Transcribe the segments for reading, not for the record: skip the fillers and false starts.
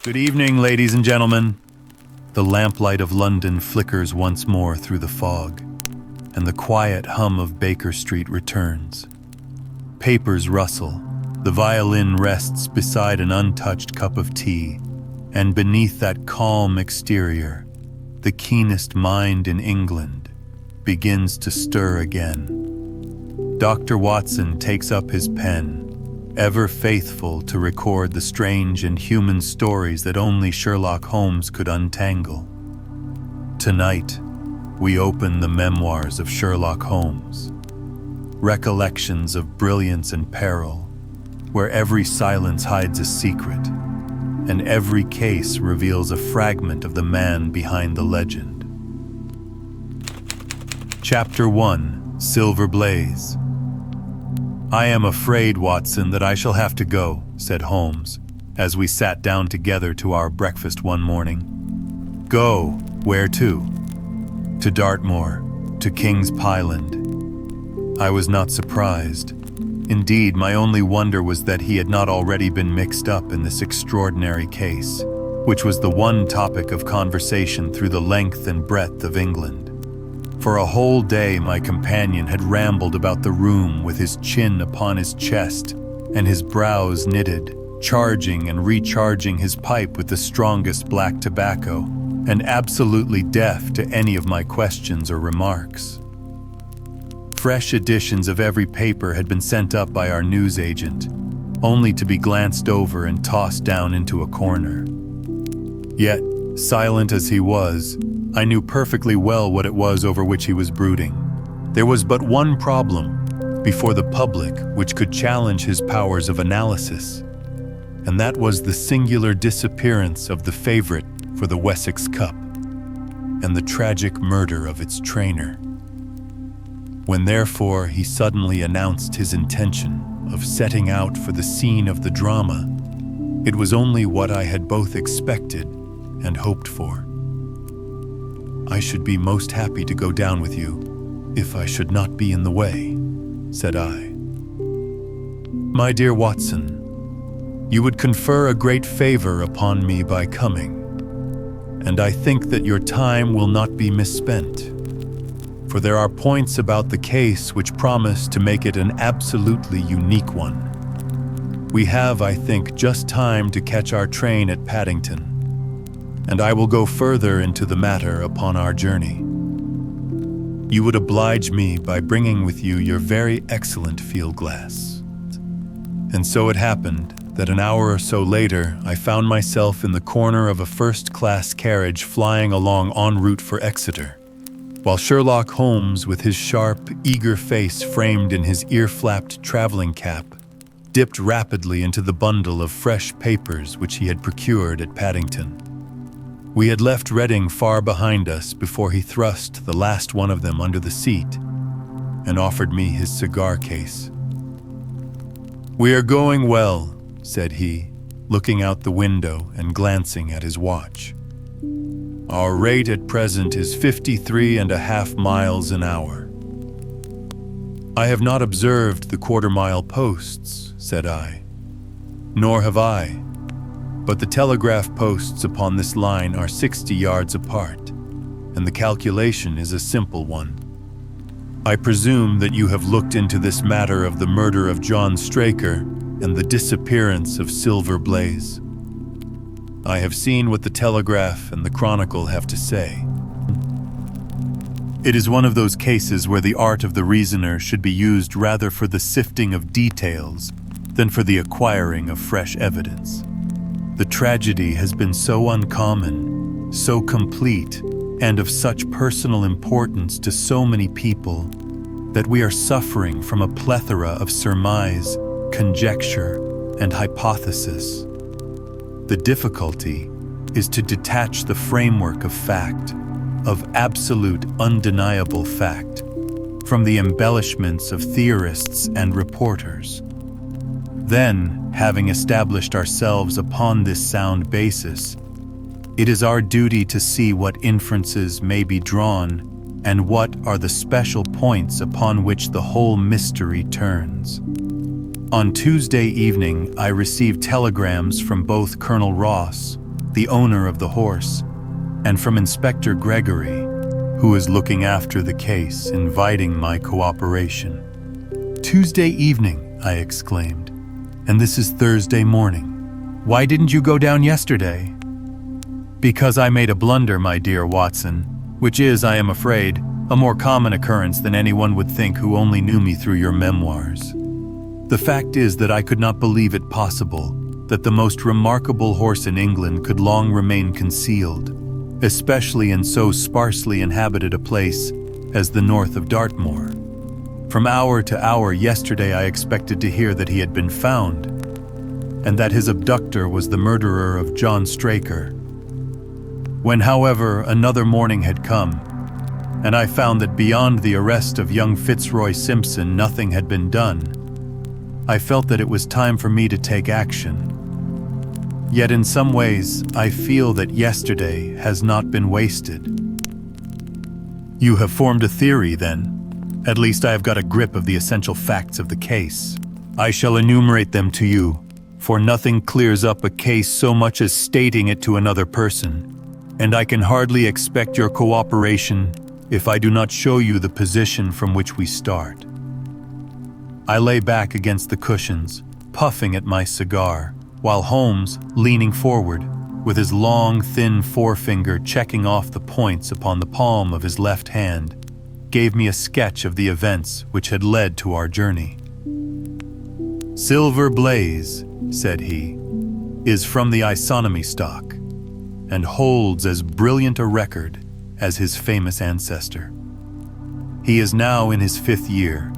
Good evening, ladies and gentlemen. The lamplight of London flickers once more through the fog, and the quiet hum of Baker Street returns. Papers rustle, the violin rests beside an untouched cup of tea, and beneath that calm exterior, the keenest mind in England begins to stir again. Dr. Watson takes up his pen, ever faithful to record the strange and human stories that only Sherlock Holmes could untangle. Tonight, we open the Memoirs of Sherlock Holmes, recollections of brilliance and peril, where every silence hides a secret, and every case reveals a fragment of the man behind the legend. Chapter 1: Silver Blaze. "I am afraid, Watson, that I shall have to go," said Holmes, as we sat down together to our breakfast one morning. "Go? Where to?" "To Dartmoor, to King's Pyland." I was not surprised. Indeed, my only wonder was that he had not already been mixed up in this extraordinary case, which was the one topic of conversation through the length and breadth of England. For a whole day my companion had rambled about the room with his chin upon his chest and his brows knitted, charging and recharging his pipe with the strongest black tobacco, and absolutely deaf to any of my questions or remarks. Fresh editions of every paper had been sent up by our newsagent, only to be glanced over and tossed down into a corner. Yet, silent as he was, I knew perfectly well what it was over which he was brooding. There was but one problem before the public which could challenge his powers of analysis, and that was the singular disappearance of the favorite for the Wessex Cup, and the tragic murder of its trainer. When therefore he suddenly announced his intention of setting out for the scene of the drama, it was only what I had both expected and hoped for. "I should be most happy to go down with you, if I should not be in the way," said I. "My dear Watson, you would confer a great favor upon me by coming, and I think that your time will not be misspent, for there are points about the case which promise to make it an absolutely unique one. We have, I think, just time to catch our train at Paddington, and I will go further into the matter upon our journey. You would oblige me by bringing with you your very excellent field glass." And so it happened that an hour or so later I found myself in the corner of a first-class carriage flying along en route for Exeter, while Sherlock Holmes, with his sharp, eager face framed in his ear-flapped traveling cap, dipped rapidly into the bundle of fresh papers which he had procured at Paddington. We had left Reading far behind us before he thrust the last one of them under the seat and offered me his cigar case. "We are going well," said he, looking out the window and glancing at his watch. "Our rate at present is 53.5 miles an hour." "I have not observed the quarter-mile posts," said I. "Nor have I. But the telegraph posts upon this line are 60 yards apart, and the calculation is a simple one. I presume that you have looked into this matter of the murder of John Straker and the disappearance of Silver Blaze. I have seen what the Telegraph and the Chronicle have to say. It is one of those cases where the art of the reasoner should be used rather for the sifting of details than for the acquiring of fresh evidence. The tragedy has been so uncommon, so complete, and of such personal importance to so many people that we are suffering from a plethora of surmise, conjecture, and hypothesis. The difficulty is to detach the framework of fact, of absolute undeniable fact, from the embellishments of theorists and reporters. Then, having established ourselves upon this sound basis, it is our duty to see what inferences may be drawn and what are the special points upon which the whole mystery turns. On Tuesday evening, I received telegrams from both Colonel Ross, the owner of the horse, and from Inspector Gregory, who is looking after the case, inviting my cooperation. "Tuesday evening," I exclaimed, "and this is Thursday morning. Why didn't you go down yesterday?" "Because I made a blunder, my dear Watson, which is, I am afraid, a more common occurrence than anyone would think who only knew me through your memoirs. The fact is that I could not believe it possible that the most remarkable horse in England could long remain concealed, especially in so sparsely inhabited a place as the north of Dartmoor. From hour to hour yesterday I expected to hear that he had been found, and that his abductor was the murderer of John Straker. When, however, another morning had come, and I found that beyond the arrest of young Fitzroy Simpson nothing had been done, I felt that it was time for me to take action. Yet in some ways, I feel that yesterday has not been wasted." "You have formed a theory, then? At least I have got a grip of the essential facts of the case. I shall enumerate them to you, for nothing clears up a case so much as stating it to another person, and I can hardly expect your cooperation if I do not show you the position from which we start." I lay back against the cushions, puffing at my cigar, while Holmes, leaning forward, with his long, thin forefinger checking off the points upon the palm of his left hand, gave me a sketch of the events which had led to our journey. "Silver Blaze," said he, "is from the isonomy stock, and holds as brilliant a record as his famous ancestor. He is now in his 5th year,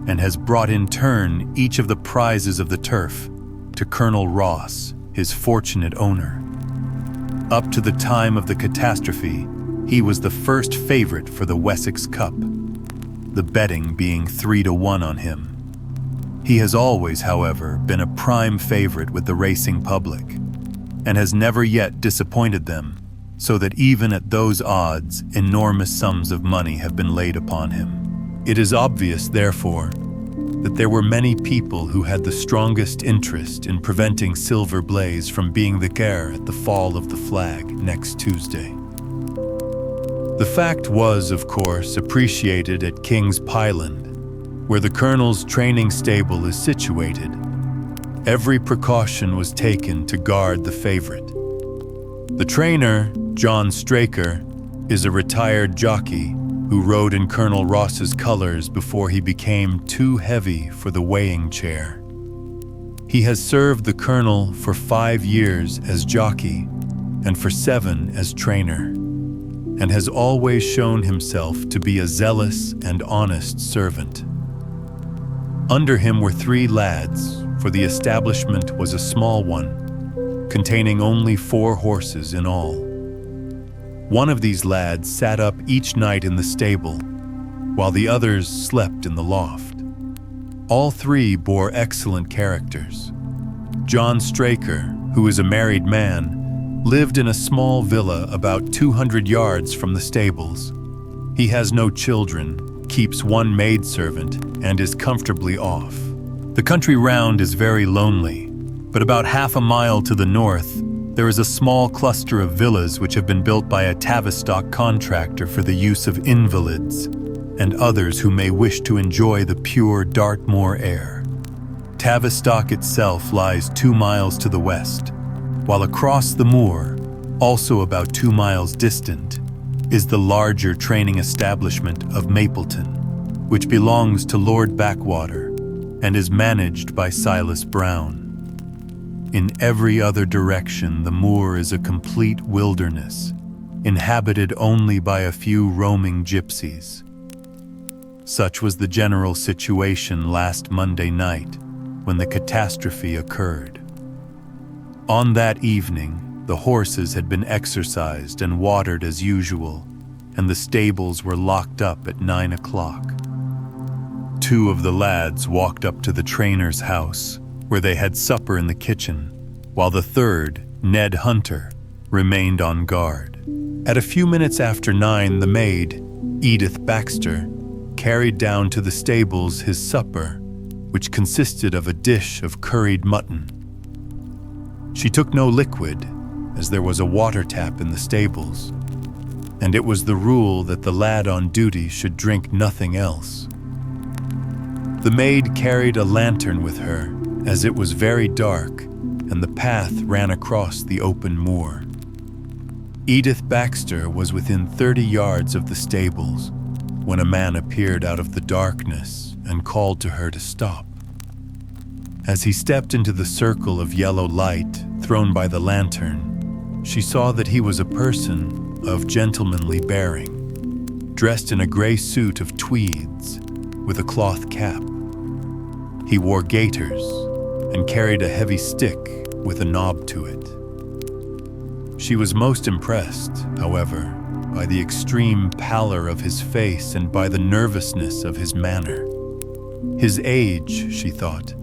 and has brought in turn each of the prizes of the turf to Colonel Ross, his fortunate owner. Up to the time of the catastrophe, he was the first favorite for the Wessex Cup, the betting being 3-1 on him. He has always, however, been a prime favorite with the racing public, and has never yet disappointed them, so that even at those odds, enormous sums of money have been laid upon him. It is obvious, therefore, that there were many people who had the strongest interest in preventing Silver Blaze from being the heir at the fall of the flag next Tuesday. The fact was, of course, appreciated at King's Pyland, where the Colonel's training stable is situated. Every precaution was taken to guard the favorite. The trainer, John Straker, is a retired jockey who rode in Colonel Ross's colors before he became too heavy for the weighing chair. He has served the Colonel for 5 years as jockey and for 7 as trainer, and has always shown himself to be a zealous and honest servant. Under him were 3 lads, for the establishment was a small one, containing only 4 horses in all. One of these lads sat up each night in the stable, while the others slept in the loft. All 3 bore excellent characters. John Straker, who is a married man, lived in a small villa about 200 yards from the stables. He has no children, keeps 1 maidservant, and is comfortably off. The country round is very lonely, but about half a mile to the north, there is a small cluster of villas which have been built by a Tavistock contractor for the use of invalids and others who may wish to enjoy the pure Dartmoor air. Tavistock itself lies 2 miles to the west, while across the moor, also about 2 miles distant, is the larger training establishment of Mapleton, which belongs to Lord Backwater and is managed by Silas Brown. In every other direction, the moor is a complete wilderness, inhabited only by a few roaming gypsies. Such was the general situation last Monday night, when the catastrophe occurred. On that evening, the horses had been exercised and watered as usual, and the stables were locked up at 9 o'clock. 2 of the lads walked up to the trainer's house, where they had supper in the kitchen, while the third, Ned Hunter, remained on guard. At a few minutes after 9, the maid, Edith Baxter, carried down to the stables his supper, which consisted of a dish of curried mutton. She took no liquid, as there was a water tap in the stables, and it was the rule that the lad on duty should drink nothing else. The maid carried a lantern with her, as it was very dark, and the path ran across the open moor. Edith Baxter was within 30 yards of the stables when a man appeared out of the darkness and called to her to stop. As he stepped into the circle of yellow light thrown by the lantern, she saw that he was a person of gentlemanly bearing, dressed in a gray suit of tweeds with a cloth cap. He wore gaiters and carried a heavy stick with a knob to it. She was most impressed, however, by the extreme pallor of his face and by the nervousness of his manner. His age, she thought,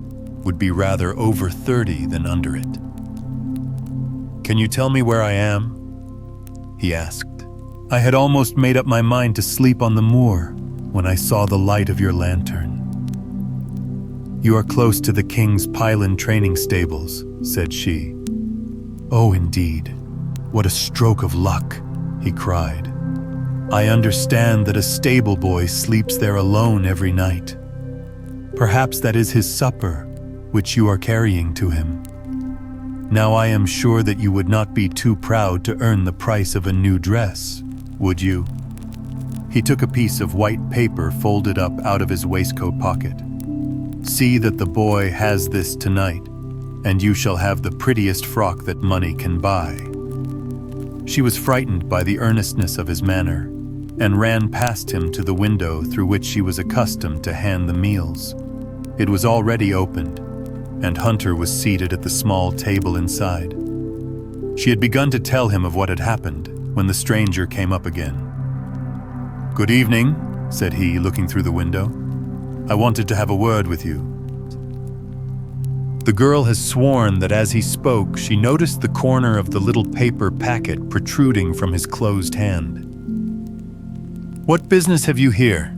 would be rather over 30 than under it. "Can you tell me where I am?" he asked. "I had almost made up my mind to sleep on the moor when I saw the light of your lantern." "You are close to the King's Pylon training stables," said she. "Oh, indeed. What a stroke of luck," he cried. "I understand that a stable boy sleeps there alone every night. Perhaps that is his supper, which you are carrying to him. Now I am sure that you would not be too proud to earn the price of a new dress, would you?" He took a piece of white paper folded up out of his waistcoat pocket. "See that the boy has this tonight, and you shall have the prettiest frock that money can buy." She was frightened by the earnestness of his manner, and ran past him to the window through which she was accustomed to hand the meals. It was already opened, and Hunter was seated at the small table inside. She had begun to tell him of what had happened when the stranger came up again. "Good evening," said he, looking through the window. "I wanted to have a word with you." The girl has sworn that as he spoke, she noticed the corner of the little paper packet protruding from his closed hand. "What business have you here?"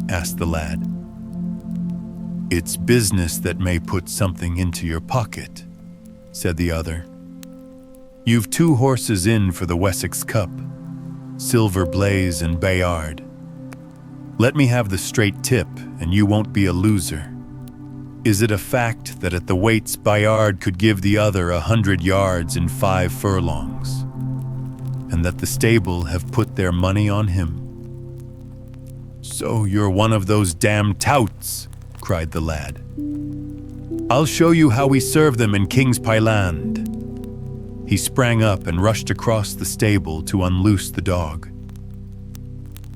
asked the lad. "It's business that may put something into your pocket," said the other. "You've 2 horses in for the Wessex Cup, Silver Blaze and Bayard. Let me have the straight tip, and you won't be a loser. Is it a fact that at the weights Bayard could give the other 100 yards in 5 furlongs, and that the stable have put their money on him?" "So you're one of those damned touts," cried the lad. "I'll show you how we serve them in King's Pylon." He sprang up and rushed across the stable to unloose the dog.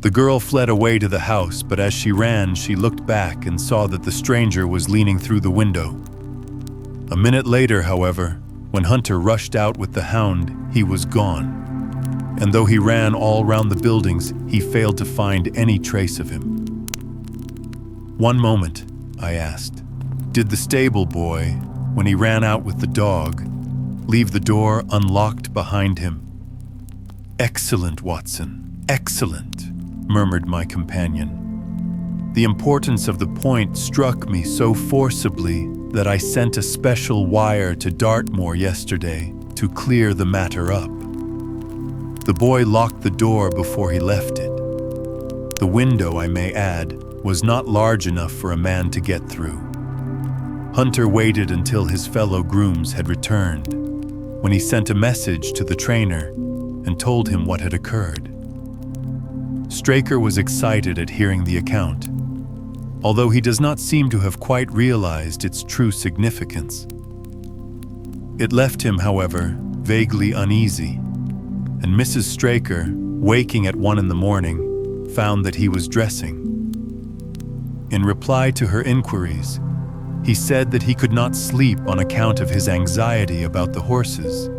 The girl fled away to the house, but as she ran, she looked back and saw that the stranger was leaning through the window. A minute later, however, when Hunter rushed out with the hound, he was gone, and though he ran all round the buildings, he failed to find any trace of him. "One moment," I asked. "Did the stable boy, when he ran out with the dog, leave the door unlocked behind him?" "Excellent, Watson, excellent," murmured my companion. The importance of the point struck me so forcibly that I sent a special wire to Dartmoor yesterday to clear the matter up. The boy locked the door before he left it. The window, I may add, was not large enough for a man to get through. Hunter waited until his fellow grooms had returned, when he sent a message to the trainer and told him what had occurred. Straker was excited at hearing the account, although he does not seem to have quite realized its true significance. It left him, however, vaguely uneasy, and Mrs. Straker, waking at 1 in the morning, found that he was dressing. In reply to her inquiries, he said that he could not sleep on account of his anxiety about the horses,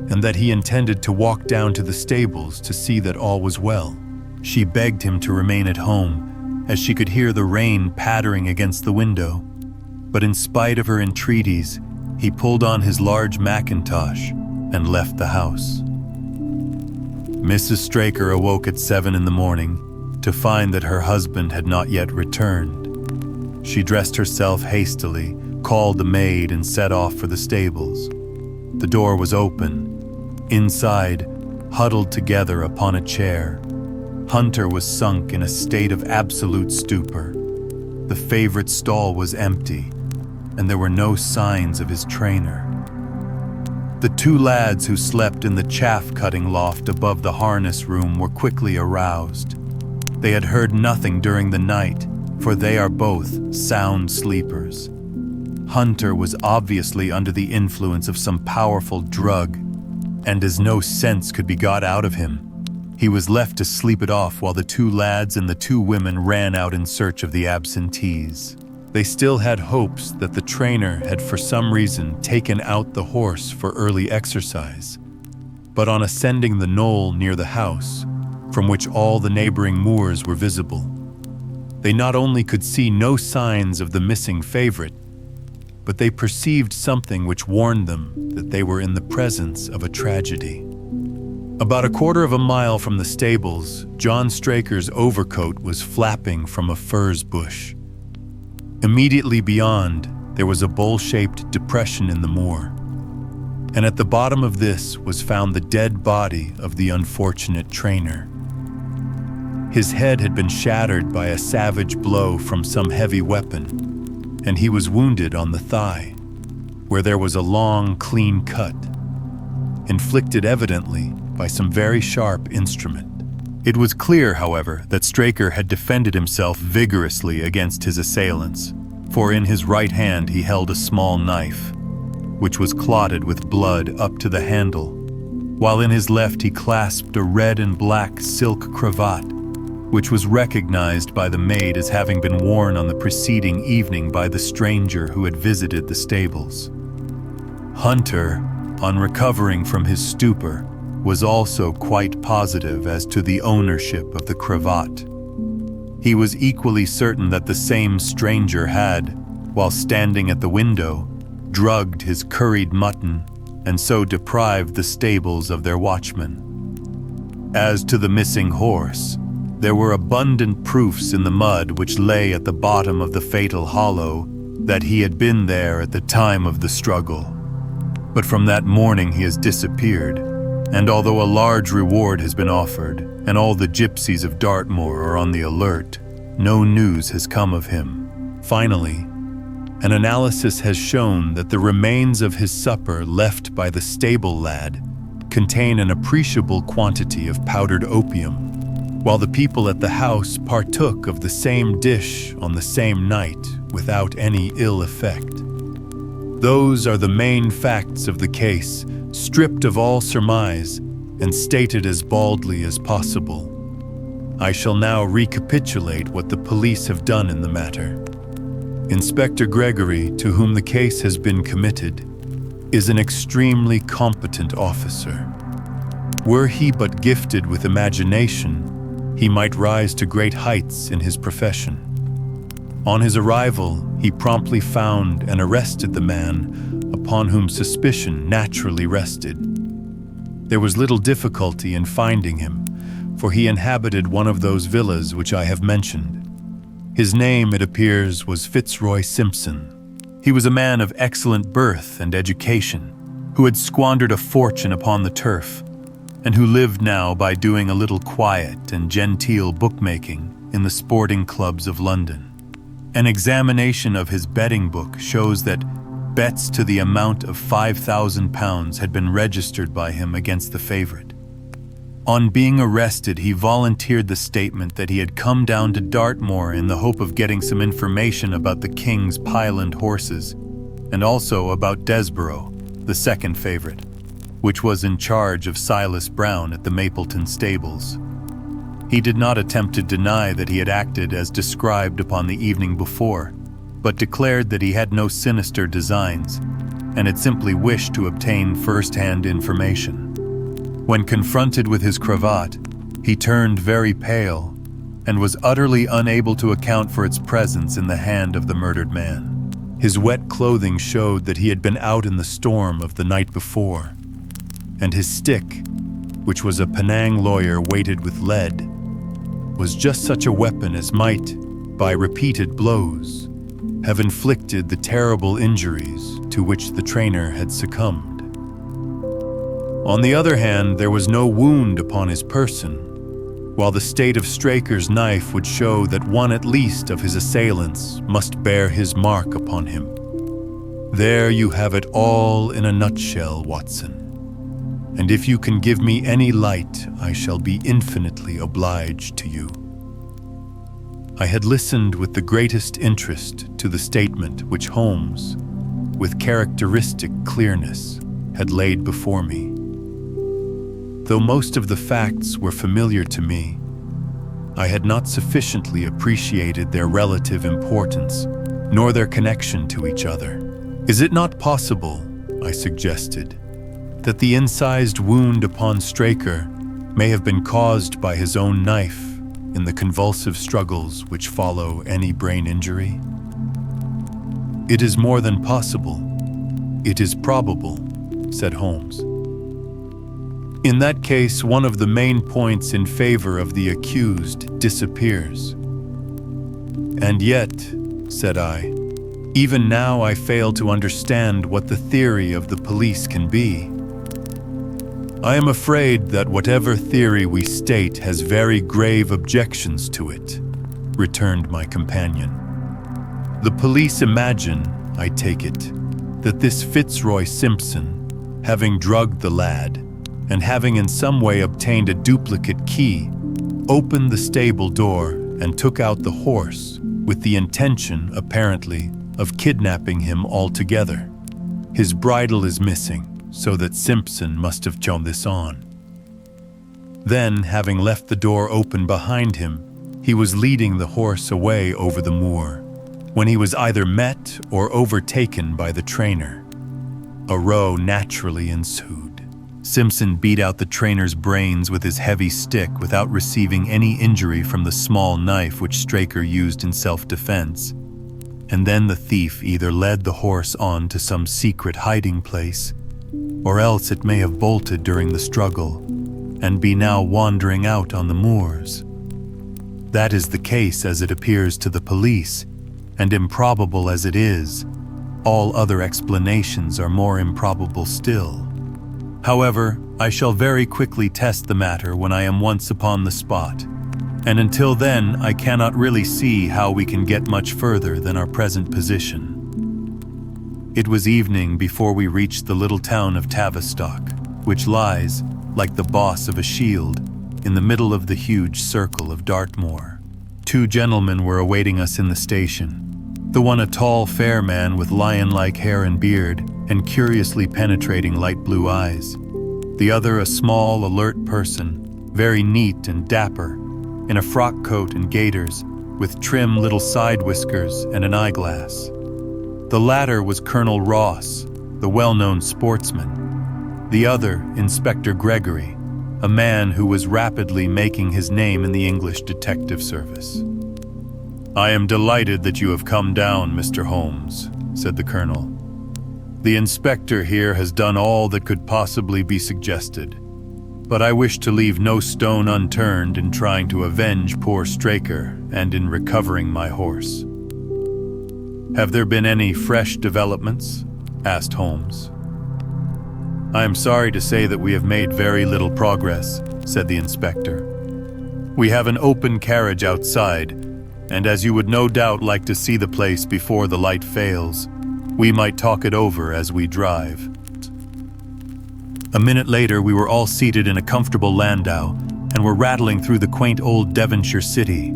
and that he intended to walk down to the stables to see that all was well. She begged him to remain at home, as she could hear the rain pattering against the window, but in spite of her entreaties, he pulled on his large mackintosh and left the house. Mrs. Straker awoke at 7 in the morning to find that her husband had not yet returned. She dressed herself hastily, called the maid, and set off for the stables. The door was open, Inside, huddled together upon a chair, Hunter was sunk in a state of absolute stupor. The favorite stall was empty, and there were no signs of his trainer. The two lads who slept in the chaff-cutting loft above the harness room were quickly aroused. They had heard nothing during the night, for they are both sound sleepers. Hunter was obviously under the influence of some powerful drug, and as no sense could be got out of him, he was left to sleep it off while the two lads and the two women ran out in search of the absentees. They still had hopes that the trainer had for some reason taken out the horse for early exercise, but on ascending the knoll near the house, from which all the neighboring moors were visible, they not only could see no signs of the missing favorite, but they perceived something which warned them that they were in the presence of a tragedy. About a quarter of a mile from the stables, John Straker's overcoat was flapping from a furze bush. Immediately beyond, there was a bowl-shaped depression in the moor, and at the bottom of this was found the dead body of the unfortunate trainer. His head had been shattered by a savage blow from some heavy weapon, and he was wounded on the thigh, where there was a long, clean cut, inflicted evidently by some very sharp instrument. It was clear, however, that Straker had defended himself vigorously against his assailants, for in his right hand he held a small knife, which was clotted with blood up to the handle, while in his left he clasped a red and black silk cravat, which was recognized by the maid as having been worn on the preceding evening by the stranger who had visited the stables. Hunter, on recovering from his stupor, was also quite positive as to the ownership of the cravat. He was equally certain that the same stranger had, while standing at the window, drugged his curried mutton and so deprived the stables of their watchman. As to the missing horse, there were abundant proofs in the mud which lay at the bottom of the fatal hollow that he had been there at the time of the struggle. But from that morning he has disappeared, and although a large reward has been offered, and all the gypsies of Dartmoor are on the alert, no news has come of him. Finally, an analysis has shown that the remains of his supper left by the stable lad contain an appreciable quantity of powdered opium, while the people at the house partook of the same dish on the same night without any ill effect. Those are the main facts of the case, stripped of all surmise and stated as baldly as possible. I shall now recapitulate what the police have done in the matter. Inspector Gregory, to whom the case has been committed, is an extremely competent officer. Were he but gifted with imagination, he might rise to great heights in his profession. On his arrival, he promptly found and arrested the man upon whom suspicion naturally rested. There was little difficulty in finding him, for he inhabited one of those villas which I have mentioned. His name, it appears, was Fitzroy Simpson. He was a man of excellent birth and education, who had squandered a fortune upon the turf, and who lived now by doing a little quiet and genteel bookmaking in the sporting clubs of London. An examination of his betting book shows that bets to the amount of £5,000 had been registered by him against the favorite. On being arrested, he volunteered the statement that he had come down to Dartmoor in the hope of getting some information about the King's Pyland horses, and also about Desborough, the second favorite, which was in charge of Silas Brown at the Mapleton stables. He did not attempt to deny that he had acted as described upon the evening before, but declared that he had no sinister designs, and had simply wished to obtain first-hand information. When confronted with his cravat, he turned very pale, and was utterly unable to account for its presence in the hand of the murdered man. His wet clothing showed that he had been out in the storm of the night before, and his stick, which was a Penang lawyer weighted with lead, was just such a weapon as might, by repeated blows, have inflicted the terrible injuries to which the trainer had succumbed. On the other hand, there was no wound upon his person, while the state of Straker's knife would show that one at least of his assailants must bear his mark upon him. There you have it all in a nutshell, Watson. And if you can give me any light, I shall be infinitely obliged to you. I had listened with the greatest interest to the statement which Holmes, with characteristic clearness, had laid before me. Though most of the facts were familiar to me, I had not sufficiently appreciated their relative importance, nor their connection to each other. Is it not possible, I suggested, that the incised wound upon Straker may have been caused by his own knife in the convulsive struggles which follow any brain injury? It is more than possible. It is probable, said Holmes. In that case, one of the main points in favor of the accused disappears. And yet, said I, even now I fail to understand what the theory of the police can be. I am afraid that whatever theory we state has very grave objections to it, returned my companion. The police imagine, I take it, that this Fitzroy Simpson, having drugged the lad, and having in some way obtained a duplicate key, opened the stable door and took out the horse with the intention, apparently, of kidnapping him altogether. His bridle is missing, so that Simpson must have thrown this on. Then, having left the door open behind him, he was leading the horse away over the moor, when he was either met or overtaken by the trainer. A row naturally ensued. Simpson beat out the trainer's brains with his heavy stick without receiving any injury from the small knife which Straker used in self-defense. And then the thief either led the horse on to some secret hiding place, or else it may have bolted during the struggle and be now wandering out on the moors. That is the case as it appears to the police, and improbable as it is, all other explanations are more improbable still. However, I shall very quickly test the matter when I am once upon the spot, and until then I cannot really see how we can get much further than our present position. It was evening before we reached the little town of Tavistock, which lies, like the boss of a shield, in the middle of the huge circle of Dartmoor. Two gentlemen were awaiting us in the station. The one a tall, fair man with lion-like hair and beard and curiously penetrating light blue eyes. The other a small, alert person, very neat and dapper, in a frock coat and gaiters, with trim little side whiskers and an eyeglass. The latter was Colonel Ross, the well-known sportsman. The other, Inspector Gregory, a man who was rapidly making his name in the English detective service. "I am delighted that you have come down, Mr. Holmes," said the colonel. "The inspector here has done all that could possibly be suggested, but I wish to leave no stone unturned in trying to avenge poor Straker and in recovering my horse." "Have there been any fresh developments?" asked Holmes. "I am sorry to say that we have made very little progress," said the inspector. "We have an open carriage outside, and as you would no doubt like to see the place before the light fails, we might talk it over as we drive." A minute later, we were all seated in a comfortable landau and were rattling through the quaint old Devonshire city.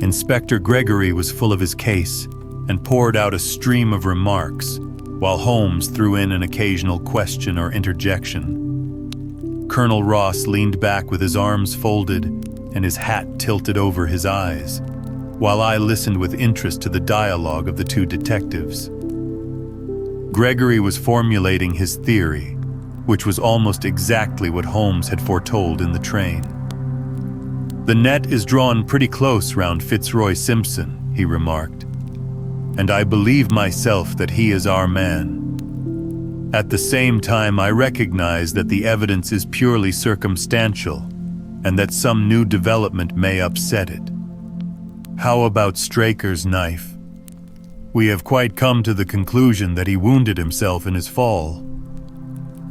Inspector Gregory was full of his case and poured out a stream of remarks, while Holmes threw in an occasional question or interjection. Colonel Ross leaned back with his arms folded and his hat tilted over his eyes, while I listened with interest to the dialogue of the two detectives. Gregory was formulating his theory, which was almost exactly what Holmes had foretold in the train. "The net is drawn pretty close round Fitzroy Simpson," he remarked, "and I believe myself that he is our man. At the same time, I recognize that the evidence is purely circumstantial, and that some new development may upset it. How about Straker's knife? We have quite come to the conclusion that he wounded himself in his fall."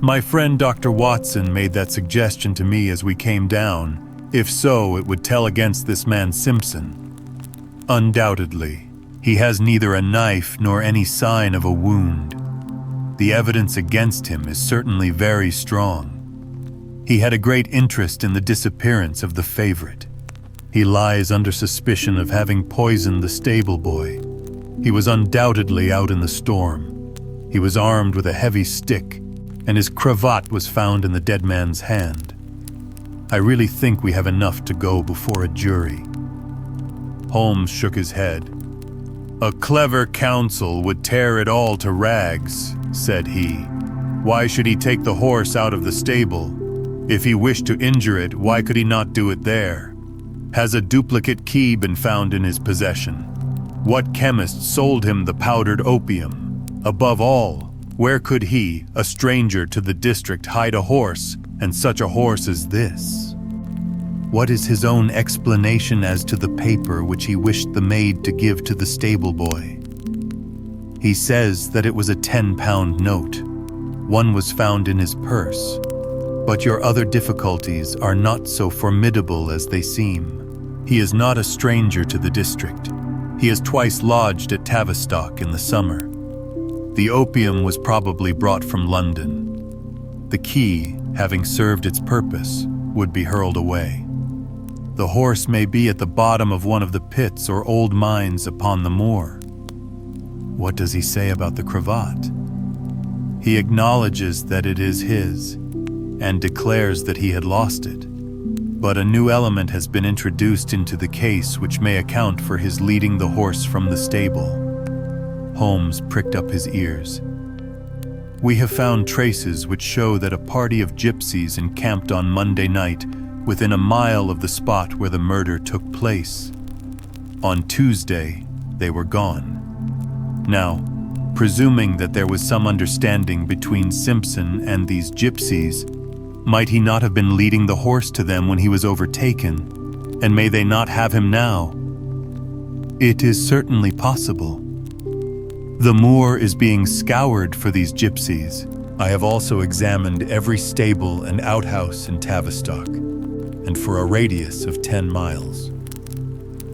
My friend Dr. Watson made that suggestion to me as we came down. If so, it would tell against this man Simpson. Undoubtedly, he has neither a knife nor any sign of a wound. The evidence against him is certainly very strong. He had a great interest in the disappearance of the favorite. He lies under suspicion of having poisoned the stable boy. He was undoubtedly out in the storm. He was armed with a heavy stick, and his cravat was found in the dead man's hand. I really think we have enough to go before a jury." Holmes shook his head. "A clever counsel would tear it all to rags," said he. "Why should he take the horse out of the stable? If he wished to injure it, why could he not do it there? Has a duplicate key been found in his possession? What chemist sold him the powdered opium? Above all, where could he, a stranger to the district, hide a horse, and such a horse as this? What is his own explanation as to the paper which he wished the maid to give to the stable boy? He says that it was a 10-pound note. One was found in his purse. But your other difficulties are not so formidable as they seem. He is not a stranger to the district. He has twice lodged at Tavistock in the summer. The opium was probably brought from London. The key, having served its purpose, would be hurled away. The horse may be at the bottom of one of the pits or old mines upon the moor. What does he say about the cravat? He acknowledges that it is his, and declares that he had lost it. But a new element has been introduced into the case which may account for his leading the horse from the stable. Holmes pricked up his ears. We have found traces which show that a party of gypsies encamped on Monday night within a mile of the spot where the murder took place. On Tuesday, they were gone. Now, presuming that there was some understanding between Simpson and these gypsies, might he not have been leading the horse to them when he was overtaken, and may they not have him now? It is certainly possible. The moor is being scoured for these gypsies. I have also examined every stable and outhouse in Tavistock, and for a radius of 10 miles.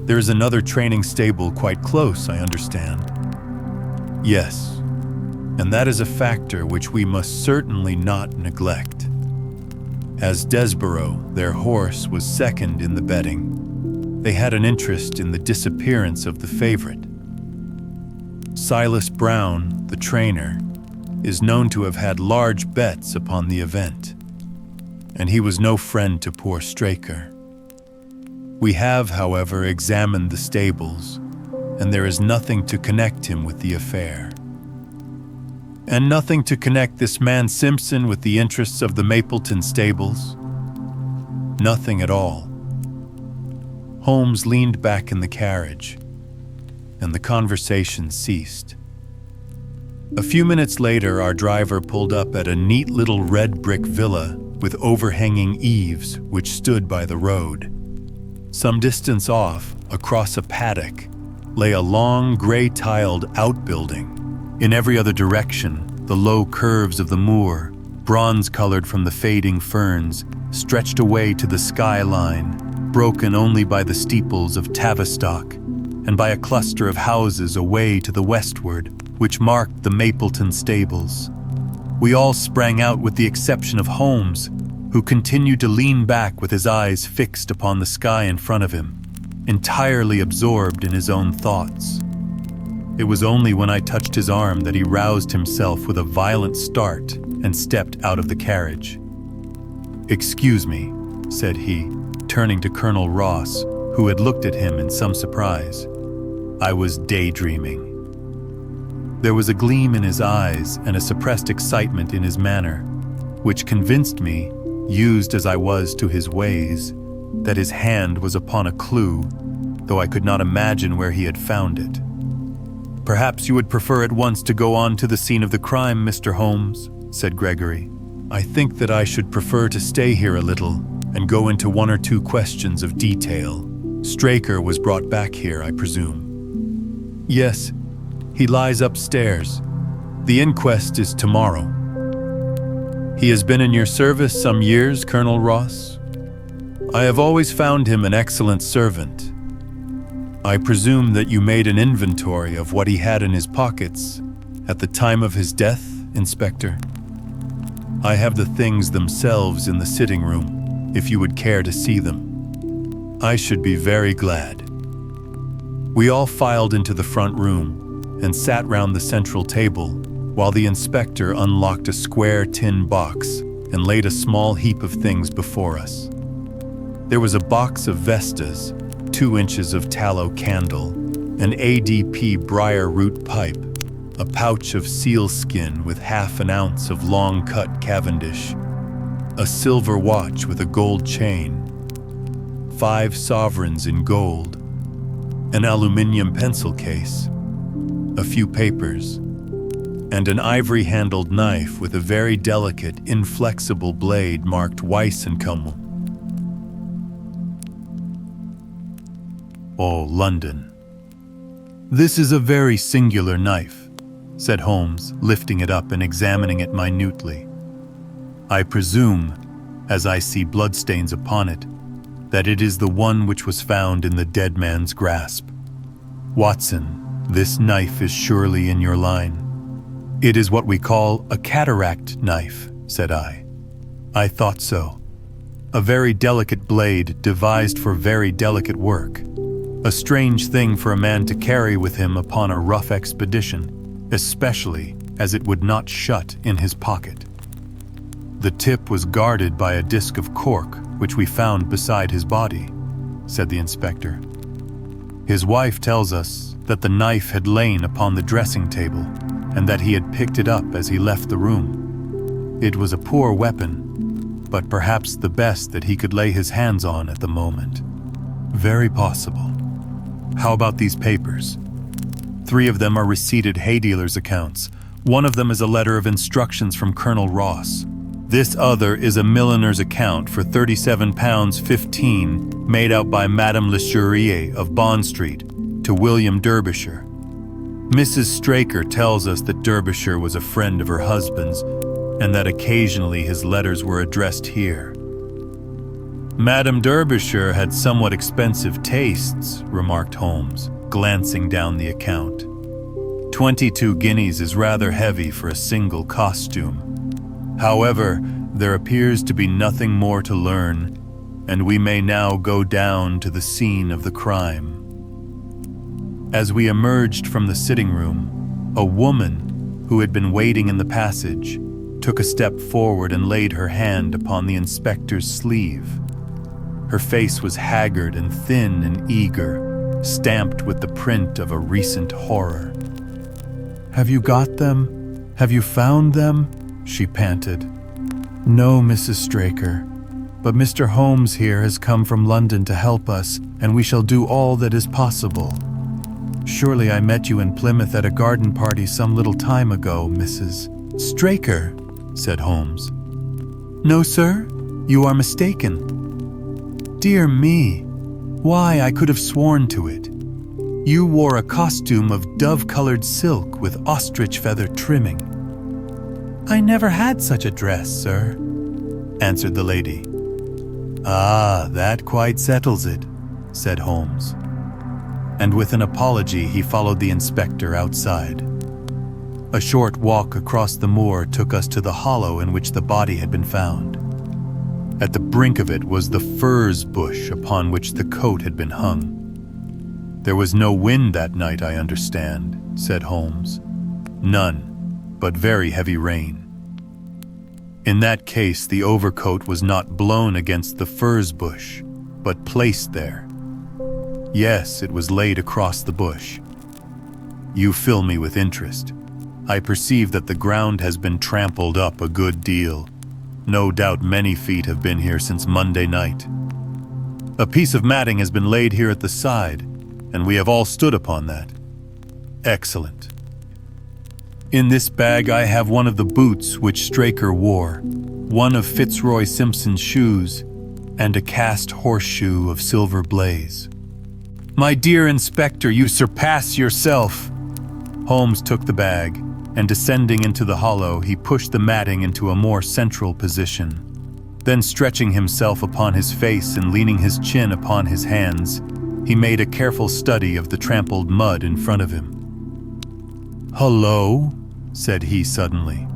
There is another training stable quite close, I understand. Yes, and that is a factor which we must certainly not neglect. As Desborough, their horse, was second in the betting, they had an interest in the disappearance of the favorite. Silas Brown, the trainer, is known to have had large bets upon the event, and he was no friend to poor Straker. We have, however, examined the stables, and there is nothing to connect him with the affair. And nothing to connect this man Simpson with the interests of the Mapleton stables? Nothing at all. Holmes leaned back in the carriage, and the conversation ceased. A few minutes later, our driver pulled up at a neat little red brick villa with overhanging eaves which stood by the road. Some distance off, across a paddock, lay a long gray-tiled outbuilding. In every other direction, the low curves of the moor, bronze-colored from the fading ferns, stretched away to the skyline, broken only by the steeples of Tavistock and by a cluster of houses away to the westward, which marked the Mapleton stables. We all sprang out with the exception of Holmes, who continued to lean back with his eyes fixed upon the sky in front of him, entirely absorbed in his own thoughts. It was only when I touched his arm that he roused himself with a violent start and stepped out of the carriage. "Excuse me," said he, turning to Colonel Ross, who had looked at him in some surprise. "I was daydreaming." There was a gleam in his eyes and a suppressed excitement in his manner, which convinced me, used as I was to his ways, that his hand was upon a clue, though I could not imagine where he had found it. "Perhaps you would prefer at once to go on to the scene of the crime, Mr. Holmes," said Gregory. "I think that I should prefer to stay here a little and go into one or two questions of detail. Straker was brought back here, I presume." "Yes, he lies upstairs. The inquest is tomorrow." He has been in your service some years, Colonel Ross. I have always found him an excellent servant. I presume that you made an inventory of what he had in his pockets at the time of his death, Inspector. I have the things themselves in the sitting room, if you would care to see them. I should be very glad. We all filed into the front room and sat round the central table while the inspector unlocked a square tin box and laid a small heap of things before us. There was a box of Vestas, 2 inches of tallow candle, an ADP briar root pipe, a pouch of sealskin with ½ an ounce of long-cut Cavendish, a silver watch with a gold chain, 5 sovereigns in gold, an aluminium pencil case, a few papers, and an ivory-handled knife with a very delicate, inflexible blade marked Weiss & Co. Oh, London. This is a very singular knife, said Holmes, lifting it up and examining it minutely. I presume, as I see bloodstains upon it, that it is the one which was found in the dead man's grasp. Watson, this knife is surely in your line. It is what we call a cataract knife, said I. I thought so. A very delicate blade devised for very delicate work. A strange thing for a man to carry with him upon a rough expedition, especially as it would not shut in his pocket. The tip was guarded by a disc of cork, which we found beside his body, said the inspector. His wife tells us that the knife had lain upon the dressing table and that he had picked it up as he left the room. It was a poor weapon, but perhaps the best that he could lay his hands on at the moment. Very possible. How about these papers? 3 of them are receipted hay dealers' accounts. One of them is a letter of instructions from Colonel Ross. This other is a milliner's account for £37.15 made out by Madame Le Churier of Bond Street to William Derbyshire. Mrs. Straker tells us that Derbyshire was a friend of her husband's and that occasionally his letters were addressed here. Madame Derbyshire had somewhat expensive tastes, remarked Holmes, glancing down the account. 22 guineas is rather heavy for a single costume. However, there appears to be nothing more to learn, and we may now go down to the scene of the crime. As we emerged from the sitting room, a woman who had been waiting in the passage took a step forward and laid her hand upon the inspector's sleeve. Her face was haggard and thin and eager, stamped with the print of a recent horror. "Have you got them? Have you found them?" she panted. "No, Mrs. Straker, but Mr. Holmes here has come from London to help us, and we shall do all that is possible. Surely I met you in Plymouth at a garden party some little time ago, Mrs. Straker," said Holmes. "No, sir, you are mistaken." "Dear me, why, I could have sworn to it. You wore a costume of dove-colored silk with ostrich feather trimming." "I never had such a dress, sir," answered the lady. "Ah, that quite settles it," said Holmes. And with an apology, he followed the inspector outside. A short walk across the moor took us to the hollow in which the body had been found. At the brink of it was the furze bush upon which the coat had been hung. "There was no wind that night, I understand," said Holmes. "None, but very heavy rain. In that case, the overcoat was not blown against the furze bush, but placed there. Yes, it was laid across the bush. You fill me with interest. I perceive that the ground has been trampled up a good deal. No doubt many feet have been here since Monday night. A piece of matting has been laid here at the side, and we have all stood upon that. Excellent. In this bag I have one of the boots which Straker wore, one of Fitzroy Simpson's shoes, and a cast horseshoe of silver blaze." "My dear inspector, you surpass yourself." Holmes took the bag and descending into the hollow, he pushed the matting into a more central position. Then, stretching himself upon his face and leaning his chin upon his hands, he made a careful study of the trampled mud in front of him. "Hello?" said he suddenly.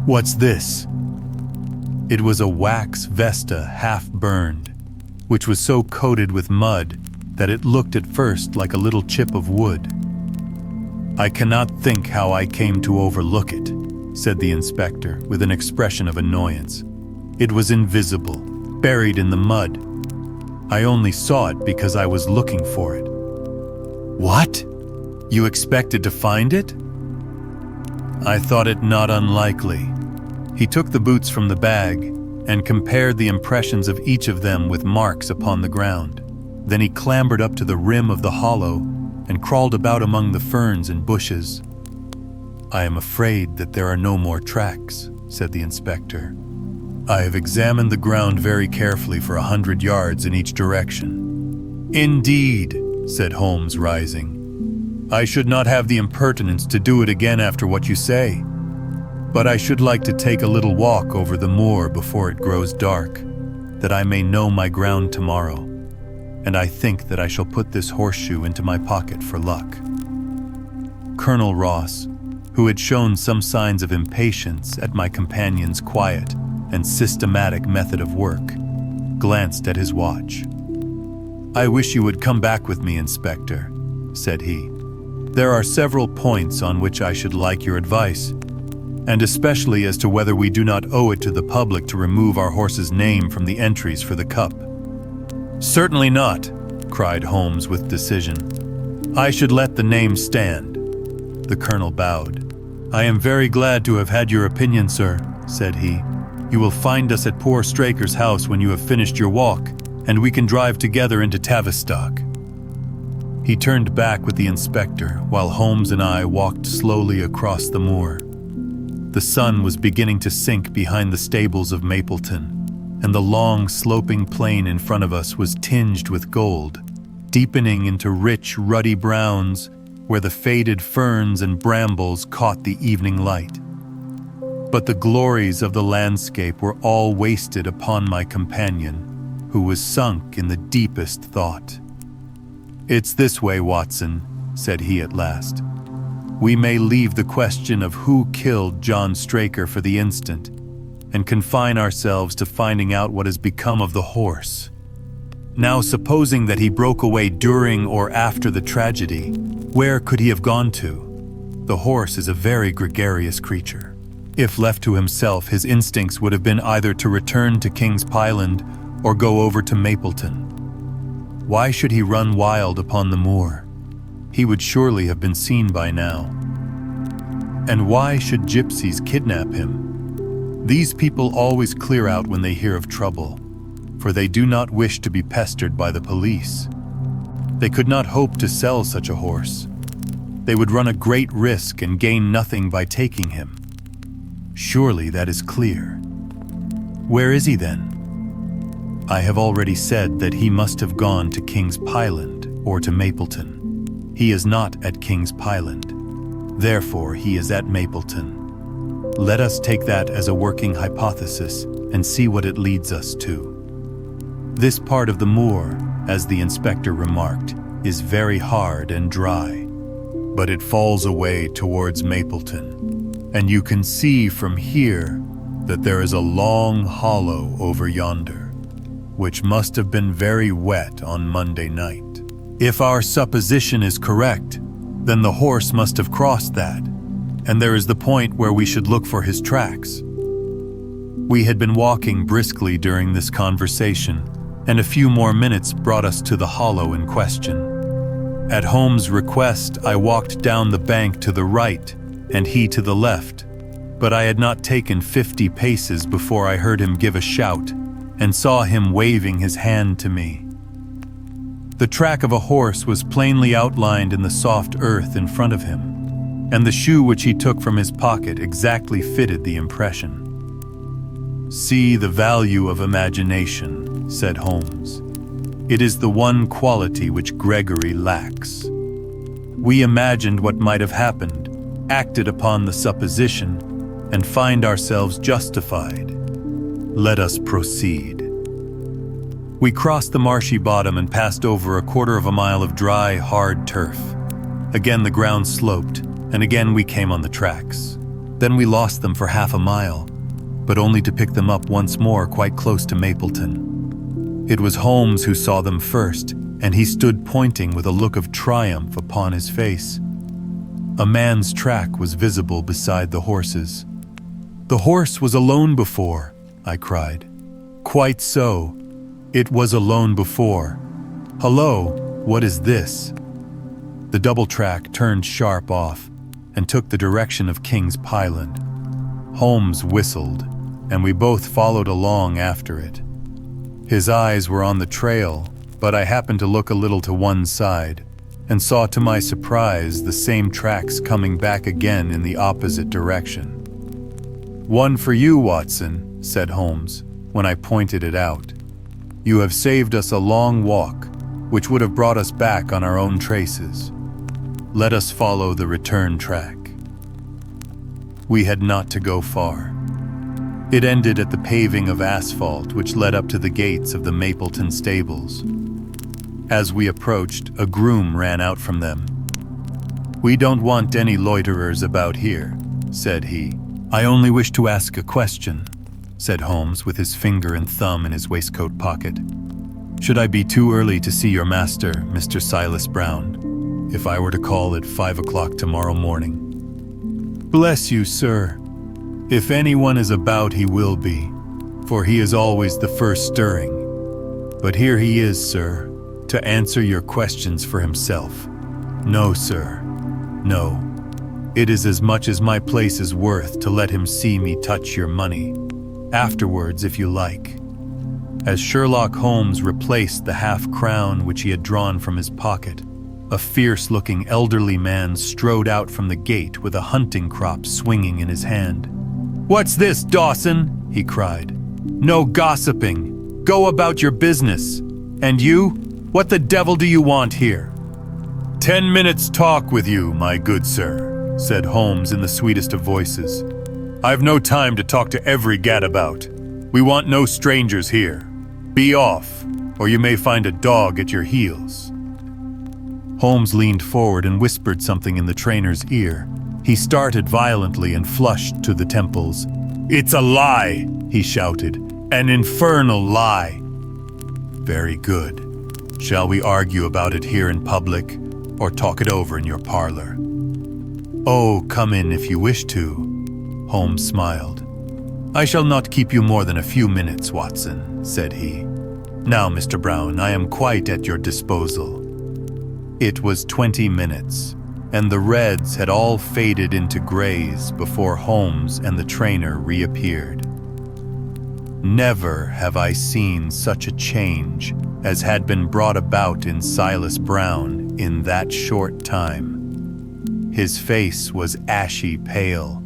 "What's this?" It was a wax vesta half-burned, which was so coated with mud that it looked at first like a little chip of wood. "I cannot think how I came to overlook it," said the inspector with an expression of annoyance. "It was invisible, buried in the mud. I only saw it because I was looking for it." "What? You expected to find it?" "I thought it not unlikely." He took the boots from the bag and compared the impressions of each of them with marks upon the ground. Then he clambered up to the rim of the hollow and crawled about among the ferns and bushes. "I am afraid that there are no more tracks," said the inspector. "I have examined the ground very carefully for 100 yards in each direction." "Indeed," said Holmes, rising. "I should not have the impertinence to do it again after what you say. But I should like to take a little walk over the moor before it grows dark, that I may know my ground tomorrow. And I think that I shall put this horseshoe into my pocket for luck." Colonel Ross, who had shown some signs of impatience at my companion's quiet and systematic method of work, glanced at his watch. "I wish you would come back with me, Inspector," said he. "There are several points on which I should like your advice, and especially as to whether we do not owe it to the public to remove our horse's name from the entries for the cup." "Certainly not," cried Holmes with decision. "I should let the name stand." The colonel bowed. "I am very glad to have had your opinion, sir," said he. "You will find us at poor Straker's house when you have finished your walk, and we can drive together into Tavistock." He turned back with the inspector, while Holmes and I walked slowly across the moor. The sun was beginning to sink behind the stables of Mapleton, and the long, sloping plain in front of us was tinged with gold, deepening into rich, ruddy browns where the faded ferns and brambles caught the evening light. But the glories of the landscape were all wasted upon my companion, who was sunk in the deepest thought. "It's this way, Watson," said he at last. "We may leave the question of who killed John Straker for the instant, and confine ourselves to finding out what has become of the horse. Now, supposing that he broke away during or after the tragedy, where could he have gone to? The horse is a very gregarious creature. If left to himself, his instincts would have been either to return to King's Pyland or go over to Mapleton. Why should he run wild upon the moor? He would surely have been seen by now. And why should gypsies kidnap him? These people always clear out when they hear of trouble, for they do not wish to be pestered by the police. They could not hope to sell such a horse. They would run a great risk and gain nothing by taking him. Surely that is clear. Where is he then? I have already said that he must have gone to King's Pyland or to Mapleton. He is not at King's Pyland. Therefore, he is at Mapleton. Let us take that as a working hypothesis and see what it leads us to. This part of the moor, as the inspector remarked, is very hard and dry, but it falls away towards Mapleton, and you can see from here that there is a long hollow over yonder, which must have been very wet on Monday night. If our supposition is correct, then the horse must have crossed that, and there is the point where we should look for his tracks. We had been walking briskly during this conversation, and a few more minutes brought us to the hollow in question. At Holmes' request, I walked down the bank to the right, and he to the left, but I had not taken 50 paces before I heard him give a shout, and saw him waving his hand to me. The track of a horse was plainly outlined in the soft earth in front of him, and the shoe which he took from his pocket exactly fitted the impression. "See the value of imagination," said Holmes. "It is the one quality which Gregory lacks. We imagined what might have happened, acted upon the supposition, and find ourselves justified. Let us proceed. We crossed the marshy bottom and passed over a quarter of a mile of dry, hard turf. Again the ground sloped, and again we came on the tracks. Then we lost them for half a mile, but only to pick them up once more quite close to Mapleton. It was Holmes who saw them first, and he stood pointing with a look of triumph upon his face. A man's track was visible beside the horse's. "The horse was alone before," I cried. "Quite so. It was alone before. Hullo, what is this?" The double track turned sharp off and took the direction of King's Pyland. Holmes whistled, and we both followed along after it. His eyes were on the trail, but I happened to look a little to one side and saw to my surprise the same tracks coming back again in the opposite direction. "One for you, Watson," said Holmes, when I pointed it out. "You have saved us a long walk, which would have brought us back on our own traces. Let us follow the return track." We had not to go far. It ended at the paving of asphalt which led up to the gates of the Mapleton stables. As we approached, a groom ran out from them. "We don't want any loiterers about here," said he. "I only wish to ask a question," said Holmes with his finger and thumb in his waistcoat pocket. "Should I be too early to see your master, Mr. Silas Brown, if I were to call at 5 o'clock tomorrow morning?" "Bless you, sir. If anyone is about, he will be, for he is always the first stirring. But here he is, sir, to answer your questions for himself. No, sir, no. It is as much as my place is worth to let him see me touch your money. Afterwards, if you like." As Sherlock Holmes replaced the half-crown which he had drawn from his pocket, a fierce-looking elderly man strode out from the gate with a hunting crop swinging in his hand. "What's this, Dawson?" he cried. "No gossiping. Go about your business. And you? What the devil do you want here?" "10 minutes' talk with you, my good sir," said Holmes in the sweetest of voices. "I've no time to talk to every gadabout. We want no strangers here. Be off, or you may find a dog at your heels." Holmes leaned forward and whispered something in the trainer's ear. He started violently and flushed to the temples. "It's a lie," he shouted. "An infernal lie." "Very good. Shall we argue about it here in public, or talk it over in your parlor?" "Oh, come in if you wish to," Holmes smiled. "I shall not keep you more than a few minutes, Watson," said he. "Now, Mr. Brown, I am quite at your disposal." It was 20 minutes, and the reds had all faded into grays before Holmes and the trainer reappeared. Never have I seen such a change as had been brought about in Silas Brown in that short time. His face was ashy pale,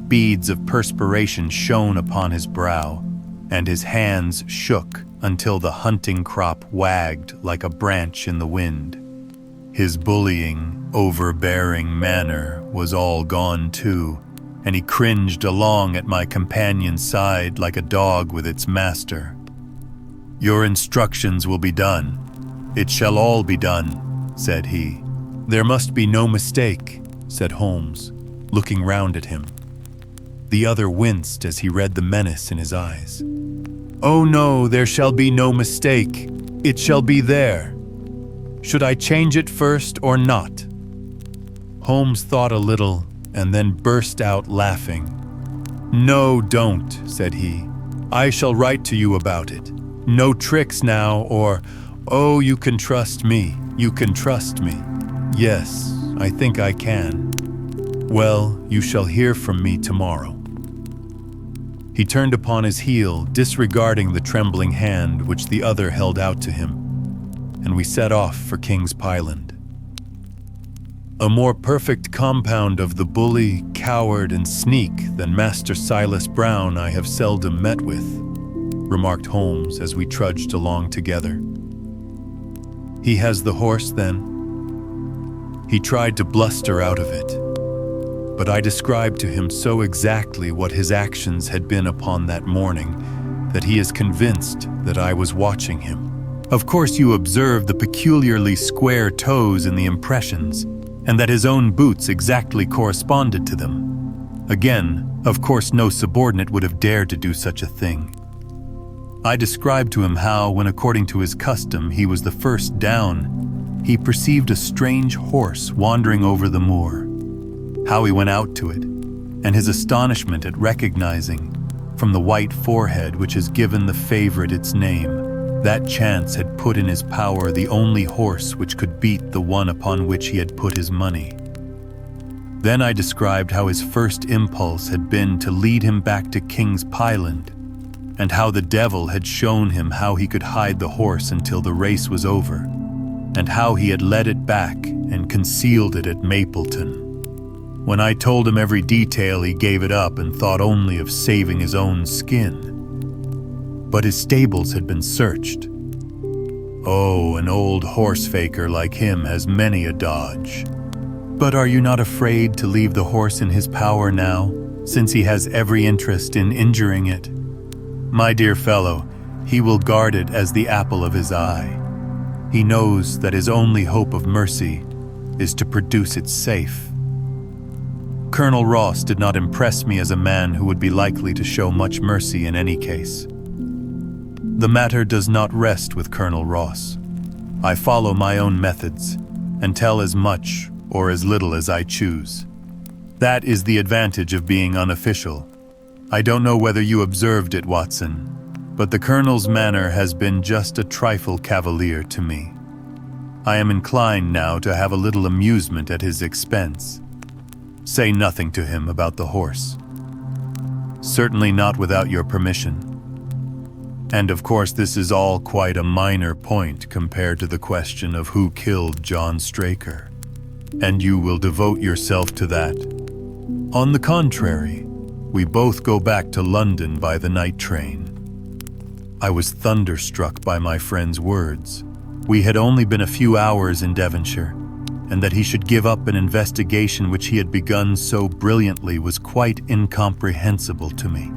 beads of perspiration shone upon his brow, and his hands shook until the hunting crop wagged like a branch in the wind. His bullying, overbearing manner was all gone too, and he cringed along at my companion's side like a dog with its master. "Your instructions will be done. It shall all be done," said he. "There must be no mistake," said Holmes, looking round at him. The other winced as he read the menace in his eyes. "Oh no, there shall be no mistake. It shall be there. Should I change it first or not?" Holmes thought a little and then burst out laughing. "No, don't," said he. "I shall write to you about it. No tricks now, or, oh, you can trust me, you can trust me. Yes, I think I can. Well, you shall hear from me tomorrow." He turned upon his heel, disregarding the trembling hand which the other held out to him, and we set off for King's Pyland. A more perfect compound of the bully, coward, and sneak than Master Silas Brown I have seldom met with, remarked Holmes as we trudged along together. "He has the horse, then?" He tried to bluster out of it, but I described to him so exactly what his actions had been upon that morning that he is convinced that I was watching him. Of course, you observed the peculiarly square toes in the impressions, and that his own boots exactly corresponded to them. Again, of course, no subordinate would have dared to do such a thing. I described to him how, when according to his custom he was the first down, he perceived a strange horse wandering over the moor, how he went out to it, and his astonishment at recognizing, from the white forehead which has given the favorite its name, that chance had put in his power the only horse which could beat the one upon which he had put his money. Then I described how his first impulse had been to lead him back to King's Pyland, and how the devil had shown him how he could hide the horse until the race was over, and how he had led it back and concealed it at Mapleton. When I told him every detail, he gave it up and thought only of saving his own skin. But his stables had been searched. Oh, an old horse-faker like him has many a dodge. But are you not afraid to leave the horse in his power now, since he has every interest in injuring it? My dear fellow, he will guard it as the apple of his eye. He knows that his only hope of mercy is to produce it safe. Colonel Ross did not impress me as a man who would be likely to show much mercy in any case. The matter does not rest with Colonel Ross. I follow my own methods and tell as much or as little as I choose. That is the advantage of being unofficial. I don't know whether you observed it, Watson, but the Colonel's manner has been just a trifle cavalier to me. I am inclined now to have a little amusement at his expense. Say nothing to him about the horse. Certainly not without your permission. And of course, this is all quite a minor point compared to the question of who killed John Straker. And you will devote yourself to that. On the contrary, we both go back to London by the night train. I was thunderstruck by my friend's words. We had only been a few hours in Devonshire, and that he should give up an investigation which he had begun so brilliantly was quite incomprehensible to me.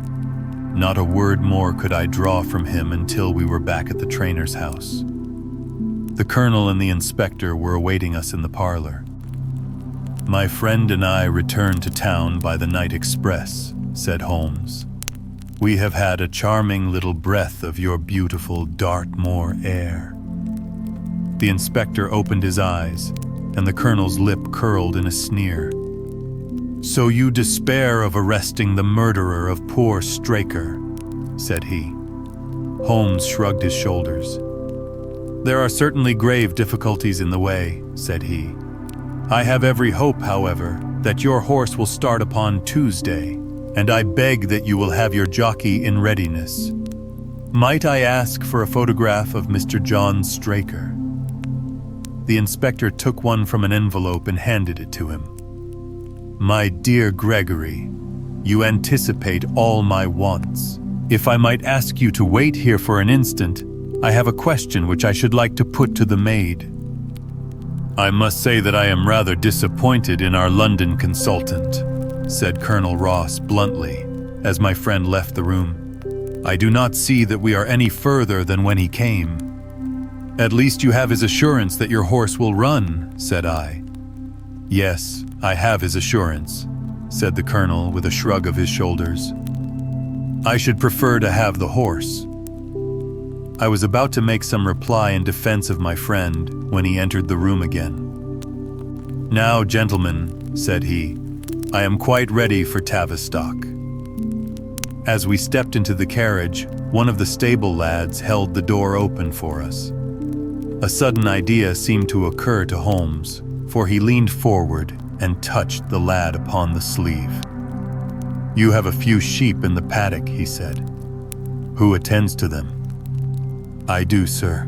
Not a word more could I draw from him until we were back at the trainer's house. The colonel and the inspector were awaiting us in the parlor. My friend and I returned to town by the night express, said Holmes. We have had a charming little breath of your beautiful Dartmoor air. The inspector opened his eyes, and the colonel's lip curled in a sneer. So you despair of arresting the murderer of poor Straker, said he. Holmes shrugged his shoulders. There are certainly grave difficulties in the way, said he. I have every hope, however, that your horse will start upon Tuesday, and I beg that you will have your jockey in readiness. Might I ask for a photograph of Mr. John Straker? The inspector took one from an envelope and handed it to him. My dear Gregory, you anticipate all my wants. If I might ask you to wait here for an instant, I have a question which I should like to put to the maid. I must say that I am rather disappointed in our London consultant, said Colonel Ross bluntly, as my friend left the room. I do not see that we are any further than when he came. At least you have his assurance that your horse will run, said I. Yes, I have his assurance, said the colonel with a shrug of his shoulders. I should prefer to have the horse. I was about to make some reply in defense of my friend when he entered the room again. Now, gentlemen, said he, I am quite ready for Tavistock. As we stepped into the carriage, one of the stable lads held the door open for us. A sudden idea seemed to occur to Holmes, for he leaned forward and touched the lad upon the sleeve. You have a few sheep in the paddock, he said. Who attends to them? I do, sir.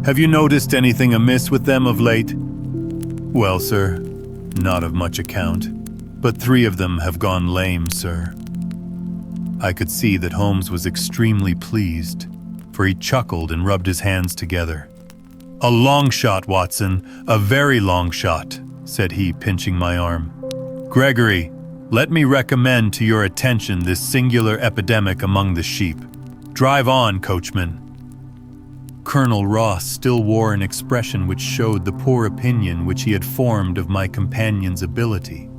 Have you noticed anything amiss with them of late? Well, sir, not of much account, but 3 of them have gone lame, sir. I could see that Holmes was extremely pleased, for he chuckled and rubbed his hands together. A long shot, Watson, a very long shot, said he, pinching my arm. Gregory, Let me recommend to your attention this singular epidemic among the sheep. Drive on, coachman." Colonel Ross still wore an expression which showed the poor opinion which he had formed of my companion's ability,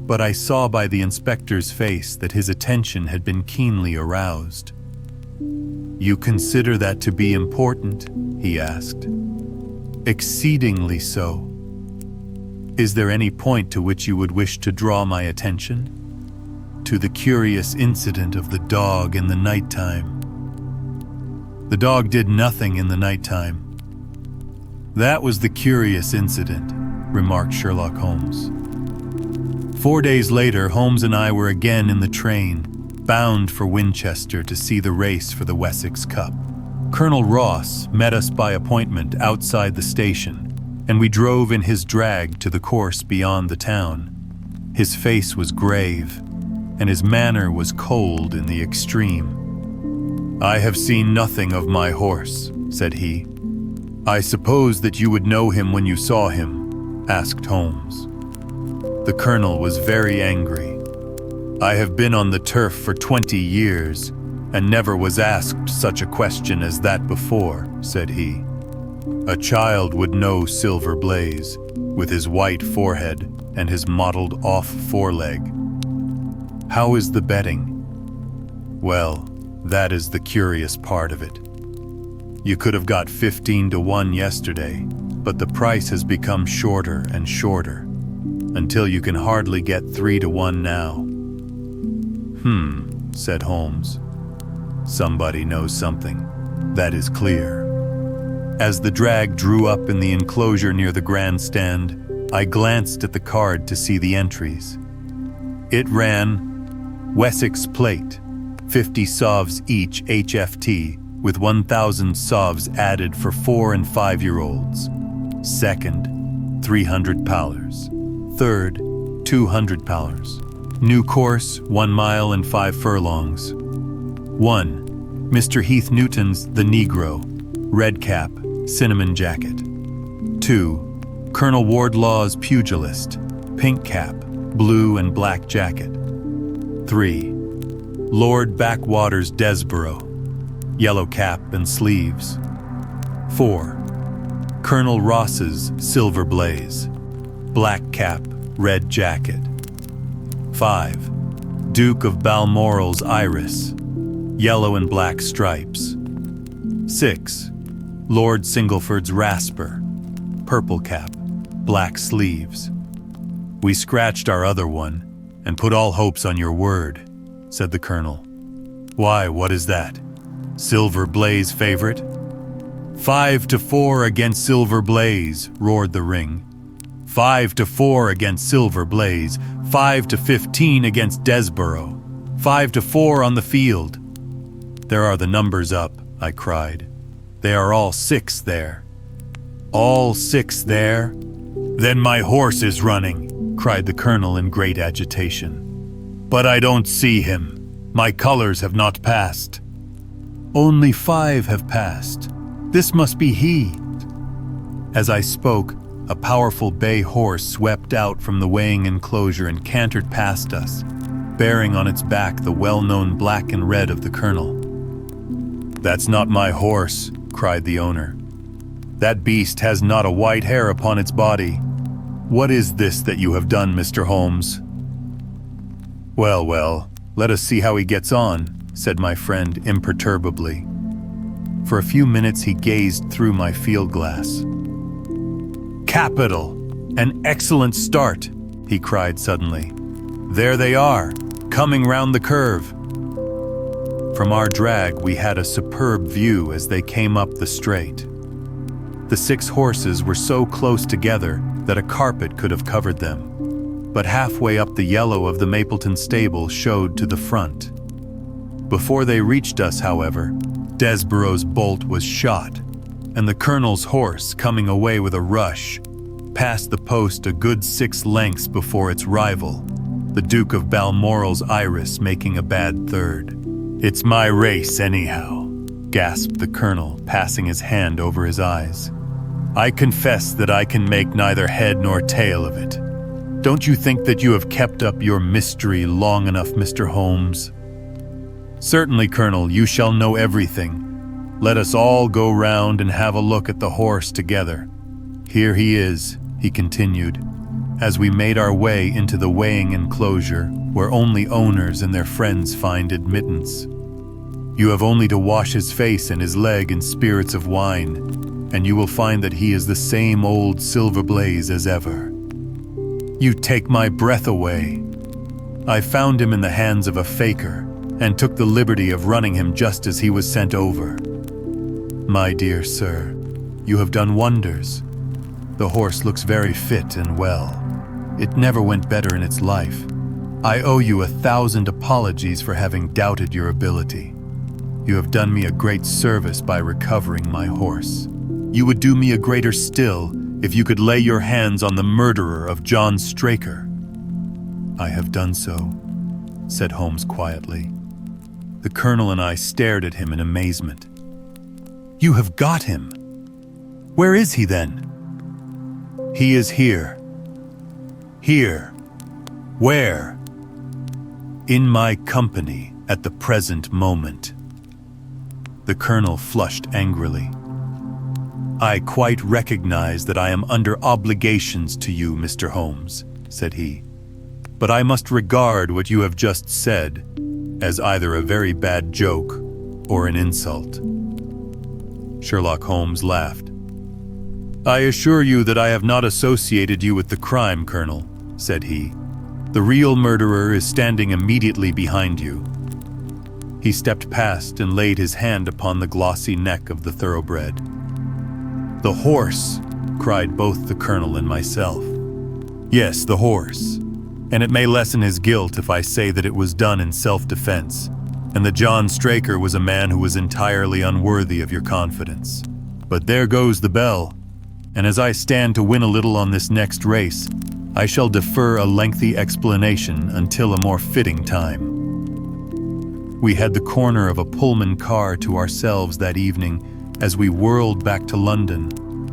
but I saw by the inspector's face that his attention had been keenly aroused. "You consider that to be important?" he asked. "Exceedingly so. Is there any point to which you would wish to draw my attention?" "To the curious incident of the dog in the nighttime." "The dog did nothing in the nighttime." "That was the curious incident," remarked Sherlock Holmes. 4 days later, Holmes and I were again in the train, bound for Winchester to see the race for the Wessex Cup. Colonel Ross met us by appointment outside the station, and we drove in his drag to the course beyond the town. His face was grave, and his manner was cold in the extreme. "I have seen nothing of my horse," said he. "I suppose that you would know him when you saw him?" asked Holmes. The colonel was very angry. "I have been on the turf for 20 years, and never was asked such a question as that before," said he. "A child would know Silver Blaze, with his white forehead and his mottled off foreleg. How is the betting?" "Well, that is the curious part of it. You could have got 15 to 1 yesterday, but the price has become shorter and shorter, until you can hardly get 3 to 1 now." Said Holmes. "Somebody knows something, that is clear." As the drag drew up in the enclosure near the grandstand, I glanced at the card to see the entries. It ran, "Wessex Plate, 50 sovs each HFT, with 1,000 sovs added for 4 and 5-year-olds. Second, £300. Third, £200. New course, 1 mile and 5 furlongs. 1. Mr. Heath Newton's The Negro, red cap, cinnamon jacket. 2. Colonel Wardlaw's Pugilist, pink cap, blue and black jacket. 3. Lord Backwater's Desborough, yellow cap and sleeves. 4. Colonel Ross's Silver Blaze, black cap, red jacket. 5. Duke of Balmoral's Iris, yellow and black stripes. 6. Lord Singleford's Rasper, purple cap, black sleeves." "We scratched our other one and put all hopes on your word," said the colonel. "Why, what is that? Silver Blaze favorite?" 5 to 4 against Silver Blaze, roared the ring. 5 to 4 against Silver Blaze, 5 to 15 against Desborough, 5 to 4 on the field. "There are the numbers up," I cried. "They are all 6 there." "All 6 there? Then my horse is running," cried the colonel in great agitation. "But I don't see him. My colors have not passed." "Only 5 have passed. This must be he." As I spoke, a powerful bay horse swept out from the weighing enclosure and cantered past us, bearing on its back the well-known black and red of the colonel. "That's not my horse," cried the owner. "That beast has not a white hair upon its body. What is this that you have done, Mr. Holmes?" "Well, well, let us see how he gets on," said my friend imperturbably. For a few minutes he gazed through my field glass. "Capital! An excellent start!" he cried suddenly. "There they are, coming round the curve." From our drag we had a superb view as they came up the straight. The 6 horses were so close together that a carpet could have covered them, but halfway up the yellow of the Mapleton stable showed to the front. Before they reached us, however, Desborough's bolt was shot, and the colonel's horse, coming away with a rush, passed the post a good 6 lengths before its rival, the Duke of Balmoral's Iris, making a bad third. "It's my race, anyhow," gasped the colonel, passing his hand over his eyes. "I confess that I can make neither head nor tail of it. Don't you think that you have kept up your mystery long enough, Mr. Holmes? Certainly, Colonel, you shall know everything. Let us all go round and have a look at the horse together. Here he is, he continued, as we made our way into the weighing enclosure, where only owners and their friends find admittance. You have only to wash his face and his leg in spirits of wine, and you will find that he is the same old Silver Blaze as ever. You take my breath away. I found him in the hands of a faker, and took the liberty of running him just as he was sent over. My dear sir, you have done wonders. The horse looks very fit and well. It never went better in its life. I owe you 1,000 apologies for having doubted your ability. You have done me a great service by recovering my horse. You would do me a greater still if you could lay your hands on the murderer of John Straker. I have done so, said Holmes quietly. The Colonel and I stared at him in amazement. You have got him. Where is he then? He is here. Here. Where? In my company at the present moment. The Colonel flushed angrily. I quite recognize that I am under obligations to you, Mr. Holmes, said he. But I must regard what you have just said as either a very bad joke or an insult. Sherlock Holmes laughed. I assure you that I have not associated you with the crime, Colonel, said he. The real murderer is standing immediately behind you. He stepped past and laid his hand upon the glossy neck of the thoroughbred. The horse, cried both the Colonel and myself. Yes, the horse. And it may lessen his guilt if I say that it was done in self-defense, and that John Straker was a man who was entirely unworthy of your confidence. But there goes the bell, and as I stand to win a little on this next race, I shall defer a lengthy explanation until a more fitting time. We had the corner of a Pullman car to ourselves that evening as we whirled back to London,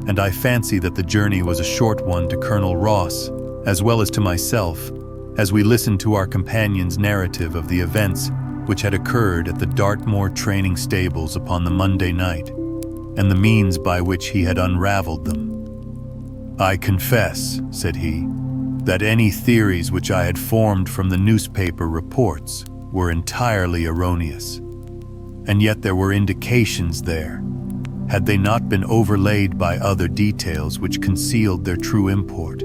and I fancy that the journey was a short one to Colonel Ross, as well as to myself, as we listened to our companion's narrative of the events which had occurred at the Dartmoor training stables upon the Monday night, and the means by which he had unraveled them. I confess, said he, that any theories which I had formed from the newspaper reports were entirely erroneous. And yet there were indications there, had they not been overlaid by other details which concealed their true import.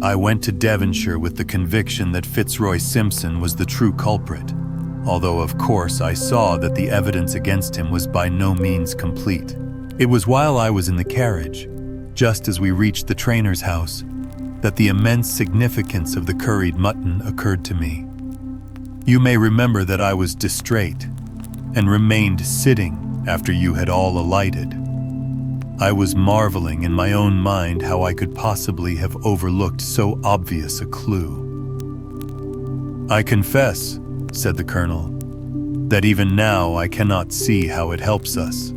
I went to Devonshire with the conviction that Fitzroy Simpson was the true culprit, although of course I saw that the evidence against him was by no means complete. It was while I was in the carriage, just as we reached the trainer's house, that the immense significance of the curried mutton occurred to me. You may remember that I was distrait, and remained sitting after you had all alighted. I was marveling in my own mind how I could possibly have overlooked so obvious a clue. I confess, said the Colonel, that even now I cannot see how it helps us.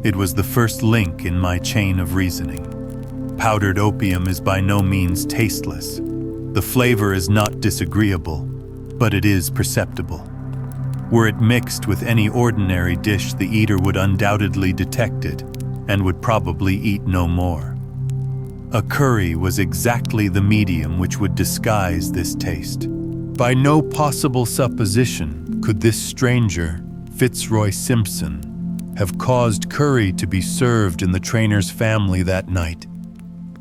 It was the first link in my chain of reasoning. Powdered opium is by no means tasteless. The flavor is not disagreeable, but it is perceptible. Were it mixed with any ordinary dish, the eater would undoubtedly detect it and would probably eat no more. A curry was exactly the medium which would disguise this taste. By no possible supposition could this stranger, Fitzroy Simpson, have caused curry to be served in the trainer's family that night,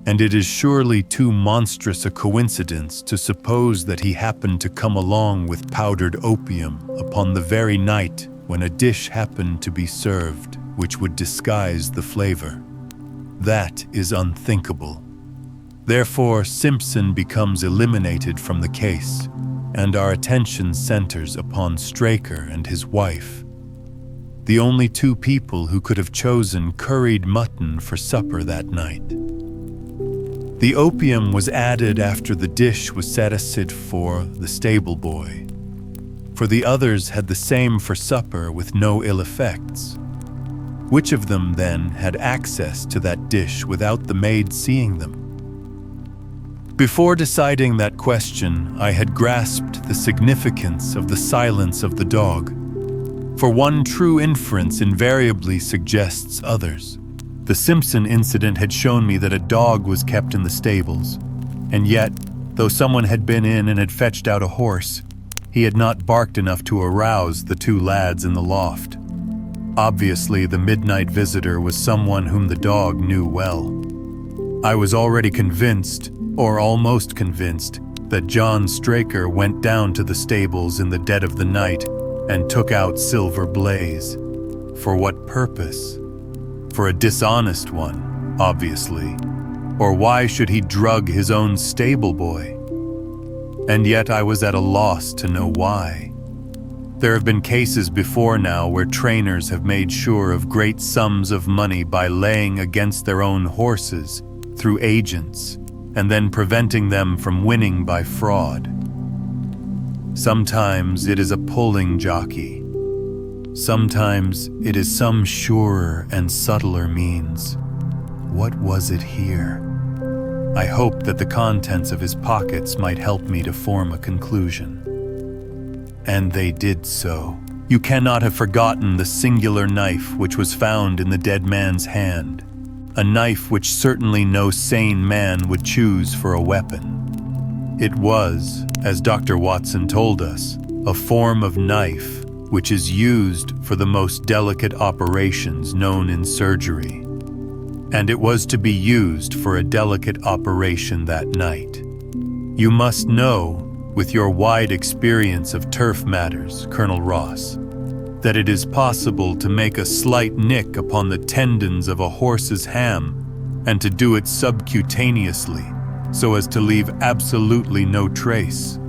and it is surely too monstrous a coincidence to suppose that he happened to come along with powdered opium upon the very night when a dish happened to be served which would disguise the flavor. That is unthinkable. Therefore, Simpson becomes eliminated from the case, and our attention centers upon Straker and his wife, the only two people who could have chosen curried mutton for supper that night. The opium was added after the dish was set aside for the stable boy, for the others had the same for supper with no ill effects. Which of them, then, had access to that dish without the maid seeing them? Before deciding that question, I had grasped the significance of the silence of the dog. For one true inference invariably suggests others. The Simpson incident had shown me that a dog was kept in the stables, and yet, though someone had been in and had fetched out a horse, he had not barked enough to arouse the two lads in the loft. Obviously, the midnight visitor was someone whom the dog knew well. I was already convinced, or almost convinced, that John Straker went down to the stables in the dead of the night and took out Silver Blaze. For what purpose? For a dishonest one, obviously. Or why should he drug his own stable boy? And yet I was at a loss to know why. There have been cases before now where trainers have made sure of great sums of money by laying against their own horses through agents and then preventing them from winning by fraud. Sometimes it is a pulling jockey. Sometimes it is some surer and subtler means. What was it here? I hoped that the contents of his pockets might help me to form a conclusion. And they did so. You cannot have forgotten the singular knife which was found in the dead man's hand, a knife which certainly no sane man would choose for a weapon. It was, as Dr. Watson told us, a form of knife which is used for the most delicate operations known in surgery. And it was to be used for a delicate operation that night. You must know, with your wide experience of turf matters, Colonel Ross, that it is possible to make a slight nick upon the tendons of a horse's ham and to do it subcutaneously, so as to leave absolutely no trace.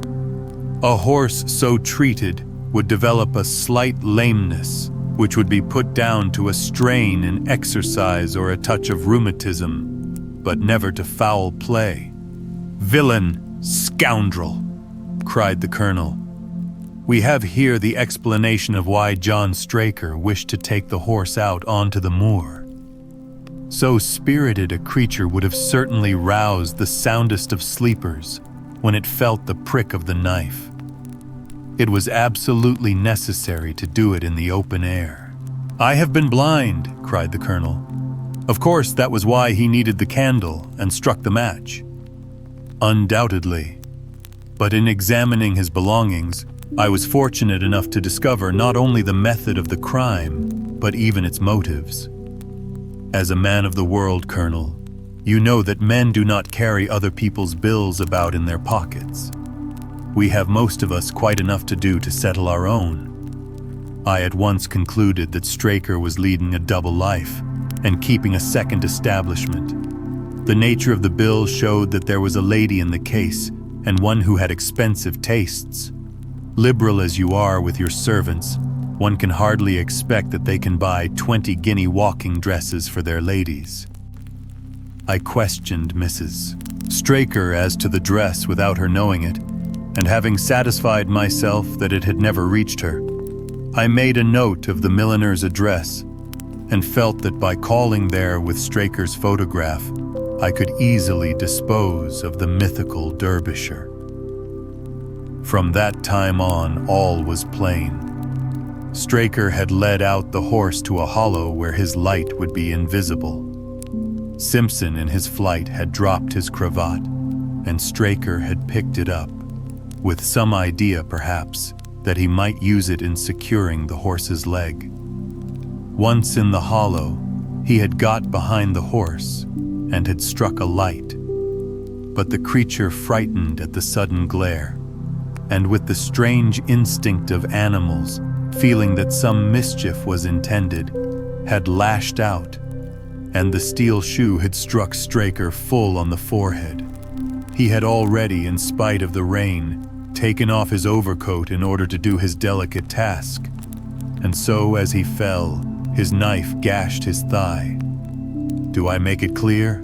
A horse so treated would develop a slight lameness, which would be put down to a strain in exercise or a touch of rheumatism, but never to foul play. "Villain! Scoundrel!" cried the colonel. We have here the explanation of why John Straker wished to take the horse out onto the moor. So spirited a creature would have certainly roused the soundest of sleepers when it felt the prick of the knife. It was absolutely necessary to do it in the open air. "I have been blind," cried the colonel. Of course, that was why he needed the candle and struck the match. Undoubtedly. But in examining his belongings, I was fortunate enough to discover not only the method of the crime, but even its motives. As a man of the world, Colonel, you know that men do not carry other people's bills about in their pockets. We have most of us quite enough to do to settle our own. I at once concluded that Straker was leading a double life and keeping a second establishment. The nature of the bill showed that there was a lady in the case, and one who had expensive tastes. Liberal as you are with your servants, one can hardly expect that they can buy 20-guinea walking dresses for their ladies. I questioned Mrs. Straker as to the dress without her knowing it, and having satisfied myself that it had never reached her, I made a note of the milliner's address and felt that by calling there with Straker's photograph, I could easily dispose of the mythical Derbyshire. From that time on, all was plain. Straker had led out the horse to a hollow where his light would be invisible. Simpson in his flight had dropped his cravat, and Straker had picked it up, with some idea, perhaps, that he might use it in securing the horse's leg. Once in the hollow, he had got behind the horse and had struck a light. But the creature, frightened at the sudden glare, and with the strange instinct of animals, feeling that some mischief was intended, had lashed out, and the steel shoe had struck Straker full on the forehead. He had already, in spite of the rain, taken off his overcoat in order to do his delicate task, and so as he fell, his knife gashed his thigh. Do I make it clear?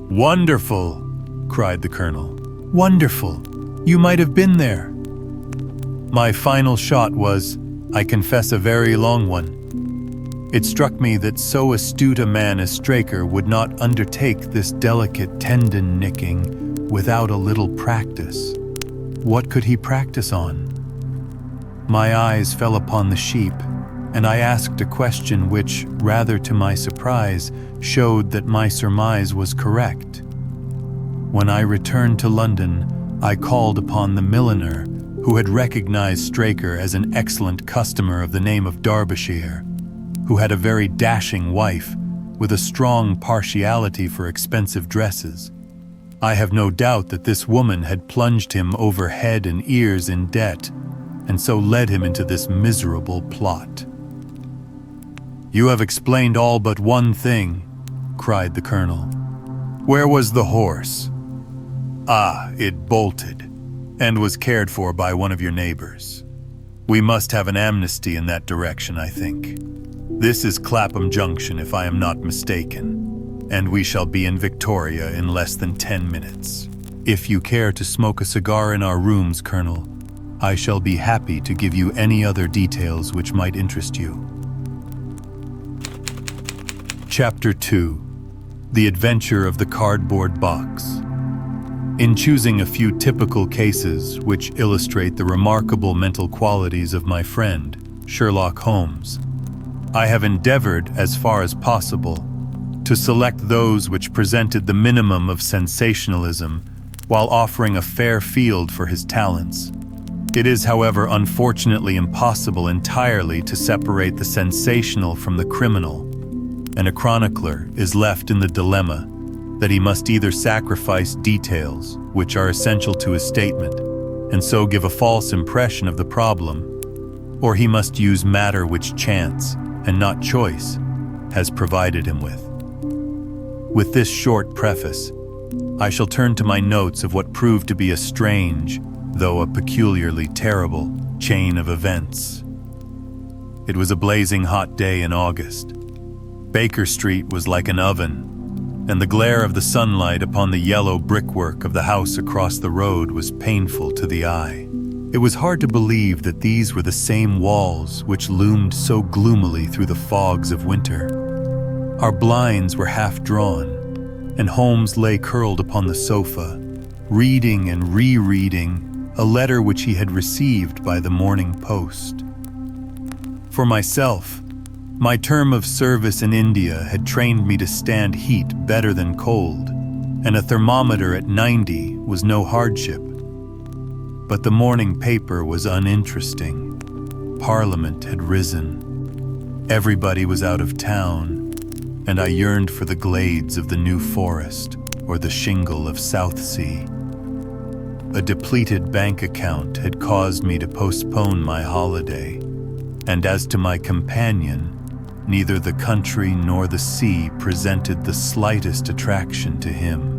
"Wonderful!" cried the colonel. "Wonderful! You might have been there." My final shot was, I confess, a very long one. It struck me that so astute a man as Straker would not undertake this delicate tendon nicking without a little practice. What could he practice on? My eyes fell upon the sheep, and I asked a question which, rather to my surprise, showed that my surmise was correct. When I returned to London, I called upon the milliner, who had recognized Straker as an excellent customer of the name of Derbyshire, who had a very dashing wife with a strong partiality for expensive dresses. I have no doubt that this woman had plunged him over head and ears in debt, and so led him into this miserable plot. "You have explained all but one thing," cried the colonel. "Where was the horse?" "Ah, it bolted, and was cared for by one of your neighbors. We must have an amnesty in that direction, I think. This is Clapham Junction, if I am not mistaken, and we shall be in Victoria in less than 10 minutes. If you care to smoke a cigar in our rooms, Colonel, I shall be happy to give you any other details which might interest you." Chapter 2. The Adventure of the Cardboard Box. In choosing a few typical cases which illustrate the remarkable mental qualities of my friend, Sherlock Holmes, I have endeavored, as far as possible, to select those which presented the minimum of sensationalism while offering a fair field for his talents. It is, however, unfortunately impossible entirely to separate the sensational from the criminal, and a chronicler is left in the dilemma that he must either sacrifice details which are essential to his statement, and so give a false impression of the problem, or he must use matter which chance, and not choice, has provided him with. With this short preface, I shall turn to my notes of what proved to be a strange, though a peculiarly terrible, chain of events. It was a blazing hot day in August. Baker Street was like an oven, and the glare of the sunlight upon the yellow brickwork of the house across the road was painful to the eye. It was hard to believe that these were the same walls which loomed so gloomily through the fogs of winter. Our blinds were half drawn, and Holmes lay curled upon the sofa, reading and rereading a letter which he had received by the morning post. For myself, my term of service in India had trained me to stand heat better than cold, and a thermometer at 90 was no hardship. But the morning paper was uninteresting. Parliament had risen. Everybody was out of town, and I yearned for the glades of the New Forest or the shingle of Southsea. A depleted bank account had caused me to postpone my holiday, and as to my companion, neither the country nor the sea presented the slightest attraction to him.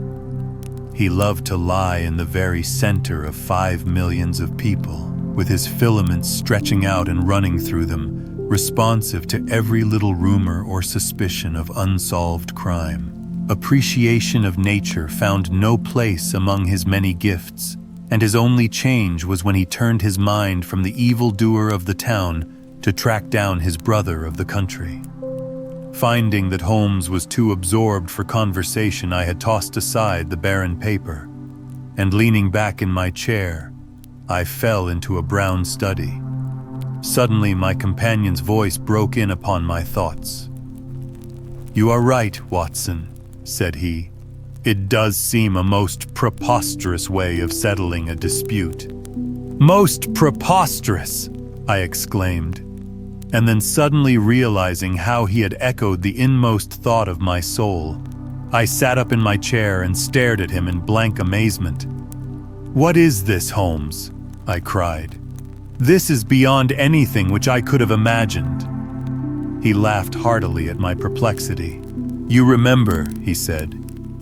He loved to lie in the very center of 5 millions of people, with his filaments stretching out and running through them, responsive to every little rumor or suspicion of unsolved crime. Appreciation of nature found no place among his many gifts, and his only change was when he turned his mind from the evildoer of the town to track down his brother of the country. Finding that Holmes was too absorbed for conversation, I had tossed aside the barren paper, and leaning back in my chair, I fell into a brown study. Suddenly, my companion's voice broke in upon my thoughts. "You are right, Watson," said he. "It does seem a most preposterous way of settling a dispute." "Most preposterous!" I exclaimed, and then suddenly realizing how he had echoed the inmost thought of my soul, I sat up in my chair and stared at him in blank amazement. "What is this, Holmes?" I cried. "This is beyond anything which I could have imagined." He laughed heartily at my perplexity. "You remember," he said,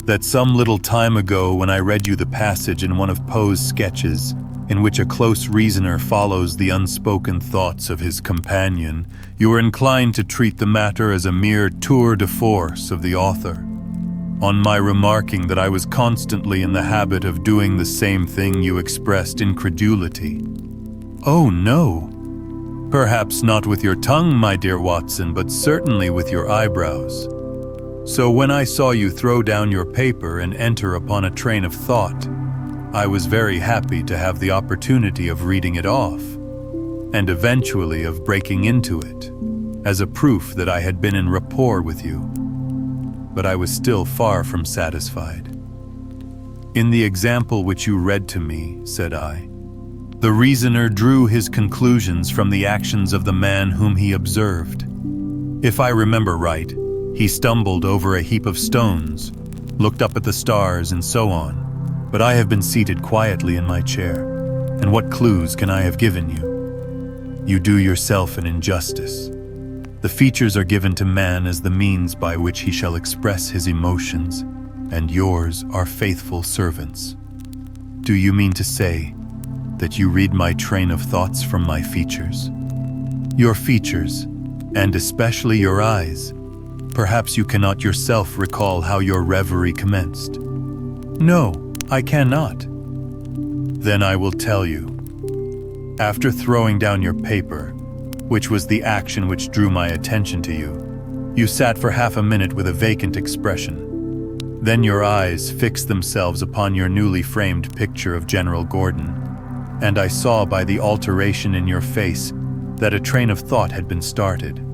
"that some little time ago when I read you the passage in one of Poe's sketches, in which a close reasoner follows the unspoken thoughts of his companion, you were inclined to treat the matter as a mere tour de force of the author. On my remarking that I was constantly in the habit of doing the same thing, you expressed incredulity." "Oh, no. Perhaps not with your tongue, my dear Watson, but certainly with your eyebrows." So when I saw you throw down your paper and enter upon a train of thought, I was very happy to have the opportunity of reading it off, and eventually of breaking into it, as a proof that I had been in rapport with you. But I was still far from satisfied. In the example which you read to me, said I, the reasoner drew his conclusions from the actions of the man whom he observed. If I remember right, he stumbled over a heap of stones, looked up at the stars, and so on. But I have been seated quietly in my chair, and what clues can I have given you? You do yourself an injustice. The features are given to man as the means by which he shall express his emotions, and yours are faithful servants. Do you mean to say that you read my train of thoughts from my features? Your features, and especially your eyes. Perhaps you cannot yourself recall how your reverie commenced. No, I cannot. Then I will tell you. After throwing down your paper, which was the action which drew my attention to you, you sat for half a minute with a vacant expression. Then your eyes fixed themselves upon your newly framed picture of General Gordon, and I saw by the alteration in your face that a train of thought had been started.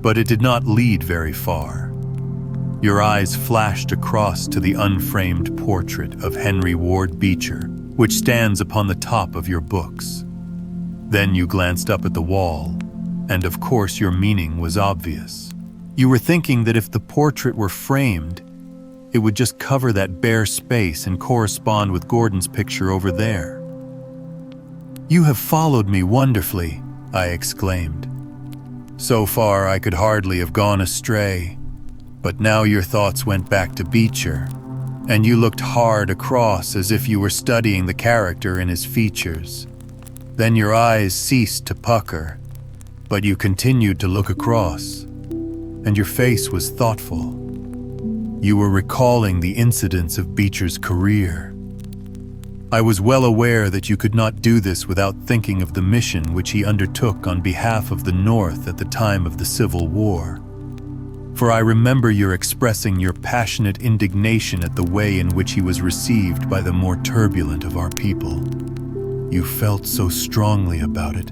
But it did not lead very far. Your eyes flashed across to the unframed portrait of Henry Ward Beecher, which stands upon the top of your books. Then you glanced up at the wall, and of course your meaning was obvious. You were thinking that if the portrait were framed, it would just cover that bare space and correspond with Gordon's picture over there. You have followed me wonderfully, I exclaimed. So far I could hardly have gone astray, but now your thoughts went back to Beecher, and you looked hard across as if you were studying the character in his features. Then your eyes ceased to pucker, but you continued to look across, and your face was thoughtful. You were recalling the incidents of Beecher's career. I was well aware that you could not do this without thinking of the mission which he undertook on behalf of the North at the time of the Civil War. For I remember your expressing your passionate indignation at the way in which he was received by the more turbulent of our people. You felt so strongly about it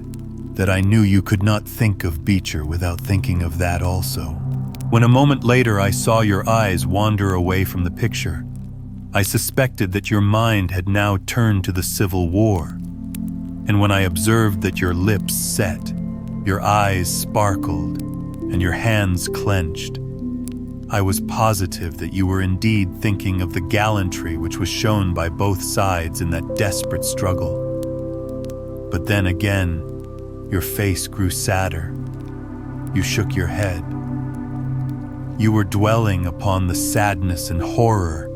that I knew you could not think of Beecher without thinking of that also. When a moment later I saw your eyes wander away from the picture, I suspected that your mind had now turned to the Civil War, and when I observed that your lips set, your eyes sparkled, and your hands clenched, I was positive that you were indeed thinking of the gallantry which was shown by both sides in that desperate struggle. But then again, your face grew sadder. You shook your head. You were dwelling upon the sadness and horror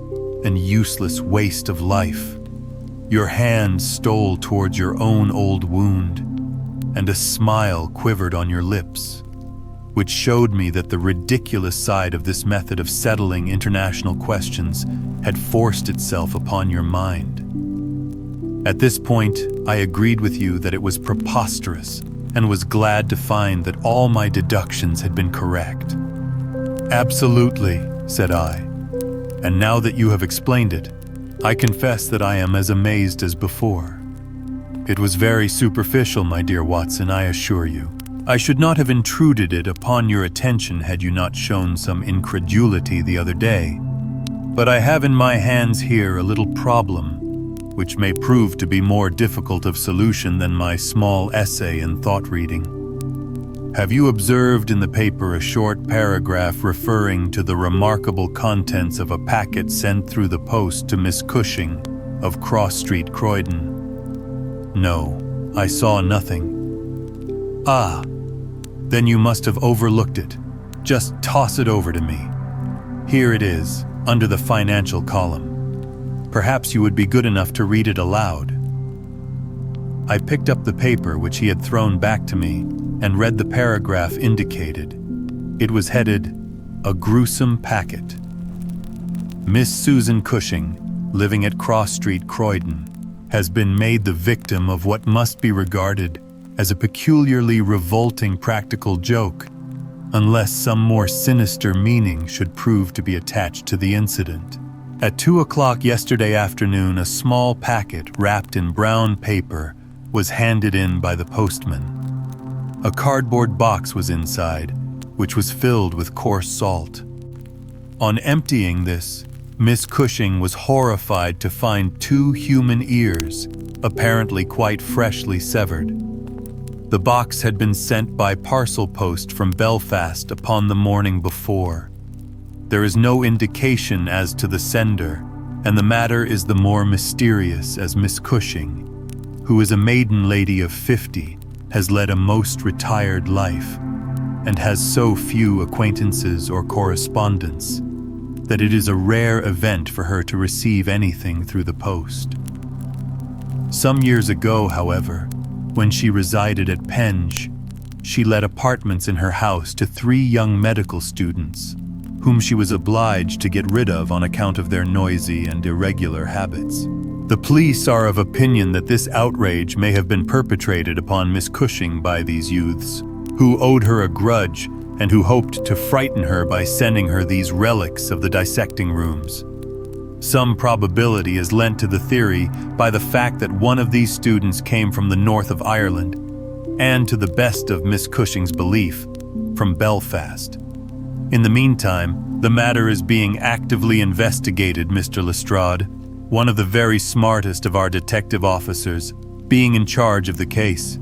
and useless waste of life. Your hand stole towards your own old wound, and a smile quivered on your lips, which showed me that the ridiculous side of this method of settling international questions had forced itself upon your mind. At this point, I agreed with you that it was preposterous, and was glad to find that all my deductions had been correct. Absolutely, said I. And now that you have explained it, I confess that I am as amazed as before. It was very superficial, my dear Watson, I assure you. I should not have intruded it upon your attention had you not shown some incredulity the other day. But I have in my hands here a little problem, which may prove to be more difficult of solution than my small essay in thought reading. Have you observed in the paper a short paragraph referring to the remarkable contents of a packet sent through the post to Miss Cushing of Cross Street, Croydon? No, I saw nothing. Ah, then you must have overlooked it. Just toss it over to me. Here it is, under the financial column. Perhaps you would be good enough to read it aloud. I picked up the paper which he had thrown back to me and read the paragraph indicated. It was headed, "A Gruesome Packet." Miss Susan Cushing, living at Cross Street, Croydon, has been made the victim of what must be regarded as a peculiarly revolting practical joke, unless some more sinister meaning should prove to be attached to the incident. At 2 o'clock yesterday afternoon, a small packet wrapped in brown paper was handed in by the postman. A cardboard box was inside, which was filled with coarse salt. On emptying this, Miss Cushing was horrified to find 2 human ears, apparently quite freshly severed. The box had been sent by parcel post from Belfast upon the morning before. There is no indication as to the sender, and the matter is the more mysterious as Miss Cushing, who is a maiden lady of 50, has led a most retired life, and has so few acquaintances or correspondence, that it is a rare event for her to receive anything through the post. Some years ago, however, when she resided at Penge, she let apartments in her house to 3 young medical students, whom she was obliged to get rid of on account of their noisy and irregular habits. The police are of opinion that this outrage may have been perpetrated upon Miss Cushing by these youths, who owed her a grudge and who hoped to frighten her by sending her these relics of the dissecting rooms. Some probability is lent to the theory by the fact that one of these students came from the north of Ireland, and to the best of Miss Cushing's belief, from Belfast. In the meantime, the matter is being actively investigated, Mr. Lestrade, one of the very smartest of our detective officers, being in charge of the case.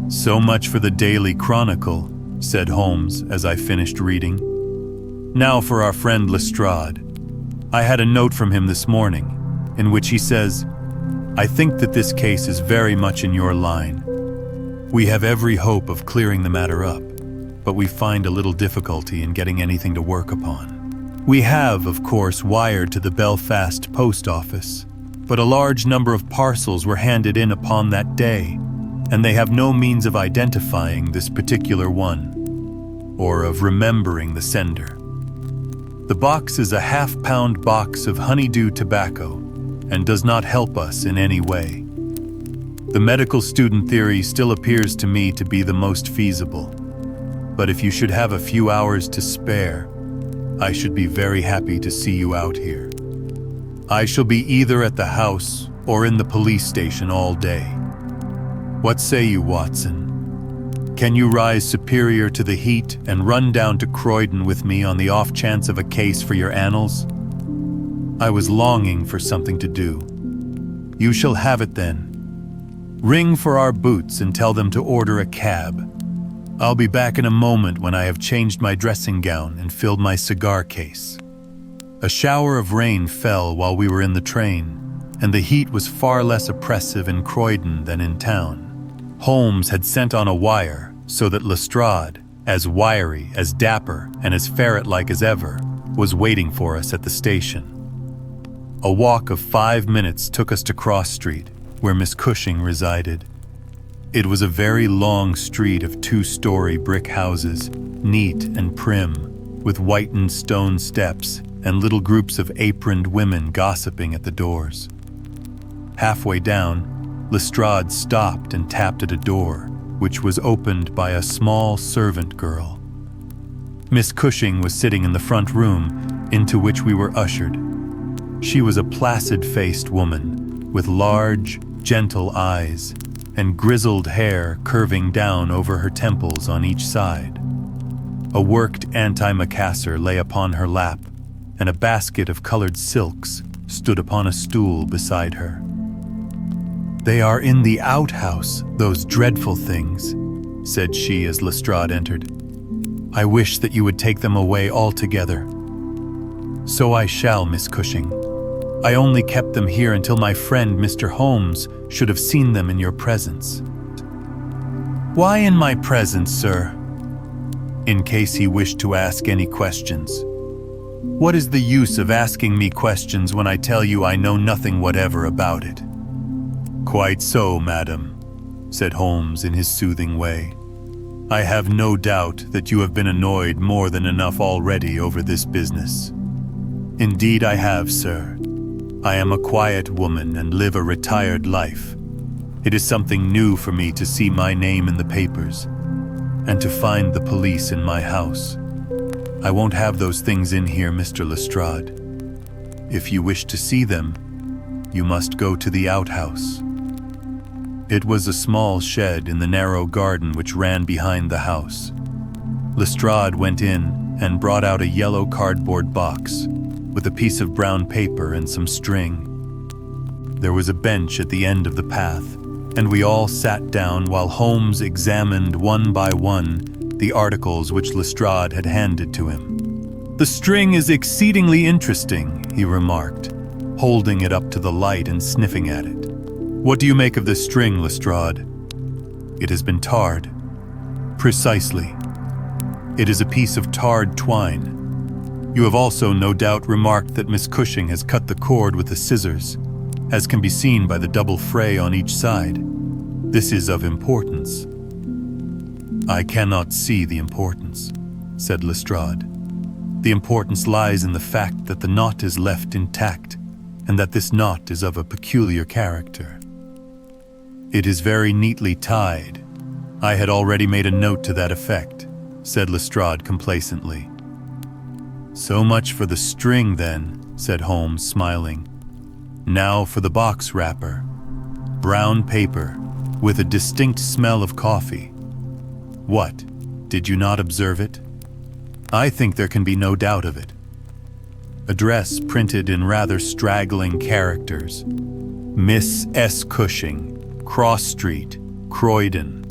So much for the Daily Chronicle, said Holmes as I finished reading. Now for our friend Lestrade. I had a note from him this morning, in which he says, "I think that this case is very much in your line. We have every hope of clearing the matter up, but we find a little difficulty in getting anything to work upon. We have, of course, wired to the Belfast post office, but a large number of parcels were handed in upon that day, and they have no means of identifying this particular one, or of remembering the sender. The box is a half-pound box of honeydew tobacco and does not help us in any way. The medical student theory still appears to me to be the most feasible, but if you should have a few hours to spare, I should be very happy to see you out here. I shall be either at the house or in the police station all day. What say you, Watson? Can you rise superior to the heat and run down to Croydon with me on the off chance of a case for your annals? I was longing for something to do. You shall have it then. Ring for our boots and tell them to order a cab. I'll be back in a moment when I have changed my dressing gown and filled my cigar case." A shower of rain fell while we were in the train, and the heat was far less oppressive in Croydon than in town. Holmes had sent on a wire so that Lestrade, as wiry, as dapper, and as ferret-like as ever, was waiting for us at the station. A walk of 5 minutes took us to Cross Street, where Miss Cushing resided. It was a very long street of 2-story brick houses, neat and prim, with whitened stone steps and little groups of aproned women gossiping at the doors. Halfway down, Lestrade stopped and tapped at a door, which was opened by a small servant girl. Miss Cushing was sitting in the front room, into which we were ushered. She was a placid-faced woman, with large, gentle eyes, and grizzled hair curving down over her temples on each side. A worked antimacassar lay upon her lap, and a basket of colored silks stood upon a stool beside her. "They are in the outhouse, those dreadful things," said she as Lestrade entered. "I wish that you would take them away altogether." "So I shall, Miss Cushing. I only kept them here until my friend Mr. Holmes should have seen them in your presence." "Why in my presence, sir?" "In case he wished to ask any questions." "What is the use of asking me questions when I tell you I know nothing whatever about it?" "Quite so, madam," said Holmes in his soothing way. "I have no doubt that you have been annoyed more than enough already over this business." "Indeed I have, sir. I am a quiet woman and live a retired life. It is something new for me to see my name in the papers, and to find the police in my house. I won't have those things in here, Mr. Lestrade. If you wish to see them, you must go to the outhouse." It was a small shed in the narrow garden which ran behind the house. Lestrade went in and brought out a yellow cardboard box with a piece of brown paper and some string. There was a bench at the end of the path, and we all sat down while Holmes examined one by one the articles which Lestrade had handed to him. "The string is exceedingly interesting," he remarked, holding it up to the light and sniffing at it. "What do you make of this string, Lestrade?" "It has been tarred." "Precisely. It is a piece of tarred twine. You have also no doubt remarked that Miss Cushing has cut the cord with the scissors, as can be seen by the double fray on each side. This is of importance." "I cannot see the importance," said Lestrade. "The importance lies in the fact that the knot is left intact, and that this knot is of a peculiar character. It is very neatly tied. I had already made a note to that effect," said Lestrade complacently. "So much for the string, then," said Holmes, smiling. "Now for the box wrapper. Brown paper, with a distinct smell of coffee. What, did you not observe it? I think there can be no doubt of it. Address printed in rather straggling characters. Miss S. Cushing, Cross Street, Croydon.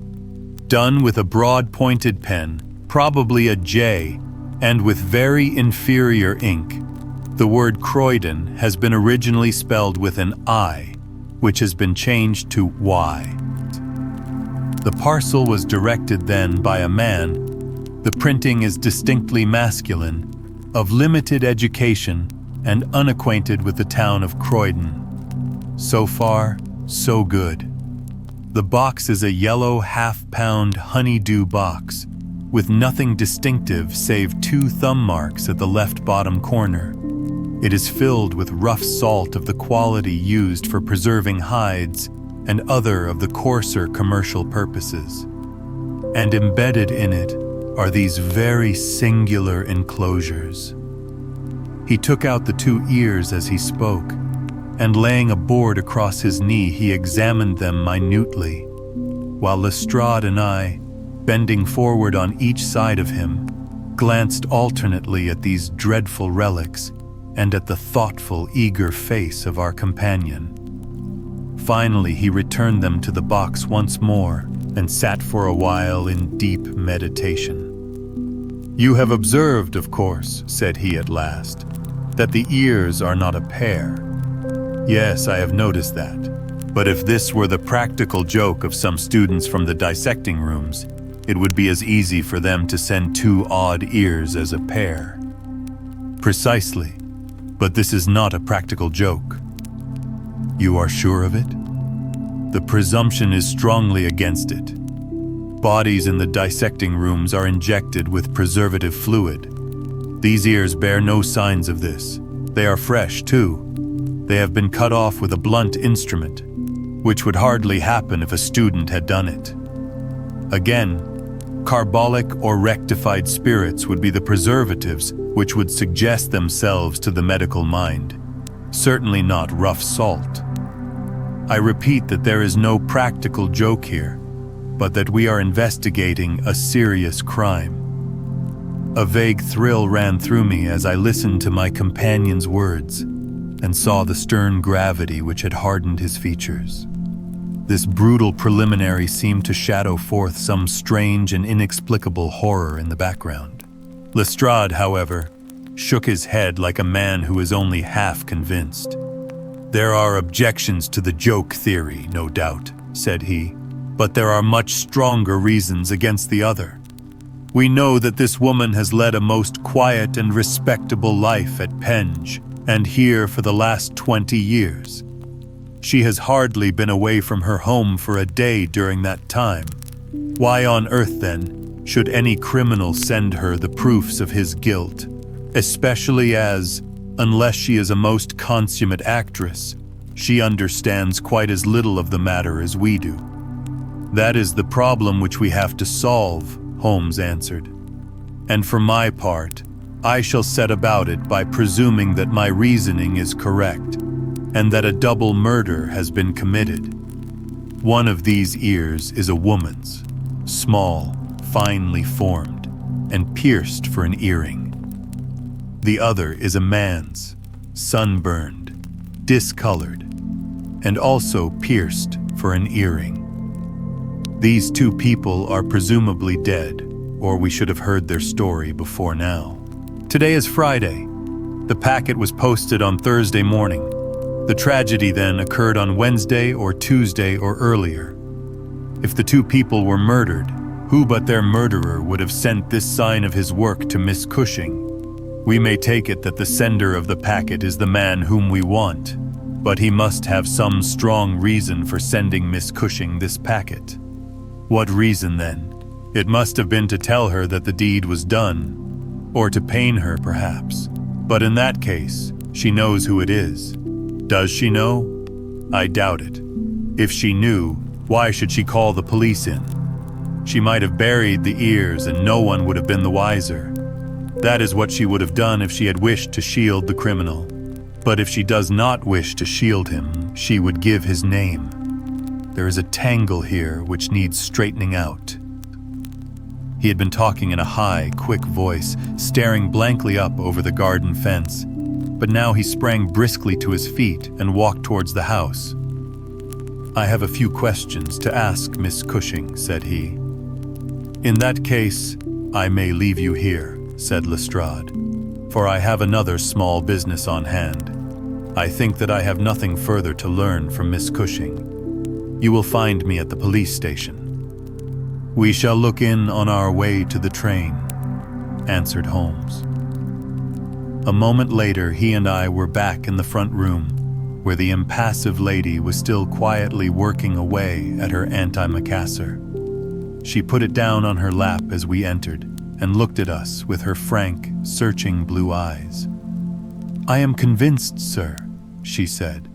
Done with a broad-pointed pen, probably a J, and with very inferior ink. The word Croydon has been originally spelled with an I, which has been changed to Y. The parcel was directed then by a man. The printing is distinctly masculine, of limited education and unacquainted with the town of Croydon. So far, so good. The box is a yellow half-pound honey-dew box, with nothing distinctive save 2 thumb marks at the left bottom corner. It is filled with rough salt of the quality used for preserving hides and other of the coarser commercial purposes. And embedded in it are these very singular enclosures. He took out the 2 ears as he spoke, and laying a board across his knee, he examined them minutely, while Lestrade and I, bending forward on each side of him, glanced alternately at these dreadful relics and at the thoughtful, eager face of our companion. Finally, he returned them to the box once more and sat for a while in deep meditation. "You have observed, of course," said he at last, "that the ears are not a pair." "Yes, I have noticed that. But if this were the practical joke of some students from the dissecting rooms, it would be as easy for them to send 2 odd ears as a pair." "Precisely. But this is not a practical joke." "You are sure of it?" "The presumption is strongly against it. Bodies in the dissecting rooms are injected with preservative fluid. These ears bear no signs of this. They are fresh, too. They have been cut off with a blunt instrument, which would hardly happen if a student had done it. Again, carbolic or rectified spirits would be the preservatives which would suggest themselves to the medical mind. Certainly not rough salt. I repeat that there is no practical joke here, but that we are investigating a serious crime." A vague thrill ran through me as I listened to my companion's words and saw the stern gravity which had hardened his features. This brutal preliminary seemed to shadow forth some strange and inexplicable horror in the background. Lestrade, however, shook his head like a man who is only half convinced. "There are objections to the joke theory, no doubt," said he, "but there are much stronger reasons against the other. We know that this woman has led a most quiet and respectable life at Penge, and here for the last 20 years. She has hardly been away from her home for a day during that time. Why on earth, then, should any criminal send her the proofs of his guilt, especially as, unless she is a most consummate actress, she understands quite as little of the matter as we do? That is the problem which we have to solve," Holmes answered. And for my part, I shall set about it by presuming that my reasoning is correct, and that a double murder has been committed. One of these ears is a woman's, small, finely formed, and pierced for an earring. The other is a man's, sunburned, discolored, and also pierced for an earring. These two people are presumably dead, or we should have heard their story before now. Today is Friday. The packet was posted on Thursday morning. The tragedy then occurred on Wednesday or Tuesday or earlier. If the two people were murdered, who but their murderer would have sent this sign of his work to Miss Cushing? We may take it that the sender of the packet is the man whom we want, but he must have some strong reason for sending Miss Cushing this packet. What reason, then? It must have been to tell her that the deed was done, or to pain her, perhaps. But in that case, she knows who it is. Does she know? I doubt it. If she knew, why should she call the police in? She might have buried the ears and no one would have been the wiser. That is what she would have done if she had wished to shield the criminal. But if she does not wish to shield him, she would give his name. There is a tangle here which needs straightening out. He had been talking in a high, quick voice, staring blankly up over the garden fence. But now he sprang briskly to his feet and walked towards the house. I have a few questions to ask Miss Cushing, said he. In that case, I may leave you here, said Lestrade, for I have another small business on hand. I think that I have nothing further to learn from Miss Cushing. You will find me at the police station. We shall look in on our way to the train, answered Holmes. A moment later, he and I were back in the front room, where the impassive lady was still quietly working away at her antimacassar. She put it down on her lap as we entered, and looked at us with her frank, searching blue eyes. I am convinced, sir, she said,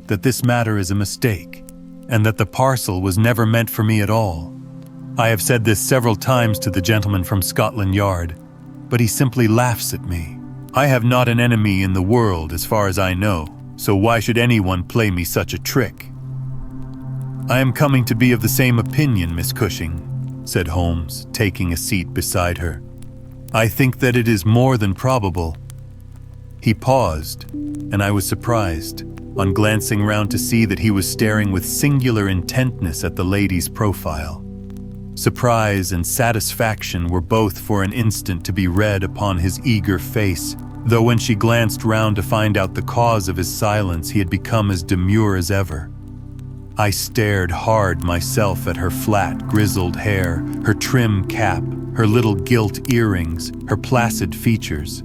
that this matter is a mistake, and that the parcel was never meant for me at all. I have said this several times to the gentleman from Scotland Yard, but he simply laughs at me. I have not an enemy in the world as far as I know, so why should anyone play me such a trick? I am coming to be of the same opinion, Miss Cushing, said Holmes, taking a seat beside her. I think that it is more than probable. He paused, and I was surprised, on glancing round to see that he was staring with singular intentness at the lady's profile. Surprise and satisfaction were both for an instant to be read upon his eager face, though when she glanced round to find out the cause of his silence, he had become as demure as ever. I stared hard myself at her flat, grizzled hair, her trim cap, her little gilt earrings, her placid features,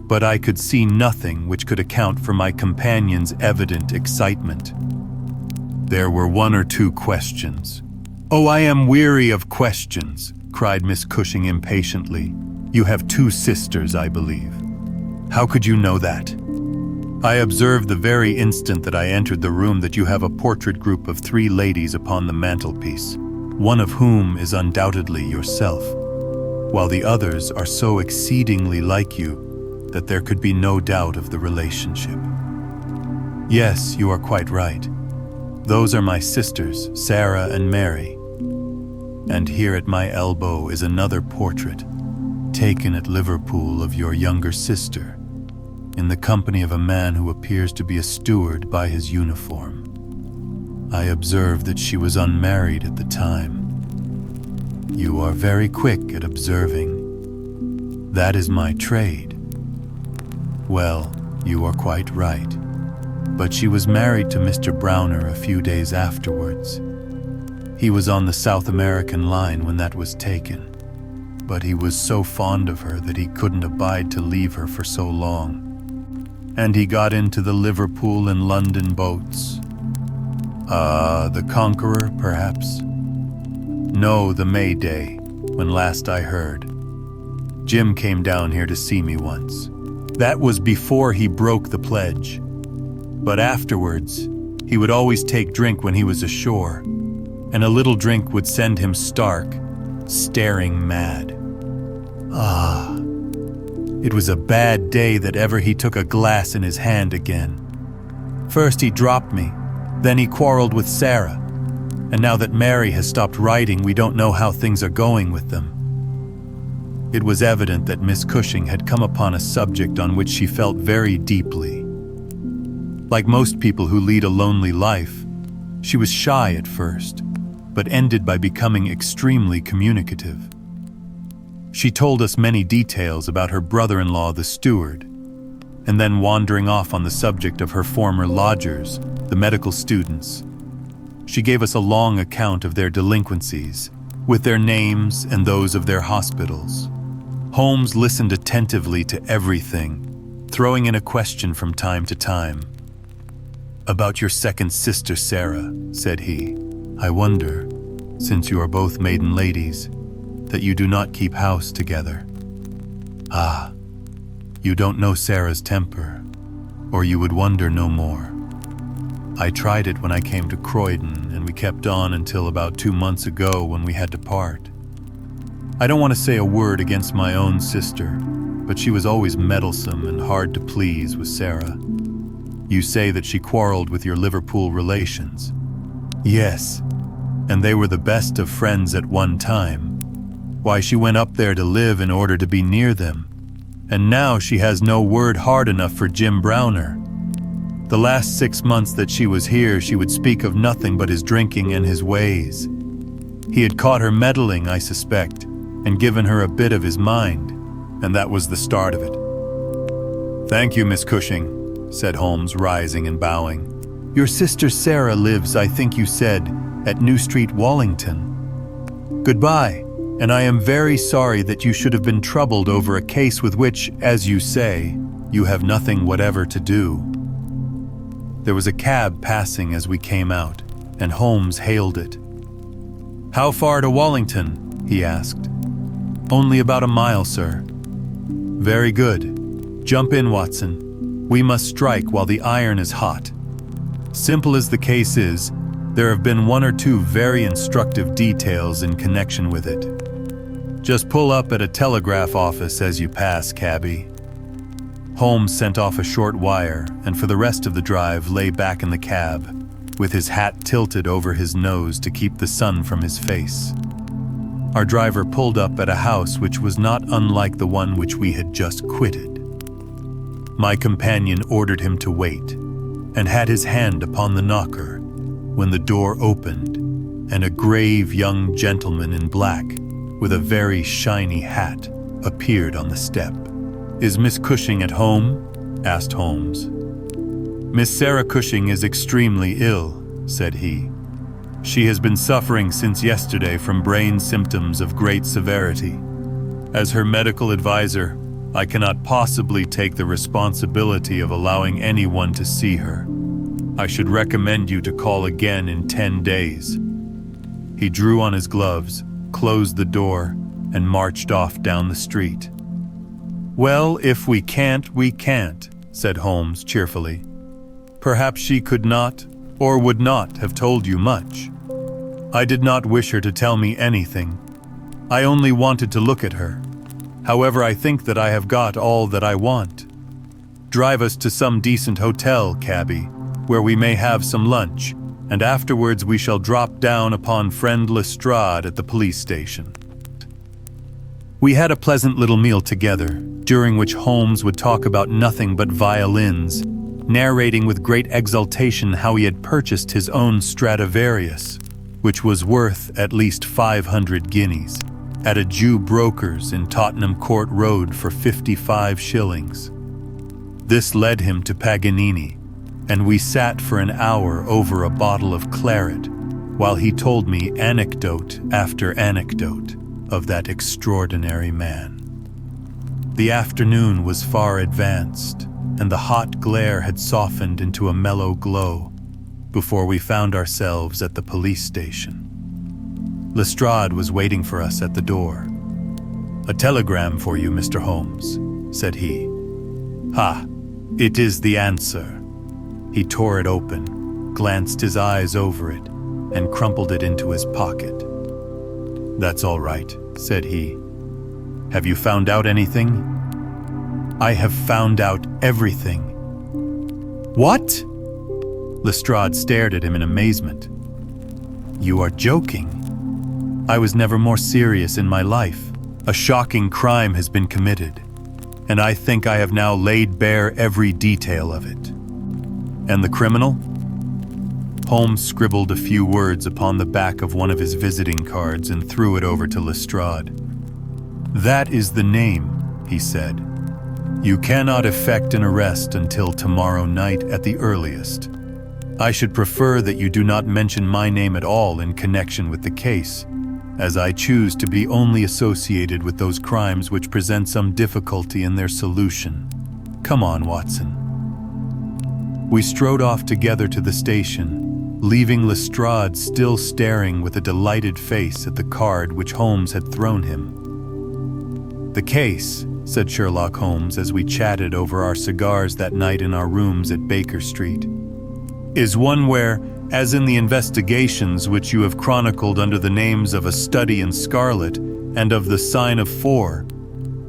but I could see nothing which could account for my companion's evident excitement. There were one or two questions. "Oh, I am weary of questions," cried Miss Cushing impatiently. "You have two sisters, I believe." "How could you know that?" "I observed the very instant that I entered the room that you have a portrait group of 3 ladies upon the mantelpiece, one of whom is undoubtedly yourself, while the others are so exceedingly like you that there could be no doubt of the relationship." "Yes, you are quite right. Those are my sisters, Sarah and Mary. And here at my elbow is another portrait, taken at Liverpool, of your younger sister, in the company of a man who appears to be a steward by his uniform. I observed that she was unmarried at the time." "You are very quick at observing." "That is my trade." "Well, you are quite right. But she was married to Mr. Browner a few days afterwards. He was on the South American line when that was taken, but he was so fond of her that he couldn't abide to leave her for so long. And he got into the Liverpool and London boats. The Conqueror, perhaps? No, the May Day, when last I heard. Jim came down here to see me once. That was before he broke the pledge. But afterwards, he would always take drink when he was ashore, and a little drink would send him stark, staring mad. Ah, it was a bad day that ever he took a glass in his hand again. First he dropped me, then he quarreled with Sarah, and now that Mary has stopped writing, we don't know how things are going with them. It was evident that Miss Cushing had come upon a subject on which she felt very deeply. Like most people who lead a lonely life, she was shy at first, but ended by becoming extremely communicative. She told us many details about her brother-in-law, the steward, and then wandering off on the subject of her former lodgers, the medical students. She gave us a long account of their delinquencies, with their names and those of their hospitals. Holmes listened attentively to everything, throwing in a question from time to time. "About your second sister, Sarah," said he. "I wonder, since you are both maiden ladies, that you do not keep house together. Ah, you don't know Sarah's temper, or you would wonder no more. I tried it when I came to Croydon, and we kept on until about 2 months ago when we had to part. I don't want to say a word against my own sister, but she was always meddlesome and hard to please with Sarah. You say that she quarreled with your Liverpool relations." "Yes, and they were the best of friends at one time. Why, she went up there to live in order to be near them, and now she has no word hard enough for Jim Browner. The last 6 months that she was here, she would speak of nothing but his drinking and his ways. He had caught her meddling, I suspect, and given her a bit of his mind, and that was the start of it." "Thank you, Miss Cushing," said Holmes, rising and bowing. "Your sister Sarah lives, I think you said, at New Street, Wallington. Goodbye, and I am very sorry that you should have been troubled over a case with which, as you say, you have nothing whatever to do." There was a cab passing as we came out, and Holmes hailed it. "How far to Wallington?" he asked. "Only about a mile, sir." "Very good. Jump in, Watson. We must strike while the iron is hot. Simple as the case is, there have been 1 or 2 very instructive details in connection with it. Just pull up at a telegraph office as you pass, cabby." Holmes sent off a short wire, and for the rest of the drive lay back in the cab, with his hat tilted over his nose to keep the sun from his face. Our driver pulled up at a house which was not unlike the one which we had just quitted. My companion ordered him to wait, and had his hand upon the knocker, when the door opened, and a grave young gentleman in black, with a very shiny hat, appeared on the step. "Is Miss Cushing at home?" asked Holmes. "Miss Sarah Cushing is extremely ill," said he. "She has been suffering since yesterday from brain symptoms of great severity. As her medical advisor, I cannot possibly take the responsibility of allowing anyone to see her. I should recommend you to call again in 10 days. He drew on his gloves, closed the door, and marched off down the street. "Well, if we can't, we can't," said Holmes cheerfully. "Perhaps she could not, or would not, have told you much. I did not wish her to tell me anything. I only wanted to look at her. However, I think that I have got all that I want. Drive us to some decent hotel, cabby, where we may have some lunch, and afterwards we shall drop down upon friend Lestrade at the police station." We had a pleasant little meal together, during which Holmes would talk about nothing but violins, narrating with great exultation how he had purchased his own Stradivarius, which was worth at least 500 guineas, at a Jew broker's in Tottenham Court Road for 55 shillings. This led him to Paganini, and we sat for an hour over a bottle of claret, while he told me anecdote after anecdote of that extraordinary man. The afternoon was far advanced, and the hot glare had softened into a mellow glow before we found ourselves at the police station. Lestrade was waiting for us at the door. "A telegram for you, Mr. Holmes," said he. "Ha, it is the answer." He tore it open, glanced his eyes over it, and crumpled it into his pocket. "That's all right," said he. "Have you found out anything?" "I have found out everything." "What?" Lestrade stared at him in amazement. "You are joking. I was never more serious in my life. A shocking crime has been committed, and I think I have now laid bare every detail of it." "And the criminal?" Holmes scribbled a few words upon the back of one of his visiting cards and threw it over to Lestrade. "That is the name," he said. "You cannot effect an arrest until tomorrow night at the earliest. I should prefer that you do not mention my name at all in connection with the case, as I choose to be only associated with those crimes which present some difficulty in their solution. Come on, Watson." We strode off together to the station, leaving Lestrade still staring with a delighted face at the card which Holmes had thrown him. "The case," said Sherlock Holmes as we chatted over our cigars that night in our rooms at Baker Street, "is one where, as in the investigations which you have chronicled under the names of A Study in Scarlet and of The Sign of Four,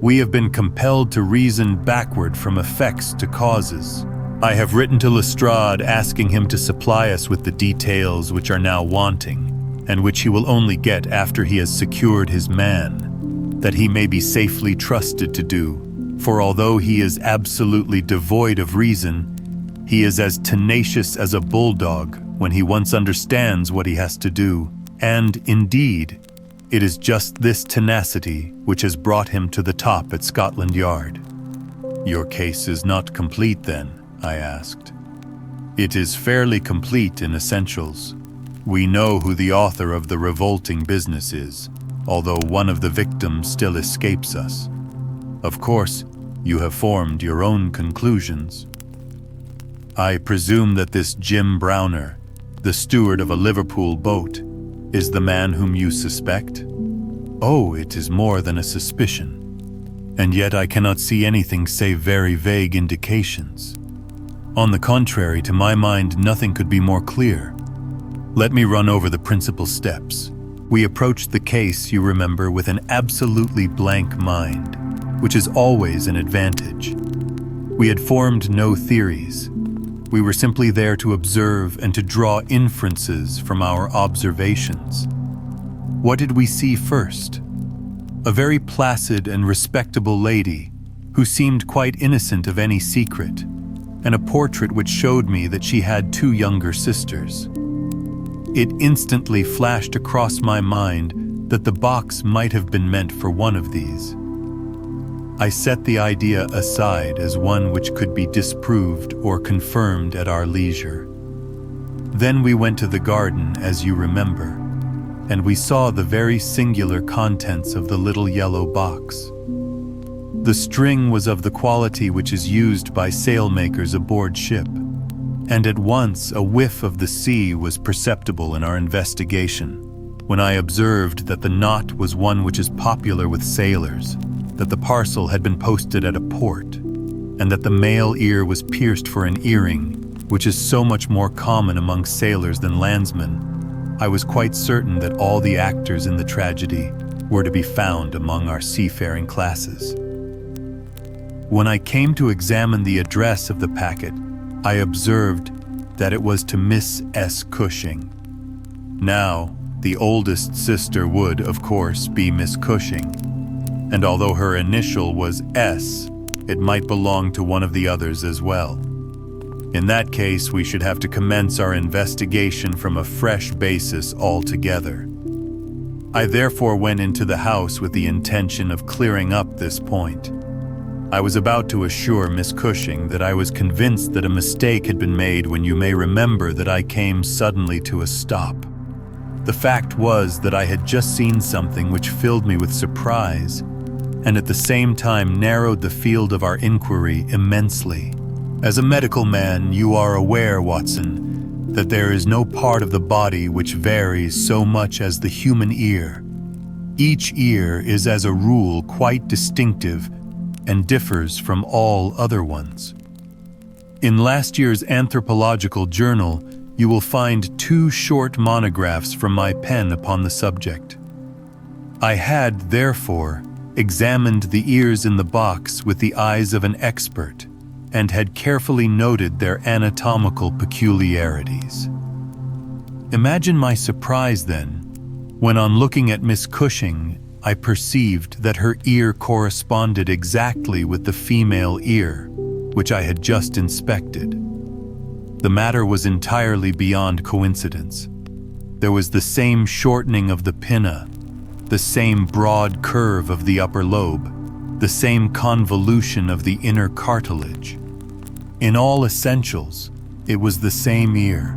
we have been compelled to reason backward from effects to causes. I have written to Lestrade asking him to supply us with the details which are now wanting, and which he will only get after he has secured his man, that he may be safely trusted to do, for although he is absolutely devoid of reason, he is as tenacious as a bulldog when he once understands what he has to do, and, indeed, it is just this tenacity which has brought him to the top at Scotland Yard." "Your case is not complete, then?" I asked. "It is fairly complete in essentials. We know who the author of the revolting business is, although one of the victims still escapes us. Of course, you have formed your own conclusions." "I presume that this Jim Browner, the steward of a Liverpool boat, is the man whom you suspect?" "Oh, it is more than a suspicion. And yet I cannot see anything save very vague indications. On the contrary, to my mind, nothing could be more clear. Let me run over the principal steps. We approached the case, you remember, with an absolutely blank mind, which is always an advantage. We had formed no theories. We were simply there to observe and to draw inferences from our observations. What did we see first? A very placid and respectable lady who seemed quite innocent of any secret, and a portrait which showed me that she had 2 younger sisters. It instantly flashed across my mind that the box might have been meant for one of these. I set the idea aside as one which could be disproved or confirmed at our leisure. Then we went to the garden, as you remember, and we saw the very singular contents of the little yellow box. The string was of the quality which is used by sailmakers aboard ship, and at once a whiff of the sea was perceptible in our investigation, when I observed that the knot was one which is popular with sailors, that the parcel had been posted at a port, and that the male ear was pierced for an earring, which is so much more common among sailors than landsmen. I was quite certain that all the actors in the tragedy were to be found among our seafaring classes. When I came to examine the address of the packet, I observed that it was to Miss S. Cushing. Now, the oldest sister would, of course, be Miss Cushing, and although her initial was S, it might belong to one of the others as well. In that case, we should have to commence our investigation from a fresh basis altogether. I therefore went into the house with the intention of clearing up this point. I was about to assure Miss Cushing that I was convinced that a mistake had been made when you may remember that I came suddenly to a stop. The fact was that I had just seen something which filled me with surprise, and at the same time narrowed the field of our inquiry immensely. As a medical man, you are aware, Watson, that there is no part of the body which varies so much as the human ear. Each ear is as a rule quite distinctive and differs from all other ones. In last year's anthropological journal, you will find 2 short monographs from my pen upon the subject. I had, therefore, examined the ears in the box with the eyes of an expert and had carefully noted their anatomical peculiarities. Imagine my surprise, then, when on looking at Miss Cushing, I perceived that her ear corresponded exactly with the female ear, which I had just inspected. The matter was entirely beyond coincidence. There was the same shortening of the pinna, the same broad curve of the upper lobe, the same convolution of the inner cartilage. In all essentials, it was the same ear.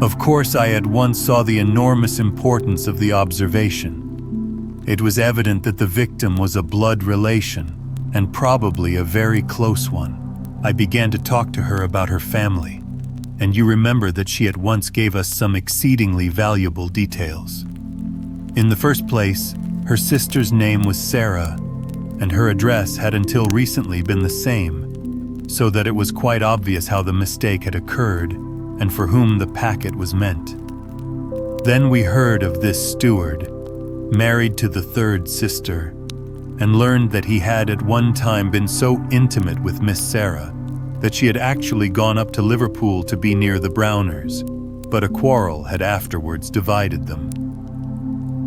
Of course, I at once saw the enormous importance of the observation. It was evident that the victim was a blood relation, and probably a very close one. I began to talk to her about her family, and you remember that she at once gave us some exceedingly valuable details. In the first place, her sister's name was Sarah, and her address had until recently been the same, so that it was quite obvious how the mistake had occurred and for whom the packet was meant. Then we heard of this steward, married to the third sister, and learned that he had at one time been so intimate with Miss Sarah that she had actually gone up to Liverpool to be near the Browners, but a quarrel had afterwards divided them.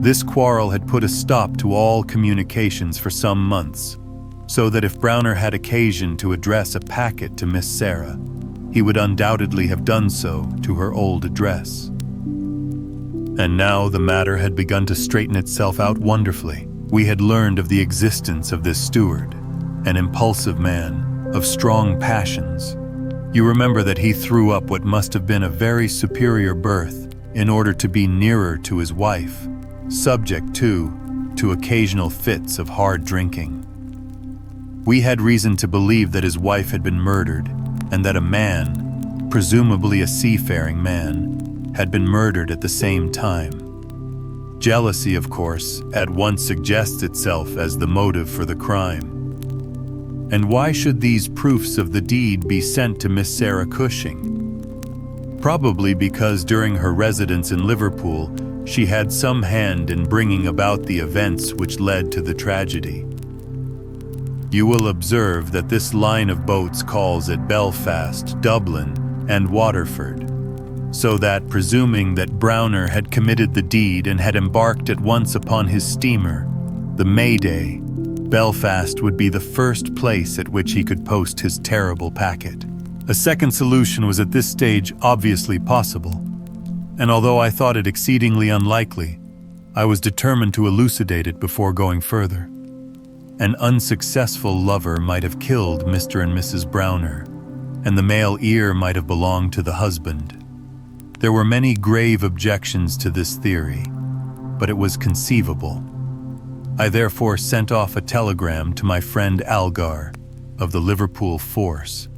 This quarrel had put a stop to all communications for some months, so that if Browner had occasion to address a packet to Miss Sarah, he would undoubtedly have done so to her old address. And now the matter had begun to straighten itself out wonderfully. We had learned of the existence of this steward, an impulsive man, of strong passions. You remember that he threw up what must have been a very superior berth in order to be nearer to his wife, subject to occasional fits of hard drinking. We had reason to believe that his wife had been murdered, and that a man, presumably a seafaring man, had been murdered at the same time. Jealousy, of course, at once suggests itself as the motive for the crime. And why should these proofs of the deed be sent to Miss Sarah Cushing? Probably because during her residence in Liverpool, she had some hand in bringing about the events which led to the tragedy. You will observe that this line of boats calls at Belfast, Dublin, and Waterford, so that, presuming that Browner had committed the deed and had embarked at once upon his steamer, the Mayday, Belfast would be the first place at which he could post his terrible packet. A second solution was at this stage obviously possible, and although I thought it exceedingly unlikely, I was determined to elucidate it before going further. An unsuccessful lover might have killed Mr. and Mrs. Browner, and the male ear might have belonged to the husband. There were many grave objections to this theory, but it was conceivable. I therefore sent off a telegram to my friend Algar, of the Liverpool force,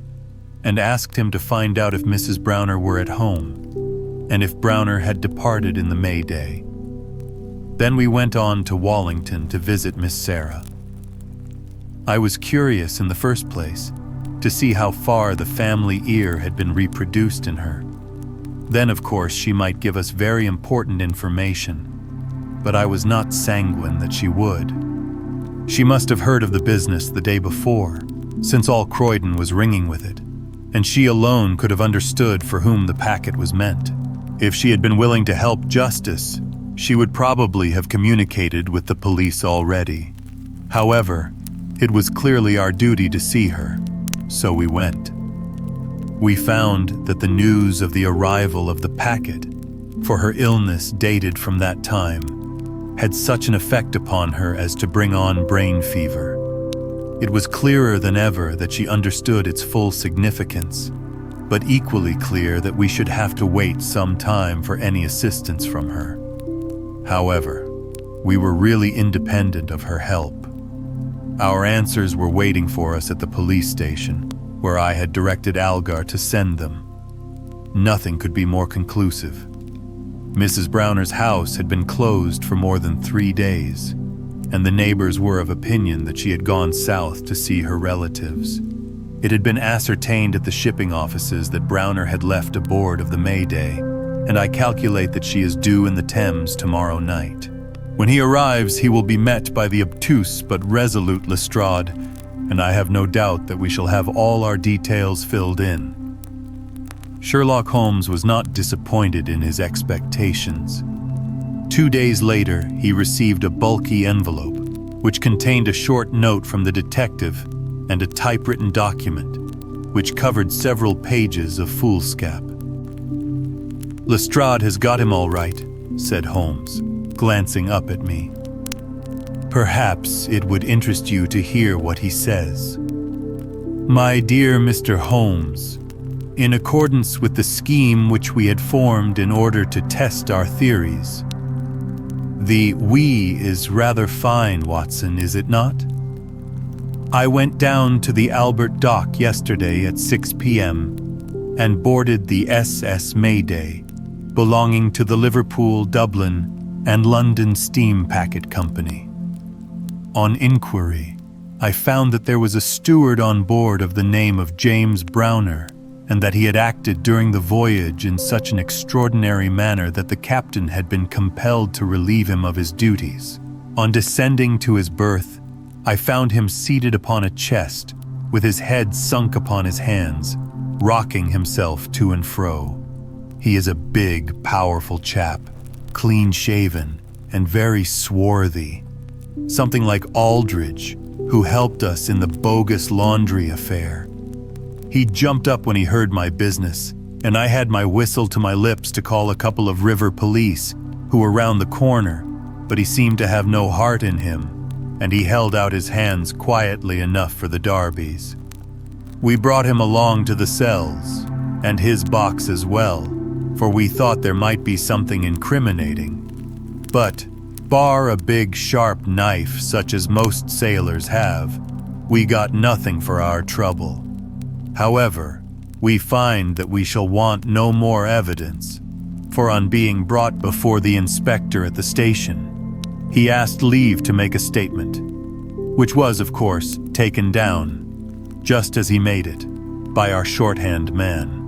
and asked him to find out if Mrs. Browner were at home, and if Browner had departed in the Mayday. Then we went on to Wallington to visit Miss Sarah. I was curious, in the first place, to see how far the family ear had been reproduced in her. Then, of course, she might give us very important information, but I was not sanguine that she would. She must have heard of the business the day before, since all Croydon was ringing with it, and she alone could have understood for whom the packet was meant. If she had been willing to help justice, she would probably have communicated with the police already. However, it was clearly our duty to see her, so we went. We found that the news of the arrival of the packet, for her illness dated from that time, had such an effect upon her as to bring on brain fever. It was clearer than ever that she understood its full significance, but equally clear that we should have to wait some time for any assistance from her. However, we were really independent of her help. Our answers were waiting for us at the police station, where I had directed Algar to send them. Nothing could be more conclusive. Mrs. Browner's house had been closed for more than 3 days, and the neighbors were of opinion that she had gone south to see her relatives. It had been ascertained at the shipping offices that Browner had left aboard of the Mayday, and I calculate that she is due in the Thames tomorrow night. When he arrives, he will be met by the obtuse but resolute Lestrade, and I have no doubt that we shall have all our details filled in. Sherlock Holmes was not disappointed in his expectations. 2 days later, he received a bulky envelope, which contained a short note from the detective and a typewritten document, which covered several pages of foolscap. "Lestrade has got him all right," said Holmes, glancing up at me. "Perhaps it would interest you to hear what he says. My dear Mr. Holmes, in accordance with the scheme which we had formed in order to test our theories, the 'we' is rather fine, Watson, is it not? I went down to the Albert Dock yesterday at 6 p.m. and boarded the SS Mayday, belonging to the Liverpool, Dublin, and London Steam Packet Company. On inquiry, I found that there was a steward on board of the name of James Browner, and that he had acted during the voyage in such an extraordinary manner that the captain had been compelled to relieve him of his duties. On descending to his berth, I found him seated upon a chest, with his head sunk upon his hands, rocking himself to and fro. He is a big, powerful chap, clean-shaven and very swarthy, something like Aldridge, who helped us in the bogus laundry affair. He jumped up when he heard my business, and I had my whistle to my lips to call a couple of river police who were round the corner, but he seemed to have no heart in him, and he held out his hands quietly enough for the Darbys. We brought him along to the cells, and his box as well, for we thought there might be something incriminating. But, bar a big sharp knife such as most sailors have, we got nothing for our trouble. However, we find that we shall want no more evidence, for on being brought before the inspector at the station, he asked leave to make a statement, which was, of course, taken down, just as he made it, by our shorthand man.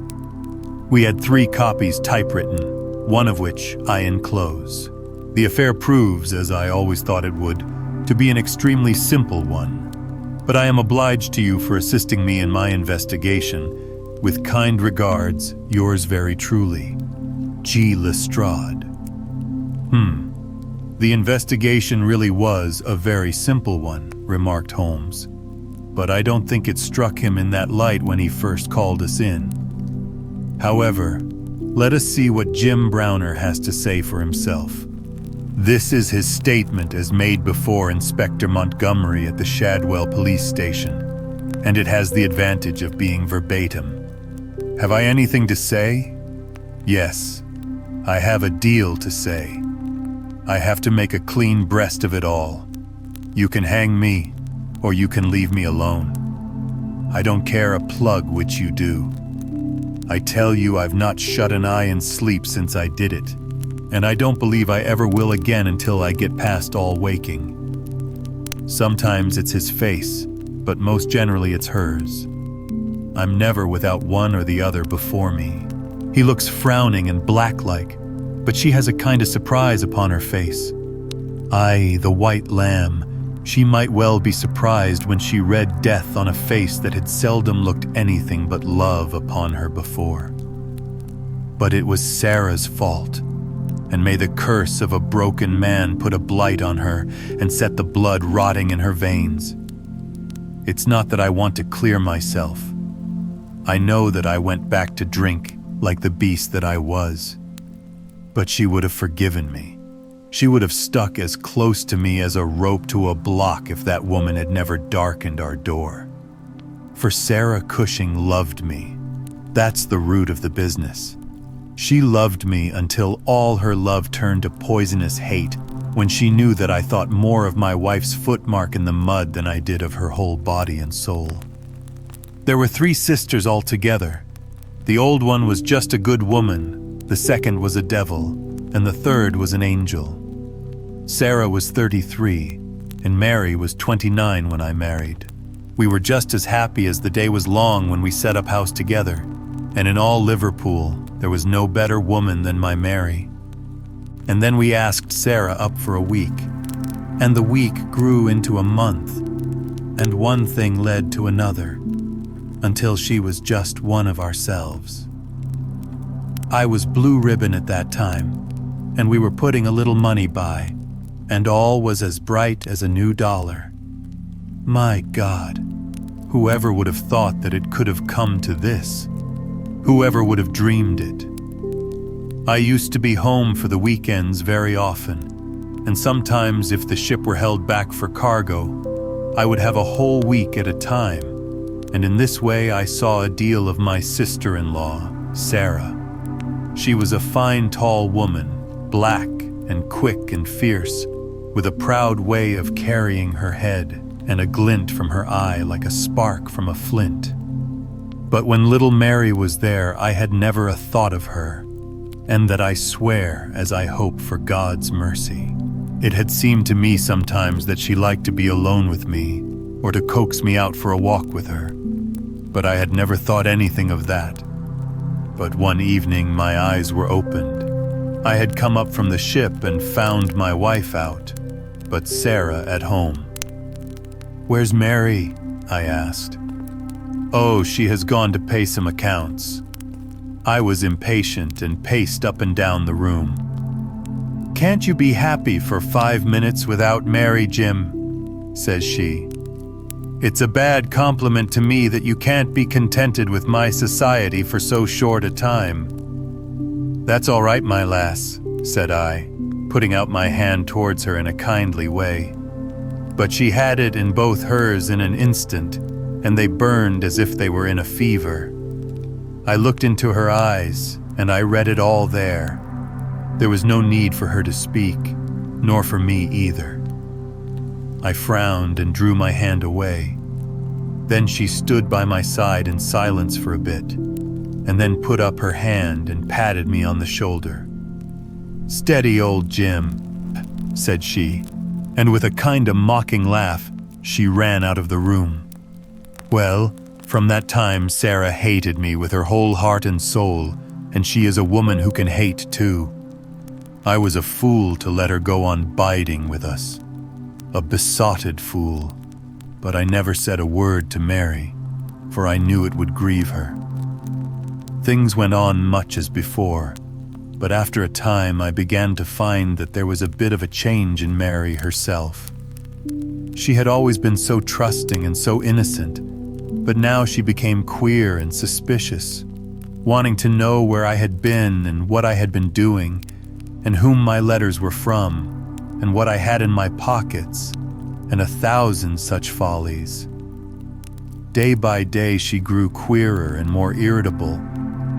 We had 3 copies typewritten, one of which I enclose. The affair proves, as I always thought it would, to be an extremely simple one, but I am obliged to you for assisting me in my investigation. With kind regards, yours very truly, G. Lestrade. The investigation really was a very simple one, remarked Holmes, but I don't think it struck him in that light when he first called us in. However, let us see what Jim Browner has to say for himself. This is his statement as made before Inspector Montgomery at the Shadwell police station, and it has the advantage of being verbatim. Have I anything to say? Yes, I have a deal to say. I have to make a clean breast of it all. You can hang me, or you can leave me alone. I don't care a plug which you do. I tell you I've not shut an eye in sleep since I did it, and I don't believe I ever will again until I get past all waking. Sometimes it's his face, but most generally it's hers. I'm never without one or the other before me. He looks frowning and black-like, but she has a kind of surprise upon her face. Aye, the white lamb, she might well be surprised when she read death on a face that had seldom looked anything but love upon her before. But it was Sarah's fault, and may the curse of a broken man put a blight on her and set the blood rotting in her veins. It's not that I want to clear myself. I know that I went back to drink like the beast that I was. But she would have forgiven me. She would have stuck as close to me as a rope to a block if that woman had never darkened our door. For Sarah Cushing loved me. That's the root of the business. She loved me until all her love turned to poisonous hate when she knew that I thought more of my wife's footmark in the mud than I did of her whole body and soul. There were 3 sisters altogether. The old one was just a good woman, the second was a devil, and the third was an angel. Sarah was 33, and Mary was 29 when I married. We were just as happy as the day was long when we set up house together, and in all Liverpool there was no better woman than my Mary. And then we asked Sarah up for a week, and the week grew into a month, and one thing led to another, until she was just one of ourselves. I was blue ribbon at that time, and we were putting a little money by, and all was as bright as a new dollar. My God, whoever would have thought that it could have come to this? Whoever would have dreamed it? I used to be home for the weekends very often, and sometimes if the ship were held back for cargo, I would have a whole week at a time, and in this way I saw a deal of my sister-in-law, Sarah. She was a fine tall woman, black and quick and fierce, with a proud way of carrying her head and a glint from her eye like a spark from a flint. But when little Mary was there, I had never a thought of her, and that I swear as I hope for God's mercy. It had seemed to me sometimes that she liked to be alone with me, or to coax me out for a walk with her, but I had never thought anything of that. But one evening my eyes were opened. I had come up from the ship and found my wife out, but Sarah at home. "Where's Mary?" I asked. "Oh, she has gone to pay some accounts." I was impatient and paced up and down the room. "Can't you be happy for 5 minutes without Mary, Jim?" says she. "It's a bad compliment to me that you can't be contented with my society for so short a time." "That's all right, my lass," said I, putting out my hand towards her in a kindly way. But she had it in both hers in an instant, and they burned as if they were in a fever. I looked into her eyes, and I read it all there. There was no need for her to speak, nor for me either. I frowned and drew my hand away. Then she stood by my side in silence for a bit, and then put up her hand and patted me on the shoulder. "Steady, old Jim," said she, and with a kind of mocking laugh, she ran out of the room. Well, from that time Sarah hated me with her whole heart and soul, and she is a woman who can hate too. I was a fool to let her go on biding with us. A besotted fool. But I never said a word to Mary, for I knew it would grieve her. Things went on much as before, but after a time I began to find that there was a bit of a change in Mary herself. She had always been so trusting and so innocent, but now she became queer and suspicious, wanting to know where I had been and what I had been doing, and whom my letters were from, and what I had in my pockets, and 1,000 such follies. Day by day she grew queerer and more irritable,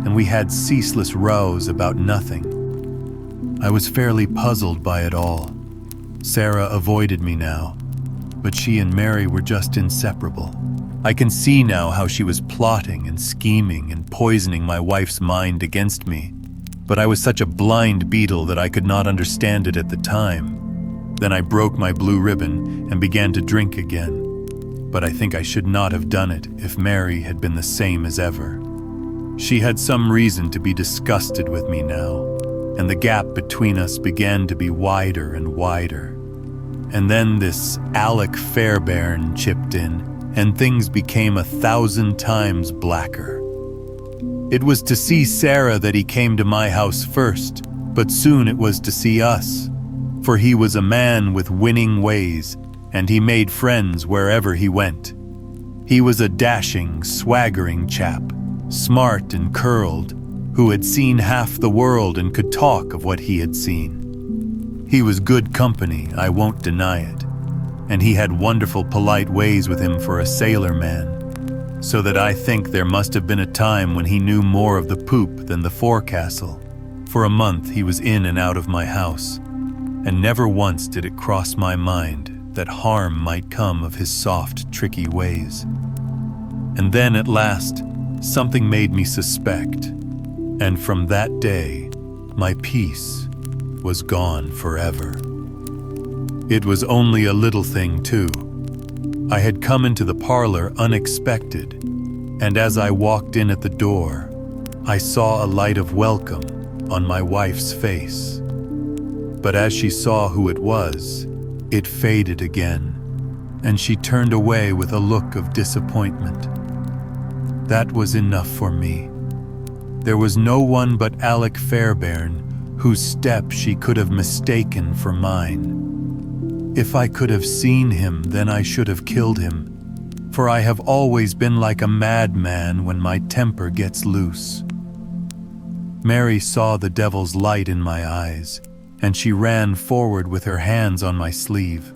and we had ceaseless rows about nothing. I was fairly puzzled by it all. Sarah avoided me now, but she and Mary were just inseparable. I can see now how she was plotting and scheming and poisoning my wife's mind against me, but I was such a blind beetle that I could not understand it at the time. Then I broke my blue ribbon and began to drink again, but I think I should not have done it if Mary had been the same as ever. She had some reason to be disgusted with me now, and the gap between us began to be wider and wider. And then this Alec Fairbairn chipped in, and things became 1,000 times blacker. It was to see Sarah that he came to my house first, but soon it was to see us, for he was a man with winning ways, and he made friends wherever he went. He was a dashing, swaggering chap, smart and curled, who had seen half the world and could talk of what he had seen. He was good company, I won't deny it, and he had wonderful polite ways with him for a sailor man, so that I think there must have been a time when he knew more of the poop than the forecastle. For a month he was in and out of my house, and never once did it cross my mind that harm might come of his soft, tricky ways. And then at last, something made me suspect, and from that day, my peace was gone forever. It was only a little thing, too. I had come into the parlor unexpected, and as I walked in at the door, I saw a light of welcome on my wife's face. But as she saw who it was, it faded again, and she turned away with a look of disappointment. That was enough for me. There was no one but Alec Fairbairn whose step she could have mistaken for mine. If I could have seen him, then I should have killed him, for I have always been like a madman when my temper gets loose. Mary saw the devil's light in my eyes, and she ran forward with her hands on my sleeve.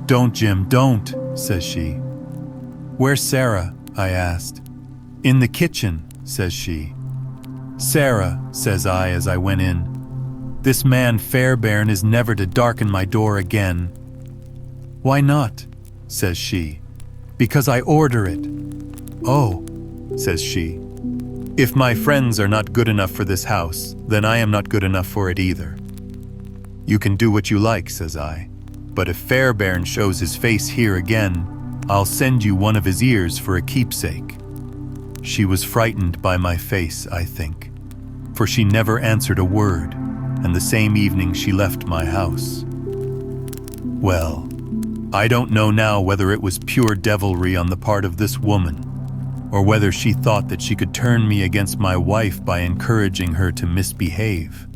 "Don't, Jim, don't," says she. "Where's Sarah?" I asked. "In the kitchen," says she. "Sarah," says I as I went in, "this man Fairbairn is never to darken my door again." "Why not?" says she. "Because I order it." "Oh," says she. "If my friends are not good enough for this house, then I am not good enough for it either." "You can do what you like," says I, "but if Fairbairn shows his face here again, I'll send you one of his ears for a keepsake." She was frightened by my face, I think, for she never answered a word, and the same evening she left my house. Well, I don't know now whether it was pure devilry on the part of this woman, or whether she thought that she could turn me against my wife by encouraging her to misbehave.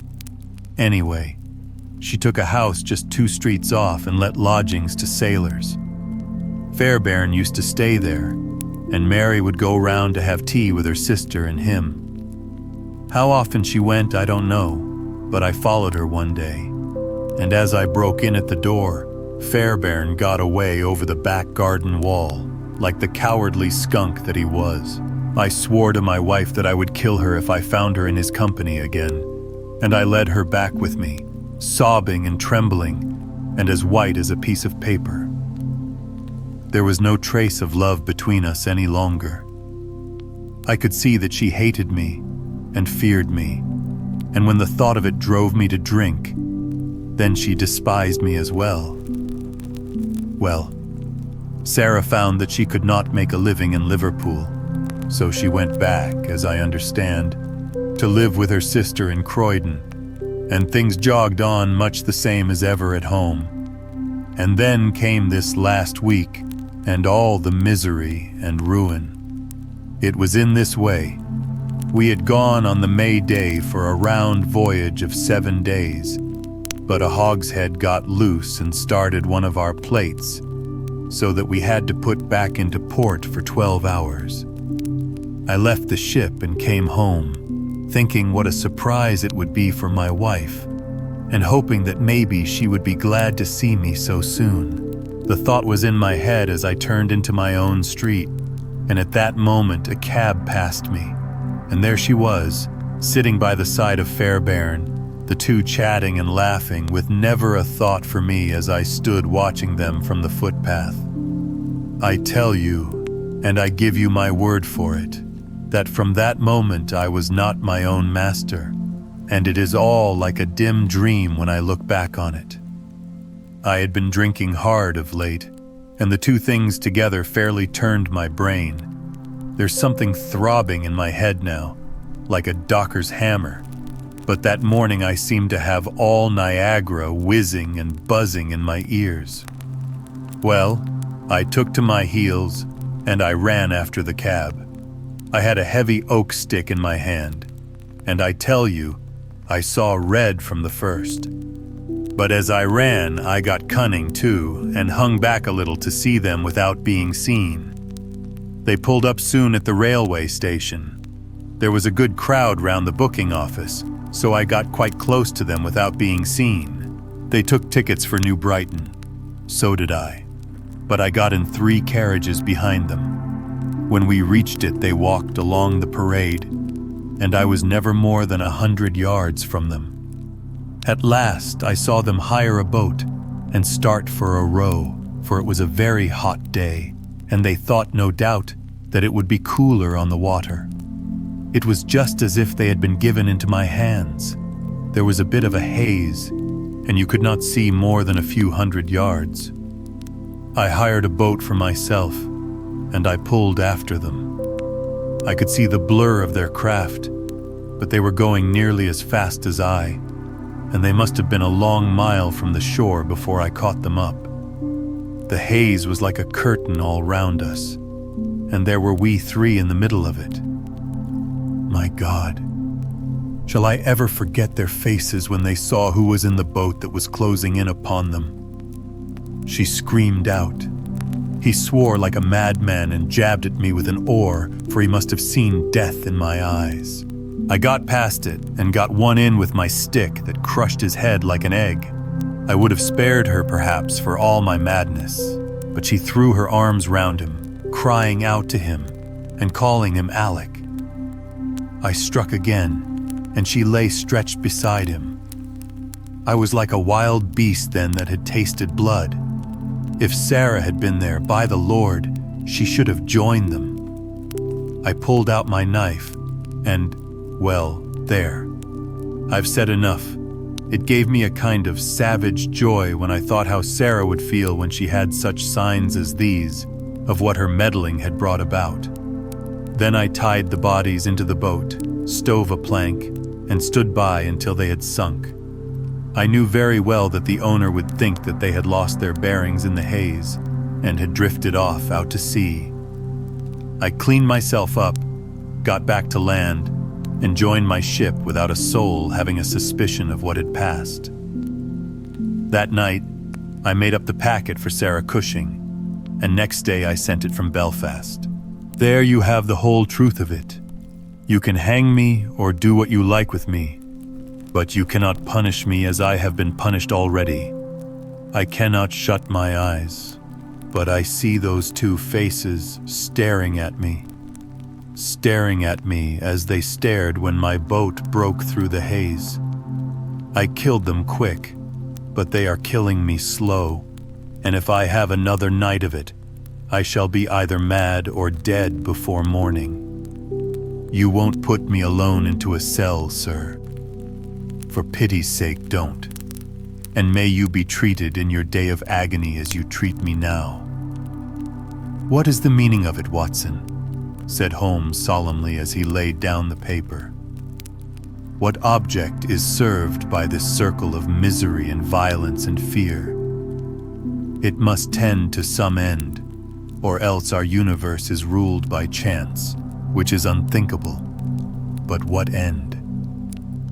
Anyway, she took a house just 2 streets off and let lodgings to sailors. Fairbairn used to stay there, and Mary would go round to have tea with her sister and him. How often she went, I don't know, but I followed her one day, and as I broke in at the door, Fairbairn got away over the back garden wall, like the cowardly skunk that he was. I swore to my wife that I would kill her if I found her in his company again, and I led her back with me, sobbing and trembling, and as white as a piece of paper. There was no trace of love between us any longer. I could see that she hated me and feared me, and when the thought of it drove me to drink, then she despised me as well. Well, Sarah found that she could not make a living in Liverpool, so she went back, as I understand, to live with her sister in Croydon, and things jogged on much the same as ever at home. And then came this last week, and all the misery and ruin. It was in this way. We had gone on the May Day for a round voyage of 7 days, but a hogshead got loose and started one of our plates, so that we had to put back into port for 12 hours. I left the ship and came home, thinking what a surprise it would be for my wife, and hoping that maybe she would be glad to see me so soon. The thought was in my head as I turned into my own street, and at that moment a cab passed me, and there she was, sitting by the side of Fairbairn, the two chatting and laughing with never a thought for me as I stood watching them from the footpath. I tell you, and I give you my word for it, that from that moment I was not my own master, and it is all like a dim dream when I look back on it. I had been drinking hard of late, and the two things together fairly turned my brain. There's something throbbing in my head now, like a docker's hammer, but that morning I seemed to have all Niagara whizzing and buzzing in my ears. Well, I took to my heels, and I ran after the cab. I had a heavy oak stick in my hand, and I tell you, I saw red from the first. But as I ran, I got cunning too, and hung back a little to see them without being seen. They pulled up soon at the railway station. There was a good crowd round the booking office, so I got quite close to them without being seen. They took tickets for New Brighton. So did I. But I got in 3 carriages behind them. When we reached it, they walked along the parade, and I was never more than 100 yards from them. At last, I saw them hire a boat and start for a row, for it was a very hot day, and they thought, no doubt, that it would be cooler on the water. It was just as if they had been given into my hands. There was a bit of a haze, and you could not see more than a few 100 yards. I hired a boat for myself, and I pulled after them. I could see the blur of their craft, but they were going nearly as fast as I, and they must have been a long mile from the shore before I caught them up. The haze was like a curtain all round us, and there were we three in the middle of it. My God, shall I ever forget their faces when they saw who was in the boat that was closing in upon them? She screamed out. He swore like a madman and jabbed at me with an oar, for he must have seen death in my eyes. I got past it and got one in with my stick that crushed his head like an egg. I would have spared her perhaps for all my madness, but she threw her arms round him, crying out to him and calling him Alec. I struck again, and she lay stretched beside him. I was like a wild beast then that had tasted blood. If Sarah had been there, by the Lord, she should have joined them. I pulled out my knife, and, well, there. I've said enough. It gave me a kind of savage joy when I thought how Sarah would feel when she had such signs as these of what her meddling had brought about. Then I tied the bodies into the boat, stove a plank, and stood by until they had sunk. I knew very well that the owner would think that they had lost their bearings in the haze and had drifted off out to sea. I cleaned myself up, got back to land, and joined my ship without a soul having a suspicion of what had passed. That night, I made up the packet for Sarah Cushing, and next day I sent it from Belfast. There you have the whole truth of it. You can hang me or do what you like with me, but you cannot punish me as I have been punished already. I cannot shut my eyes, but I see those two faces staring at me as they stared when my boat broke through the haze. I killed them quick, but they are killing me slow, and if I have another night of it, I shall be either mad or dead before morning. You won't put me alone into a cell, sir. For pity's sake, don't. And may you be treated in your day of agony as you treat me now. What is the meaning of it, Watson? Said Holmes solemnly as he laid down the paper. What object is served by this circle of misery and violence and fear? It must tend to some end, or else our universe is ruled by chance, which is unthinkable. But what end?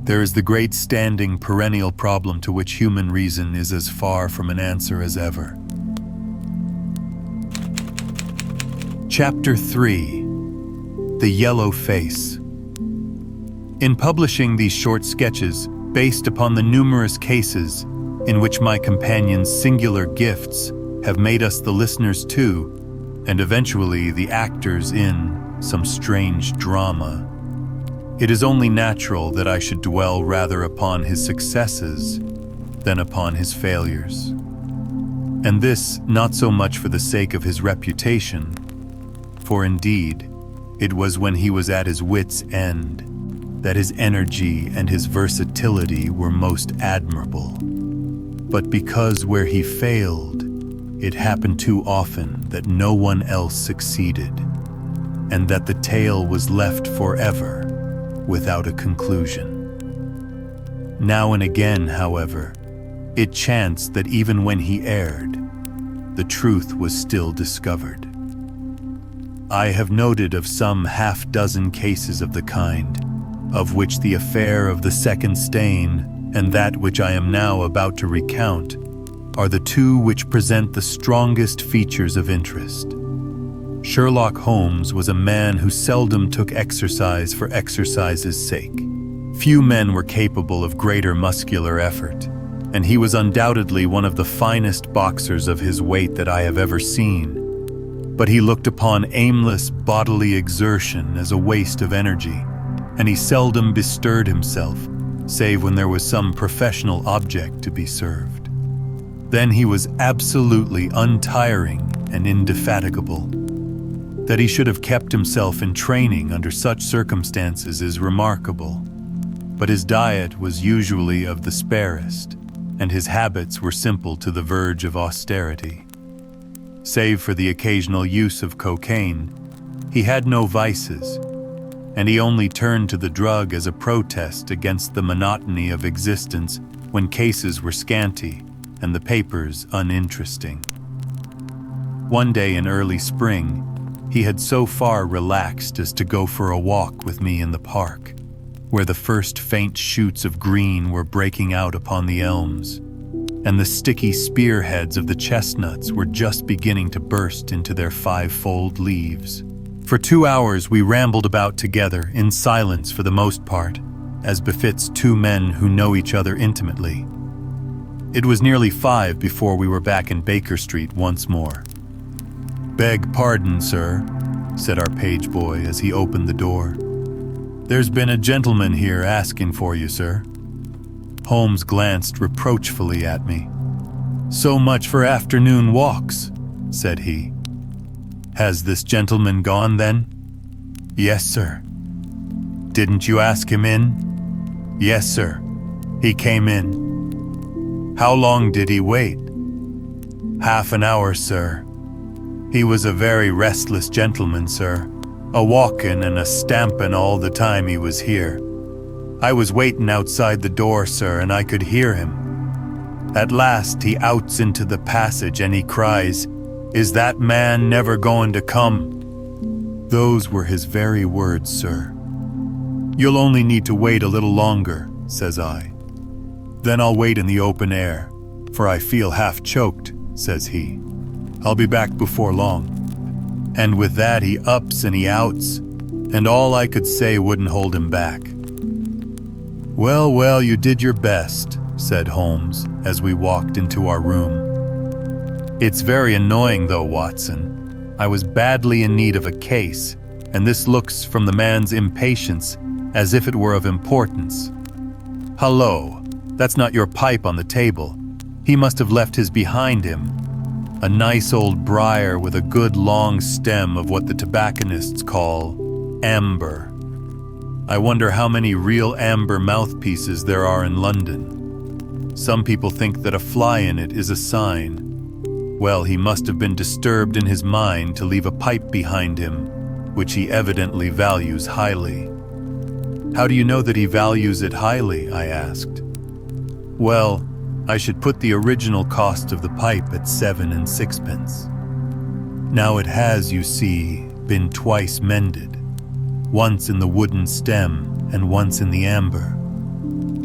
There is the great standing perennial problem to which human reason is as far from an answer as ever. Chapter 3. The Yellow Face. In publishing these short sketches, based upon the numerous cases in which my companion's singular gifts have made us the listeners to, and eventually the actors in, some strange drama, it is only natural that I should dwell rather upon his successes than upon his failures. And this not so much for the sake of his reputation, for indeed, it was when he was at his wits' end that his energy and his versatility were most admirable, but because where he failed, it happened too often that no one else succeeded, and that the tale was left forever without a conclusion. Now and again, however, it chanced that even when he erred, the truth was still discovered. I have noted of some half-dozen cases of the kind, of which the affair of the second stain and that which I am now about to recount are the two which present the strongest features of interest. Sherlock Holmes was a man who seldom took exercise for exercise's sake. Few men were capable of greater muscular effort, and he was undoubtedly one of the finest boxers of his weight that I have ever seen. But he looked upon aimless bodily exertion as a waste of energy, and he seldom bestirred himself, save when there was some professional object to be served. Then he was absolutely untiring and indefatigable. That he should have kept himself in training under such circumstances is remarkable, but his diet was usually of the sparest, and his habits were simple to the verge of austerity. Save for the occasional use of cocaine, he had no vices, and he only turned to the drug as a protest against the monotony of existence when cases were scanty and the papers uninteresting. One day in early spring, he had so far relaxed as to go for a walk with me in the park, where the first faint shoots of green were breaking out upon the elms, and the sticky spearheads of the chestnuts were just beginning to burst into their five-fold leaves. For 2 hours we rambled about together, in silence for the most part, as befits two men who know each other intimately. It was nearly 5 before we were back in Baker Street once more. "Beg pardon, sir," said our page boy as he opened the door. "There's been a gentleman here asking for you, sir." Holmes glanced reproachfully at me. "So much for afternoon walks," said he. "Has this gentleman gone, then?" "Yes, sir." "Didn't you ask him in?" "Yes, sir. He came in." "How long did he wait?" "Half an hour, sir. He was a very restless gentleman, sir, a-walkin' and a-stampin' all the time he was here. I was waitin' outside the door, sir, and I could hear him. At last he outs into the passage and he cries, 'Is that man never goin' to come?' Those were his very words, sir. 'You'll only need to wait a little longer,' says I. 'Then I'll wait in the open air, for I feel half choked,' says he. 'I'll be back before long.' And with that he ups and he outs, and all I could say wouldn't hold him back." "Well, well, you did your best," said Holmes as we walked into our room. "It's very annoying though, Watson. I was badly in need of a case, and this looks from the man's impatience as if it were of importance. Hullo, that's not your pipe on the table. He must have left his behind him. A nice old briar with a good long stem of what the tobacconists call amber. I wonder how many real amber mouthpieces there are in London. Some people think that a fly in it is a sign. Well, he must have been disturbed in his mind to leave a pipe behind him, which he evidently values highly." "How do you know that he values it highly?" I asked. "Well, I should put the original cost of the pipe at 7 and 6pence. Now it has, you see, been twice mended, once in the wooden stem and once in the amber.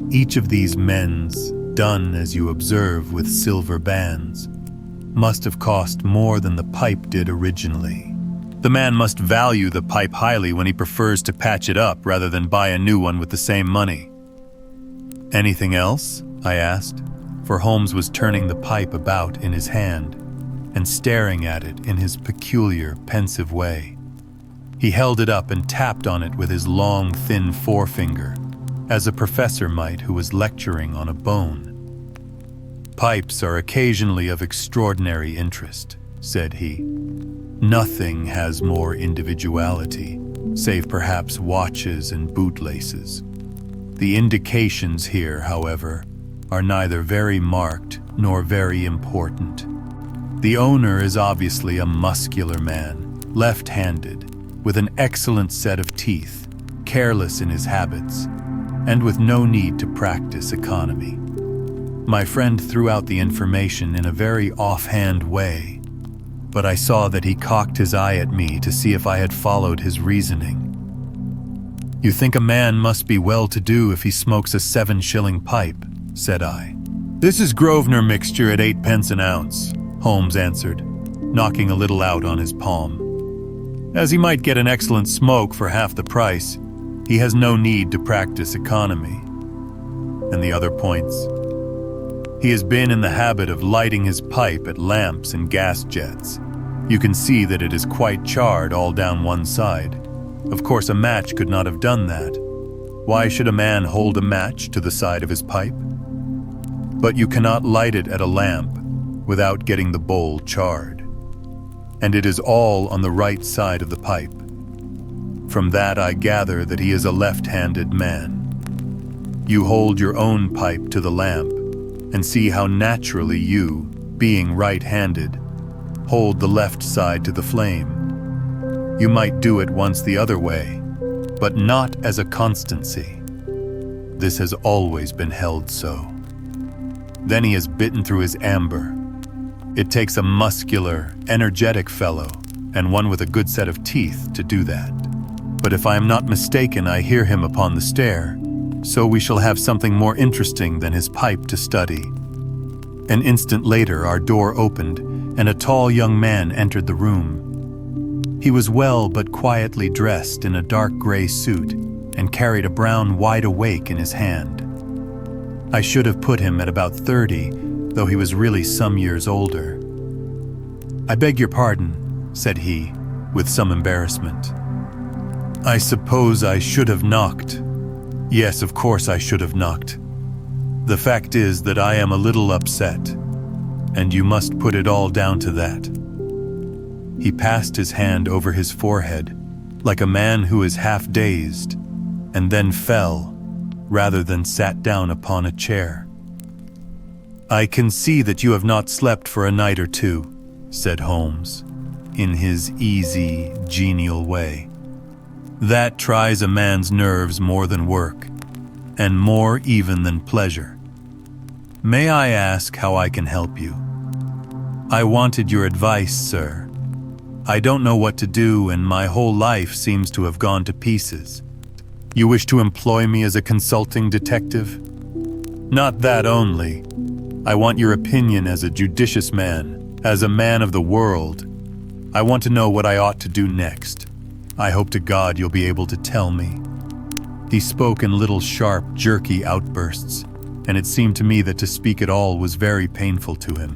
Each of these mends, done as you observe with silver bands, must have cost more than the pipe did originally. The man must value the pipe highly when he prefers to patch it up rather than buy a new one with the same money." "Anything else?" I asked, for Holmes was turning the pipe about in his hand and staring at it in his peculiar, pensive way. He held it up and tapped on it with his long, thin forefinger, as a professor might who was lecturing on a bone. "Pipes are occasionally of extraordinary interest," said he. "Nothing has more individuality, save perhaps watches and bootlaces. The indications here, however, are neither very marked nor very important. The owner is obviously a muscular man, left-handed, with an excellent set of teeth, careless in his habits, and with no need to practice economy." My friend threw out the information in a very offhand way, but I saw that he cocked his eye at me to see if I had followed his reasoning. "You think a man must be well-to-do if he smokes a 7-shilling pipe," said I. "This is Grosvenor mixture at 8pence an ounce," Holmes answered, knocking a little out on his palm. "As he might get an excellent smoke for half the price, he has no need to practice economy." And the other points? He has been in the habit of lighting his pipe at lamps and gas jets. You can see that it is quite charred all down one side. Of course, a match could not have done that. Why should a man hold a match to the side of his pipe? But you cannot light it at a lamp without getting the bowl charred. And it is all on the right side of the pipe. From that I gather that he is a left-handed man. You hold your own pipe to the lamp, and see how naturally you, being right-handed, hold the left side to the flame. You might do it once the other way, but not as a constancy. This has always been held so. Then he has bitten through his amber. It takes a muscular, energetic fellow, and one with a good set of teeth, to do that. But if I am not mistaken, I hear him upon the stair, so we shall have something more interesting than his pipe to study. An instant later, our door opened, and a tall young man entered the room. He was well but quietly dressed in a dark gray suit and carried a brown wide awake in his hand. I should have put him at about 30, though he was really some years older. "I beg your pardon," said he, with some embarrassment. "I suppose I should have knocked. Yes, of course I should have knocked. The fact is that I am a little upset, and you must put it all down to that." He passed his hand over his forehead, like a man who is half dazed, and then fell, rather than sat down upon a chair. "I can see that you have not slept for a night or two," said Holmes, in his easy, genial way. "That tries a man's nerves more than work, and more even than pleasure. May I ask how I can help you?" "I wanted your advice, sir. I don't know what to do, and my whole life seems to have gone to pieces." "You wish to employ me as a consulting detective?" "Not that only. I want your opinion as a judicious man, as a man of the world. I want to know what I ought to do next. I hope to God you'll be able to tell me." He spoke in little sharp, jerky outbursts, and it seemed to me that to speak at all was very painful to him,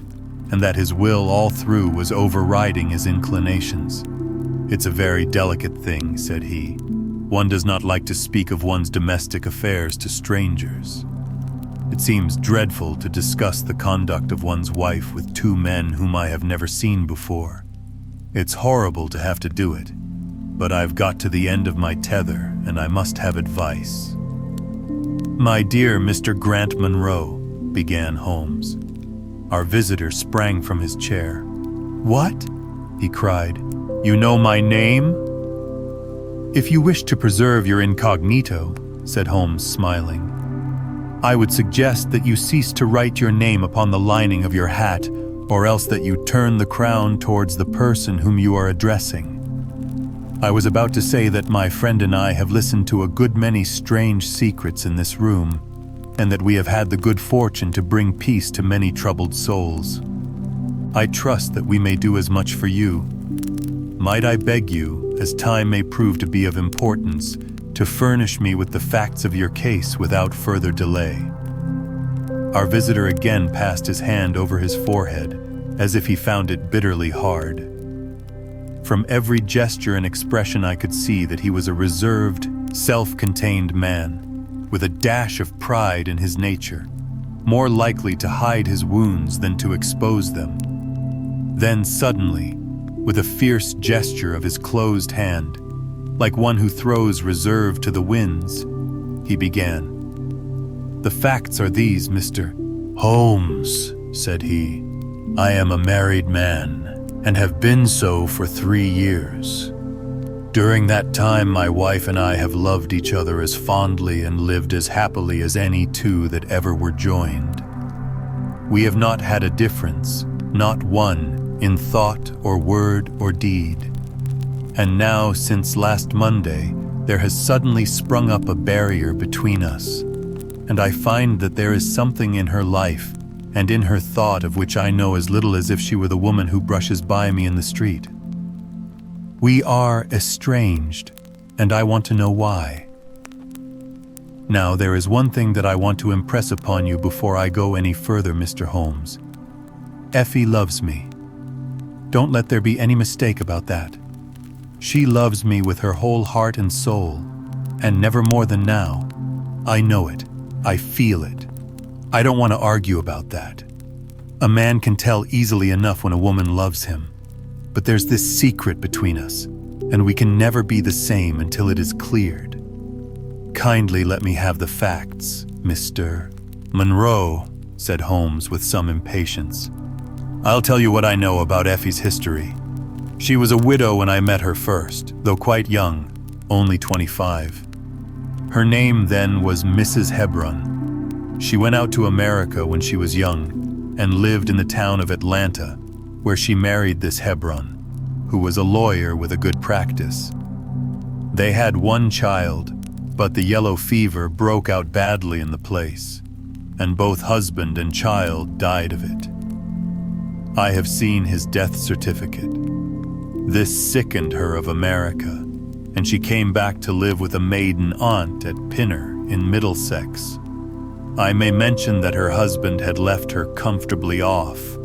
and that his will all through was overriding his inclinations. "It's a very delicate thing," said he. "One does not like to speak of one's domestic affairs to strangers. It seems dreadful to discuss the conduct of one's wife with two men whom I have never seen before. It's horrible to have to do it, but I've got to the end of my tether, and I must have advice." "My dear Mr. Grant Munro," began Holmes. Our visitor sprang from his chair. "What?" he cried. "You know my name?" "If you wish to preserve your incognito," said Holmes, smiling, "I would suggest that you cease to write your name upon the lining of your hat, or else that you turn the crown towards the person whom you are addressing. I was about to say that my friend and I have listened to a good many strange secrets in this room, and that we have had the good fortune to bring peace to many troubled souls. I trust that we may do as much for you. Might I beg you, as time may prove to be of importance, to furnish me with the facts of your case without further delay?" Our visitor again passed his hand over his forehead, as if he found it bitterly hard. From every gesture and expression I could see that he was a reserved, self-contained man, with a dash of pride in his nature, more likely to hide his wounds than to expose them. Then suddenly, with a fierce gesture of his closed hand, like one who throws reserve to the winds, he began. "The facts are these, Mr. Holmes," said he. "I am a married man, and have been so for 3 years. During that time, my wife and I have loved each other as fondly and lived as happily as any two that ever were joined. We have not had a difference, not one, in thought or word or deed. And now, since last Monday, there has suddenly sprung up a barrier between us, and I find that there is something in her life and in her thought of which I know as little as if she were the woman who brushes by me in the street. We are estranged, and I want to know why. Now, there is one thing that I want to impress upon you before I go any further, Mr. Holmes. Effie loves me. Don't let there be any mistake about that. She loves me with her whole heart and soul, and never more than now. I know it. I feel it. I don't want to argue about that. A man can tell easily enough when a woman loves him. But there's this secret between us, and we can never be the same until it is cleared. Kindly let me have the facts, Mr. Munro, said Holmes with some impatience. I'll tell you what I know about Effie's history. She was a widow when I met her first, though quite young, only 25. Her name then was Mrs. Hebron. She went out to America when she was young and lived in the town of Atlanta, where she married this Hebron, who was a lawyer with a good practice. They had one child, but the yellow fever broke out badly in the place, and both husband and child died of it. I have seen his death certificate. This sickened her of America, and she came back to live with a maiden aunt at Pinner in Middlesex. I may mention that her husband had left her comfortably off,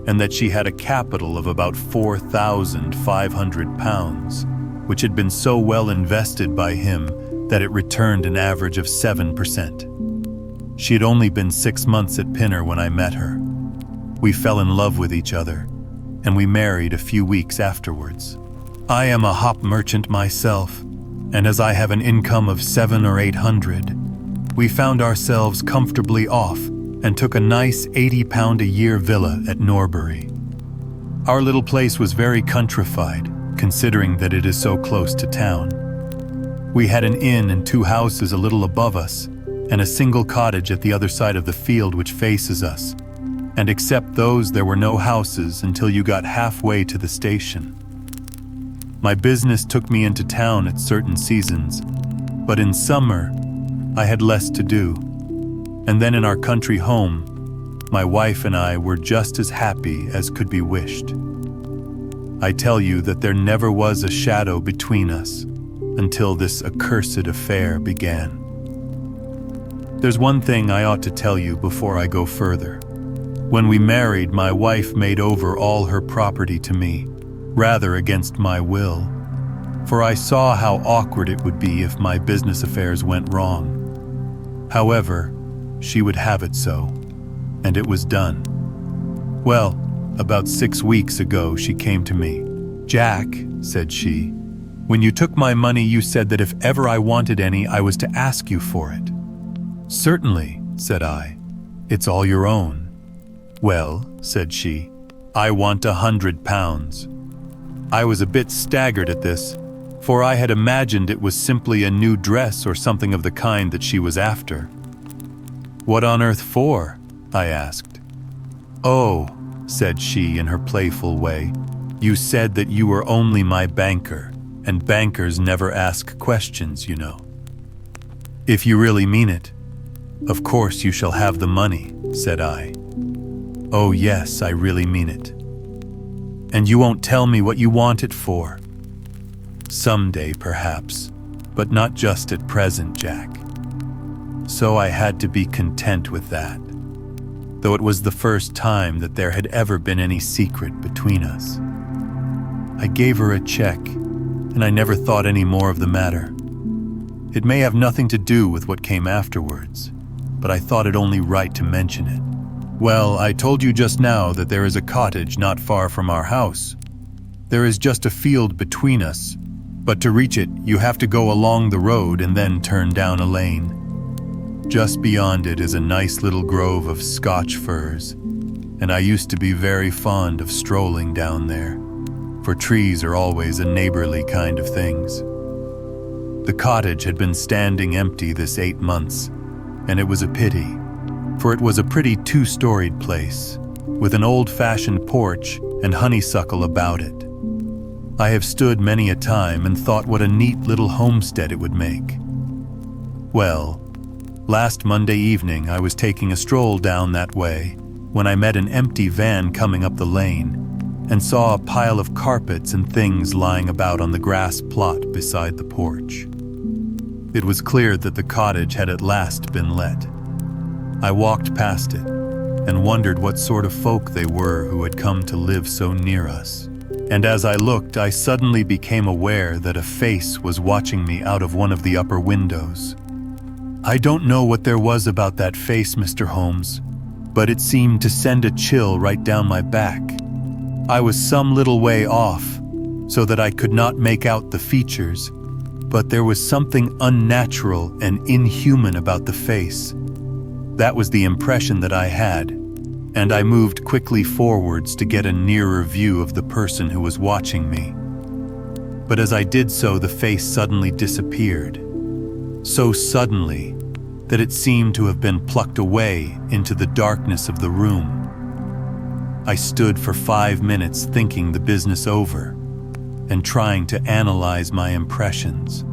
and that she had a capital of about £4,500, which had been so well invested by him that it returned an average of 7%. She had only been 6 months at Pinner when I met her. We fell in love with each other, and we married a few weeks afterwards. I am a hop merchant myself, and as I have an income of 700 or 800, we found ourselves comfortably off and took a nice £80-a-year villa at Norbury. Our little place was very countrified, considering that it is so close to town. We had an inn and 2 houses a little above us, and a single cottage at the other side of the field which faces us, and except those there were no houses until you got halfway to the station. My business took me into town at certain seasons, but in summer I had less to do. And then in our country home, my wife and I were just as happy as could be wished. I tell you that there never was a shadow between us until this accursed affair began. There's one thing I ought to tell you before I go further. When we married, my wife made over all her property to me, rather against my will, for I saw how awkward it would be if my business affairs went wrong. However, she would have it so, and it was done. Well, about 6 weeks ago she came to me. "Jack," said she, "when you took my money you said that if ever I wanted any I was to ask you for it." "Certainly," said I. "It's all your own." "Well," said she, "I want £100. I was a bit staggered at this, for I had imagined it was simply a new dress or something of the kind that she was after. "What on earth for?" I asked. "Oh," said she in her playful way, "you said that you were only my banker, and bankers never ask questions, you know." "If you really mean it, of course you shall have the money," said I. "Oh yes, I really mean it." "And you won't tell me what you want it for?" "Someday, perhaps, but not just at present, Jack." So I had to be content with that, though it was the first time that there had ever been any secret between us. I gave her a check, and I never thought any more of the matter. It may have nothing to do with what came afterwards, but I thought it only right to mention it. "Well, I told you just now that there is a cottage not far from our house. There is just a field between us, but to reach it you have to go along the road and then turn down a lane. Just beyond it is a nice little grove of Scotch firs, and I used to be very fond of strolling down there, for trees are always a neighborly kind of things. The cottage had been standing empty this 8 months, and it was a pity, for it was a pretty 2-storied place, with an old-fashioned porch and honeysuckle about it. I have stood many a time and thought what a neat little homestead it would make. Well, last Monday evening I was taking a stroll down that way when I met an empty van coming up the lane and saw a pile of carpets and things lying about on the grass plot beside the porch. It was clear that the cottage had at last been let. I walked past it and wondered what sort of folk they were who had come to live so near us. And as I looked, I suddenly became aware that a face was watching me out of one of the upper windows. I don't know what there was about that face, Mr. Holmes, but it seemed to send a chill right down my back. I was some little way off, so that I could not make out the features, but there was something unnatural and inhuman about the face. That was the impression that I had, and I moved quickly forwards to get a nearer view of the person who was watching me. But as I did so, the face suddenly disappeared. So suddenly that it seemed to have been plucked away into the darkness of the room. I stood for 5 minutes thinking the business over and trying to analyze my impressions.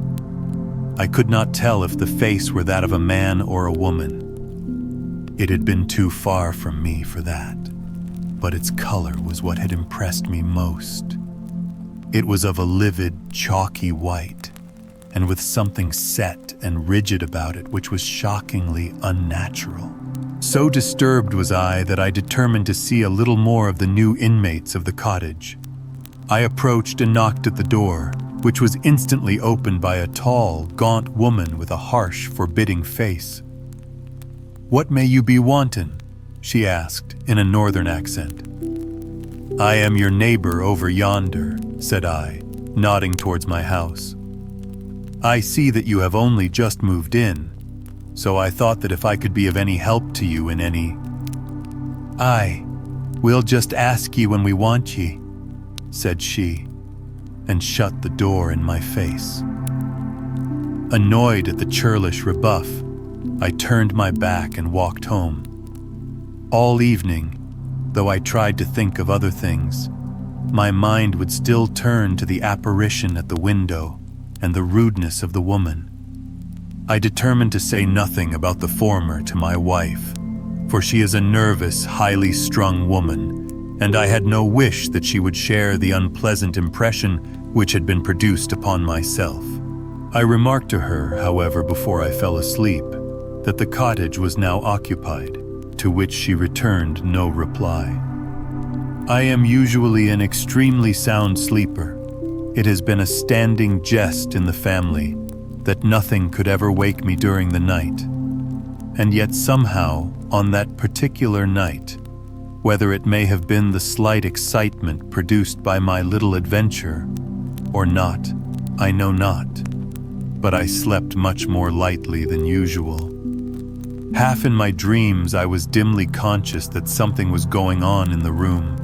I could not tell if the face were that of a man or a woman. It had been too far from me for that, but its color was what had impressed me most. It was of a livid, chalky white, and with something set and rigid about it which was shockingly unnatural. So disturbed was I that I determined to see a little more of the new inmates of the cottage. I approached and knocked at the door, which was instantly opened by a tall, gaunt woman with a harsh, forbidding face. "What may you be wantin'?" she asked in a northern accent. "I am your neighbor over yonder," said I, nodding towards my house. "I see that you have only just moved in, so I thought that if I could be of any help to you in any—" "Aye, we'll just ask ye when we want ye," said she, and shut the door in my face. Annoyed at the churlish rebuff, I turned my back and walked home. All evening, though I tried to think of other things, my mind would still turn to the apparition at the window and the rudeness of the woman. I determined to say nothing about the former to my wife, for she is a nervous, highly strung woman, and I had no wish that she would share the unpleasant impression which had been produced upon myself. I remarked to her, however, before I fell asleep, that the cottage was now occupied, to which she returned no reply. I am usually an extremely sound sleeper. It has been a standing jest in the family that nothing could ever wake me during the night. And yet somehow, on that particular night, whether it may have been the slight excitement produced by my little adventure or not, I know not, but I slept much more lightly than usual. Half in my dreams I was dimly conscious that something was going on in the room,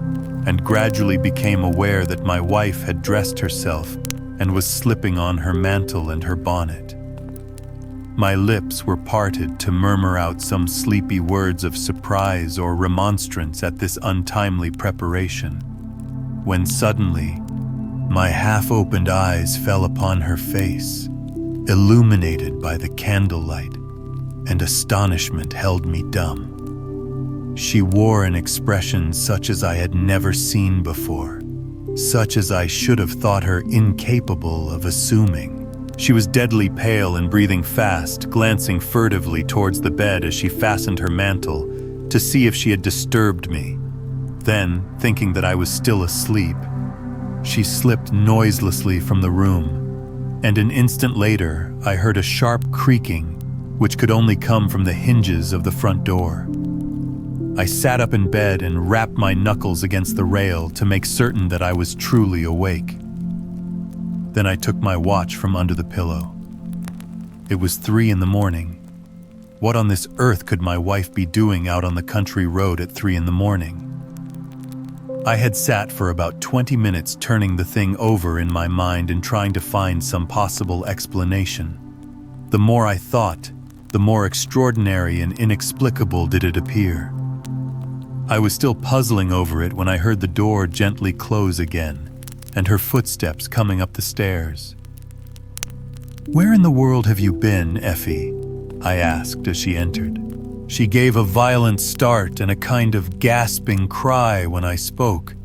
and gradually became aware that my wife had dressed herself and was slipping on her mantle and her bonnet. My lips were parted to murmur out some sleepy words of surprise or remonstrance at this untimely preparation, when suddenly my half-opened eyes fell upon her face, illuminated by the candlelight, and astonishment held me dumb. She wore an expression such as I had never seen before, such as I should have thought her incapable of assuming. She was deadly pale and breathing fast, glancing furtively towards the bed as she fastened her mantle to see if she had disturbed me. Then, thinking that I was still asleep, she slipped noiselessly from the room, and an instant later I heard a sharp creaking which could only come from the hinges of the front door. I sat up in bed and rapped my knuckles against the rail to make certain that I was truly awake. Then I took my watch from under the pillow. It was 3 a.m. What on this earth could my wife be doing out on the country road at 3 a.m? I had sat for about 20 minutes turning the thing over in my mind and trying to find some possible explanation. The more I thought, the more extraordinary and inexplicable did it appear. I was still puzzling over it when I heard the door gently close again, and her footsteps coming up the stairs. "Where in the world have you been, Effie?" I asked as she entered. She gave a violent start and a kind of gasping cry when I spoke,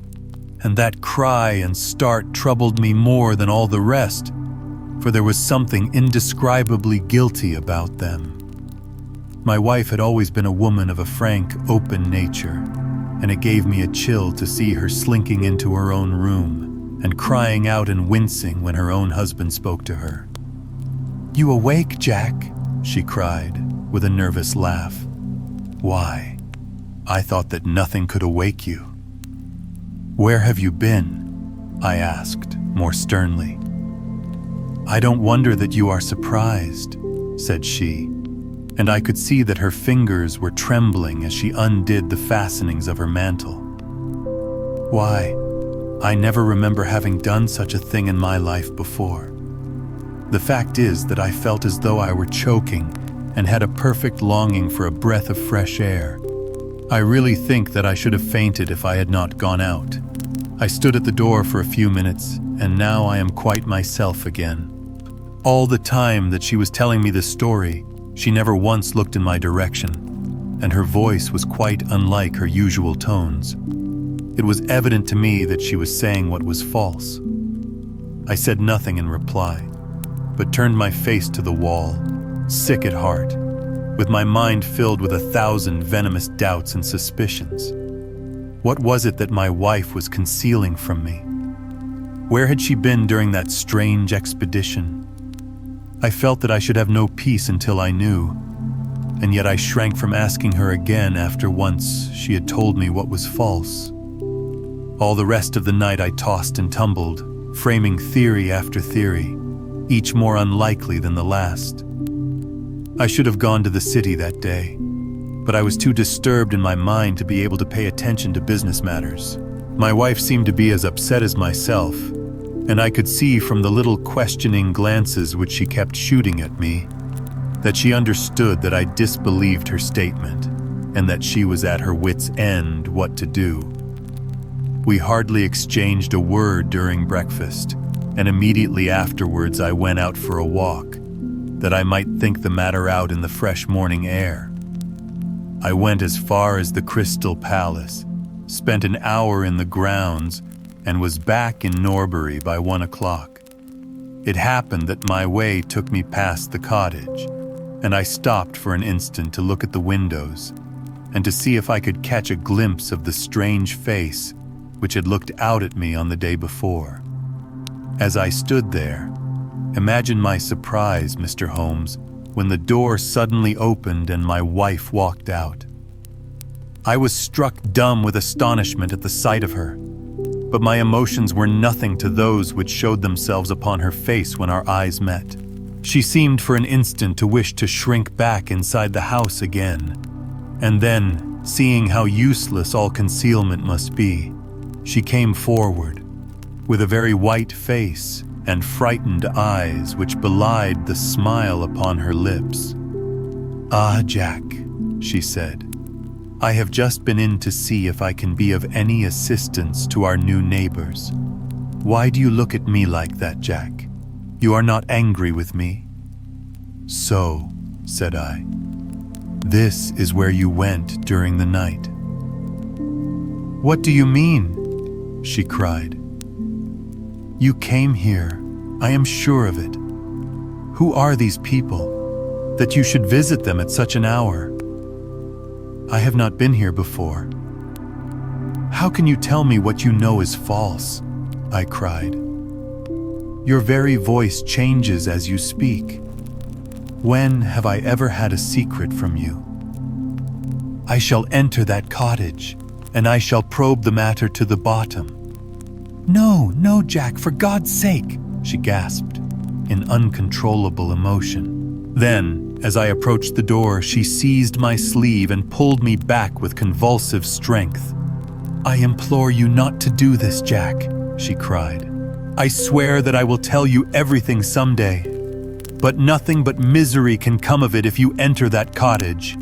and that cry and start troubled me more than all the rest, for there was something indescribably guilty about them. My wife had always been a woman of a frank, open nature, and it gave me a chill to see her slinking into her own room and crying out and wincing when her own husband spoke to her. "You awake, Jack?" she cried, with a nervous laugh. "Why, I thought that nothing could awake you." "Where have you been?" I asked, more sternly. "I don't wonder that you are surprised," said she, and I could see that her fingers were trembling as she undid the fastenings of her mantle. "Why, I never remember having done such a thing in my life before. The fact is that I felt as though I were choking and had a perfect longing for a breath of fresh air. I really think that I should have fainted if I had not gone out. I stood at the door for a few minutes, and now I am quite myself again. All the time that she was telling me this story, she never once looked in my direction, and her voice was quite unlike her usual tones. It was evident to me that she was saying what was false. I said nothing in reply, but turned my face to the wall, sick at heart, with my mind filled with 1,000 venomous doubts and suspicions. What was it that my wife was concealing from me? Where had she been during that strange expedition? I felt that I should have no peace until I knew, and yet I shrank from asking her again after once she had told me what was false. All the rest of the night I tossed and tumbled, framing theory after theory, each more unlikely than the last. I should have gone to the city that day, but I was too disturbed in my mind to be able to pay attention to business matters. My wife seemed to be as upset as myself, and I could see from the little questioning glances which she kept shooting at me that she understood that I disbelieved her statement and that she was at her wit's end what to do. We hardly exchanged a word during breakfast, and immediately afterwards I went out for a walk, that I might think the matter out in the fresh morning air. I went as far as the Crystal Palace, spent an hour in the grounds, and was back in Norbury by 1 o'clock. It happened that my way took me past the cottage, and I stopped for an instant to look at the windows and to see if I could catch a glimpse of the strange face which had looked out at me on the day before. As I stood there, imagine my surprise, Mr. Holmes, when the door suddenly opened and my wife walked out. I was struck dumb with astonishment at the sight of her, but my emotions were nothing to those which showed themselves upon her face when our eyes met. She seemed for an instant to wish to shrink back inside the house again, and then, seeing how useless all concealment must be, she came forward, with a very white face and frightened eyes which belied the smile upon her lips. "Ah, Jack," she said, "I have just been in to see if I can be of any assistance to our new neighbors. Why do you look at me like that, Jack? You are not angry with me?" "So," said I, "this is where you went during the night." "What do you mean?" she cried. "You came here, I am sure of it. Who are these people, that you should visit them at such an hour? I have not been here before." "How can you tell me what you know is false?" I cried. "Your very voice changes as you speak. When have I ever had a secret from you? I shall enter that cottage, and I shall probe the matter to the bottom." "No, no, Jack, for God's sake," she gasped, in uncontrollable emotion. Then, as I approached the door, she seized my sleeve and pulled me back with convulsive strength. "I implore you not to do this, Jack," she cried. "I swear that I will tell you everything someday, but nothing but misery can come of it if you enter that cottage."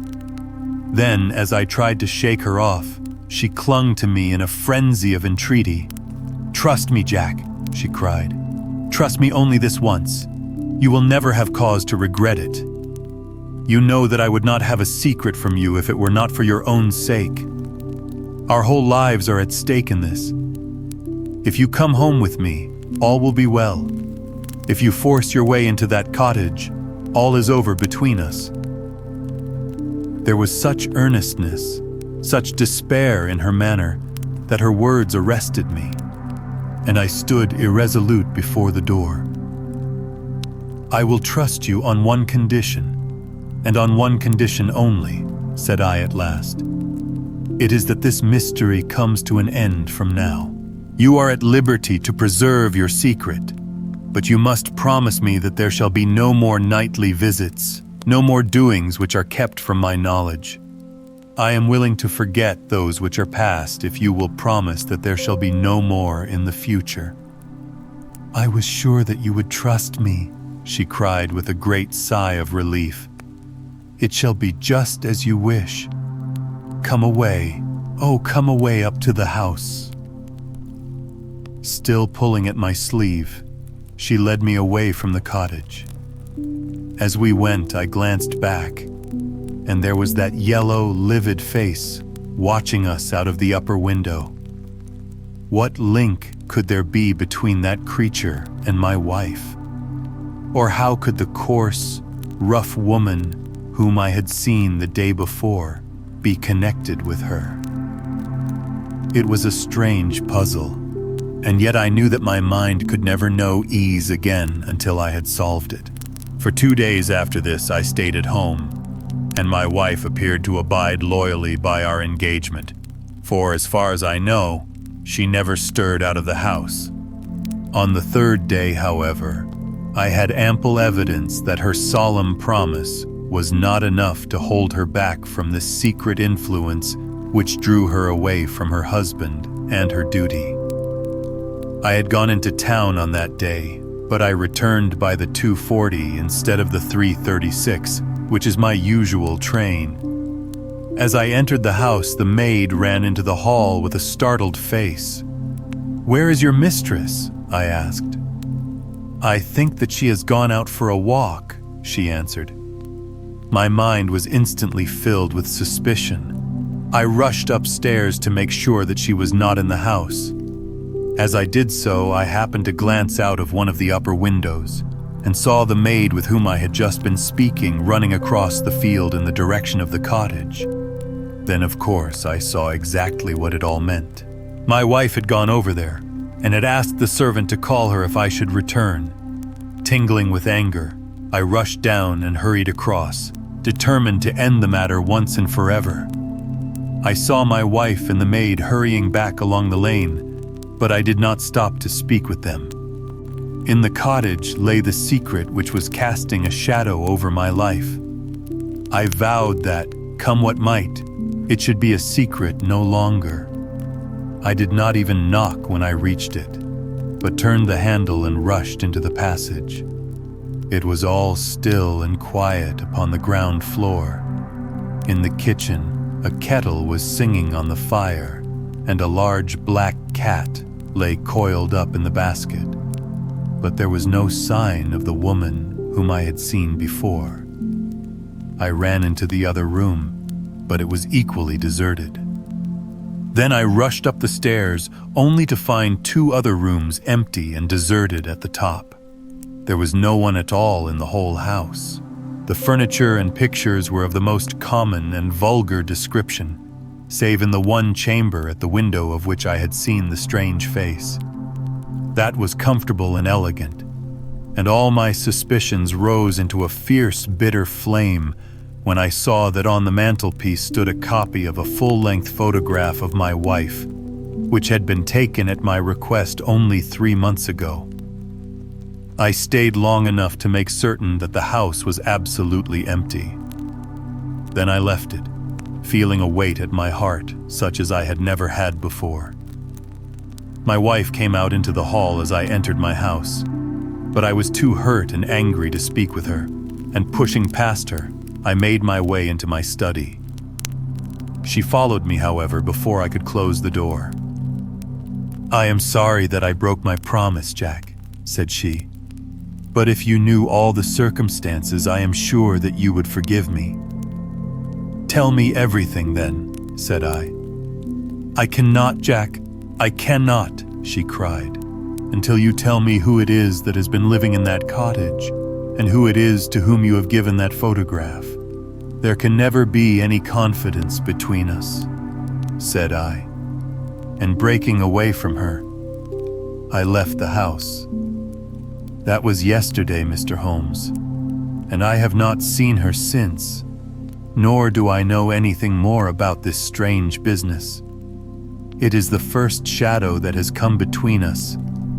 Then, as I tried to shake her off, she clung to me in a frenzy of entreaty. "Trust me, Jack," she cried. "Trust me only this once. You will never have cause to regret it. You know that I would not have a secret from you if it were not for your own sake. Our whole lives are at stake in this. If you come home with me, all will be well. If you force your way into that cottage, all is over between us." There was such earnestness, such despair in her manner, that her words arrested me, and I stood irresolute before the door. "I will trust you on one condition, and on one condition only," said I at last. "It is that this mystery comes to an end from now. You are at liberty to preserve your secret, but you must promise me that there shall be no more nightly visits, no more doings which are kept from my knowledge. I am willing to forget those which are past if you will promise that there shall be no more in the future." "I was sure that you would trust me," she cried with a great sigh of relief. "It shall be just as you wish. Come away, oh, come away up to the house." Still pulling at my sleeve, she led me away from the cottage. As we went, I glanced back, and there was that yellow, livid face watching us out of the upper window. What link could there be between that creature and my wife? Or how could the coarse, rough woman whom I had seen the day before be connected with her? It was a strange puzzle, and yet I knew that my mind could never know ease again until I had solved it. For 2 days after this, I stayed at home, and my wife appeared to abide loyally by our engagement, for as far as I know, she never stirred out of the house. On the 3rd day, however, I had ample evidence that her solemn promise was not enough to hold her back from the secret influence which drew her away from her husband and her duty. I had gone into town on that day, but I returned by the 2:40 instead of the 3:36, which is my usual train. As I entered the house, the maid ran into the hall with a startled face. "Where is your mistress?" I asked. "I think that she has gone out for a walk," she answered. My mind was instantly filled with suspicion. I rushed upstairs to make sure that she was not in the house. As I did so, I happened to glance out of one of the upper windows and saw the maid with whom I had just been speaking running across the field in the direction of the cottage. Then, of course, I saw exactly what it all meant. My wife had gone over there and had asked the servant to call her if I should return. Tingling with anger, I rushed down and hurried across, determined to end the matter once and forever. I saw my wife and the maid hurrying back along the lane, but I did not stop to speak with them. In the cottage lay the secret which was casting a shadow over my life. I vowed that, come what might, it should be a secret no longer. I did not even knock when I reached it, but turned the handle and rushed into the passage. It was all still and quiet upon the ground floor. In the kitchen, a kettle was singing on the fire, and a large black cat lay coiled up in the basket. But there was no sign of the woman whom I had seen before. I ran into the other room, but it was equally deserted. Then I rushed up the stairs, only to find 2 other rooms empty and deserted at the top. There was no one at all in the whole house. The furniture and pictures were of the most common and vulgar description, save in the one chamber at the window of which I had seen the strange face. That was comfortable and elegant, and all my suspicions rose into a fierce, bitter flame when I saw that on the mantelpiece stood a copy of a full-length photograph of my wife, which had been taken at my request only 3 months ago. I stayed long enough to make certain that the house was absolutely empty. Then I left it, feeling a weight at my heart such as I had never had before. My wife came out into the hall as I entered my house, but I was too hurt and angry to speak with her, and pushing past her, I made my way into my study. She followed me, however, before I could close the door. "I am sorry that I broke my promise, Jack," said she. "But if you knew all the circumstances, I am sure that you would forgive me." "Tell me everything, then," said I. "I cannot, Jack, I cannot," she cried, "until you tell me who it is that has been living in that cottage, and who it is to whom you have given that photograph. There can never be any confidence between us," said I, and breaking away from her, I left the house. That was yesterday, Mr. Holmes, and I have not seen her since, nor do I know anything more about this strange business. It is the first shadow that has come between us,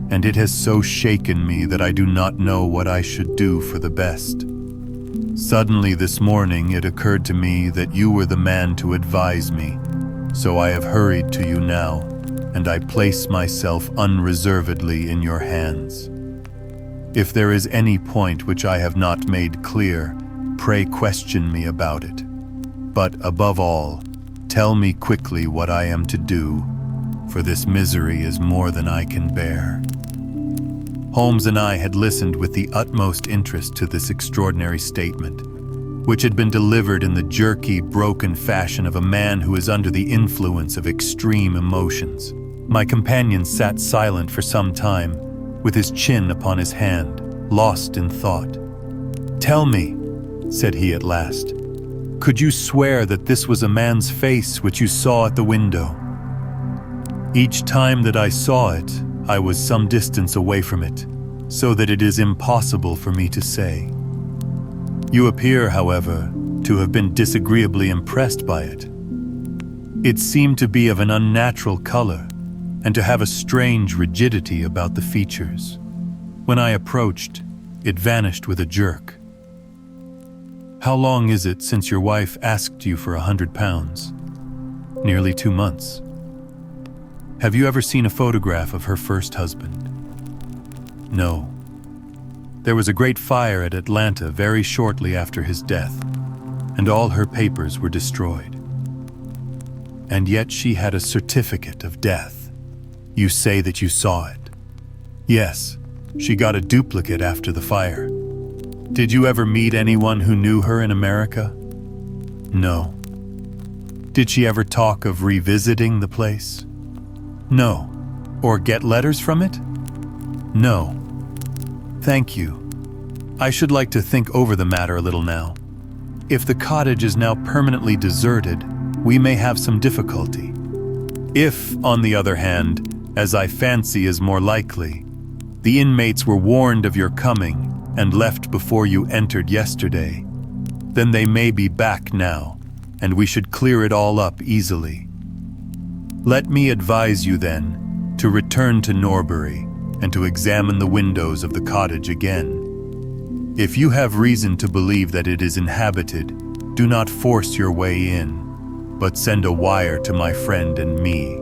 and it has so shaken me that I do not know what I should do for the best. Suddenly this morning it occurred to me that you were the man to advise me, so I have hurried to you now, and I place myself unreservedly in your hands. If there is any point which I have not made clear, pray question me about it. But above all, tell me quickly what I am to do, for this misery is more than I can bear." Holmes and I had listened with the utmost interest to this extraordinary statement, which had been delivered in the jerky, broken fashion of a man who is under the influence of extreme emotions. My companion sat silent for some time, with his chin upon his hand, lost in thought. "Tell me," said he at last, "could you swear that this was a man's face which you saw at the window?" "Each time that I saw it, I was some distance away from it, so that it is impossible for me to say. You appear, however, to have been disagreeably impressed by it. It seemed to be of an unnatural color, and to have a strange rigidity about the features. When I approached, it vanished with a jerk." "How long is it since your wife asked you for £100? "Nearly 2 months." "Have you ever seen a photograph of her first husband?" "No. There was a great fire at Atlanta very shortly after his death, and all her papers were destroyed." "And yet she had a certificate of death. You say that you saw it?" "Yes, she got a duplicate after the fire." "Did you ever meet anyone who knew her in America?" "No." "Did she ever talk of revisiting the place?" "No." "Or get letters from it?" "No." "Thank you. I should like to think over the matter a little now. If the cottage is now permanently deserted, we may have some difficulty. If, on the other hand, as I fancy is more likely, the inmates were warned of your coming and left before you entered yesterday, then they may be back now, and we should clear it all up easily. Let me advise you then to return to Norbury and to examine the windows of the cottage again. If you have reason to believe that it is inhabited, do not force your way in, but send a wire to my friend and me.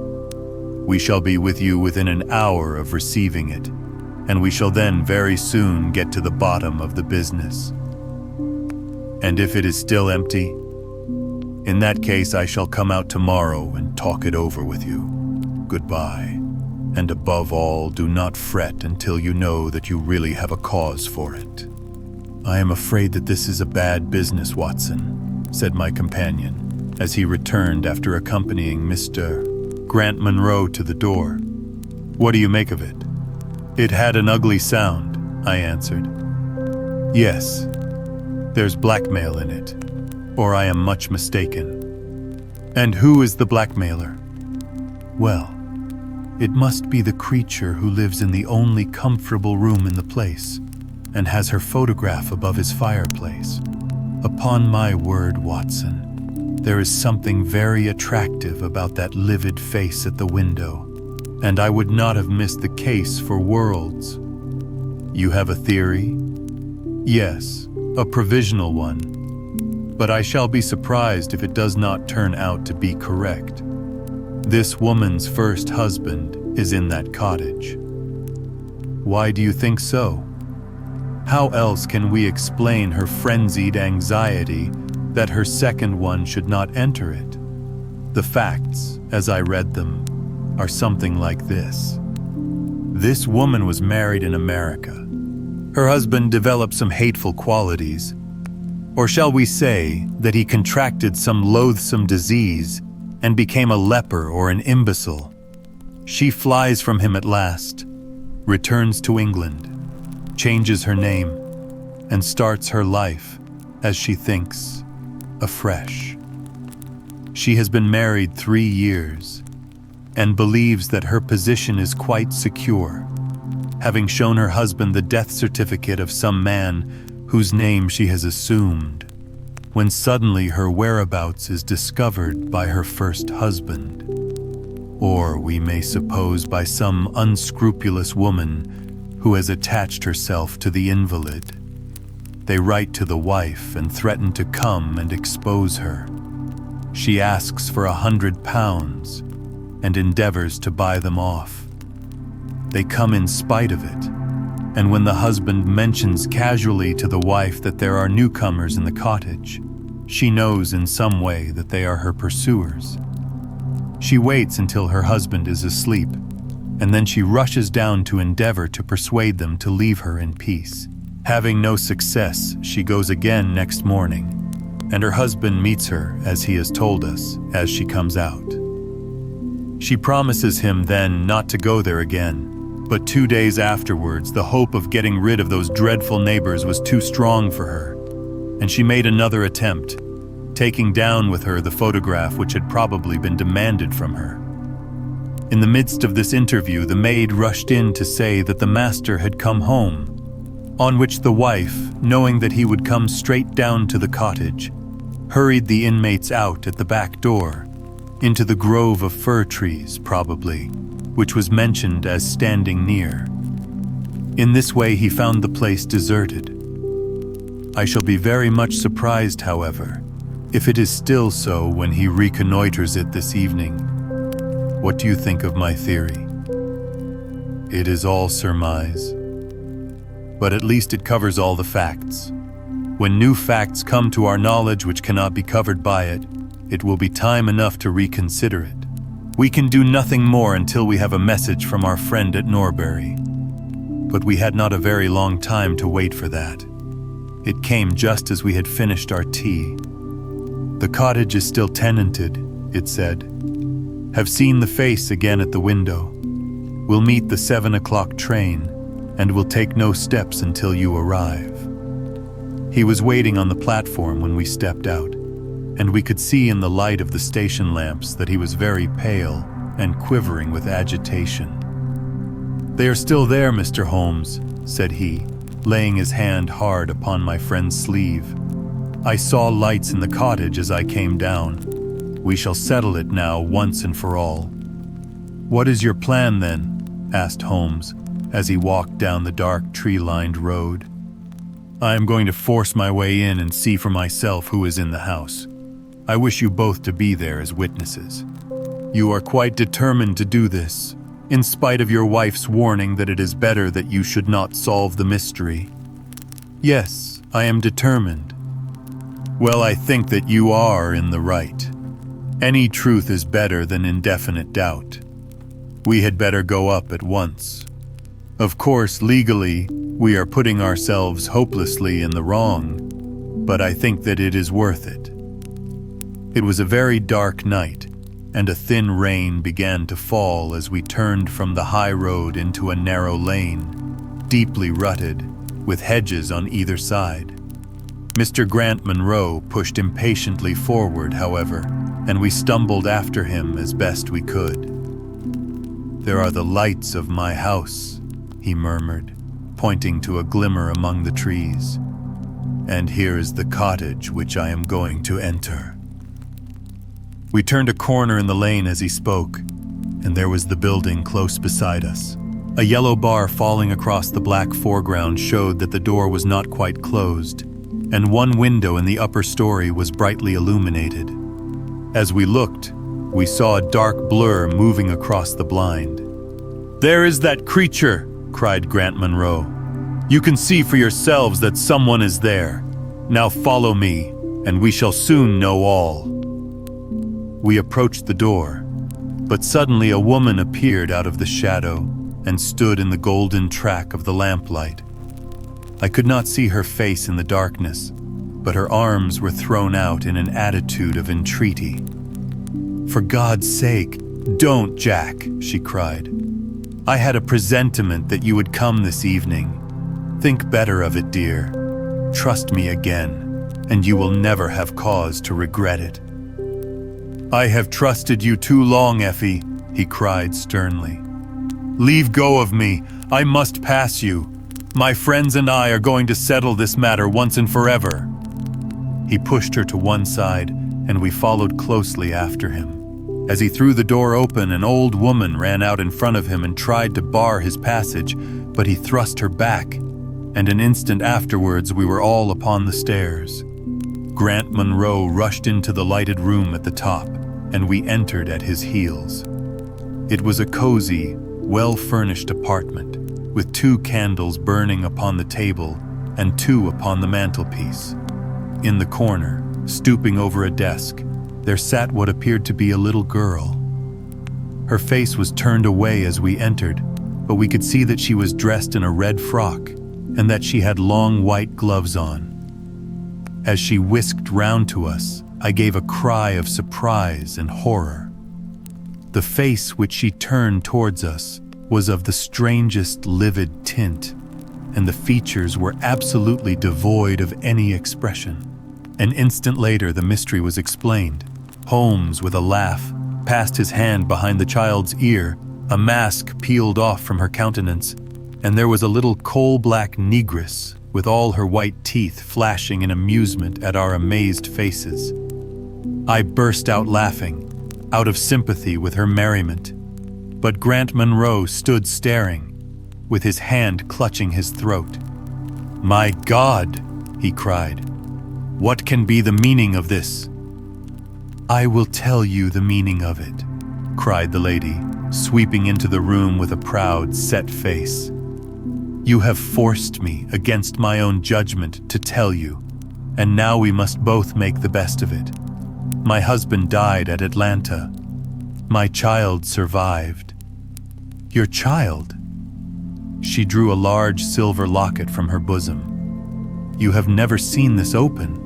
We shall be with you within an hour of receiving it, and we shall then very soon get to the bottom of the business. And if it is still empty, in that case I shall come out tomorrow and talk it over with you. Goodbye, and above all, do not fret until you know that you really have a cause for it." "I am afraid that this is a bad business, Watson," said my companion, as he returned after accompanying Mr. Grant Munro to the door. "What do you make of it?" "It had an ugly sound," I answered. "Yes, there's blackmail in it, or I am much mistaken." "And who is the blackmailer?" "Well, it must be the creature who lives in the only comfortable room in the place, and has her photograph above his fireplace. Upon my word, Watson, there is something very attractive about that livid face at the window, and I would not have missed the case for worlds." "You have a theory?" "Yes, a provisional one, but I shall be surprised if it does not turn out to be correct. This woman's first husband is in that cottage." "Why do you think so?" "How else can we explain her frenzied anxiety that her second one should not enter it? The facts, as I read them, are something like this. This woman was married in America. Her husband developed some hateful qualities, or shall we say that he contracted some loathsome disease and became a leper or an imbecile. She flies from him at last, returns to England, changes her name, and starts her life, as she thinks, afresh. She has been married 3 years, and believes that her position is quite secure, having shown her husband the death certificate of some man whose name she has assumed, when suddenly her whereabouts is discovered by her first husband, or we may suppose by some unscrupulous woman who has attached herself to the invalid. They write to the wife and threaten to come and expose her. She asks for £100 and endeavors to buy them off. They come in spite of it, and when the husband mentions casually to the wife that there are newcomers in the cottage, she knows in some way that they are her pursuers. She waits until her husband is asleep, and then she rushes down to endeavor to persuade them to leave her in peace. Having no success, she goes again next morning, and her husband meets her, as he has told us, as she comes out. She promises him then not to go there again, but 2 days afterwards, the hope of getting rid of those dreadful neighbors was too strong for her, and she made another attempt, taking down with her the photograph which had probably been demanded from her. In the midst of this interview, the maid rushed in to say that the master had come home, on which the wife, knowing that he would come straight down to the cottage, hurried the inmates out at the back door, into the grove of fir trees, probably, which was mentioned as standing near. In this way he found the place deserted. I shall be very much surprised, however, if it is still so when he reconnoiters it this evening. What do you think of my theory? It is all surmise, but at least it covers all the facts. When new facts come to our knowledge which cannot be covered by it, it will be time enough to reconsider it. We can do nothing more until we have a message from our friend at Norbury. But we had not a very long time to wait for that. It came just as we had finished our tea. The cottage is still tenanted, it said. Have seen the face again at the window. Will meet the 7 o'clock train, and will take no steps until you arrive. He was waiting on the platform when we stepped out, and we could see in the light of the station lamps that he was very pale and quivering with agitation. They are still there, Mr. Holmes, said he, laying his hand hard upon my friend's sleeve. I saw lights in the cottage as I came down. We shall settle it now once and for all. What is your plan then? Asked Holmes, as he walked down the dark tree-lined road. I am going to force my way in and see for myself who is in the house. I wish you both to be there as witnesses. You are quite determined to do this, in spite of your wife's warning that it is better that you should not solve the mystery. Yes, I am determined. Well, I think that you are in the right. Any truth is better than indefinite doubt. We had better go up at once. Of course, legally, we are putting ourselves hopelessly in the wrong, but I think that it is worth it. It was a very dark night, and a thin rain began to fall as we turned from the high road into a narrow lane, deeply rutted, with hedges on either side. Mr. Grant Munro pushed impatiently forward, however, and we stumbled after him as best we could. There are the lights of my house, he murmured, pointing to a glimmer among the trees. And here is the cottage which I am going to enter. We turned a corner in the lane as he spoke, and there was the building close beside us. A yellow bar falling across the black foreground showed that the door was not quite closed, and one window in the upper story was brightly illuminated. As we looked, we saw a dark blur moving across the blind. There is that creature, cried Grant Munro. You can see for yourselves that someone is there. Now follow me, and we shall soon know all. We approached the door, but suddenly a woman appeared out of the shadow and stood in the golden track of the lamplight. I could not see her face in the darkness, but her arms were thrown out in an attitude of entreaty. For God's sake, don't, Jack, she cried. I had a presentiment that you would come this evening. Think better of it, dear. Trust me again, and you will never have cause to regret it. I have trusted you too long, Effie, he cried sternly. Leave go of me. I must pass you. My friends and I are going to settle this matter once and forever. He pushed her to one side, and we followed closely after him. As he threw the door open, an old woman ran out in front of him and tried to bar his passage, but he thrust her back. and an instant afterwards we were all upon the stairs. Grant Munro rushed into the lighted room at the top, and we entered at his heels. It was a cozy, well-furnished apartment, with 2 candles burning upon the table and 2 upon the mantelpiece. In the corner, stooping over a desk, there sat what appeared to be a little girl. Her face was turned away as we entered, but we could see that she was dressed in a red frock and that she had long white gloves on. As she whisked round to us, I gave a cry of surprise and horror. The face which she turned towards us was of the strangest livid tint, and the features were absolutely devoid of any expression. An instant later, the mystery was explained. Holmes, with a laugh, passed his hand behind the child's ear, a mask peeled off from her countenance, and there was a little coal-black negress with all her white teeth flashing in amusement at our amazed faces. I burst out laughing, out of sympathy with her merriment, but Grant Munro stood staring, with his hand clutching his throat. "My God!" he cried. "What can be the meaning of this?" "I will tell you the meaning of it," cried the lady, sweeping into the room with a proud, set face. "You have forced me, against my own judgment, to tell you, and now we must both make the best of it. My husband died at Atlanta. My child survived." "Your child?" She drew a large silver locket from her bosom. "You have never seen this open?"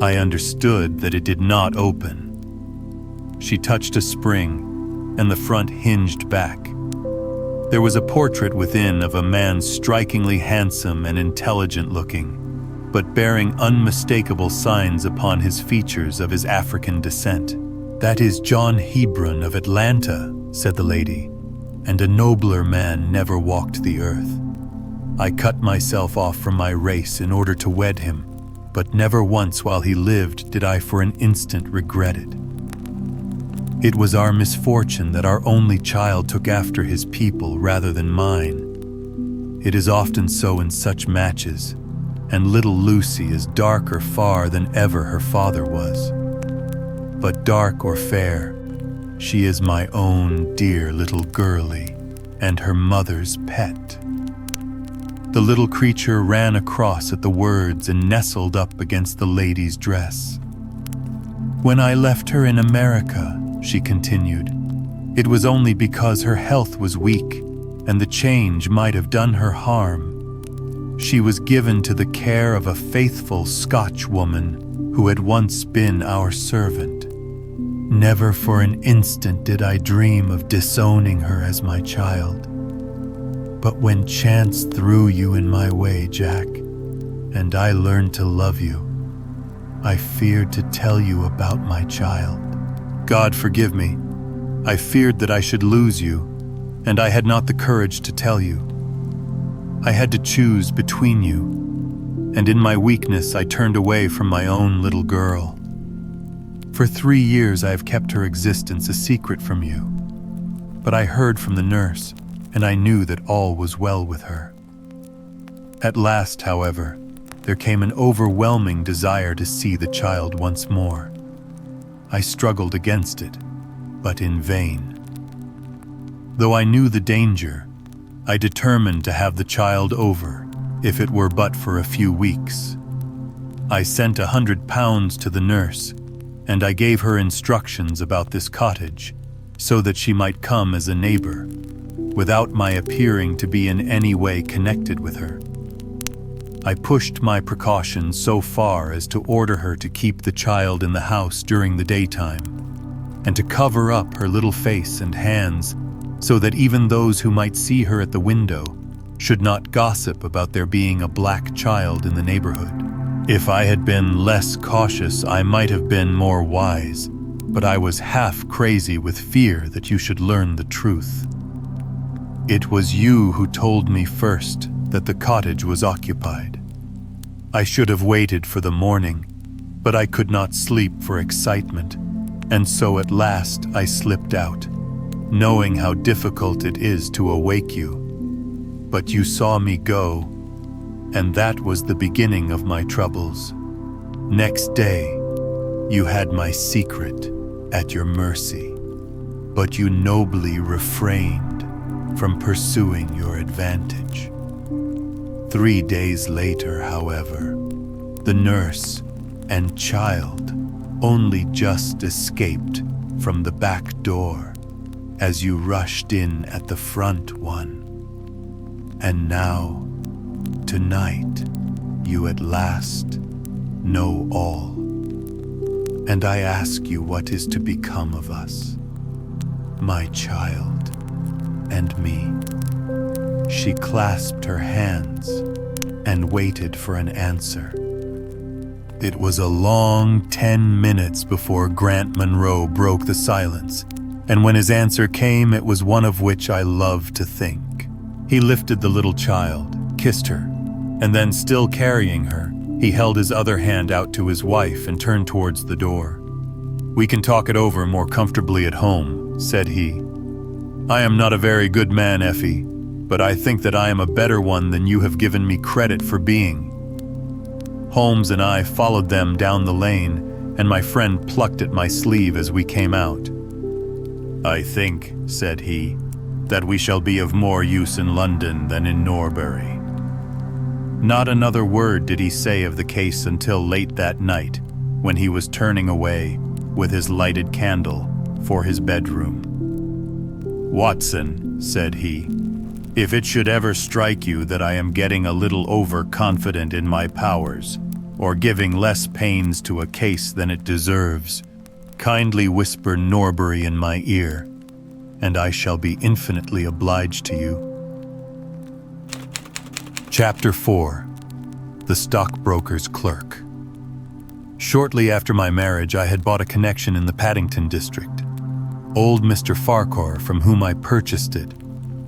I understood that it did not open. She touched a spring, and the front hinged back. There was a portrait within of a man strikingly handsome and intelligent-looking, but bearing unmistakable signs upon his features of his African descent. "That is John Hebron of Atlanta," said the lady, "and a nobler man never walked the earth. I cut myself off from my race in order to wed him, but never once while he lived did I for an instant regret it. It was our misfortune that our only child took after his people rather than mine. It is often so in such matches, and little Lucy is darker far than ever her father was. But dark or fair, she is my own dear little girlie, and her mother's pet." The little creature ran across at the words and nestled up against the lady's dress. "When I left her in America," she continued, "it was only because her health was weak, and the change might have done her harm. She was given to the care of a faithful Scotch woman who had once been our servant. Never for an instant did I dream of disowning her as my child. But when chance threw you in my way, Jack, and I learned to love you, I feared to tell you about my child. God forgive me. I feared that I should lose you, and I had not the courage to tell you. I had to choose between you, and in my weakness I turned away from my own little girl. For 3 years I have kept her existence a secret from you, but I heard from the nurse, and I knew that all was well with her. At last, however, there came an overwhelming desire to see the child once more. I struggled against it, but in vain. Though I knew the danger, I determined to have the child over, if it were but for a few weeks. I sent £100 to the nurse, and I gave her instructions about this cottage, so that she might come as a neighbor, without my appearing to be in any way connected with her. I pushed my precautions so far as to order her to keep the child in the house during the daytime, and to cover up her little face and hands, so that even those who might see her at the window should not gossip about there being a black child in the neighborhood. If I had been less cautious, I might have been more wise, but I was half crazy with fear that you should learn the truth. It was you who told me first that the cottage was occupied. I should have waited for the morning, but I could not sleep for excitement, and so at last I slipped out, knowing how difficult it is to awake you. But you saw me go, and that was the beginning of my troubles. Next day, you had my secret at your mercy, but you nobly refrained from pursuing your advantage. 3 days later, however, the nurse and child only just escaped from the back door as you rushed in at the front one. And now, tonight, you at last know all. And I ask you what is to become of us, my child and me. She clasped her hands and waited for an answer. It was a long 10 minutes before Grant Monroe broke the silence, and when his answer came, it was one of which I love to think. He lifted the little child, kissed her, and then, still carrying her, he held his other hand out to his wife and turned towards the door. "We can talk it over more comfortably at home," said he. "I am not a very good man, Effie, but I think that I am a better one than you have given me credit for being." Holmes and I followed them down the lane, and my friend plucked at my sleeve as we came out. "I think," said he, "that we shall be of more use in London than in Norbury." Not another word did he say of the case until late that night, when he was turning away, with his lighted candle, for his bedroom. "Watson," said he, "if it should ever strike you that I am getting a little overconfident in my powers, or giving less pains to a case than it deserves, kindly whisper Norbury in my ear, and I shall be infinitely obliged to you." Chapter 4. The Stockbroker's Clerk. Shortly after my marriage, I had bought a connection in the Paddington district. Old Mr. Farquhar, from whom I purchased it,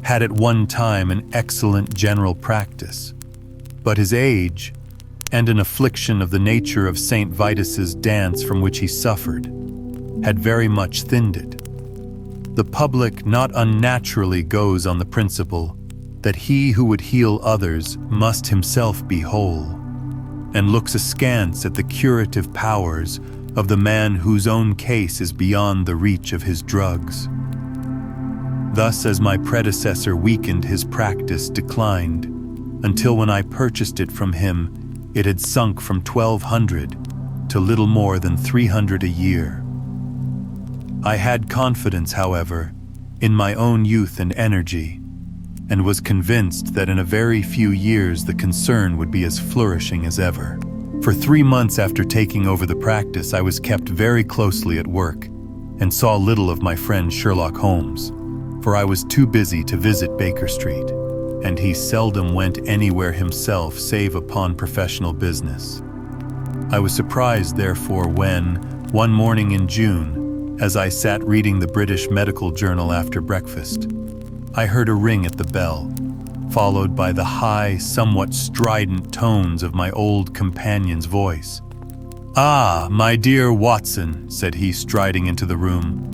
had at one time an excellent general practice, but his age, and an affliction of the nature of St. Vitus's dance from which he suffered, had very much thinned it. The public not unnaturally goes on the principle that he who would heal others must himself be whole, and looks askance at the curative powers of the man whose own case is beyond the reach of his drugs. Thus, as my predecessor weakened, his practice declined, until when I purchased it from him, it had sunk from 1,200 to little more than 300 a year. I had confidence, however, in my own youth and energy, and was convinced that in a very few years the concern would be as flourishing as ever. For 3 months after taking over the practice, I was kept very closely at work, and saw little of my friend Sherlock Holmes, for I was too busy to visit Baker Street, and he seldom went anywhere himself save upon professional business. I was surprised, therefore, when, one morning in June, as I sat reading the British Medical Journal after breakfast, I heard a ring at the bell, followed by the high, somewhat strident tones of my old companion's voice. "Ah, my dear Watson," said he, striding into the room,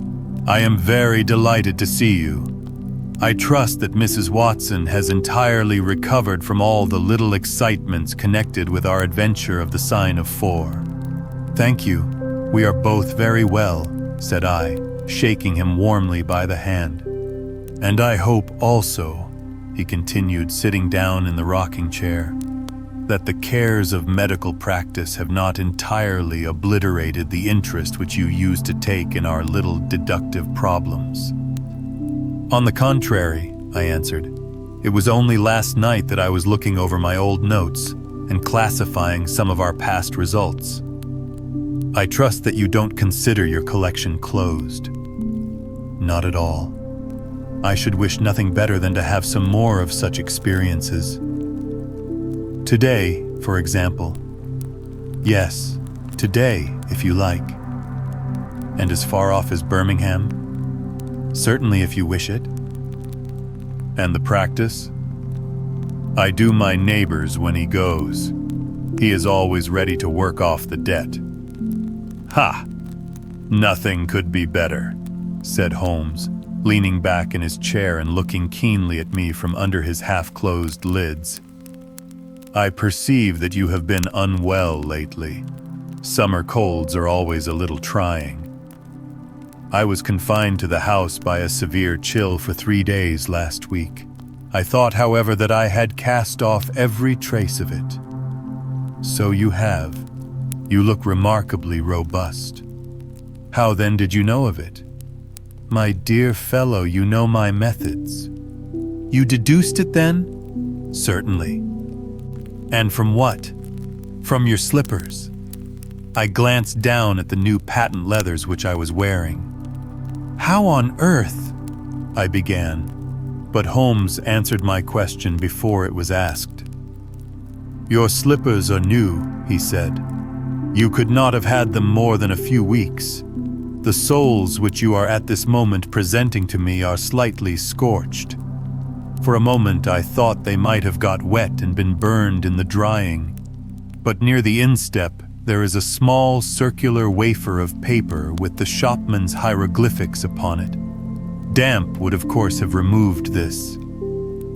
"I am very delighted to see you. I trust that Mrs. Watson has entirely recovered from all the little excitements connected with our adventure of the Sign of 4. "Thank you, we are both very well," said I, shaking him warmly by the hand. "And I hope also," he continued, sitting down in the rocking chair, "that the cares of medical practice have not entirely obliterated the interest which you used to take in our little deductive problems." "On the contrary," I answered, "it was only last night that I was looking over my old notes and classifying some of our past results. I trust that you don't consider your collection closed." "Not at all. I should wish nothing better than to have some more of such experiences. Today, for example." "Yes, today, if you like." "And as far off as Birmingham?" "Certainly, if you wish it." "And the practice?" "I do my neighbor's when he goes. He is always ready to work off the debt." "Ha! Nothing could be better," said Holmes, leaning back in his chair and looking keenly at me from under his half-closed lids. I perceive that you have been unwell lately. Summer colds are always a little trying. I was confined to the house by a severe chill for 3 days last week. I thought, however, that I had cast off every trace of it. So you have. You look remarkably robust. How then did you know of it? My dear fellow, you know my methods. You deduced it then? Certainly. And from what? From your slippers. I glanced down at the new patent leathers which I was wearing. How on earth? I began, but Holmes answered my question before it was asked. Your slippers are new, he said. You could not have had them more than a few weeks. The soles which you are at this moment presenting to me are slightly scorched. For a moment I thought they might have got wet and been burned in the drying, but near the instep there is a small circular wafer of paper with the shopman's hieroglyphics upon it. Damp would of course have removed this.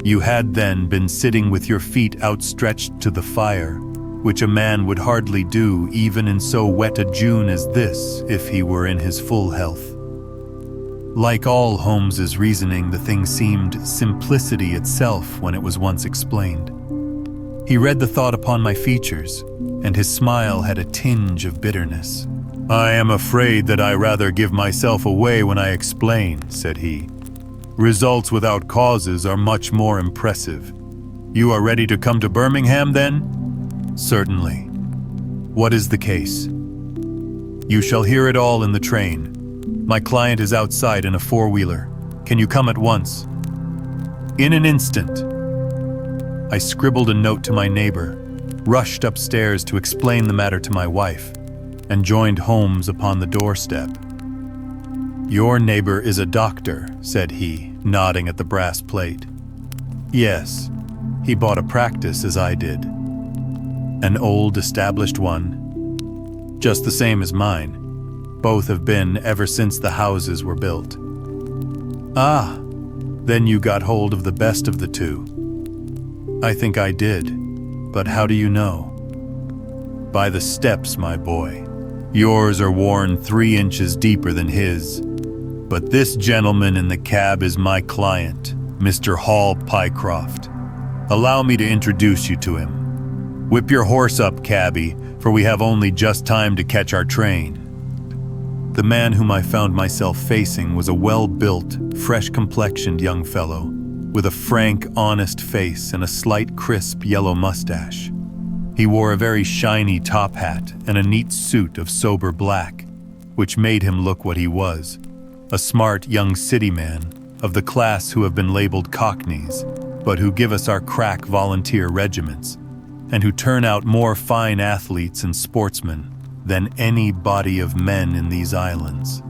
You had then been sitting with your feet outstretched to the fire, which a man would hardly do even in so wet a June as this if he were in his full health. Like all Holmes's reasoning, the thing seemed simplicity itself when it was once explained. He read the thought upon my features, and his smile had a tinge of bitterness. I am afraid that I rather give myself away when I explain, said he. Results without causes are much more impressive. You are ready to come to Birmingham, then? Certainly. What is the case? You shall hear it all in the train. My client is outside in a four-wheeler. Can you come at once? In an instant. I scribbled a note to my neighbor, rushed upstairs to explain the matter to my wife, and joined Holmes upon the doorstep. Your neighbor is a doctor, said he, nodding at the brass plate. Yes, he bought a practice as I did. An old established one, just the same as mine. Both have been ever since the houses were built. Ah, then you got hold of the best of the two. I think I did, but how do you know? By the steps, my boy. Yours are worn 3 inches deeper than his. But this gentleman in the cab is my client, Mr. Hall Pycroft. Allow me to introduce you to him. Whip your horse up, cabby, for we have only just time to catch our train. The man whom I found myself facing was a well-built, fresh-complexioned young fellow, with a frank, honest face and a slight, crisp yellow mustache. He wore a very shiny top hat and a neat suit of sober black, which made him look what he was, a smart young city man of the class who have been labeled cockneys, but who give us our crack volunteer regiments, and who turn out more fine athletes and sportsmen than any body of men in these islands.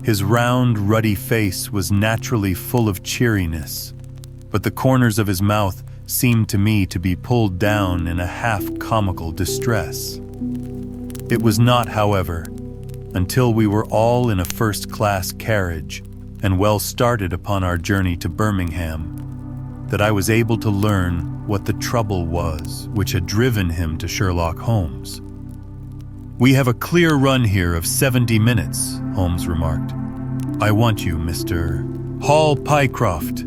His round, ruddy face was naturally full of cheeriness, but the corners of his mouth seemed to me to be pulled down in a half-comical distress. It was not, however, until we were all in a first-class carriage and well started upon our journey to Birmingham that I was able to learn what the trouble was which had driven him to Sherlock Holmes. We have a clear run here of 70 minutes, Holmes remarked. I want you, Mr. Hall Pycroft,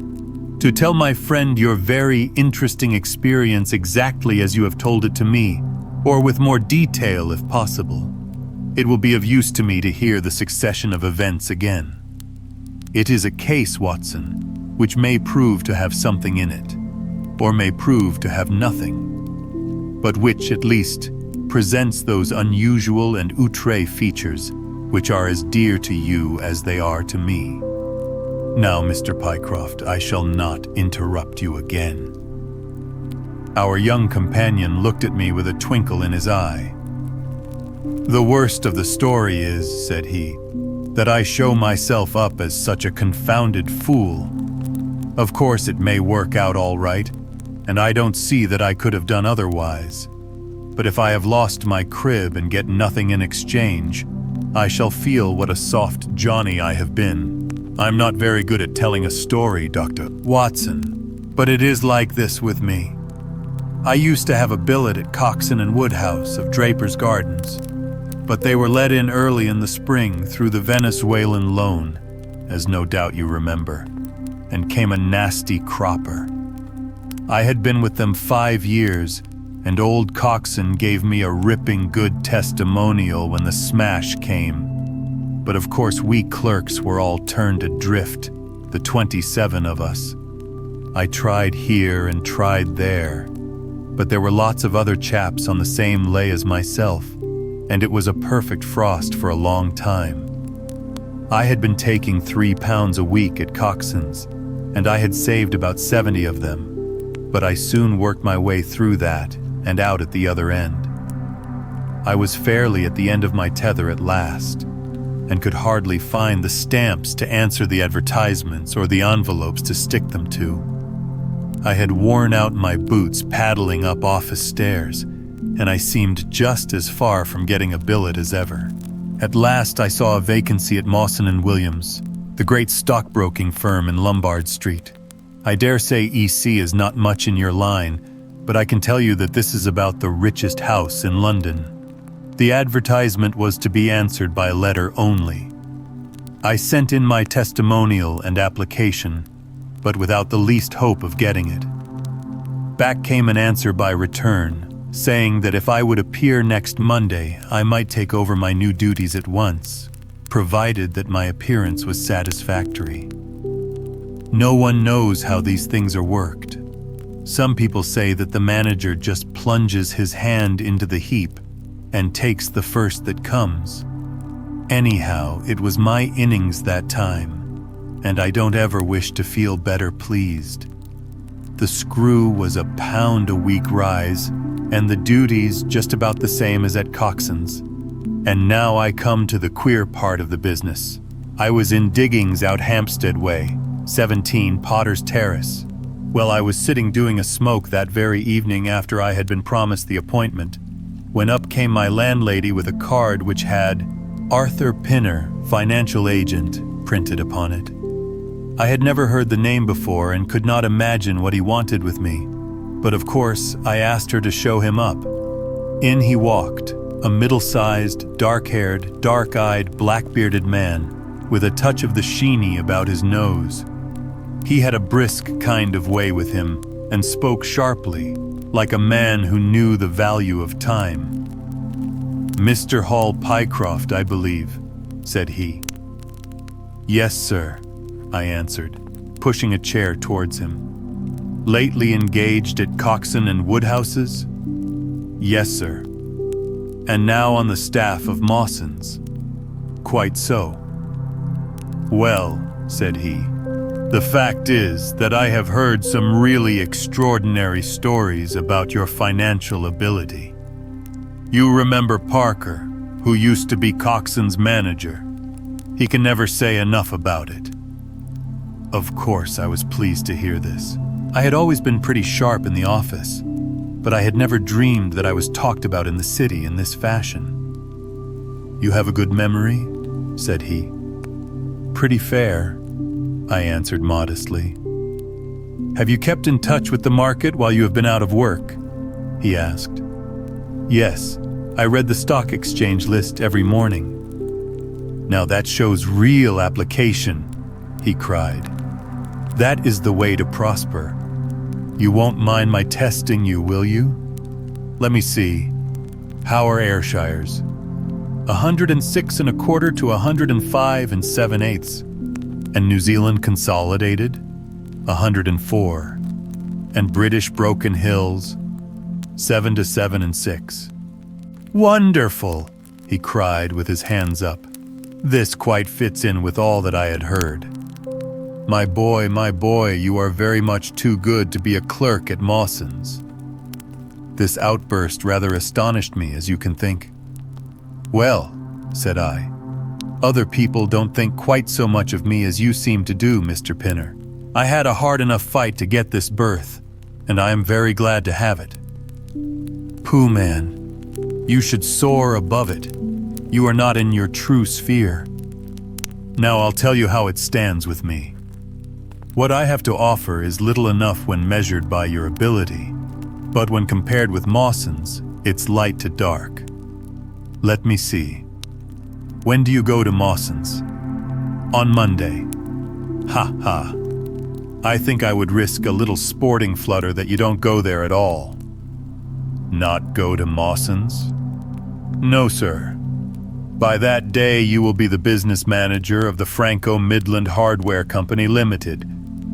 to tell my friend your very interesting experience exactly as you have told it to me, or with more detail if possible. It will be of use to me to hear the succession of events again. It is a case, Watson, which may prove to have something in it, or may prove to have nothing, but which, at least, presents those unusual and outre features which are as dear to you as they are to me. Now, Mr. Pycroft, I shall not interrupt you again. Our young companion looked at me with a twinkle in his eye. The worst of the story is, said he, that I show myself up as such a confounded fool. Of course it may work out all right, and I don't see that I could have done otherwise. But if I have lost my crib and get nothing in exchange, I shall feel what a soft Johnny I have been. I'm not very good at telling a story, Dr. Watson, but it is like this with me. I used to have a billet at Coxon and Woodhouse of Draper's Gardens, but they were let in early in the spring through the Venezuelan loan, as no doubt you remember, and came a nasty cropper. I had been with them 5 years, and old Coxon gave me a ripping good testimonial when the smash came. But of course we clerks were all turned adrift, the 27 of us. I tried here and tried there, but there were lots of other chaps on the same lay as myself, and it was a perfect frost for a long time. I had been taking £3 a week at Coxon's, and I had saved about 70 of them, but I soon worked my way through that and out at the other end. I was fairly at the end of my tether at last, and could hardly find the stamps to answer the advertisements or the envelopes to stick them to. I had worn out my boots paddling up office stairs, and I seemed just as far from getting a billet as ever. At last I saw a vacancy at Mawson & Williams, the great stockbroking firm in Lombard Street. I dare say EC is not much in your line, but I can tell you that this is about the richest house in London. The advertisement was to be answered by letter only. I sent in my testimonial and application, but without the least hope of getting it. Back came an answer by return, saying that if I would appear next Monday, I might take over my new duties at once, provided that my appearance was satisfactory. No one knows how these things are worked. Some people say that the manager just plunges his hand into the heap and takes the first that comes. Anyhow, it was my innings that time, and I don't ever wish to feel better pleased. The screw was £1 a week rise, and the duties just about the same as at Coxon's. And now I come to the queer part of the business. I was in diggings out Hampstead Way, 17 Potter's Terrace. Well, I was sitting doing a smoke that very evening after I had been promised the appointment, when up came my landlady with a card which had Arthur Pinner, financial agent, printed upon it. I had never heard the name before and could not imagine what he wanted with me, but of course I asked her to show him up. In he walked, a middle-sized, dark-haired, dark-eyed, black-bearded man with a touch of the sheeny about his nose. He had a brisk kind of way with him and spoke sharply, like a man who knew the value of time. "Mr. Hall Pycroft, I believe," said he. "Yes, sir," I answered, pushing a chair towards him. "Lately engaged at Coxon and Woodhouse's?" "Yes, sir." "And now on the staff of Mawson's?" "Quite so." "Well," said he, "the fact is that I have heard some really extraordinary stories about your financial ability. You remember Parker, who used to be Coxon's manager. He can never say enough about it." Of course I was pleased to hear this. I had always been pretty sharp in the office, but I had never dreamed that I was talked about in the city in this fashion. "You have a good memory?" said he. "Pretty fair," I answered modestly. "Have you kept in touch with the market while you have been out of work?" he asked. "Yes, I read the stock exchange list every morning." "Now that shows real application," he cried. "That is the way to prosper. You won't mind my testing you, will you? Let me see. How are Ayrshires? 106 1/4 to 105 7/8. And New Zealand Consolidated? 104. And British Broken Hills? 7 to 7 6. "Wonderful!" he cried with his hands up. This quite fits in with all that I had heard. My boy, you are very much too good to be a clerk at Mawson's." This outburst rather astonished me, as you can think. "Well," said I, "other people don't think quite so much of me as you seem to do, Mr. Pinner. I had a hard enough fight to get this berth, and I am very glad to have it." "Pooh, man, you should soar above it. You are not in your true sphere. Now I'll tell you how it stands with me. What I have to offer is little enough when measured by your ability, But when compared with Mawson's, it's light to dark. Let me see. When do you go to Mawson's? On Monday. Ha ha. I think I would risk a little sporting flutter that you don't go there at all. Not go to Mawson's? No, sir. By that day, you will be the business manager of the Franco Midland Hardware Company Limited,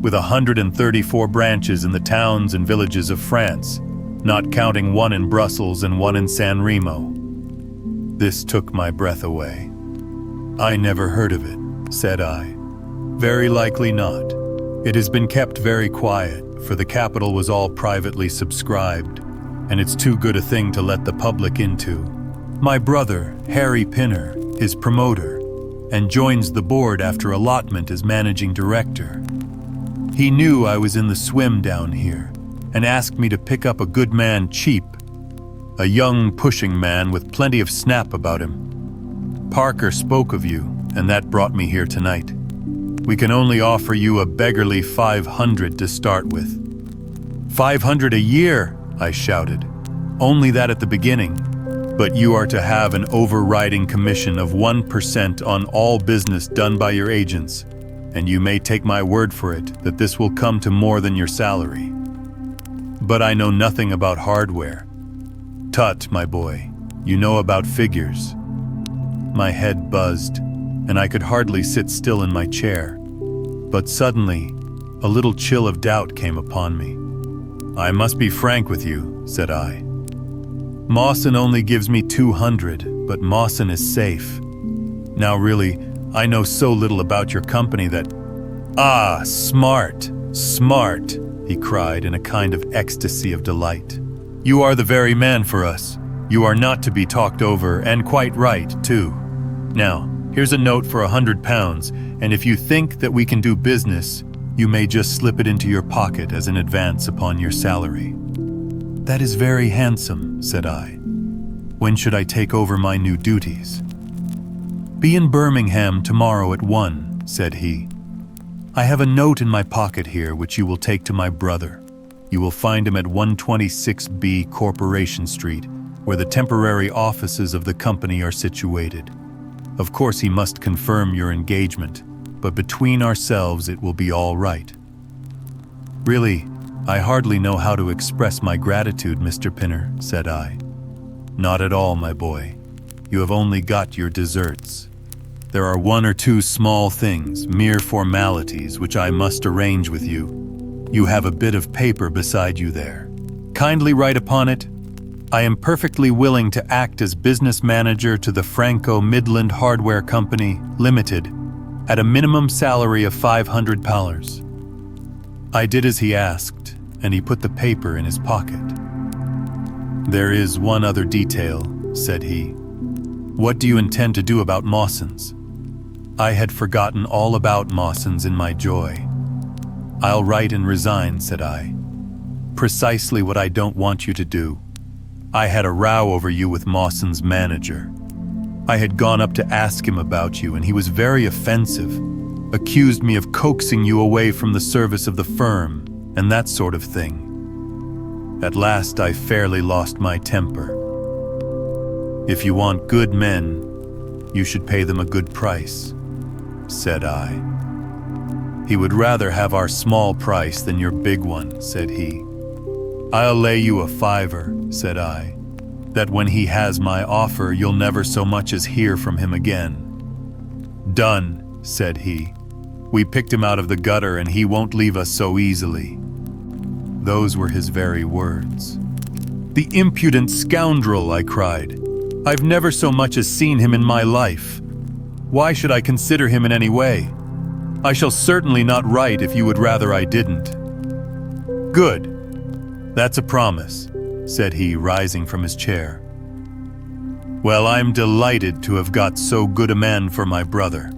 with 134 branches in the towns and villages of France, not counting one in Brussels and one in San Remo. This took my breath away. I never heard of it, said I. Very likely not. It has been kept very quiet, for the capital was all privately subscribed, and it's too good a thing to let the public into. My brother, Harry Pinner, is promoter, and joins the board after allotment as managing director. He knew I was in the swim down here, and asked me to pick up a good man cheap, a young, pushing man with plenty of snap about him. Parker spoke of you, and that brought me here tonight. We can only offer you a beggarly 500 to start with. 500 a year, I shouted. Only that at the beginning. But you are to have an overriding commission of 1% on all business done by your agents, and you may take my word for it that this will come to more than your salary. But I know nothing about hardware. Tut, my boy, you know about figures. My head buzzed, and I could hardly sit still in my chair. But suddenly, a little chill of doubt came upon me. I must be frank with you, said I. Mawson only gives me 200, but Mawson is safe. Now really, I know so little about your company that— Ah, smart, smart, he cried in a kind of ecstasy of delight. You are the very man for us. You are not to be talked over, and quite right, too. Now, here's a note for £100, and if you think that we can do business, you may just slip it into your pocket as an advance upon your salary. That is very handsome, said I. When should I take over my new duties? Be in Birmingham tomorrow at 1, said he. I have a note in my pocket here which you will take to my brother. You will find him at 126B Corporation Street, where the temporary offices of the company are situated. Of course, he must confirm your engagement, but between ourselves it will be all right. Really, I hardly know how to express my gratitude, Mr. Pinner, said I. Not at all, my boy. You have only got your deserts. There are one or two small things, mere formalities, which I must arrange with you. You have a bit of paper beside you there. Kindly write upon it, I am perfectly willing to act as business manager to the Franco Midland Hardware Company, Limited, at a minimum salary of £500. I did as he asked, and he put the paper in his pocket. There is one other detail, said he. What do you intend to do about Mawson's? I had forgotten all about Mawson's in my joy. I'll write and resign, said I. Precisely what I don't want you to do. I had a row over you with Mawson's manager. I had gone up to ask him about you, and he was very offensive, accused me of coaxing you away from the service of the firm, and that sort of thing. At last I fairly lost my temper. If you want good men, you should pay them a good price, said I. He would rather have our small price than your big one, said he. I'll lay you a £5, said I, that when he has my offer, you'll never so much as hear from him again. Done, said he. We picked him out of the gutter, and he won't leave us so easily. Those were his very words. The impudent scoundrel, I cried. I've never so much as seen him in my life. Why should I consider him in any way? I shall certainly not write if you would rather I didn't. Good. That's a promise, said he, rising from his chair. Well, I'm delighted to have got so good a man for my brother.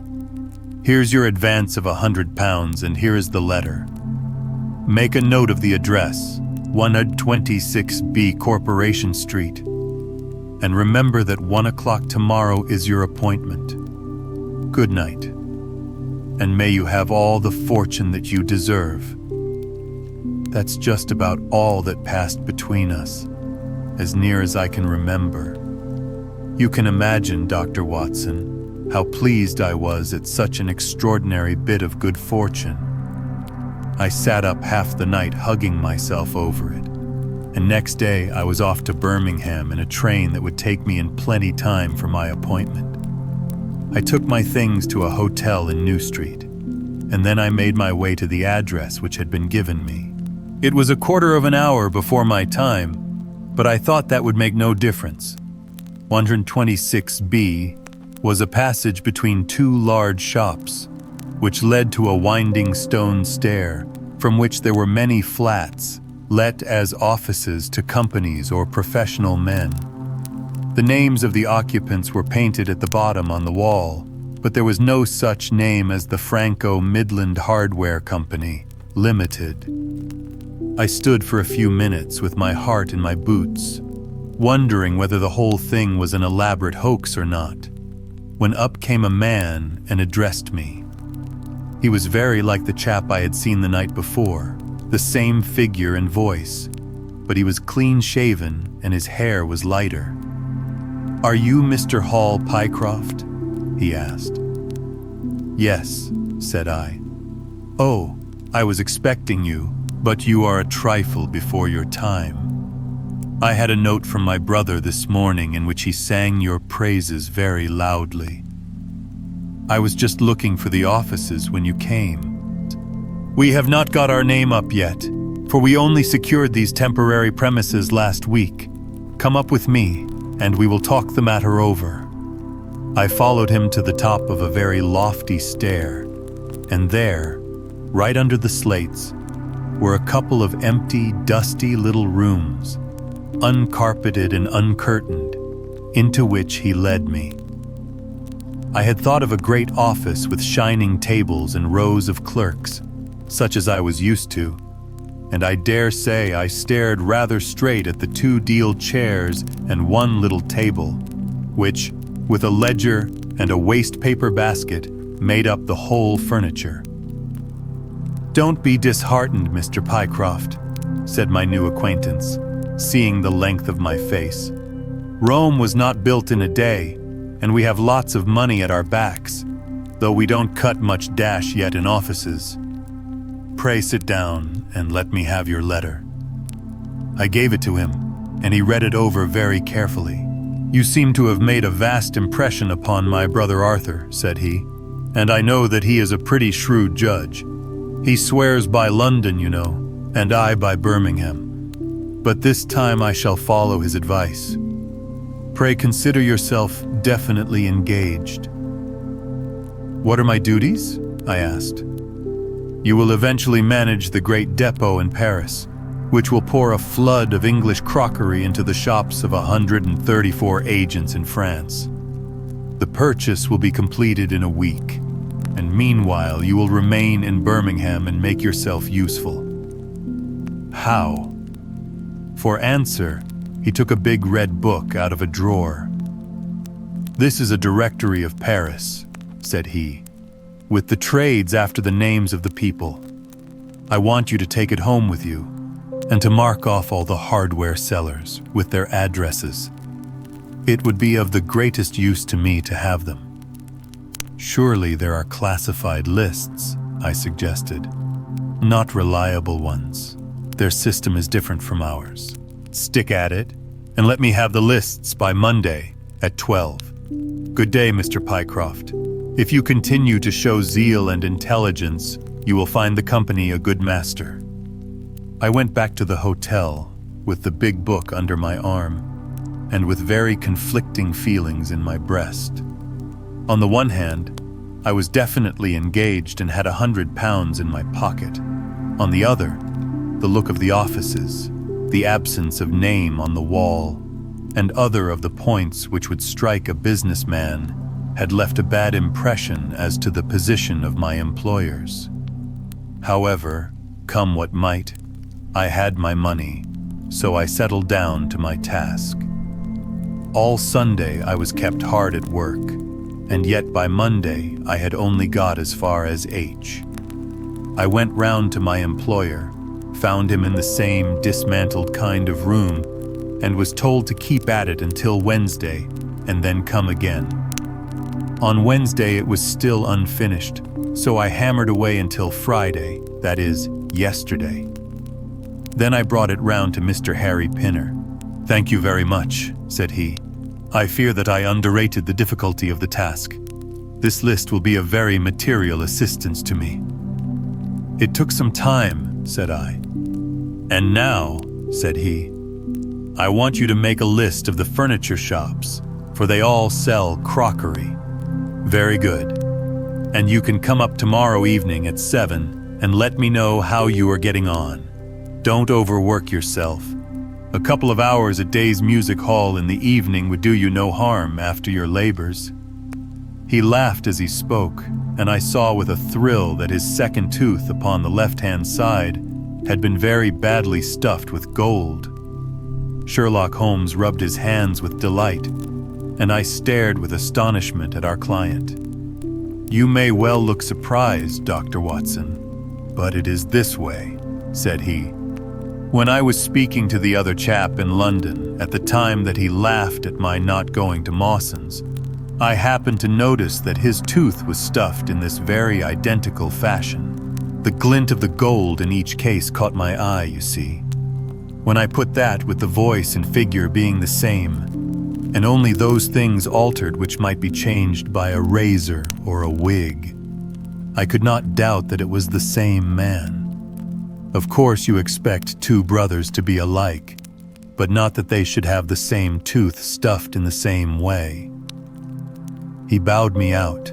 Here's your advance of £100, and here is the letter. Make a note of the address, 126B Corporation Street. And remember that 1 o'clock tomorrow is your appointment. Good night, and may you have all the fortune that you deserve. That's just about all that passed between us, as near as I can remember. You can imagine, Dr. Watson, how pleased I was at such an extraordinary bit of good fortune. I sat up half the night hugging myself over it, and next day I was off to Birmingham in a train that would take me in plenty time for my appointment. I took my things to a hotel in New Street, and then I made my way to the address which had been given me. It was a quarter of an hour before my time, but I thought that would make no difference. 126B was a passage between two large shops, which led to a winding stone stair, from which there were many flats, let as offices to companies or professional men. The names of the occupants were painted at the bottom on the wall, but there was no such name as the Franco Midland Hardware Company, Limited. I stood for a few minutes with my heart in my boots, wondering whether the whole thing was an elaborate hoax or not, when up came a man and addressed me. He was very like the chap I had seen the night before, the same figure and voice, but he was clean-shaven and his hair was lighter. "Are you Mr. Hall Pycroft?" he asked. "Yes," said I. "Oh, I was expecting you, but you are a trifle before your time. I had a note from my brother this morning in which he sang your praises very loudly. I was just looking for the offices when you came. We have not got our name up yet, for we only secured these temporary premises last week. Come up with me, and we will talk the matter over." I followed him to the top of a very lofty stair, and there, right under the slates, were a couple of empty, dusty little rooms, uncarpeted and uncurtained, into which he led me. I had thought of a great office with shining tables and rows of clerks, such as I was used to, and I dare say I stared rather straight at the two deal chairs and one little table, which, with a ledger and a waste paper basket, made up the whole furniture. "Don't be disheartened, Mr. Pycroft," said my new acquaintance, seeing the length of my face. "Rome was not built in a day, and we have lots of money at our backs, though we don't cut much dash yet in offices. Pray sit down and let me have your letter." I gave it to him, and he read it over very carefully. "You seem to have made a vast impression upon my brother Arthur," said he, "and I know that he is a pretty shrewd judge. He swears by London, you know, and I by Birmingham. But this time I shall follow his advice. Pray consider yourself definitely engaged." "What are my duties?" I asked. "You will eventually manage the great depot in Paris, which will pour a flood of English crockery into the shops of 134 agents in France. The purchase will be completed in a week, and meanwhile you will remain in Birmingham and make yourself useful." "How?" For answer, he took a big red book out of a drawer. "This is a directory of Paris," said he, "with the trades after the names of the people. I want you to take it home with you, and to mark off all the hardware sellers with their addresses. It would be of the greatest use to me to have them." "Surely there are classified lists," I suggested. "Not reliable ones. Their system is different from ours. Stick at it, and let me have the lists by Monday at 12. Good day, Mr. Pycroft. If you continue to show zeal and intelligence, you will find the company a good master." I went back to the hotel with the big book under my arm, and with very conflicting feelings in my breast. On the one hand, I was definitely engaged and had £100 in my pocket. On the other, the look of the offices, the absence of name on the wall, and other of the points which would strike a businessman had left a bad impression as to the position of my employers. However, come what might, I had my money, so I settled down to my task. All Sunday I was kept hard at work, and yet by Monday I had only got as far as H. I went round to my employer, found him in the same dismantled kind of room, and was told to keep at it until Wednesday and then come again. On Wednesday it was still unfinished, so I hammered away until Friday, that is, yesterday. Then I brought it round to Mr. Harry Pinner. "Thank you very much," said he. "I fear that I underrated the difficulty of the task. This list will be a very material assistance to me." "It took some time," said I. "And now," said he, "I want you to make a list of the furniture shops, for they all sell crockery." "Very good. And you can come up tomorrow evening at 7 and let me know how you are getting on. Don't overwork yourself. A couple of hours at Day's Music Hall in the evening would do you no harm after your labors." He laughed as he spoke, and I saw with a thrill that his second tooth upon the left-hand side had been very badly stuffed with gold. Sherlock Holmes rubbed his hands with delight, and I stared with astonishment at our client. "You may well look surprised, Dr. Watson, but it is this way," said he. "When I was speaking to the other chap in London at the time that he laughed at my not going to Mawson's, I happened to notice that his tooth was stuffed in this very identical fashion. The glint of the gold in each case caught my eye, you see. When I put that with the voice and figure being the same, and only those things altered which might be changed by a razor or a wig, I could not doubt that it was the same man. Of course you expect two brothers to be alike, but not that they should have the same tooth stuffed in the same way." He bowed me out,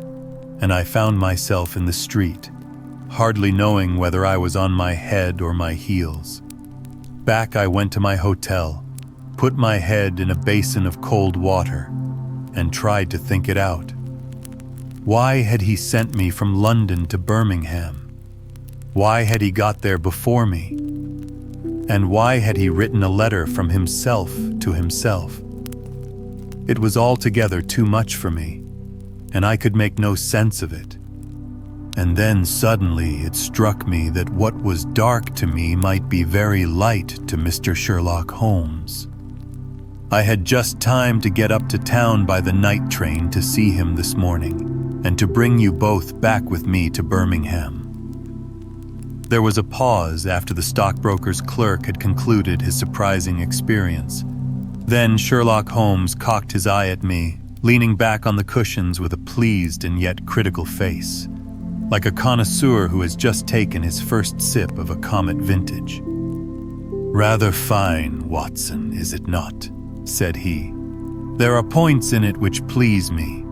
and I found myself in the street, hardly knowing whether I was on my head or my heels. Back I went to my hotel, put my head in a basin of cold water, and tried to think it out. Why had he sent me from London to Birmingham? Why had he got there before me? And why had he written a letter from himself to himself? It was altogether too much for me, and I could make no sense of it. And then suddenly it struck me that what was dark to me might be very light to Mr. Sherlock Holmes. I had just time to get up to town by the night train to see him this morning, and to bring you both back with me to Birmingham. There was a pause after the stockbroker's clerk had concluded his surprising experience. Then Sherlock Holmes cocked his eye at me, leaning back on the cushions with a pleased and yet critical face, like a connoisseur who has just taken his first sip of a Comet vintage. "Rather fine, Watson, is it not?" said he. "There are points in it which please me.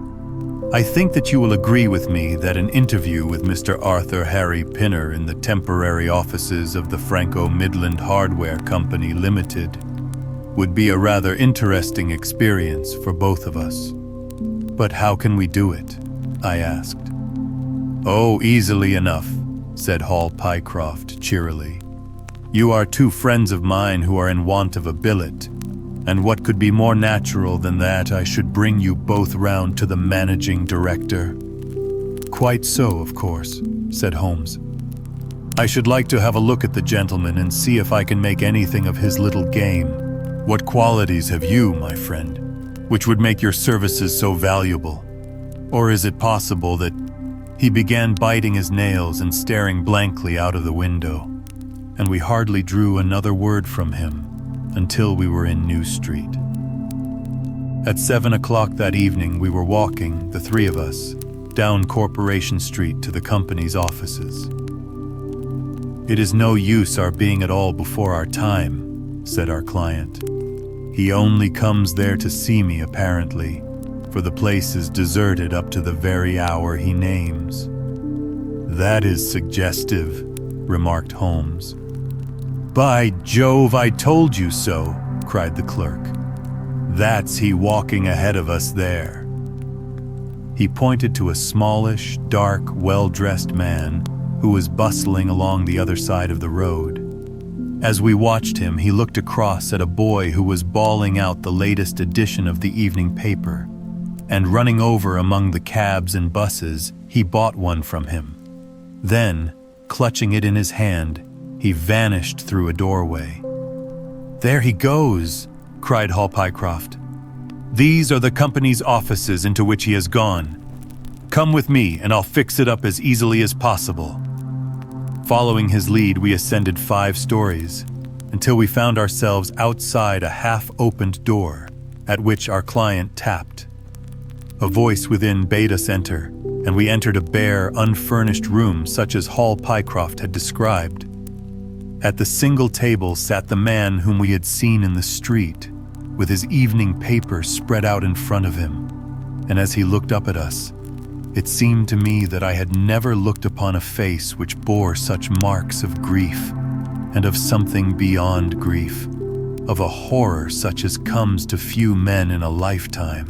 I think that you will agree with me that an interview with Mr. Arthur Harry Pinner in the temporary offices of the Franco-Midland Hardware Company Limited would be a rather interesting experience for both of us." "But how can we do it?" I asked. "Oh, easily enough," said Hall Pycroft cheerily. "You are two friends of mine who are in want of a billet, and what could be more natural than that I should bring you both round to the managing director?" "Quite so, of course," said Holmes. "I should like to have a look at the gentleman and see if I can make anything of his little game. What qualities have you, my friend, which would make your services so valuable? Or is it possible that—" He began biting his nails and staring blankly out of the window, and we hardly drew another word from him until we were in New Street. At 7 o'clock that evening we were walking, the three of us, down Corporation Street to the company's offices. "It is no use our being at all before our time," said our client. "He only comes there to see me, apparently, for the place is deserted up to the very hour he names." "That is suggestive," remarked Holmes. "By Jove, I told you so," cried the clerk. "That's he walking ahead of us there." He pointed to a smallish, dark, well-dressed man who was bustling along the other side of the road. As we watched him, he looked across at a boy who was bawling out the latest edition of the evening paper, and running over among the cabs and buses, he bought one from him. Then, clutching it in his hand, He vanished through a doorway. "There he goes," cried Hall Pycroft. "These are the company's offices into which he has gone. Come with me and I'll fix it up as easily as possible." Following his lead, we ascended 5 stories until we found ourselves outside a half-opened door at which our client tapped. A voice within bade us enter, and we entered a bare, unfurnished room such as Hall Pycroft had described. At the single table sat the man whom we had seen in the street, with his evening paper spread out in front of him, and as he looked up at us, it seemed to me that I had never looked upon a face which bore such marks of grief, and of something beyond grief, of a horror such as comes to few men in a lifetime.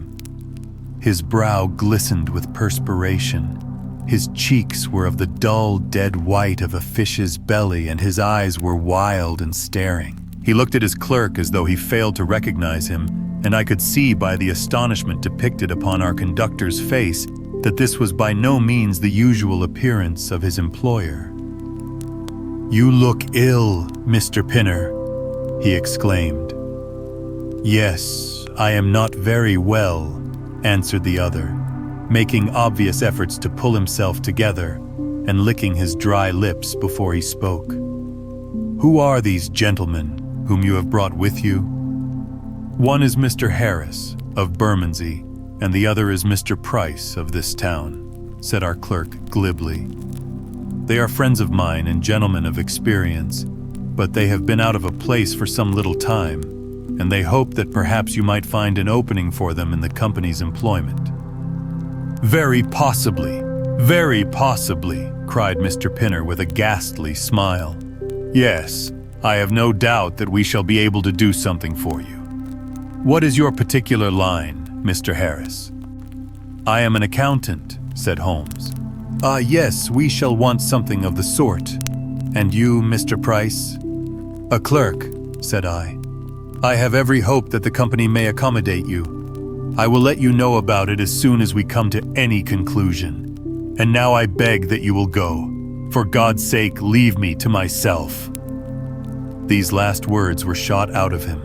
His brow glistened with perspiration, his cheeks were of the dull, dead white of a fish's belly, and his eyes were wild and staring. He looked at his clerk as though he failed to recognize him, and I could see by the astonishment depicted upon our conductor's face that this was by no means the usual appearance of his employer. "You look ill, Mr. Pinner," he exclaimed. "Yes, I am not very well," answered the other, making obvious efforts to pull himself together and licking his dry lips before he spoke. "Who are these gentlemen whom you have brought with you?" "One is Mr. Harris of Bermondsey, and the other is Mr. Price of this town," said our clerk glibly. "They are friends of mine and gentlemen of experience, but they have been out of a place for some little time, and they hope that perhaps you might find an opening for them in the company's employment." Very possibly," cried Mr. Pinner with a ghastly smile. "Yes, I have no doubt that we shall be able to do something for you. What is your particular line, Mr. Harris?" "I am an accountant," said Holmes. "Ah, yes, we shall want something of the sort. And you, Mr. Price?" "A clerk," said I. "I have every hope that the company may accommodate you. I will let you know about it as soon as we come to any conclusion. And now I beg that you will go. For God's sake, leave me to myself." These last words were shot out of him,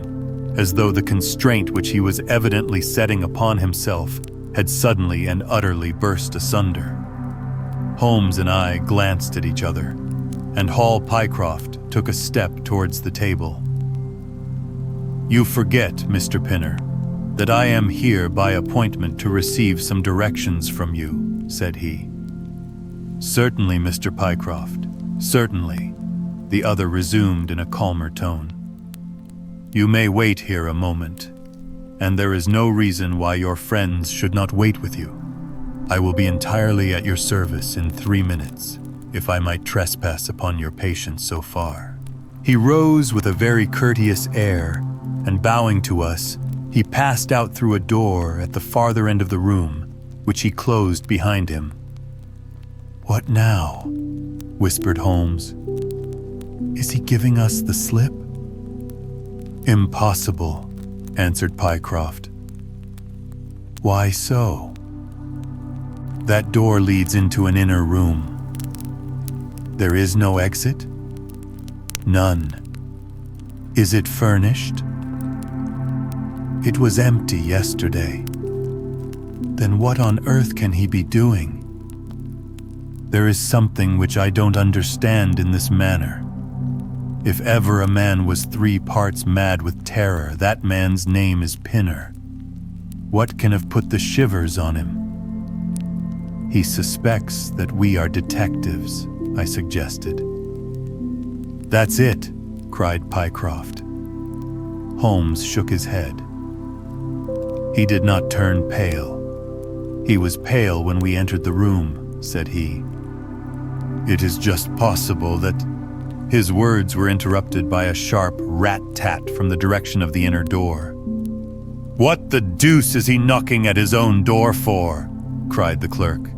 as though the constraint which he was evidently setting upon himself had suddenly and utterly burst asunder. Holmes and I glanced at each other, and Hall Pycroft took a step towards the table. "You forget, Mr. Pinner, that I am here by appointment to receive some directions from you," said he. "Certainly, Mr. Pycroft, certainly," the other resumed in a calmer tone. "You may wait here a moment, and there is no reason why your friends should not wait with you. I will be entirely at your service in 3 minutes, if I might trespass upon your patience so far." He rose with a very courteous air, and bowing to us, he passed out through a door at the farther end of the room, which he closed behind him. "What now?" whispered Holmes. "Is he giving us the slip?" "Impossible," answered Pycroft. "Why so?" "That door leads into an inner room." "There is no exit?" "None." "Is it furnished?" "It was empty yesterday." "Then what on earth can he be doing?" "There is something which I don't understand in this manner. If ever a man was 3 parts mad with terror, that man's name is Pinner. What can have put the shivers on him?" "He suspects that we are detectives," I suggested. "That's it," cried Pycroft. Holmes shook his head. "He did not turn pale. He was pale when we entered the room," said he. "It is just possible that—" His words were interrupted by a sharp rat-tat from the direction of the inner door. "What the deuce is he knocking at his own door for?" cried the clerk.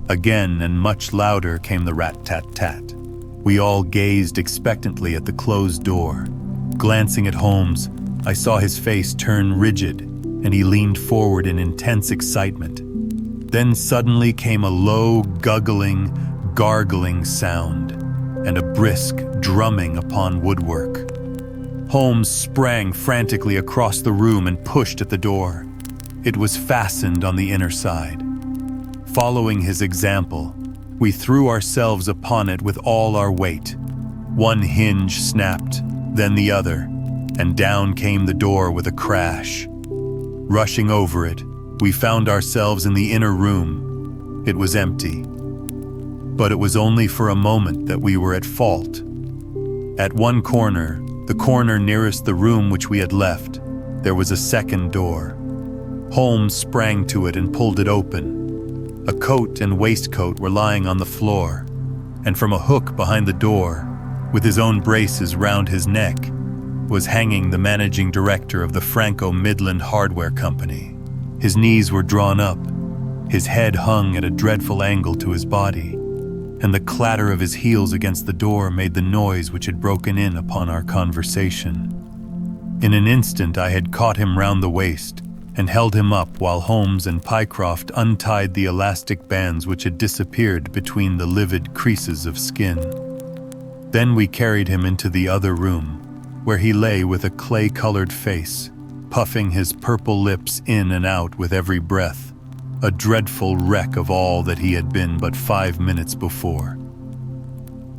Again and much louder came the rat-tat-tat. We all gazed expectantly at the closed door. Glancing at Holmes, I saw his face turn rigid, and he leaned forward in intense excitement. Then suddenly came a low, guggling, gargling sound, and a brisk drumming upon woodwork. Holmes sprang frantically across the room and pushed at the door. It was fastened on the inner side. Following his example, we threw ourselves upon it with all our weight. One hinge snapped, then the other, and down came the door with a crash. Rushing over it, we found ourselves in the inner room. It was empty. But it was only for a moment that we were at fault. At one corner, the corner nearest the room which we had left, there was a second door. Holmes sprang to it and pulled it open. A coat and waistcoat were lying on the floor, and from a hook behind the door, with his own braces round his neck, was hanging the managing director of the Franco-Midland Hardware Company. His knees were drawn up, his head hung at a dreadful angle to his body, and the clatter of his heels against the door made the noise which had broken in upon our conversation. In an instant I had caught him round the waist and held him up while Holmes and Pycroft untied the elastic bands which had disappeared between the livid creases of skin. Then we carried him into the other room, where he lay with a clay-colored face, puffing his purple lips in and out with every breath, a dreadful wreck of all that he had been but 5 minutes before.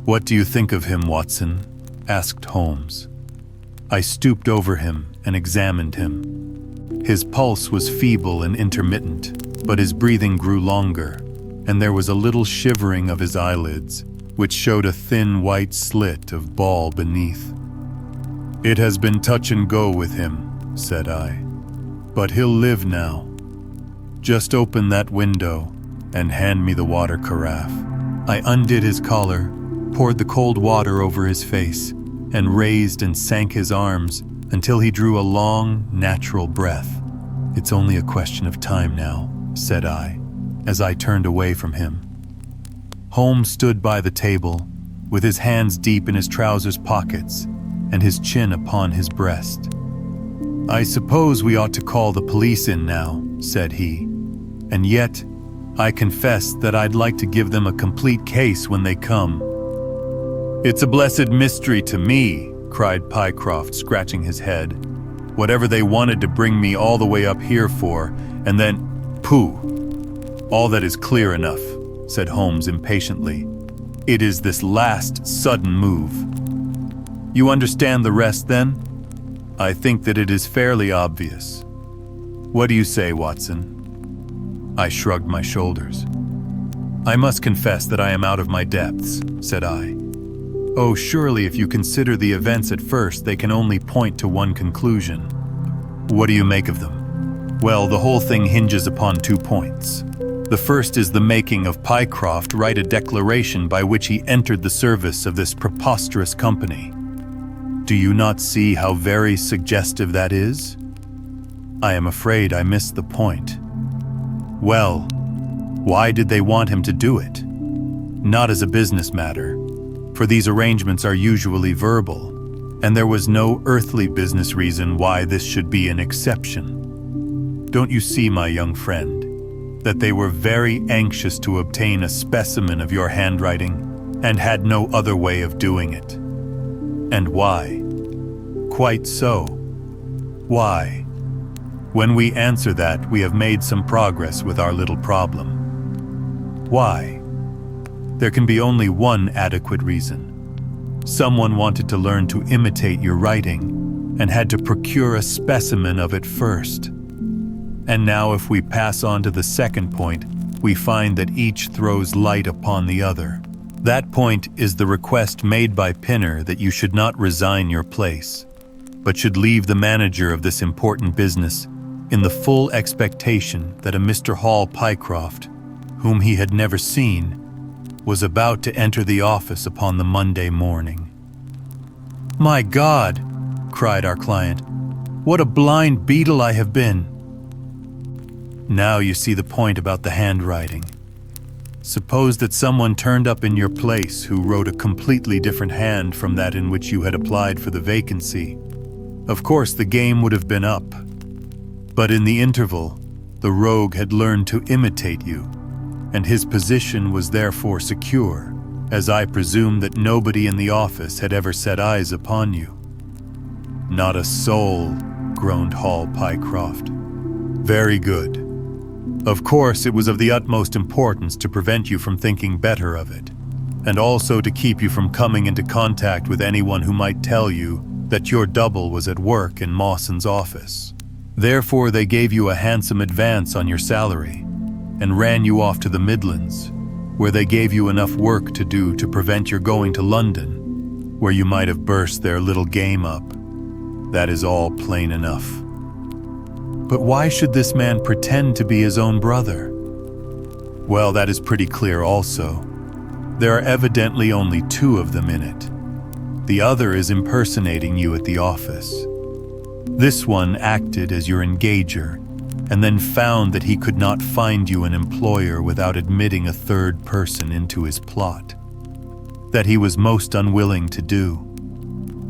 "What do you think of him, Watson?" asked Holmes. I stooped over him and examined him. His pulse was feeble and intermittent, but his breathing grew longer, and there was a little shivering of his eyelids, which showed a thin white slit of ball beneath. "It has been touch and go with him," said I, "but he'll live now. Just open that window and hand me the water carafe." I undid his collar, poured the cold water over his face, and raised and sank his arms until he drew a long, natural breath. "It's only a question of time now," said I, as I turned away from him. Holmes stood by the table, with his hands deep in his trousers pockets and his chin upon his breast. "I suppose we ought to call the police in now," said he, "and yet I confess that I'd like to give them a complete case when they come." "It's a blessed mystery to me," cried Pycroft, scratching his head. "Whatever they wanted to bring me all the way up here for, and then, pooh! All that is clear enough," said Holmes impatiently. "It is this last sudden move. You understand the rest, then? I think that it is fairly obvious. What do you say, Watson?" I shrugged my shoulders. "I must confess that I am out of my depths," said I. "Oh, surely if you consider the events at first, they can only point to one conclusion." "What do you make of them?" "Well, the whole thing hinges upon 2 points. The first is the making of Pycroft write a declaration by which he entered the service of this preposterous company. Do you not see how very suggestive that is?" "I am afraid I missed the point." "Well, why did they want him to do it? Not as a business matter, for these arrangements are usually verbal, and there was no earthly business reason why this should be an exception. Don't you see, my young friend, that they were very anxious to obtain a specimen of your handwriting, and had no other way of doing it? And why? Quite so. Why? When we answer that, we have made some progress with our little problem. Why? There can be only one adequate reason. Someone wanted to learn to imitate your writing and had to procure a specimen of it first. And now if we pass on to the second point, we find that each throws light upon the other. That point is the request made by Pinner that you should not resign your place, but should leave the manager of this important business in the full expectation that a Mr. Hall Pycroft, whom he had never seen, was about to enter the office upon the Monday morning. "My God!" cried our client. "What a blind beetle I have been!" Now you see the point about the handwriting. Suppose that someone turned up in your place who wrote a completely different hand from that in which you had applied for the vacancy. Of course, the game would have been up. But in the interval, the rogue had learned to imitate you, and his position was therefore secure. as I presume that nobody in the office had ever set eyes upon you." "Not a soul," groaned Hall Pycroft. "Very good. Of course, it was of the utmost importance to prevent you from thinking better of it, and also to keep you from coming into contact with anyone who might tell you that your double was at work in Mawson's office. Therefore, they gave you a handsome advance on your salary and ran you off to the Midlands, where they gave you enough work to do to prevent your going to London, where you might have burst their little game up. That is all plain enough. But why should this man pretend to be his own brother? Well, that is pretty clear also. There are evidently only two of them in it. The other is impersonating you at the office. This one acted as your engager, and then found that he could not find you an employer without admitting a third person into his plot. That he was most unwilling to do.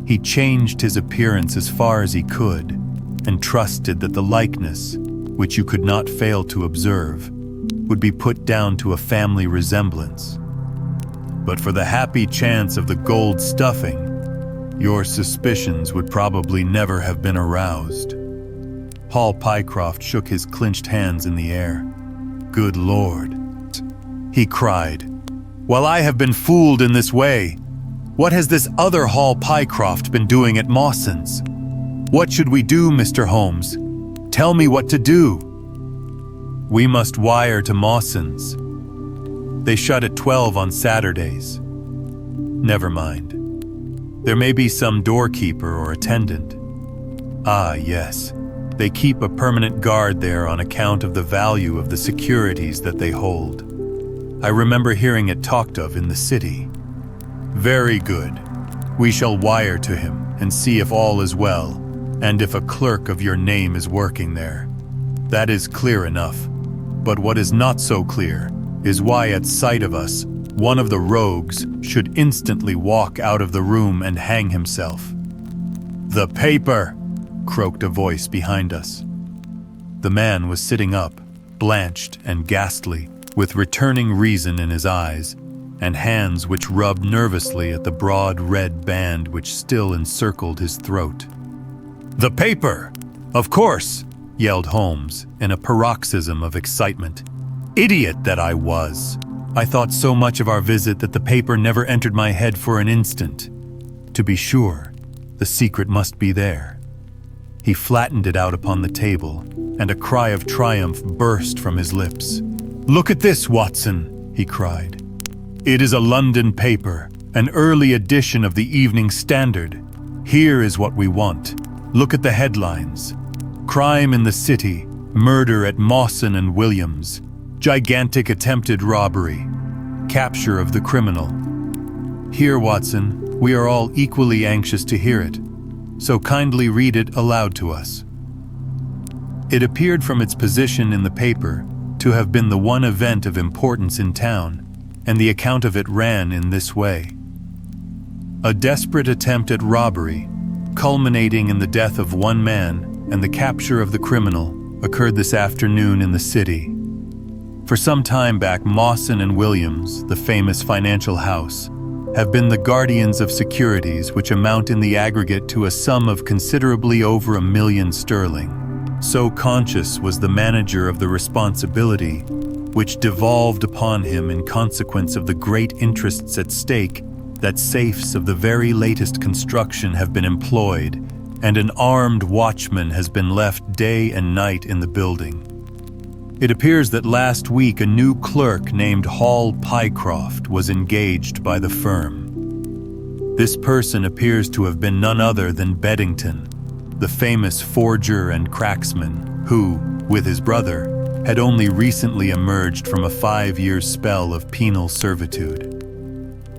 He changed his appearance as far as he could, and trusted that the likeness, which you could not fail to observe, would be put down to a family resemblance. But for the happy chance of the gold stuffing, your suspicions would probably never have been aroused." Hall Pycroft shook his clenched hands in the air. "Good Lord," he cried. "While I have been fooled in this way, what has this other Hall Pycroft been doing at Mawson's? What should we do, Mr. Holmes? Tell me what to do." "We must wire to Mawson's. They shut at 12 on Saturdays." "Never mind. There may be some doorkeeper or attendant." "Ah, yes. They keep a permanent guard there on account of the value of the securities that they hold. I remember hearing it talked of in the city." "Very good. We shall wire to him and see if all is well, and if a clerk of your name is working there. That is clear enough. But what is not so clear is why at sight of us, one of the rogues should instantly walk out of the room and hang himself." "The paper!" croaked a voice behind us. The man was sitting up, blanched and ghastly, with returning reason in his eyes, and hands which rubbed nervously at the broad red band which still encircled his throat. "The paper! Of course!" yelled Holmes in a paroxysm of excitement. "Idiot that I was! I thought so much of our visit that the paper never entered my head for an instant. To be sure, the secret must be there." He flattened it out upon the table, and a cry of triumph burst from his lips. "Look at this, Watson!" he cried. "It is a London paper, an early edition of the Evening Standard. Here is what we want. Look at the headlines. Crime in the City, murder at Mawson and Williams, gigantic attempted robbery, capture of the criminal. Here, Watson, we are all equally anxious to hear it, so kindly read it aloud to us." It appeared from its position in the paper to have been the one event of importance in town, and the account of it ran in this way. "A desperate attempt at robbery, culminating in the death of one man and the capture of the criminal, occurred this afternoon in the city. For some time back, Mawson and Williams, the famous financial house, have been the guardians of securities which amount in the aggregate to a sum of considerably over £1 million sterling. So conscious was the manager of the responsibility which devolved upon him in consequence of the great interests at stake that safes of the very latest construction have been employed, and an armed watchman has been left day and night in the building. It appears that last week a new clerk named Hall Pycroft was engaged by the firm. This person appears to have been none other than Beddington, the famous forger and cracksman, who, with his brother, had only recently emerged from a 5-year spell of penal servitude.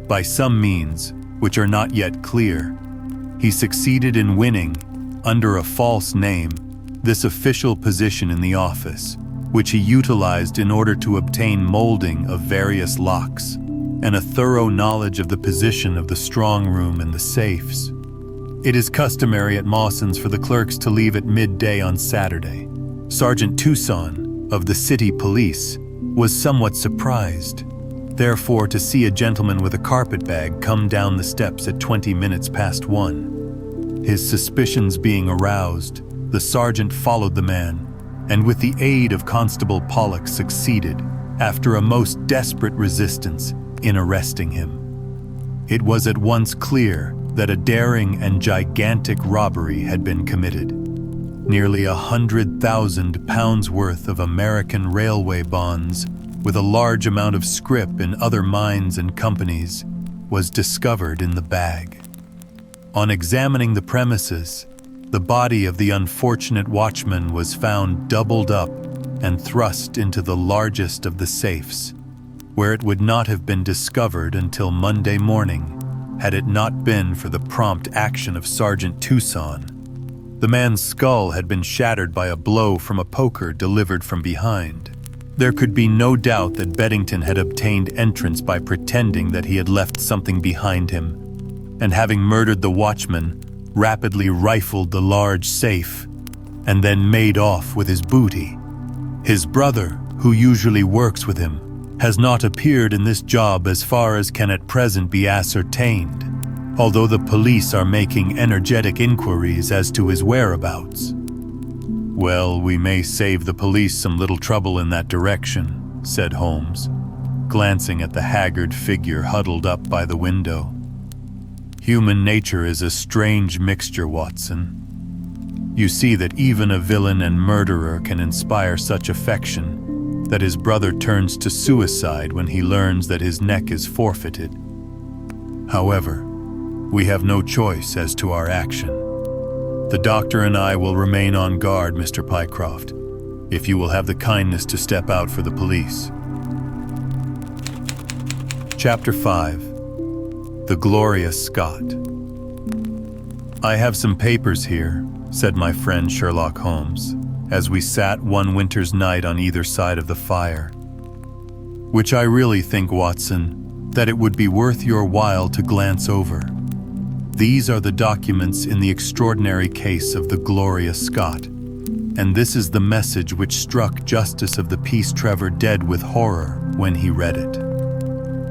By some means, which are not yet clear, he succeeded in winning, under a false name, this official position in the office, which he utilized in order to obtain molding of various locks and a thorough knowledge of the position of the strong room and the safes. It is customary at Mawson's for the clerks to leave at midday on Saturday. Sergeant Tucson, of the city police, was somewhat surprised. therefore, to see a gentleman with a carpet-bag come down the steps at 20 minutes past 1. His suspicions being aroused, the sergeant followed the man, and with the aid of Constable Pollock succeeded, after a most desperate resistance, in arresting him. It was at once clear that a daring and gigantic robbery had been committed. Nearly £100,000 worth of American railway bonds, with a large amount of scrip in other mines and companies, was discovered in the bag. On examining the premises, the body of the unfortunate watchman was found doubled up and thrust into the largest of the safes, where it would not have been discovered until Monday morning, had it not been for the prompt action of Sergeant Tucson. The man's skull had been shattered by a blow from a poker delivered from behind. There could be no doubt that Beddington had obtained entrance by pretending that he had left something behind him, and having murdered the watchman, rapidly rifled the large safe, and then made off with his booty. His brother, who usually works with him, has not appeared in this job as far as can at present be ascertained, although the police are making energetic inquiries as to his whereabouts. "Well, we may save the police some little trouble in that direction," said Holmes, glancing at the haggard figure huddled up by the window. "Human nature is a strange mixture, Watson. You see that even a villain and murderer can inspire such affection that his brother turns to suicide when he learns that his neck is forfeited. However, we have no choice as to our action. The doctor and I will remain on guard, Mr. Pycroft, if you will have the kindness to step out for the police." Chapter 5. The Gloria Scott. "I have some papers here," said my friend Sherlock Holmes, as we sat one winter's night on either side of the fire, "which I really think, Watson, that it would be worth your while to glance over. These are the documents in the extraordinary case of the Gloria Scott, and this is the message which struck Justice of the Peace Trevor dead with horror when he read it."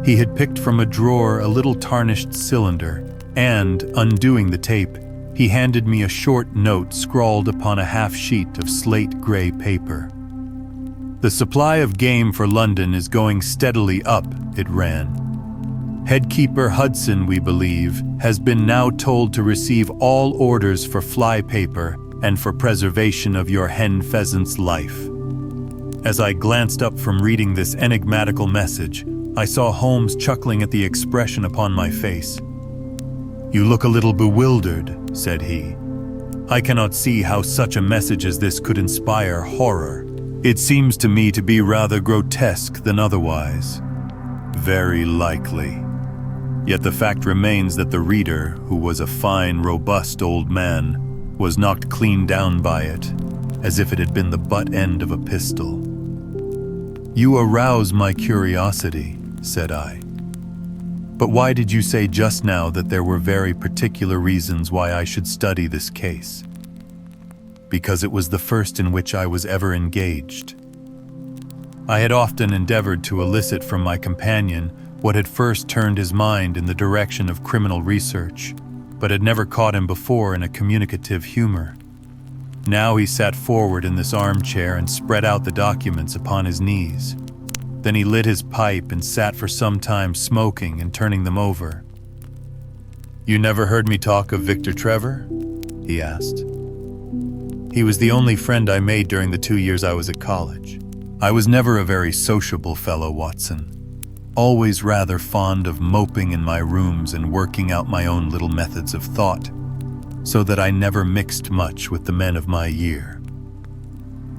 He had picked from a drawer a little tarnished cylinder, and, undoing the tape, he handed me a short note scrawled upon a half-sheet of slate-gray paper. "The supply of game for London is going steadily up," it ran. "Headkeeper Hudson, we believe, has been now told to receive all orders for fly paper and for preservation of your hen pheasant's life." As I glanced up from reading this enigmatical message, I saw Holmes chuckling at the expression upon my face. "You look a little bewildered," said he. "I cannot see how such a message as this could inspire horror. It seems to me to be rather grotesque than otherwise." "Very likely. Yet the fact remains that the reader, who was a fine, robust old man, was knocked clean down by it, as if it had been the butt end of a pistol." "You arouse my curiosity," said I. "But why did you say just now that there were very particular reasons why I should study this case?" "Because it was the first in which I was ever engaged." I had often endeavored to elicit from my companion what had first turned his mind in the direction of criminal research, but had never caught him before in a communicative humor. Now he sat forward in this armchair and spread out the documents upon his knees. Then he lit his pipe and sat for some time smoking and turning them over. "You never heard me talk of Victor Trevor?" he asked. "He was the only friend I made during the 2 years I was at college. I was never a very sociable fellow, Watson. Always rather fond of moping in my rooms and working out my own little methods of thought, so that I never mixed much with the men of my year.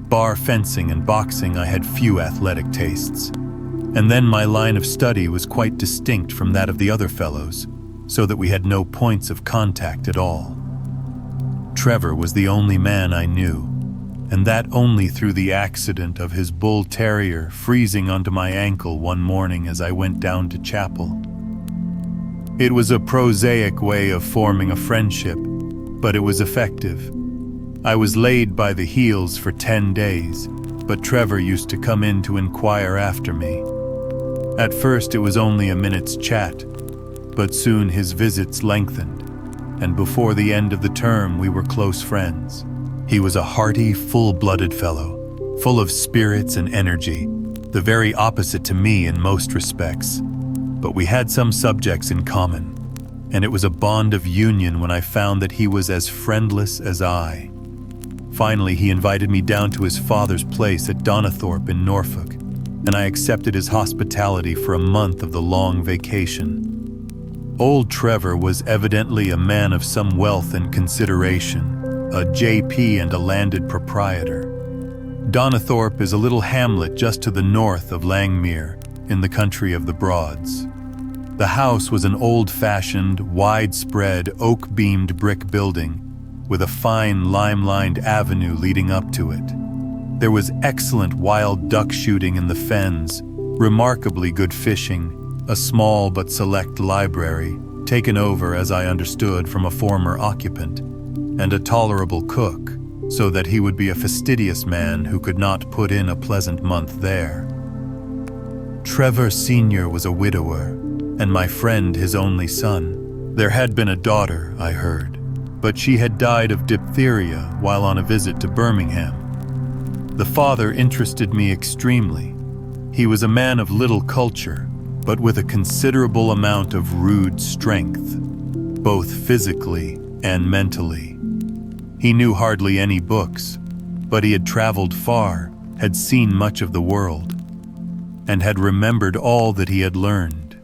Bar fencing and boxing, I had few athletic tastes, and then my line of study was quite distinct from that of the other fellows, so that we had no points of contact at all. Trevor was the only man I knew, and that only through the accident of his bull terrier freezing onto my ankle one morning as I went down to chapel. It was a prosaic way of forming a friendship, but it was effective. I was laid by the heels for 10 days, but Trevor used to come in to inquire after me. At first it was only a minute's chat, but soon his visits lengthened, and before the end of the term we were close friends. He was a hearty, full-blooded fellow, full of spirits and energy, the very opposite to me in most respects. But we had some subjects in common, and it was a bond of union when I found that he was as friendless as I. Finally, he invited me down to his father's place at Donnithorpe in Norfolk, and I accepted his hospitality for a month of the long vacation. Old Trevor was evidently a man of some wealth and consideration, a JP and a landed proprietor. Donnithorpe is a little hamlet just to the north of Langmere, in the country of the Broads. The house was an old-fashioned, widespread, oak-beamed brick building with a fine lime-lined avenue leading up to it. There was excellent wild duck shooting in the fens, remarkably good fishing, a small but select library, taken over, as I understood, from a former occupant, and a tolerable cook, so that he would be a fastidious man who could not put in a pleasant month there. Trevor Sr. was a widower, and my friend his only son. There had been a daughter, I heard, but she had died of diphtheria while on a visit to Birmingham. The father interested me extremely. He was a man of little culture, but with a considerable amount of rude strength, both physically and mentally. He knew hardly any books, but he had traveled far, had seen much of the world, and had remembered all that he had learned.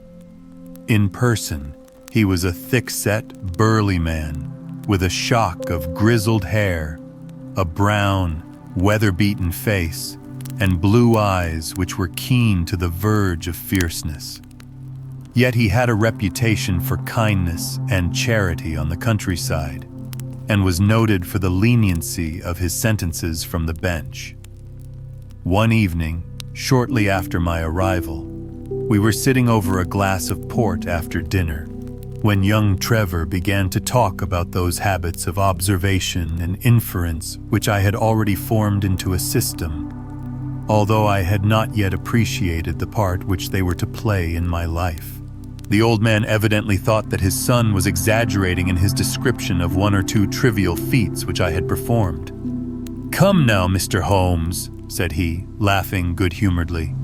In person, he was a thick-set, burly man, with a shock of grizzled hair, a brown, weather-beaten face, and blue eyes which were keen to the verge of fierceness. Yet he had a reputation for kindness and charity on the countryside, and was noted for the leniency of his sentences from the bench. One evening, shortly after my arrival, we were sitting over a glass of port after dinner, when young Trevor began to talk about those habits of observation and inference which I had already formed into a system, although I had not yet appreciated the part which they were to play in my life. The old man evidently thought that his son was exaggerating in his description of one or two trivial feats which I had performed. "Come now, Mr. Holmes," said he, laughing good-humoredly.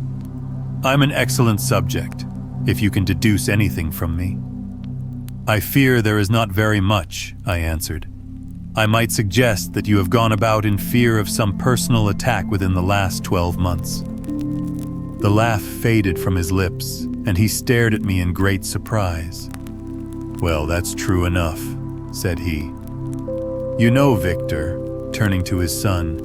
"I'm an excellent subject, if you can deduce anything from me." "I fear there is not very much," I answered. "I might suggest that you have gone about in fear of some personal attack within the last 12 months. The laugh faded from his lips, and he stared at me in great surprise. "Well, that's true enough," said he. "You know, Victor," turning to his son,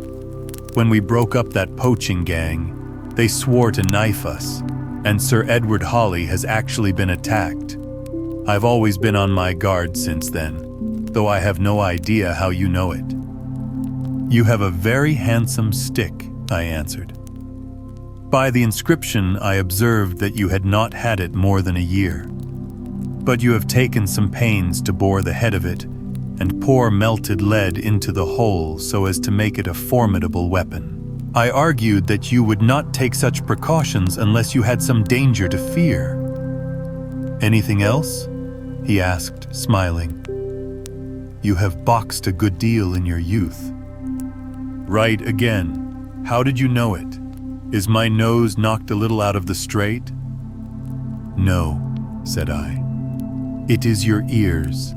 "when we broke up that poaching gang, they swore to knife us, and Sir Edward Hawley has actually been attacked. I've always been on my guard since then, though I have no idea how you know it." "You have a very handsome stick," I answered. "By the inscription I observed that you had not had it more than a year. But you have taken some pains to bore the head of it and pour melted lead into the hole so as to make it a formidable weapon. I argued that you would not take such precautions unless you had some danger to fear." "Anything else?" he asked, smiling. "You have boxed a good deal in your youth." "Right again. How did you know it? Is my nose knocked a little out of the straight?" "No," said I. "It is your ears.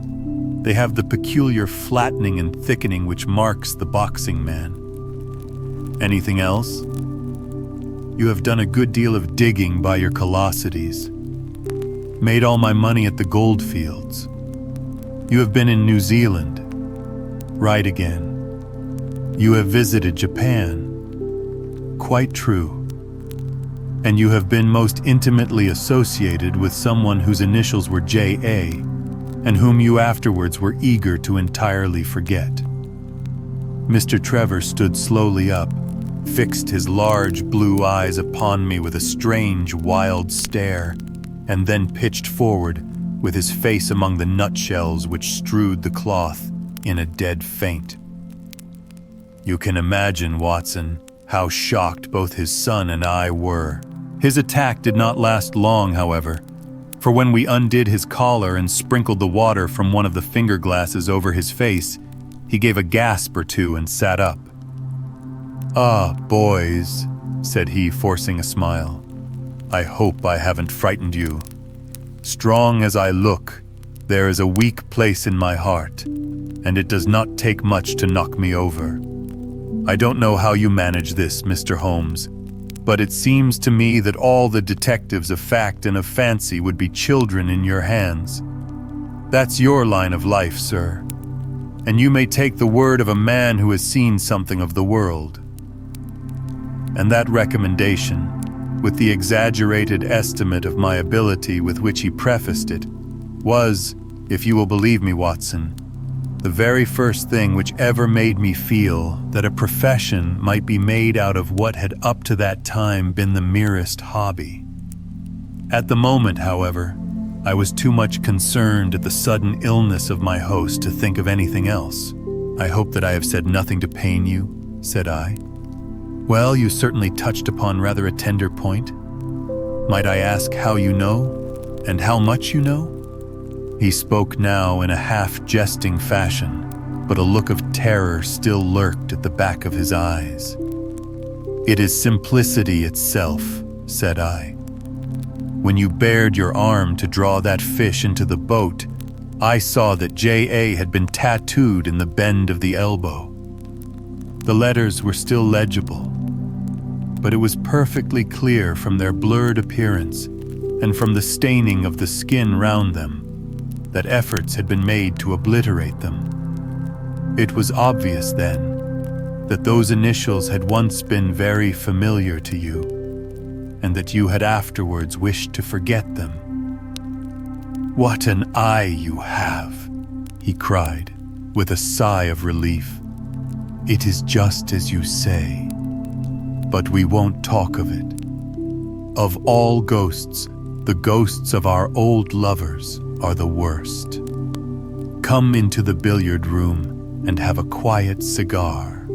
They have the peculiar flattening and thickening which marks the boxing man." "Anything else?" "You have done a good deal of digging by your callosities. Made all my money at the gold fields. You have been in New Zealand." "Right again." "You have visited Japan." "Quite true." "And you have been most intimately associated with someone whose initials were J.A., and whom you afterwards were eager to entirely forget." Mr. Trevor stood slowly up, fixed his large blue eyes upon me with a strange, wild stare, and then pitched forward, with his face among the nutshells which strewed the cloth, in a dead faint. You can imagine, Watson, how shocked both his son and I were. His attack did not last long, however, for when we undid his collar and sprinkled the water from one of the finger glasses over his face, he gave a gasp or two and sat up. "Ah, boys," said he, forcing a smile. "I hope I haven't frightened you. Strong as I look, there is a weak place in my heart, and it does not take much to knock me over. I don't know how you manage this, Mr. Holmes, but it seems to me that all the detectives of fact and of fancy would be children in your hands. That's your line of life, sir, and you may take the word of a man who has seen something of the world." And that recommendation, with the exaggerated estimate of my ability with which he prefaced it, was, if you will believe me, Watson, the very first thing which ever made me feel that a profession might be made out of what had up to that time been the merest hobby. At the moment, however, I was too much concerned at the sudden illness of my host to think of anything else. "I hope that I have said nothing to pain you," said I. "Well, you certainly touched upon rather a tender point. Might I ask how you know, and how much you know?" He spoke now in a half-jesting fashion, but a look of terror still lurked at the back of his eyes. "It is simplicity itself," said I. "When you bared your arm to draw that fish into the boat, I saw that J.A. had been tattooed in the bend of the elbow. The letters were still legible, but it was perfectly clear from their blurred appearance and from the staining of the skin round them that efforts had been made to obliterate them. It was obvious, then, that those initials had once been very familiar to you, and that you had afterwards wished to forget them." "What an eye you have!" he cried, with a sigh of relief. "It is just as you say. But we won't talk of it. Of all ghosts, the ghosts of our old lovers are the worst. Come into the billiard room and have a quiet cigar."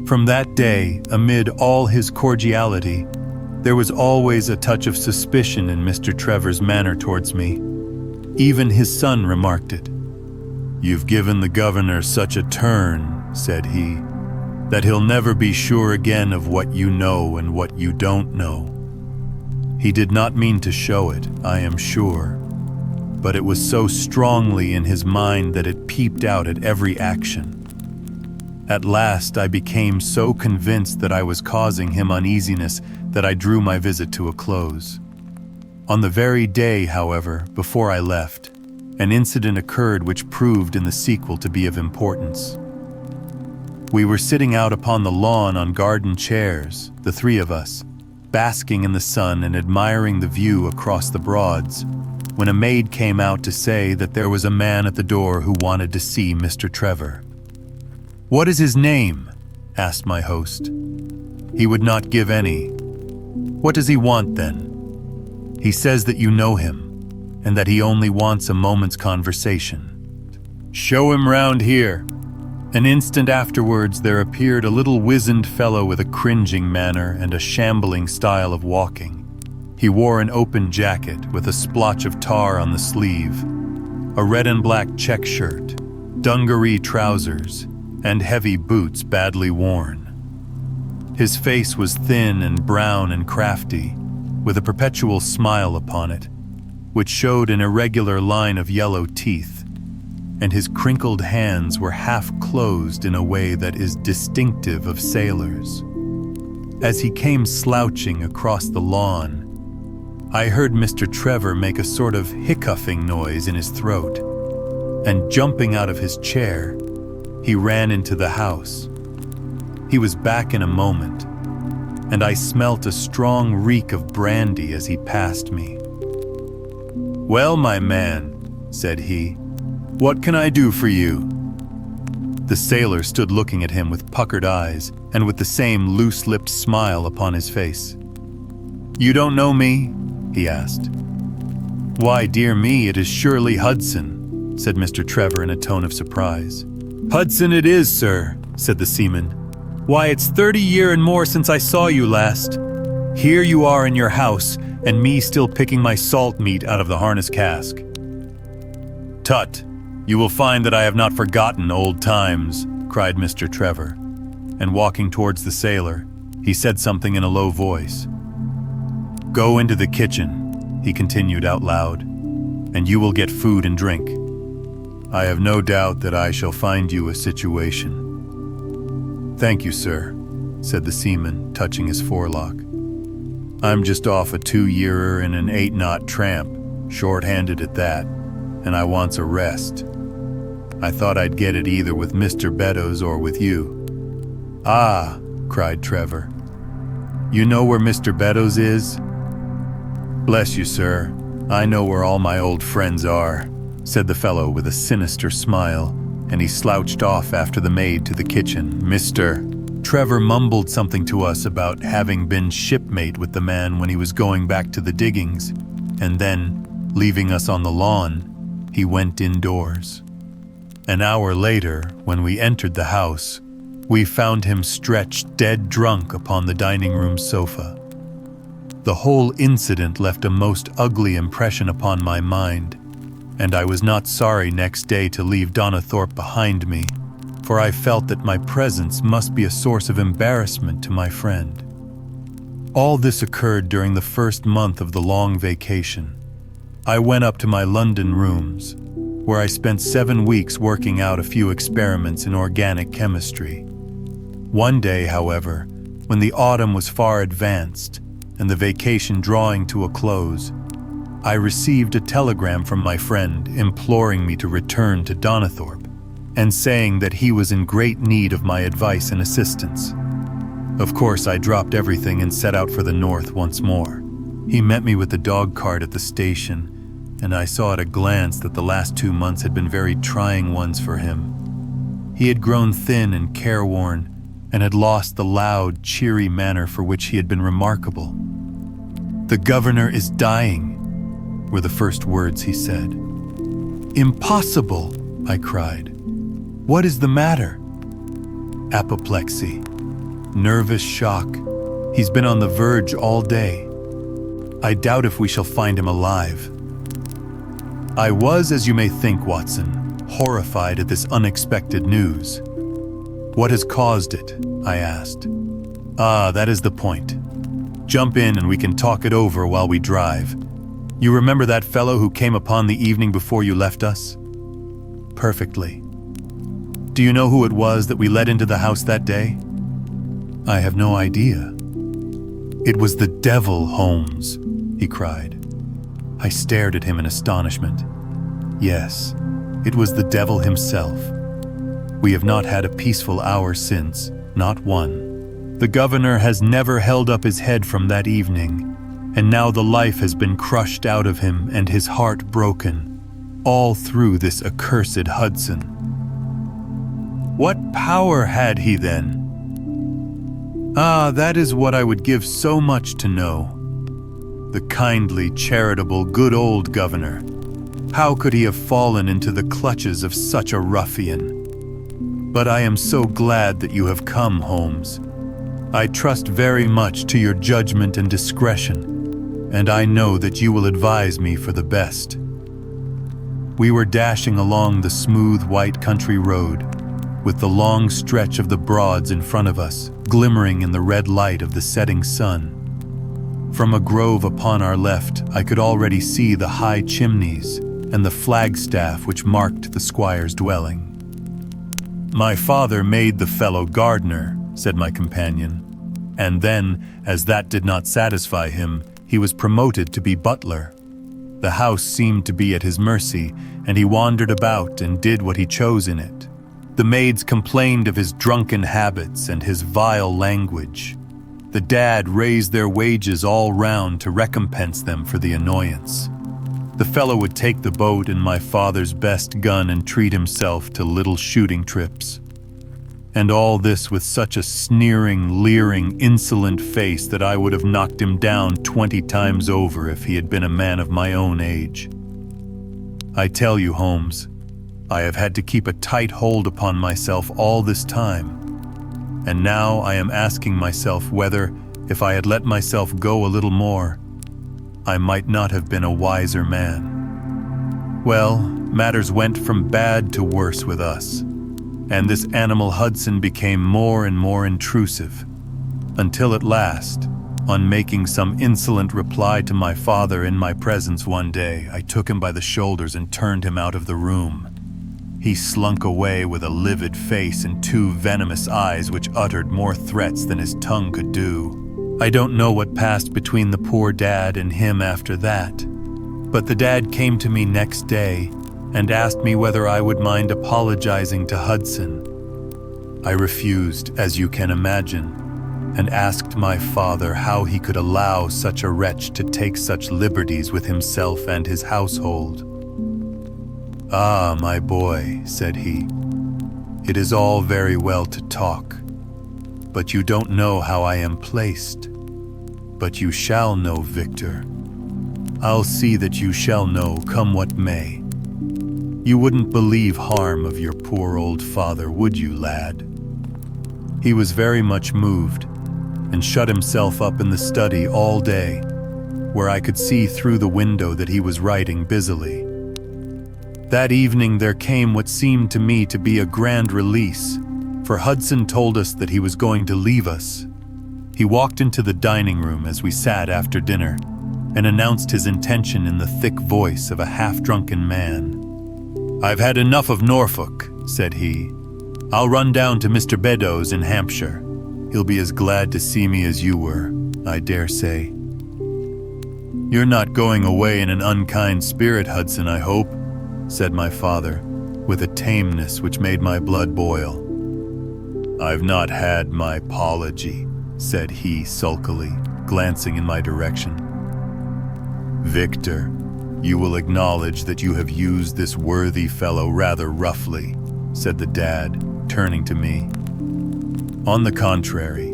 From that day, amid all his cordiality, there was always a touch of suspicion in Mr. Trevor's manner towards me. Even his son remarked it. "You've given the governor such a turn," said he, "that he'll never be sure again of what you know and what you don't know." He did not mean to show it, I am sure, but it was so strongly in his mind that it peeped out at every action. At last I became so convinced that I was causing him uneasiness that I drew my visit to a close. On the very day, however, before I left, an incident occurred which proved in the sequel to be of importance. We were sitting out upon the lawn on garden chairs, the three of us, basking in the sun and admiring the view across the Broads, when a maid came out to say that there was a man at the door who wanted to see Mr. Trevor. "What is his name?" asked my host. He would not give any. "What does he want, then?" "He says that you know him, and that he only wants a moment's conversation." "Show him round here." An instant afterwards there appeared a little wizened fellow with a cringing manner and a shambling style of walking. He wore an open jacket with a splotch of tar on the sleeve, a red and black check shirt, dungaree trousers, and heavy boots badly worn. His face was thin and brown and crafty, with a perpetual smile upon it, which showed an irregular line of yellow teeth, and his crinkled hands were half closed in a way that is distinctive of sailors. As he came slouching across the lawn, I heard Mr. Trevor make a sort of hiccoughing noise in his throat, and jumping out of his chair, he ran into the house. He was back in a moment, and I smelt a strong reek of brandy as he passed me. "Well, my man," said he, "what can I do for you?" The sailor stood looking at him with puckered eyes and with the same loose-lipped smile upon his face. "You don't know me?" he asked. "Why, dear me, it is surely Hudson," said Mr. Trevor in a tone of surprise. "Hudson it is, sir," said the seaman. "Why, it's 30 year and more since I saw you last. Here you are in your house, and me still picking my salt meat out of the harness cask. Tut, you will find that I have not forgotten old times, cried Mr. Trevor, and walking towards the sailor, he said something in a low voice. Go into the kitchen, he continued out loud, and you will get food and drink. I have no doubt that I shall find you a situation. Thank you, sir, said the seaman, touching his forelock. I'm just off a 2-yearer in an 8-knot tramp, short-handed at that, and I wants a rest. I thought I'd get it either with Mr. Beddoes or with you. Ah, cried Trevor. You know where Mr. Beddoes is? Bless you, sir. I know where all my old friends are, said the fellow with a sinister smile, and he slouched off after the maid to the kitchen. Mr. Trevor mumbled something to us about having been shipmate with the man when he was going back to the diggings, and then, leaving us on the lawn, he went indoors. An hour later, when we entered the house, we found him stretched dead drunk upon the dining room sofa. The whole incident left a most ugly impression upon my mind, and I was not sorry next day to leave Donnithorpe behind me, for I felt that my presence must be a source of embarrassment to my friend. All this occurred during the first month of the long vacation. I went up to my London rooms, where I spent 7 weeks working out a few experiments in organic chemistry. One day, however, when the autumn was far advanced and the vacation drawing to a close, I received a telegram from my friend imploring me to return to Donnithorpe and saying that he was in great need of my advice and assistance. Of course, I dropped everything and set out for the north once more. He met me with the dog cart at the station, and I saw at a glance that the last 2 months had been very trying ones for him. He had grown thin and careworn, and had lost the loud, cheery manner for which he had been remarkable. "The governor is dying," were the first words he said. "Impossible," I cried. "What is the matter?" "Apoplexy. Nervous shock. He's been on the verge all day. I doubt if we shall find him alive." I was, as you may think, Watson, horrified at this unexpected news. "What has caused it?" I asked. "Ah, that is the point. Jump in and we can talk it over while we drive. You remember that fellow who came upon the evening before you left us?" "Perfectly." "Do you know who it was that we let into the house that day?" "I have no idea." "It was the devil, Holmes," he cried. I stared at him in astonishment. Yes, it was the devil himself. We have not had a peaceful hour since, not one. The governor has never held up his head from that evening, and now the life has been crushed out of him and his heart broken, all through this accursed Hudson. What power had he then? Ah, that is what I would give so much to know. The kindly, charitable, good old governor. How could he have fallen into the clutches of such a ruffian? But I am so glad that you have come, Holmes. I trust very much to your judgment and discretion, and I know that you will advise me for the best. We were dashing along the smooth white country road, with the long stretch of the Broads in front of us, glimmering in the red light of the setting sun. From a grove upon our left, I could already see the high chimneys and the flagstaff which marked the squire's dwelling. "My father made the fellow gardener," said my companion, "and then, as that did not satisfy him, he was promoted to be butler. The house seemed to be at his mercy, and he wandered about and did what he chose in it. The maids complained of his drunken habits and his vile language. The dad raised their wages all round to recompense them for the annoyance. The fellow would take the boat and my father's best gun and treat himself to little shooting trips. And all this with such a sneering, leering, insolent face that I would have knocked him down 20 times over if he had been a man of my own age. I tell you, Holmes, I have had to keep a tight hold upon myself all this time, and now I am asking myself whether, If I had let myself go a little more, I might not have been a wiser man. Well, matters went from bad to worse with us, and this animal Hudson became more and more intrusive, until at last, on making some insolent reply to my father in my presence one day, I took him by the shoulders and turned him out of the room. He slunk away with a livid face and two venomous eyes which uttered more threats than his tongue could do. I don't know what passed between the poor dad and him after that, but the dad came to me next day and asked me whether I would mind apologizing to Hudson. I refused, as you can imagine, and asked my father how he could allow such a wretch to take such liberties with himself and his household. "Ah, my boy," said he, "it is all very well to talk, but you don't know how I am placed. But you shall know, Victor. I'll see that you shall know, come what may. You wouldn't believe harm of your poor old father, would you, lad?" He was very much moved, and shut himself up in the study all day, where I could see through the window that he was writing busily. That evening there came what seemed to me to be a grand release, for Hudson told us that he was going to leave us. He walked into the dining room as we sat after dinner, and announced his intention in the thick voice of a half-drunken man. "I've had enough of Norfolk," said he. "I'll run down to Mr. Beddoes in Hampshire. He'll be as glad to see me as you were, I dare say." "You're not going away in an unkind spirit, Hudson, I hope," said my father, with a tameness which made my blood boil. "I've not had my apology," said he sulkily, glancing in my direction. "Victor, you will acknowledge that you have used this worthy fellow rather roughly," said the dad, turning to me. "On the contrary,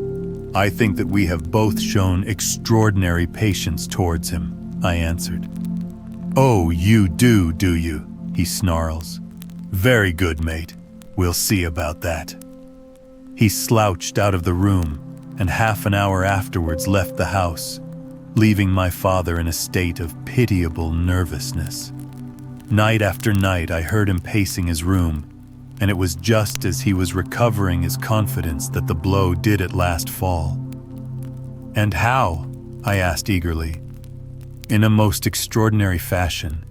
I think that we have both shown extraordinary patience towards him," I answered. "Oh, you do you?" he snarls. "Very good, mate. We'll see about that." He slouched out of the room, and half an hour afterwards left the house, leaving my father in a state of pitiable nervousness. Night after night I heard him pacing his room, and it was just as he was recovering his confidence that the blow did at last fall. "And how?" I asked eagerly. "In a most extraordinary fashion.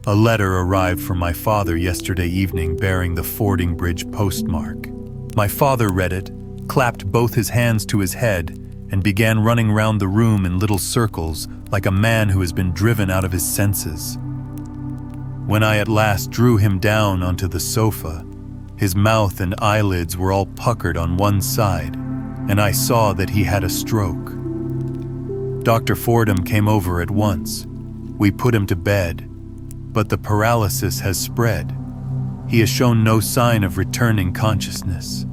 A letter arrived from my father yesterday evening bearing the Fordingbridge postmark. My father read it, clapped both his hands to his head, and began running round the room in little circles like a man who has been driven out of his senses. When I at last drew him down onto the sofa, his mouth and eyelids were all puckered on one side, and I saw that he had a stroke. Dr. Fordham came over at once. We put him to bed, but the paralysis has spread. He has shown no sign of returning consciousness,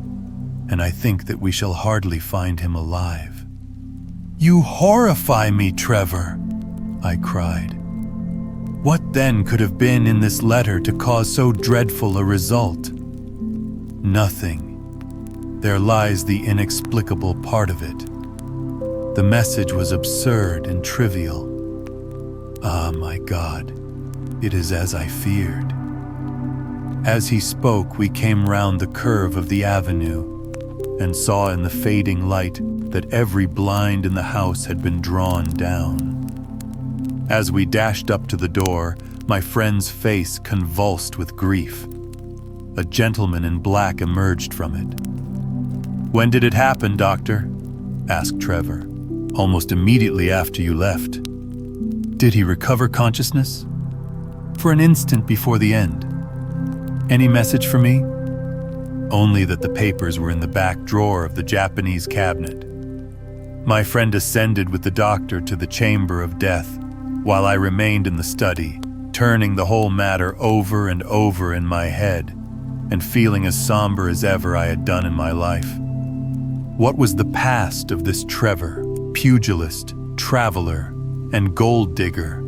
and I think that we shall hardly find him alive." "You horrify me, Trevor," I cried. "What then could have been in this letter to cause so dreadful a result?" "Nothing. There lies the inexplicable part of it. The message was absurd and trivial. Ah, my God, it is as I feared." As he spoke, we came round the curve of the avenue and saw in the fading light that every blind in the house had been drawn down. As we dashed up to the door, my friend's face convulsed with grief. A gentleman in black emerged from it. "When did it happen, Doctor?" asked Trevor. "Almost immediately after you left." "Did he recover consciousness?" "For an instant before the end." "Any message for me?" "Only that the papers were in the back drawer of the Japanese cabinet." My friend ascended with the doctor to the chamber of death, while I remained in the study, turning the whole matter over and over in my head, and feeling as somber as ever I had done in my life. What was the past of this Trevor, pugilist, traveler, and gold digger,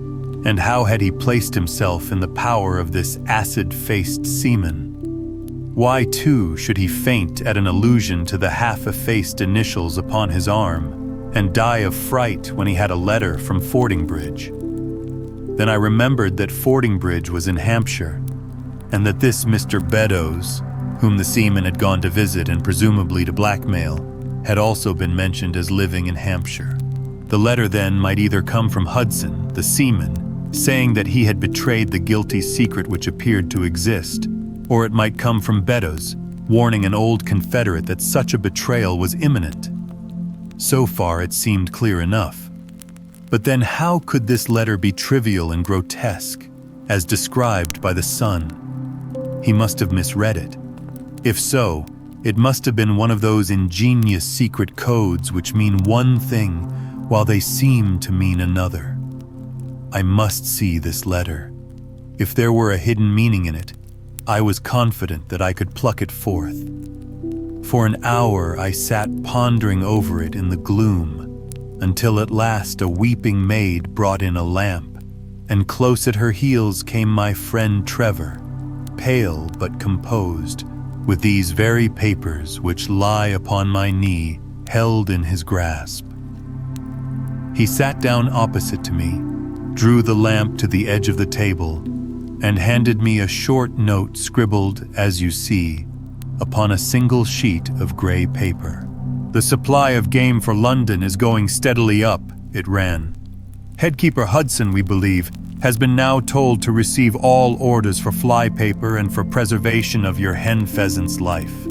and how had he placed himself in the power of this acid-faced seaman? Why, too, should he faint at an allusion to the half-effaced initials upon his arm? and die of fright when he had a letter from Fordingbridge. Then I remembered that Fordingbridge was in Hampshire, and that this Mr. Beddoes, whom the seaman had gone to visit and presumably to blackmail, had also been mentioned as living in Hampshire. The letter then might either come from Hudson, the seaman, saying that he had betrayed the guilty secret which appeared to exist, or it might come from Beddoes, warning an old confederate that such a betrayal was imminent. So far it seemed clear enough. But then how could this letter be trivial and grotesque, as described by the son? He must have misread it. If so, it must have been one of those ingenious secret codes which mean one thing while they seem to mean another. I must see this letter. If there were a hidden meaning in it, I was confident that I could pluck it forth. For an hour I sat pondering over it in the gloom, until at last a weeping maid brought in a lamp, and close at her heels came my friend Trevor, pale but composed, with these very papers which lie upon my knee, held in his grasp. He sat down opposite to me, drew the lamp to the edge of the table, and handed me a short note scribbled, as you see, upon a single sheet of gray paper. "The supply of game for London is going steadily up," it ran. "Headkeeper Hudson, we believe, has been now told to receive all orders for fly paper and for preservation of your hen pheasant's life."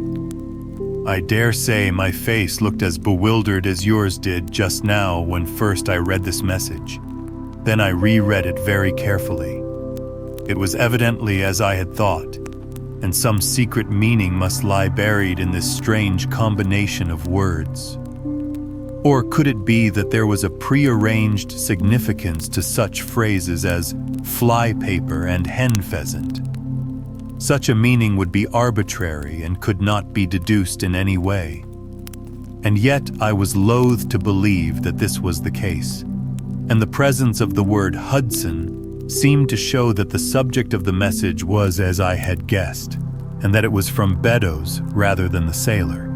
I dare say my face looked as bewildered as yours did just now when first I read this message. Then I reread it very carefully. It was evidently as I had thought, and some secret meaning must lie buried in this strange combination of words. Or could it be that there was a prearranged significance to such phrases as fly paper and hen pheasant? Such a meaning would be arbitrary and could not be deduced in any way. And yet I was loath to believe that this was the case, and the presence of the word Hudson seemed to show that the subject of the message was as I had guessed, and that it was from Beddoes rather than the sailor.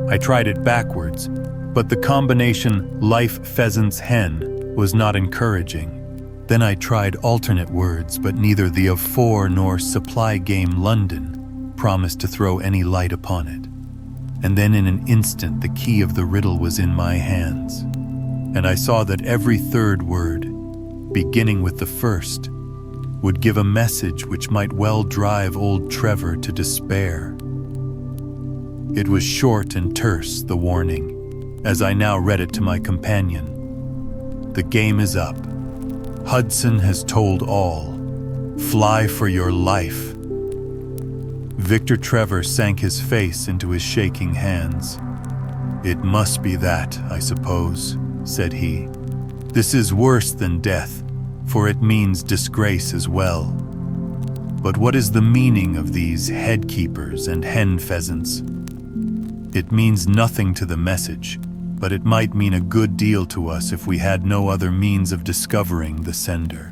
I tried it backwards, but the combination life pheasant's hen was not encouraging. Then I tried alternate words, but neither the of for nor supply game London promised to throw any light upon it. And then in an instant the key of the riddle was in my hands, and I saw that every third word, beginning with the first, would give a message which might well drive old Trevor to despair. It was short and terse, the warning, as I now read it to my companion. "The game is up. Hudson has told all. Fly for your life." Victor Trevor sank his face into his shaking hands. "It must be that, I suppose," said he. "This is worse than death, for it means disgrace as well. But what is the meaning of these headkeepers and hen pheasants? It means nothing to the message, but it might mean a good deal to us if we had no other means of discovering the sender.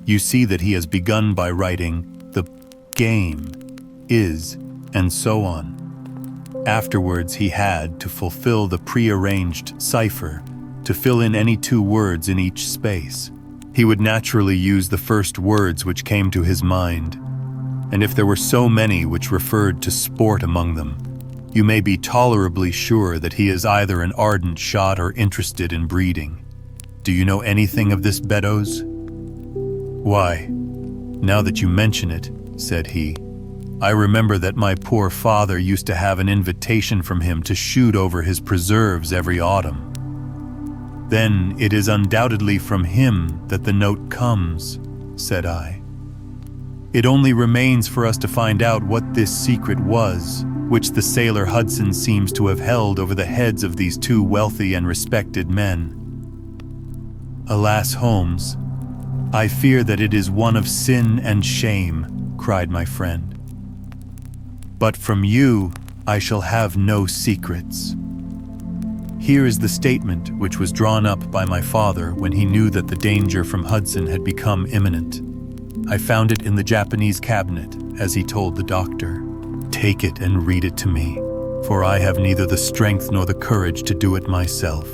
You see that he has begun by writing, 'The game is,' and so on. Afterwards he had, to fulfill the prearranged cipher, to fill in any 2 words in each space. He would naturally use the first words which came to his mind, and if there were so many which referred to sport among them, you may be tolerably sure that he is either an ardent shot or interested in breeding. Do you know anything of this Beddoes?" "Why, now that you mention it," said he, "I remember that my poor father used to have an invitation from him to shoot over his preserves every autumn." "Then it is undoubtedly from him that the note comes," said I. "It only remains for us to find out what this secret was, which the sailor Hudson seems to have held over the heads of these 2 wealthy and respected men." "Alas, Holmes, I fear that it is one of sin and shame," cried my friend. "But from you I shall have no secrets. Here is the statement which was drawn up by my father when he knew that the danger from Hudson had become imminent. I found it in the Japanese cabinet, as he told the doctor. Take it and read it to me, for I have neither the strength nor the courage to do it myself.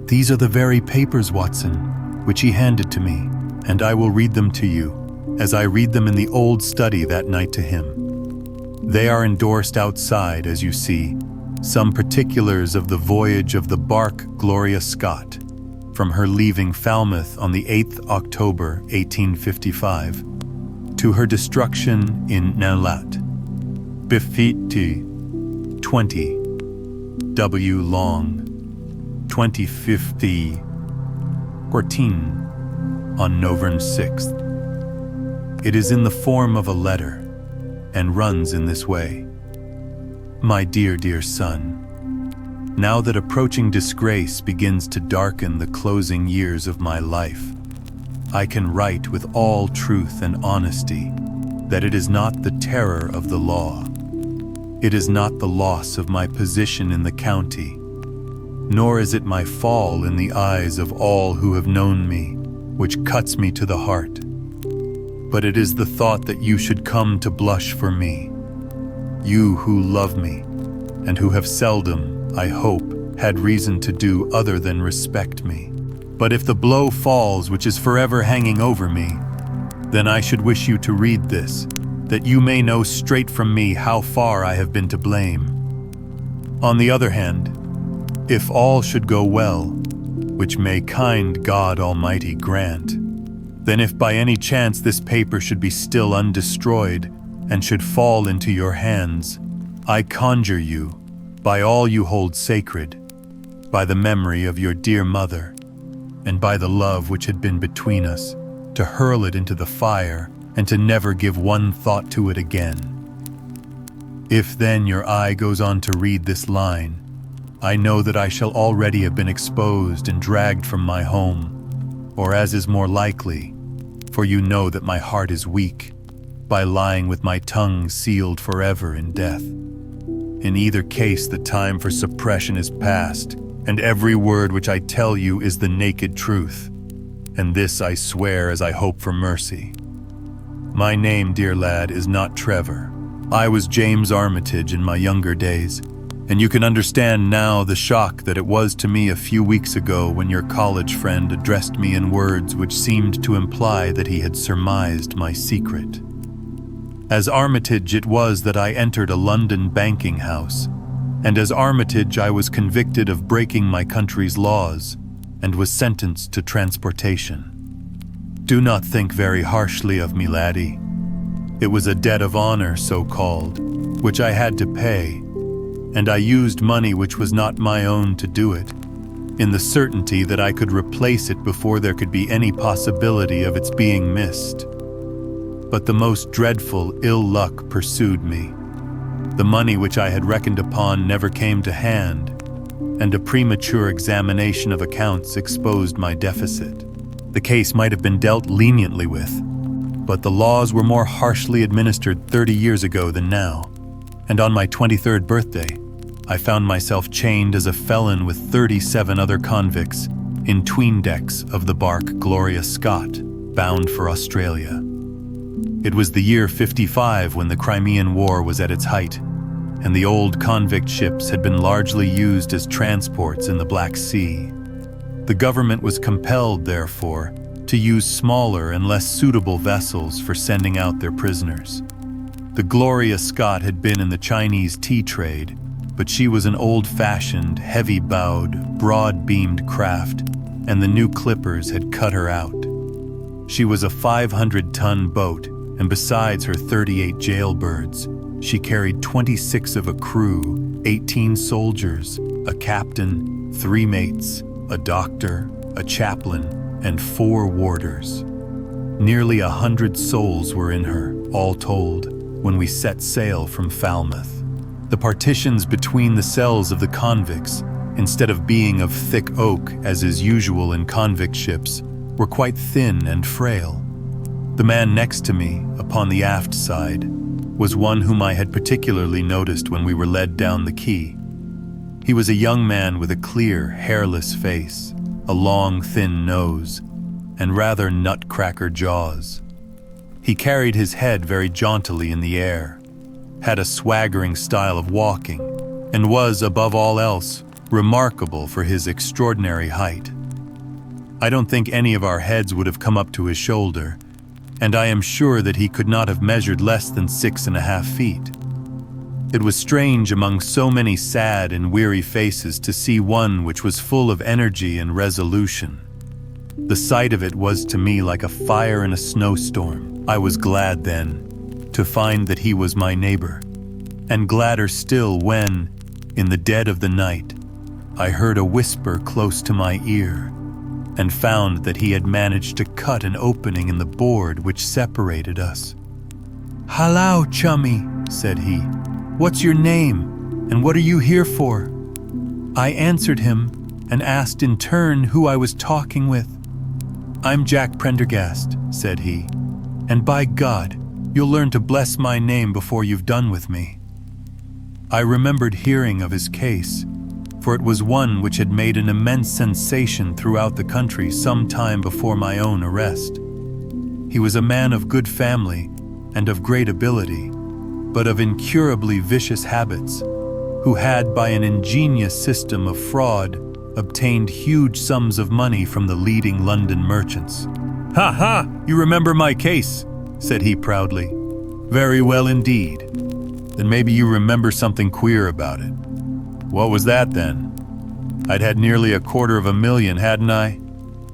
These are the very papers, Watson, which he handed to me, and I will read them to you, as I read them in the old study that night to him. They are endorsed outside, as you see, some particulars of the voyage of the bark Gloria Scott, from her leaving Falmouth on the 8th October 1855, to her destruction in Naulat. Bifiti 20 W. Long 2050 14 on November 6th. It is in the form of a letter and runs in this way. My dear, dear son, now that approaching disgrace begins to darken the closing years of my life, I can write with all truth and honesty that it is not the terror of the law, it is not the loss of my position in the county, nor is it my fall in the eyes of all who have known me, which cuts me to the heart. But it is the thought that you should come to blush for me, you who love me, and who have seldom, I hope, had reason to do other than respect me. But if the blow falls which is forever hanging over me, then I should wish you to read this, that you may know straight from me how far I have been to blame. On the other hand, if all should go well, which may kind God Almighty grant, then if by any chance this paper should be still undestroyed and should fall into your hands, I conjure you, by all you hold sacred, by the memory of your dear mother, and by the love which had been between us, to hurl it into the fire and to never give one thought to it again. If then your eye goes on to read this line, I know that I shall already have been exposed and dragged from my home, or as is more likely, for you know that my heart is weak, by lying with my tongue sealed forever in death. In either case, the time for suppression is past, and every word which I tell you is the naked truth, and this I swear as I hope for mercy. My name, dear lad, is not Trevor. I was James Armitage in my younger days, and you can understand now the shock that it was to me a few weeks ago when your college friend addressed me in words which seemed to imply that he had surmised my secret. As Armitage it was that I entered a London banking house, and as Armitage I was convicted of breaking my country's laws and was sentenced to transportation. Do not think very harshly of me, laddie. It was a debt of honor, so-called, which I had to pay, and I used money which was not my own to do it, in the certainty that I could replace it before there could be any possibility of its being missed. But the most dreadful ill luck pursued me. The money which I had reckoned upon never came to hand, and a premature examination of accounts exposed my deficit. The case might have been dealt leniently with, but the laws were more harshly administered 30 years ago than now, and on my 23rd birthday, I found myself chained as a felon with 37 other convicts in 'tween decks of the bark Gloria Scott, bound for Australia. It was the year 55 when the Crimean War was at its height, and the old convict ships had been largely used as transports in the Black Sea. The government was compelled, therefore, to use smaller and less suitable vessels for sending out their prisoners. The Gloria Scott had been in the Chinese tea trade, but she was an old-fashioned, heavy-bowed, broad-beamed craft, and the new clippers had cut her out. She was a 500-ton boat, and besides her 38 jailbirds, she carried 26 of a crew, 18 soldiers, a captain, 3 mates, a doctor, a chaplain, and 4 warders. Nearly 100 souls were in her, all told, when we set sail from Falmouth. The partitions between the cells of the convicts, instead of being of thick oak as is usual in convict ships, were quite thin and frail. The man next to me, upon the aft side, was one whom I had particularly noticed when we were led down the quay. He was a young man with a clear, hairless face, a long, thin nose, and rather nutcracker jaws. He carried his head very jauntily in the air, had a swaggering style of walking, and was, above all else, remarkable for his extraordinary height. I don't think any of our heads would have come up to his shoulder, and I am sure that he could not have measured less than 6.5 feet. It was strange among so many sad and weary faces to see one which was full of energy and resolution. The sight of it was to me like a fire in a snowstorm. I was glad then to find that he was my neighbor, and gladder still when, in the dead of the night, I heard a whisper close to my ear, and found that he had managed to cut an opening in the board which separated us. "Hallo, chummy," said he. "What's your name, and what are you here for?" I answered him and asked in turn who I was talking with. "I'm Jack Prendergast," said he, "and by God, you'll learn to bless my name before you've done with me." I remembered hearing of his case, for it was one which had made an immense sensation throughout the country some time before my own arrest. He was a man of good family and of great ability, but of incurably vicious habits, who had, by an ingenious system of fraud, obtained huge sums of money from the leading London merchants. "Ha ha! You remember my case," said he proudly. "Very well indeed. Then maybe you remember something queer about it." "What was that then?" "I'd had nearly $250,000, hadn't I?"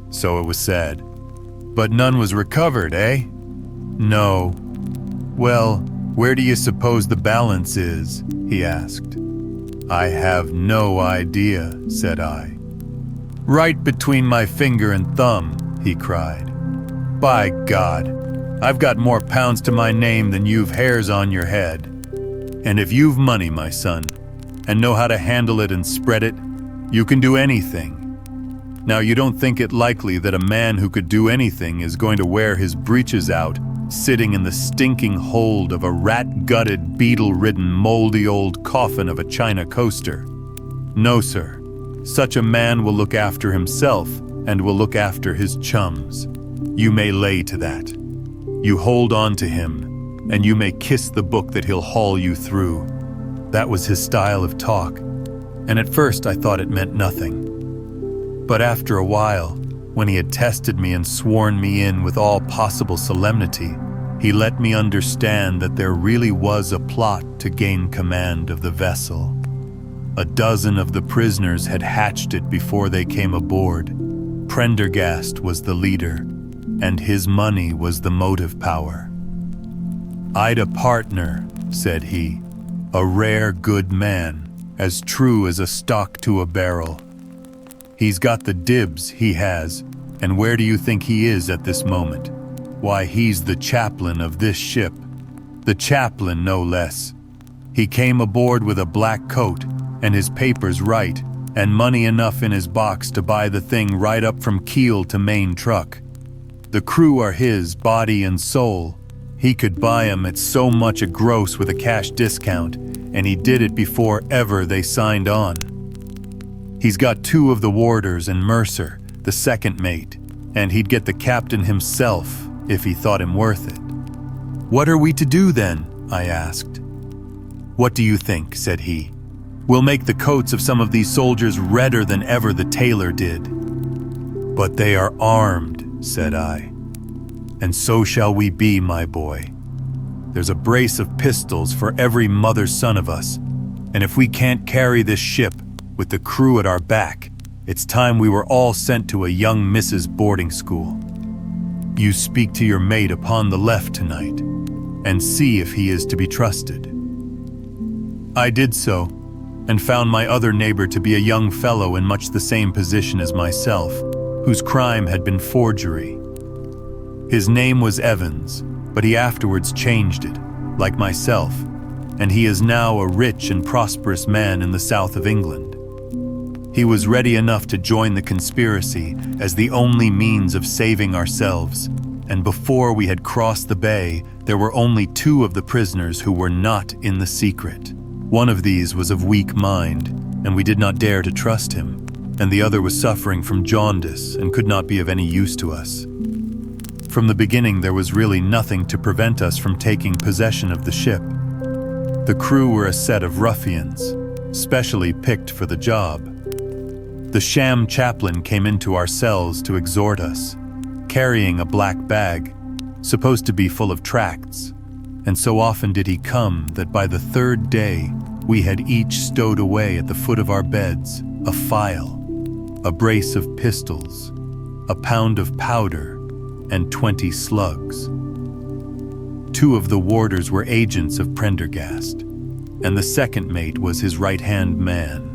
"So it was said." "But none was recovered, eh?" "No." "Well, where do you suppose the balance is?" he asked. "I have no idea," said I. "Right between my finger and thumb," he cried. "By God, I've got more pounds to my name than you've hairs on your head. And if you've money, my son, and know how to handle it and spread it, you can do anything. Now, you don't think it likely that a man who could do anything is going to wear his breeches out, sitting in the stinking hold of a rat-gutted, beetle-ridden, moldy old coffin of a China coaster. No, sir. Such a man will look after himself and will look after his chums. You may lay to that. You hold on to him, and you may kiss the book that he'll haul you through." That was his style of talk, and at first I thought it meant nothing. But after a while, when he had tested me and sworn me in with all possible solemnity, he let me understand that there really was a plot to gain command of the vessel. 12 of the prisoners had hatched it before they came aboard. Prendergast was the leader, and his money was the motive power. "I'd a partner," said he, "a rare good man, as true as a stock to a barrel. He's got the dibs, he has, and where do you think he is at this moment? Why, he's the chaplain of this ship. The chaplain, no less. He came aboard with a black coat, and his papers right, and money enough in his box to buy the thing right up from keel to main truck. The crew are his, body and soul. He could buy 'em at so much a gross with a cash discount, and he did it before ever they signed on. He's got 2 of the warders and Mercer, the second mate, and he'd get the captain himself if he thought him worth it." "What are we to do then?" I asked. "What do you think?" said he. "We'll make the coats of some of these soldiers redder than ever the tailor did." "But they are armed," said I. "And so shall we be, my boy. There's a brace of pistols for every mother's son of us, and if we can't carry this ship with the crew at our back, it's time we were all sent to a young Mrs. boarding school. You speak to your mate upon the left tonight, and see if he is to be trusted." I did so, and found my other neighbor to be a young fellow in much the same position as myself, whose crime had been forgery. His name was Evans, but he afterwards changed it, like myself, and he is now a rich and prosperous man in the south of England. He was ready enough to join the conspiracy as the only means of saving ourselves, and before we had crossed the bay, there were only 2 of the prisoners who were not in the secret. One of these was of weak mind, and we did not dare to trust him, and the other was suffering from jaundice and could not be of any use to us. From the beginning, there was really nothing to prevent us from taking possession of the ship. The crew were a set of ruffians, specially picked for the job. The sham chaplain came into our cells to exhort us, carrying a black bag, supposed to be full of tracts, and so often did he come that by the third day we had each stowed away at the foot of our beds a file, a brace of pistols, a pound of powder, and 20 slugs. 2 of the warders were agents of Prendergast, and the second mate was his right-hand man.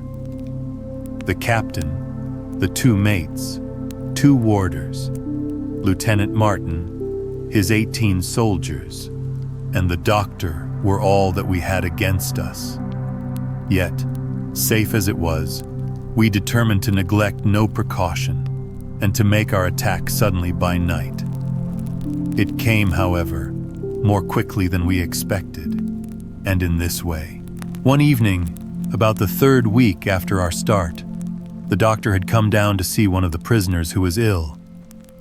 The captain, the 2 mates, 2 warders, Lieutenant Martin, his 18 soldiers, and the doctor were all that we had against us. Yet, safe as it was, we determined to neglect no precaution and to make our attack suddenly by night. It came, however, more quickly than we expected, and in this way. One evening, about the 3rd week after our start, the doctor had come down to see one of the prisoners who was ill,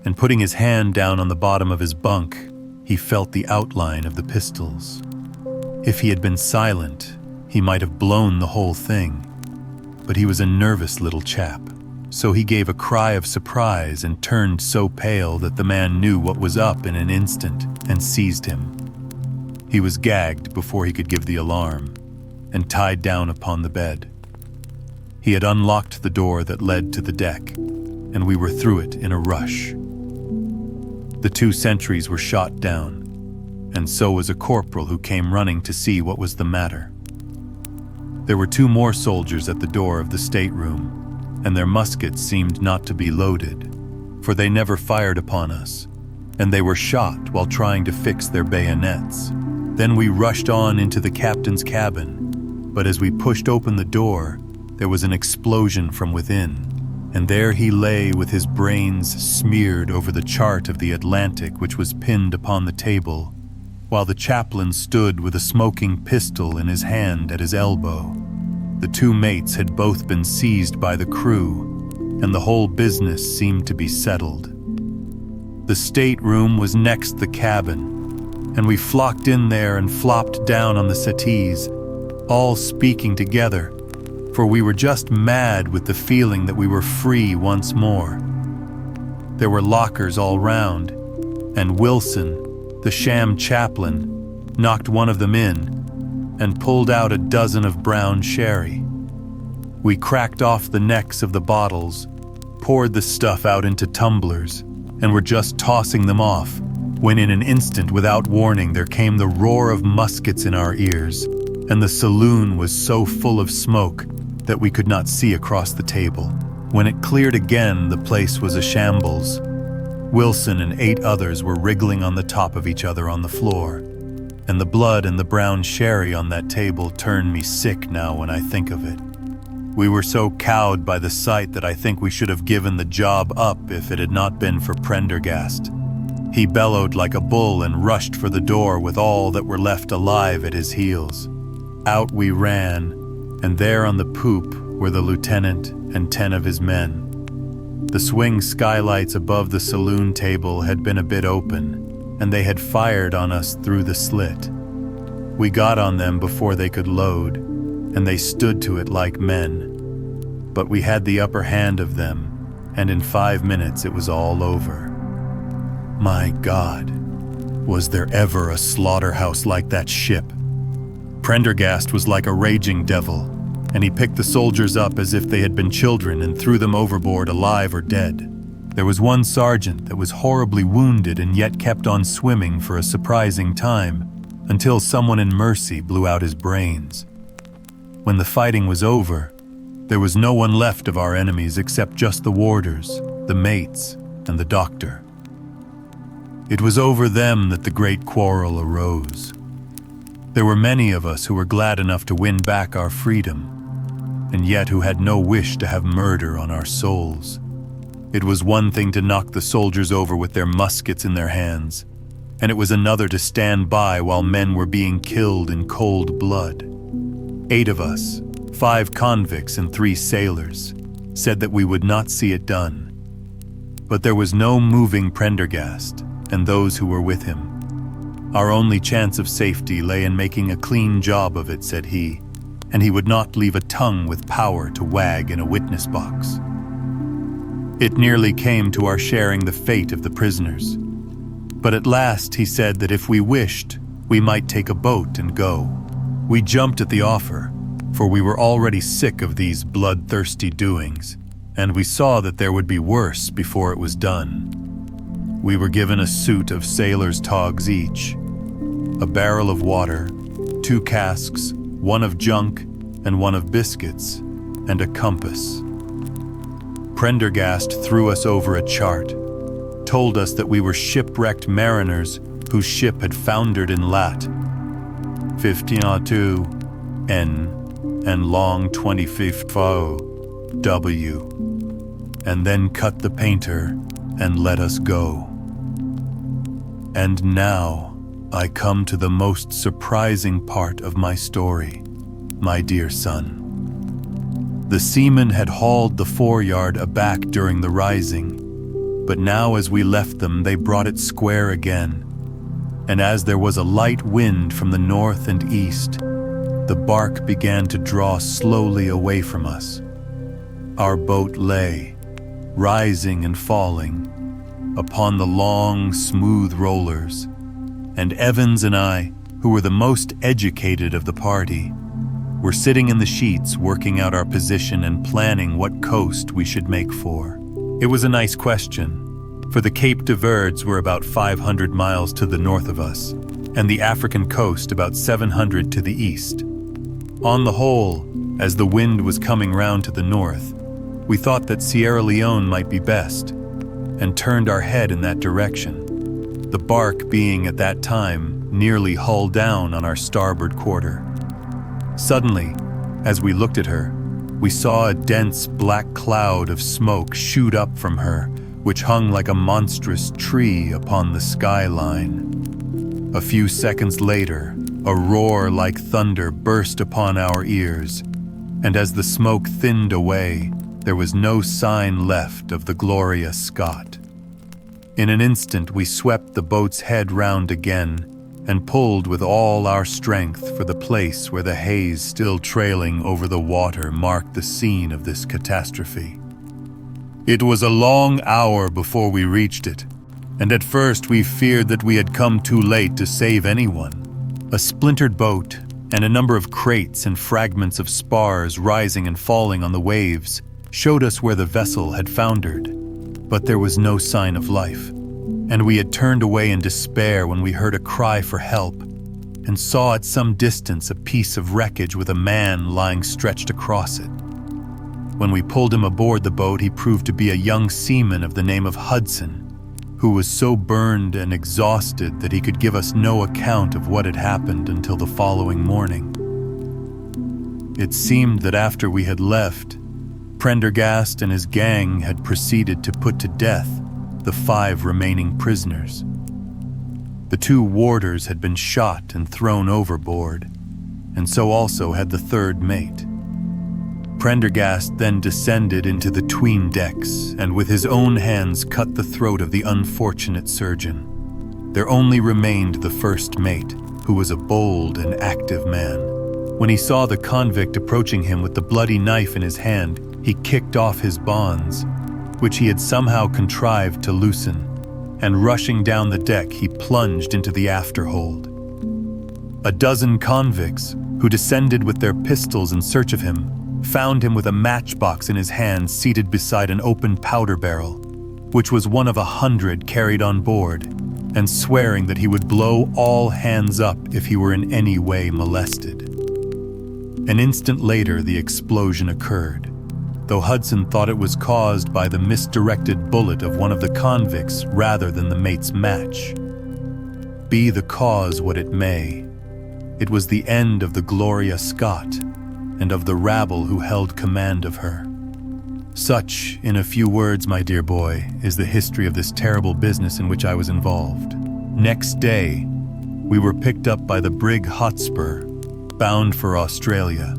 and putting his hand down on the bottom of his bunk, he felt the outline of the pistols. If he had been silent, he might have blown the whole thing, but he was a nervous little chap, so he gave a cry of surprise and turned so pale that the man knew what was up in an instant and seized him. He was gagged before he could give the alarm and tied down upon the bed. He had unlocked the door that led to the deck, and we were through it in a rush. The 2 sentries were shot down, and so was a corporal who came running to see what was the matter. There were 2 more soldiers at the door of the stateroom, and their muskets seemed not to be loaded, for they never fired upon us, and they were shot while trying to fix their bayonets. Then we rushed on into the captain's cabin, but as we pushed open the door, there was an explosion from within, and there he lay with his brains smeared over the chart of the Atlantic which was pinned upon the table, while the chaplain stood with a smoking pistol in his hand at his elbow. The 2 mates had both been seized by the crew, and the whole business seemed to be settled. The stateroom was next the cabin, and we flocked in there and flopped down on the settees, all speaking together, for we were just mad with the feeling that we were free once more. There were lockers all round, and Wilson, the sham chaplain, knocked one of them in and pulled out a dozen of brown sherry. We cracked off the necks of the bottles, poured the stuff out into tumblers, and were just tossing them off, when in an instant, without warning, there came the roar of muskets in our ears, and the saloon was so full of smoke that we could not see across the table. When it cleared again, the place was a shambles. Wilson and 8 others were wriggling on the top of each other on the floor, and the blood and the brown sherry on that table turn me sick now when I think of it. We were so cowed by the sight that I think we should have given the job up if it had not been for Prendergast. He bellowed like a bull and rushed for the door with all that were left alive at his heels. Out we ran, and there on the poop were the lieutenant and 10 of his men. The swing skylights above the saloon table had been a bit open, and they had fired on us through the slit. We got on them before they could load, and they stood to it like men. But we had the upper hand of them, and in 5 minutes it was all over. My God, was there ever a slaughterhouse like that ship? Prendergast was like a raging devil, and he picked the soldiers up as if they had been children and threw them overboard alive or dead. There was one sergeant that was horribly wounded and yet kept on swimming for a surprising time, until someone in mercy blew out his brains. When the fighting was over, there was no one left of our enemies except just the warders, the mates, and the doctor. It was over them that the great quarrel arose. There were many of us who were glad enough to win back our freedom, and yet who had no wish to have murder on our souls. It was one thing to knock the soldiers over with their muskets in their hands, and it was another to stand by while men were being killed in cold blood. 8 of us, 5 convicts and 3 sailors, said that we would not see it done. But there was no moving Prendergast and those who were with him. Our only chance of safety lay in making a clean job of it, said he, and he would not leave a tongue with power to wag in a witness box. It nearly came to our sharing the fate of the prisoners. But at last he said that if we wished, we might take a boat and go. We jumped at the offer, for we were already sick of these bloodthirsty doings, and we saw that there would be worse before it was done. We were given a suit of sailors' togs each, a barrel of water, 2 casks, one of junk and one of biscuits, and a compass. Prendergast threw us over a chart, told us that we were shipwrecked mariners whose ship had foundered in Lat. 1502 N and long 25 W, and then cut the painter and let us go. And now I come to the most surprising part of my story, my dear son. The seamen had hauled the foreyard aback during the rising, but now as we left them they brought it square again, and as there was a light wind from the north and east, the bark began to draw slowly away from us. Our boat lay, rising and falling, upon the long, smooth rollers, and Evans and I, who were the most educated of the party, were sitting in the sheets working out our position and planning what coast we should make for. It was a nice question, for the Cape de Verds were about 500 miles to the north of us, and the African coast about 700 to the east. On the whole, as the wind was coming round to the north, we thought that Sierra Leone might be best, and turned our head in that direction, the bark being at that time nearly hull down on our starboard quarter. Suddenly, as we looked at her, we saw a dense black cloud of smoke shoot up from her, which hung like a monstrous tree upon the skyline. A few seconds later, a roar like thunder burst upon our ears, and as the smoke thinned away, there was no sign left of the Gloria Scott. In an instant we swept the boat's head round again and pulled with all our strength for the place where the haze still trailing over the water marked the scene of this catastrophe. It was a long hour before we reached it, and at first we feared that we had come too late to save anyone. A splintered boat and a number of crates and fragments of spars rising and falling on the waves showed us where the vessel had foundered, but there was no sign of life, and we had turned away in despair when we heard a cry for help and saw at some distance a piece of wreckage with a man lying stretched across it. When we pulled him aboard the boat, he proved to be a young seaman of the name of Hudson, who was so burned and exhausted that he could give us no account of what had happened until the following morning. It seemed that after we had left, Prendergast and his gang had proceeded to put to death the 5 remaining prisoners. The 2 warders had been shot and thrown overboard, and so also had the 3rd mate. Prendergast then descended into the 'tween decks and with his own hands cut the throat of the unfortunate surgeon. There only remained the 1st mate, who was a bold and active man. When he saw the convict approaching him with the bloody knife in his hand, he kicked off his bonds, which he had somehow contrived to loosen, and rushing down the deck, he plunged into the afterhold. A dozen convicts, who descended with their pistols in search of him, found him with a matchbox in his hand seated beside an open powder barrel, which was one of 100 carried on board, and swearing that he would blow all hands up if he were in any way molested. An instant later, the explosion occurred, though Hudson thought it was caused by the misdirected bullet of one of the convicts rather than the mate's match. Be the cause what it may, it was the end of the Gloria Scott and of the rabble who held command of her. Such, in a few words, my dear boy, is the history of this terrible business in which I was involved. Next day, we were picked up by the brig Hotspur, bound for Australia,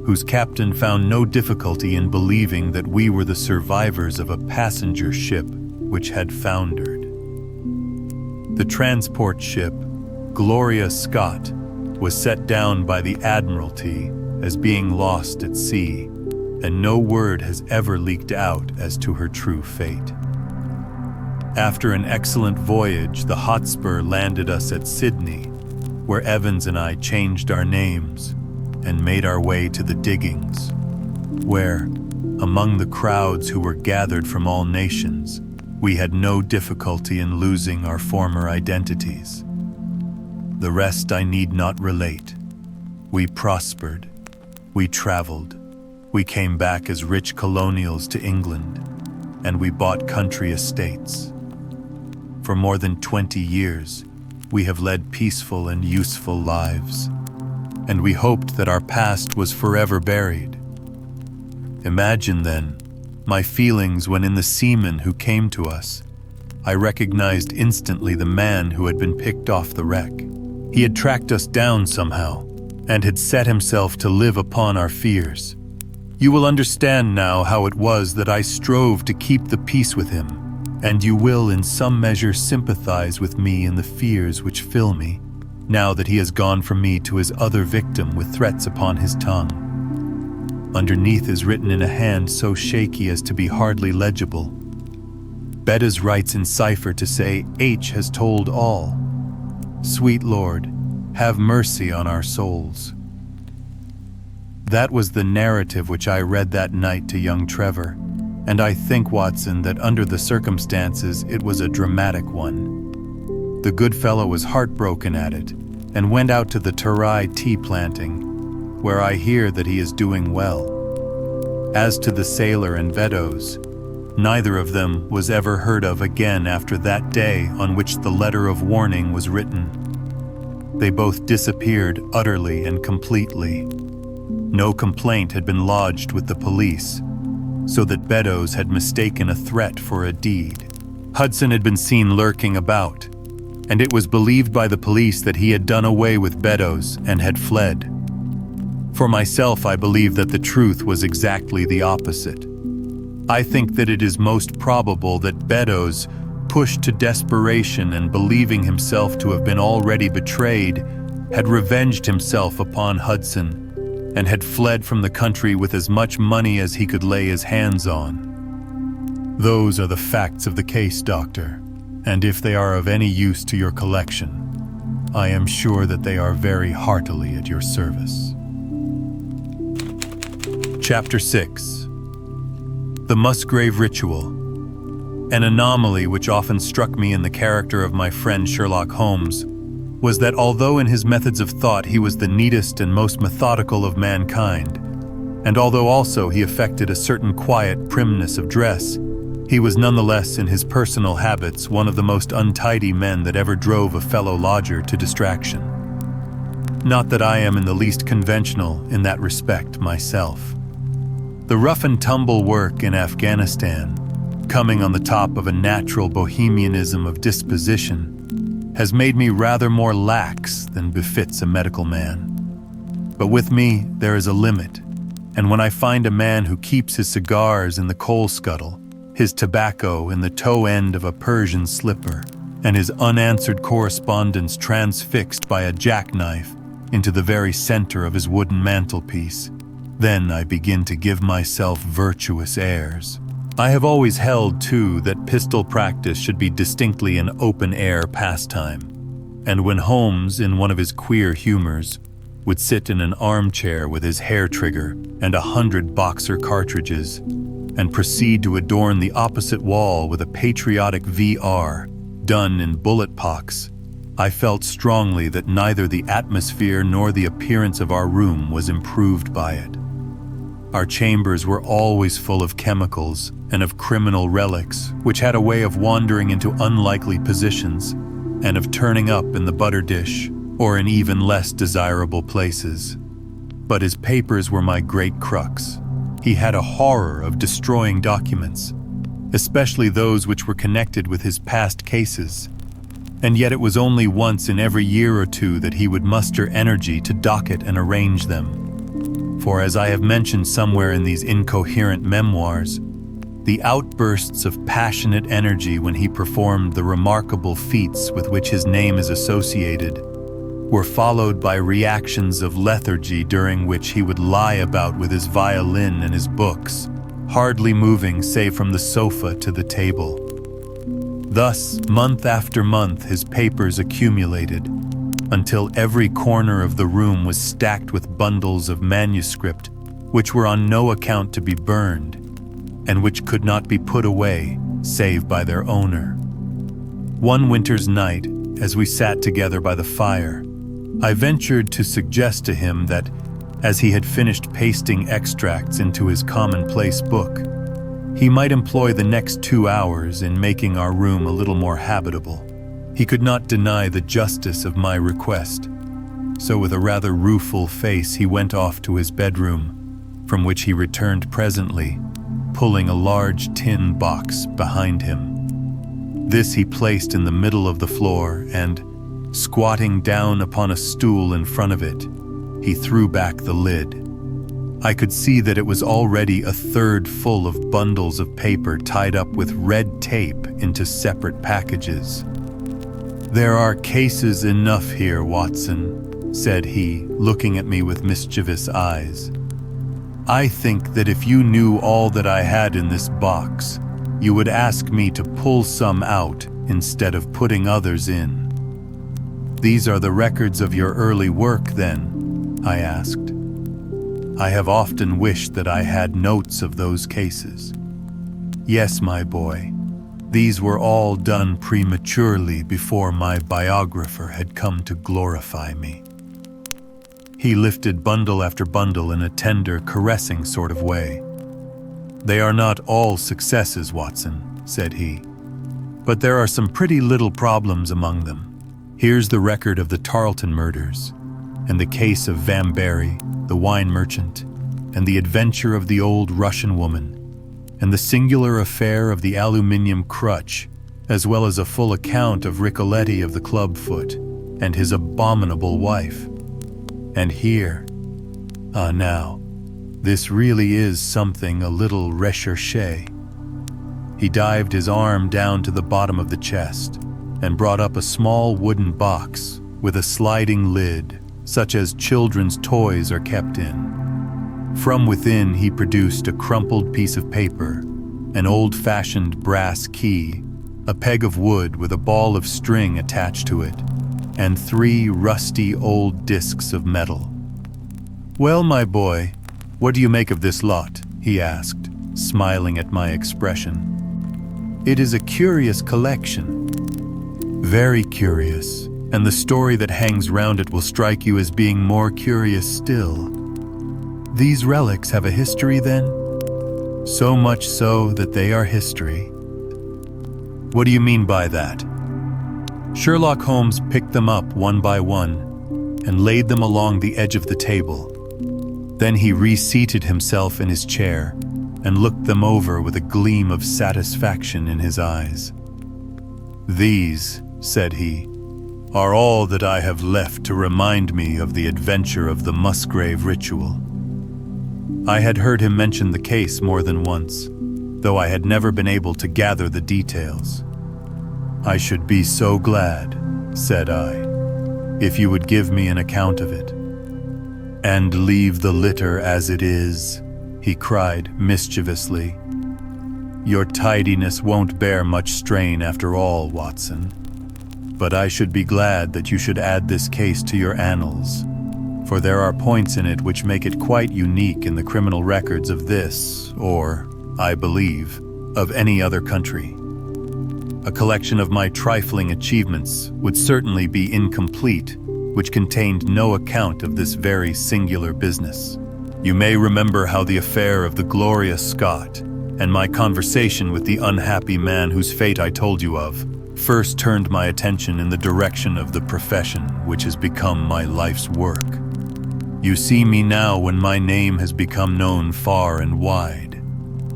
whose captain found no difficulty in believing that we were the survivors of a passenger ship which had foundered. The transport ship, Gloria Scott, was set down by the Admiralty as being lost at sea, and no word has ever leaked out as to her true fate. After an excellent voyage, the Hotspur landed us at Sydney, where Evans and I changed our names and made our way to the diggings, where, among the crowds who were gathered from all nations, we had no difficulty in losing our former identities. The rest I need not relate. We prospered, we traveled, we came back as rich colonials to England, and we bought country estates. For more than 20 years, we have led peaceful and useful lives, and we hoped that our past was forever buried. Imagine, then, my feelings when in the seaman who came to us, I recognized instantly the man who had been picked off the wreck. He had tracked us down somehow, and had set himself to live upon our fears. You will understand now how it was that I strove to keep the peace with him, and you will in some measure sympathize with me in the fears which fill me, now that he has gone from me to his other victim with threats upon his tongue. Underneath is written in a hand so shaky as to be hardly legible. Beddoes writes in cipher to say, H has told all. Sweet Lord, have mercy on our souls. That was the narrative which I read that night to young Trevor, and I think, Watson, that under the circumstances it was a dramatic one. The good fellow was heartbroken at it, and went out to the Terai tea planting, where I hear that he is doing well. As to the sailor and Beddoes, neither of them was ever heard of again after that day on which the letter of warning was written. They both disappeared utterly and completely. No complaint had been lodged with the police, so that Beddoes had mistaken a threat for a deed. Hudson had been seen lurking about, and it was believed by the police that he had done away with Beddoes and had fled. For myself, I believe that the truth was exactly the opposite. I think that it is most probable that Beddoes, pushed to desperation and believing himself to have been already betrayed, had revenged himself upon Hudson and had fled from the country with as much money as he could lay his hands on. Those are the facts of the case, Doctor, and if they are of any use to your collection, I am sure that they are very heartily at your service. Chapter 6. The Musgrave Ritual. An anomaly which often struck me in the character of my friend Sherlock Holmes was that although in his methods of thought he was the neatest and most methodical of mankind, and although also he affected a certain quiet primness of dress, he was nonetheless in his personal habits one of the most untidy men that ever drove a fellow lodger to distraction. Not that I am in the least conventional in that respect myself. The rough-and-tumble work in Afghanistan, coming on the top of a natural bohemianism of disposition, has made me rather more lax than befits a medical man. But with me, there is a limit, and when I find a man who keeps his cigars in the coal scuttle, his tobacco in the toe end of a Persian slipper, and his unanswered correspondence transfixed by a jackknife into the very center of his wooden mantelpiece, then I begin to give myself virtuous airs. I have always held, too, that pistol practice should be distinctly an open-air pastime, and when Holmes, in one of his queer humors, would sit in an armchair with his hair trigger and 100 boxer cartridges, and proceed to adorn the opposite wall with a patriotic VR done in bullet pocks, I felt strongly that neither the atmosphere nor the appearance of our room was improved by it. Our chambers were always full of chemicals and of criminal relics, which had a way of wandering into unlikely positions and of turning up in the butter dish or in even less desirable places. But his papers were my great crux. He had a horror of destroying documents, especially those which were connected with his past cases, and yet it was only once in every year or two that he would muster energy to docket and arrange them. For as I have mentioned somewhere in these incoherent memoirs, the outbursts of passionate energy when he performed the remarkable feats with which his name is associated were followed by reactions of lethargy during which he would lie about with his violin and his books, hardly moving save from the sofa to the table. Thus, month after month, his papers accumulated, until every corner of the room was stacked with bundles of manuscript which were on no account to be burned, and which could not be put away save by their owner. One winter's night, as we sat together by the fire, I ventured to suggest to him that, as he had finished pasting extracts into his commonplace book, he might employ the next 2 hours in making our room a little more habitable. He could not deny the justice of my request, so with a rather rueful face he went off to his bedroom, from which he returned presently, pulling a large tin box behind him. This he placed in the middle of the floor and, squatting down upon a stool in front of it, he threw back the lid. I could see that it was already a third full of bundles of paper tied up with red tape into separate packages. "There are cases enough here, Watson," said he, looking at me with mischievous eyes. "I think that if you knew all that I had in this box, you would ask me to pull some out instead of putting others in." "These are the records of your early work, then?" I asked. "I have often wished that I had notes of those cases." "Yes, my boy. These were all done prematurely before my biographer had come to glorify me." He lifted bundle after bundle in a tender, caressing sort of way. "They are not all successes, Watson," said he, "but there are some pretty little problems among them. Here's the record of the Tarleton murders, and the case of Vamberry, the wine merchant, and the adventure of the old Russian woman, and the singular affair of the aluminium crutch, as well as a full account of Ricoletti of the clubfoot, and his abominable wife. And here, now, this really is something a little recherché." He dived his arm down to the bottom of the chest and brought up a small wooden box with a sliding lid, such as children's toys are kept in. From within he produced a crumpled piece of paper, an old-fashioned brass key, a peg of wood with a ball of string attached to it, and 3 rusty old discs of metal. "Well, my boy, what do you make of this lot?" he asked, smiling at my expression. "It is a curious collection." "Very curious, and the story that hangs round it will strike you as being more curious still. These relics have a history, then?" "So much so that they are history." "What do you mean by that?" Sherlock Holmes picked them up one by one and laid them along the edge of the table. Then he reseated himself in his chair and looked them over with a gleam of satisfaction in his eyes. "These," said he, "are all that I have left to remind me of the adventure of the Musgrave Ritual." I had heard him mention the case more than once, though I had never been able to gather the details. "I should be so glad," said I, "if you would give me an account of it." "And leave the litter as it is," he cried mischievously. "Your tidiness won't bear much strain after all, Watson. But I should be glad that you should add this case to your annals, for there are points in it which make it quite unique in the criminal records of this, or, I believe, of any other country. A collection of my trifling achievements would certainly be incomplete, which contained no account of this very singular business. You may remember how the affair of the Gloria Scott and my conversation with the unhappy man whose fate I told you of first turned my attention in the direction of the profession which has become my life's work. You see me now when my name has become known far and wide,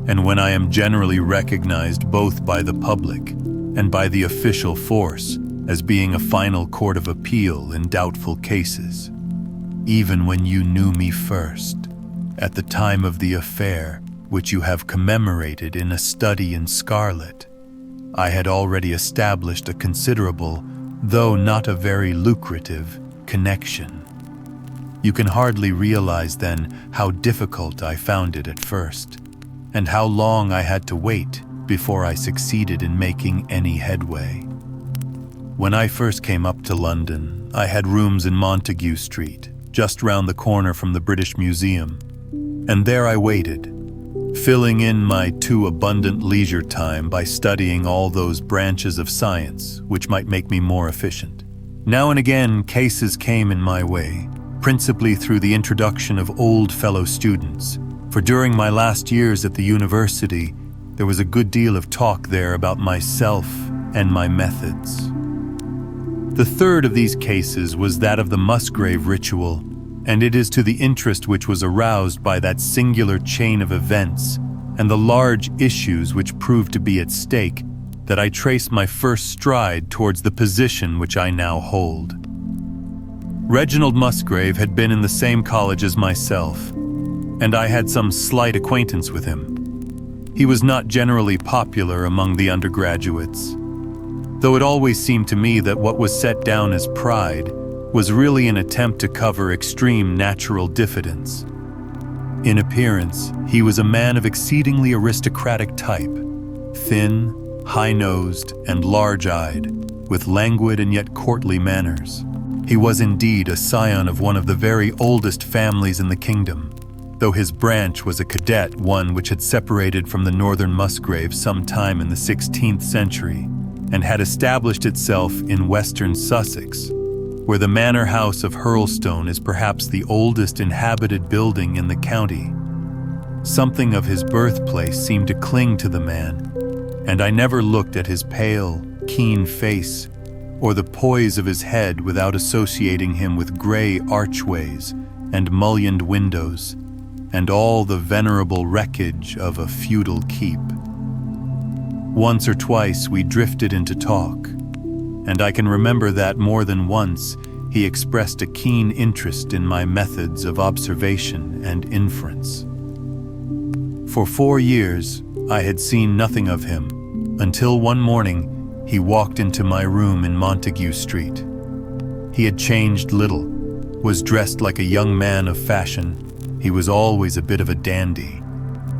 and when I am generally recognized both by the public and by the official force as being a final court of appeal in doubtful cases. Even when you knew me first, at the time of the affair which you have commemorated in a study in scarlet, I had already established a considerable, though not a very lucrative, connection. You can hardly realize then how difficult I found it at first, and how long I had to wait before I succeeded in making any headway. When I first came up to London, I had rooms in Montague Street, just round the corner from the British Museum, and there I waited, filling in my too abundant leisure time by studying all those branches of science which might make me more efficient. Now and again, cases came in my way, principally through the introduction of old fellow students, for during my last years at the university, there was a good deal of talk there about myself and my methods. The third of these cases was that of the Musgrave Ritual, and it is to the interest which was aroused by that singular chain of events and the large issues which proved to be at stake that I trace my first stride towards the position which I now hold. Reginald Musgrave had been in the same college as myself, and I had some slight acquaintance with him. He was not generally popular among the undergraduates, though it always seemed to me that what was set down as pride was really an attempt to cover extreme natural diffidence. In appearance, he was a man of exceedingly aristocratic type, thin, high-nosed, and large-eyed, with languid and yet courtly manners. He was indeed a scion of one of the very oldest families in the kingdom, though his branch was a cadet one which had separated from the northern Musgraves some time in the 16th century and had established itself in western Sussex, where the manor house of Hurlstone is perhaps the oldest inhabited building in the county. Something of his birthplace seemed to cling to the man, and I never looked at his pale, keen face or the poise of his head without associating him with gray archways and mullioned windows and all the venerable wreckage of a feudal keep. Once or twice we drifted into talk, and I can remember that more than once he expressed a keen interest in my methods of observation and inference. For 4 years, I had seen nothing of him, until one morning he walked into my room in Montague Street. He had changed little, was dressed like a young man of fashion. He was always a bit of a dandy,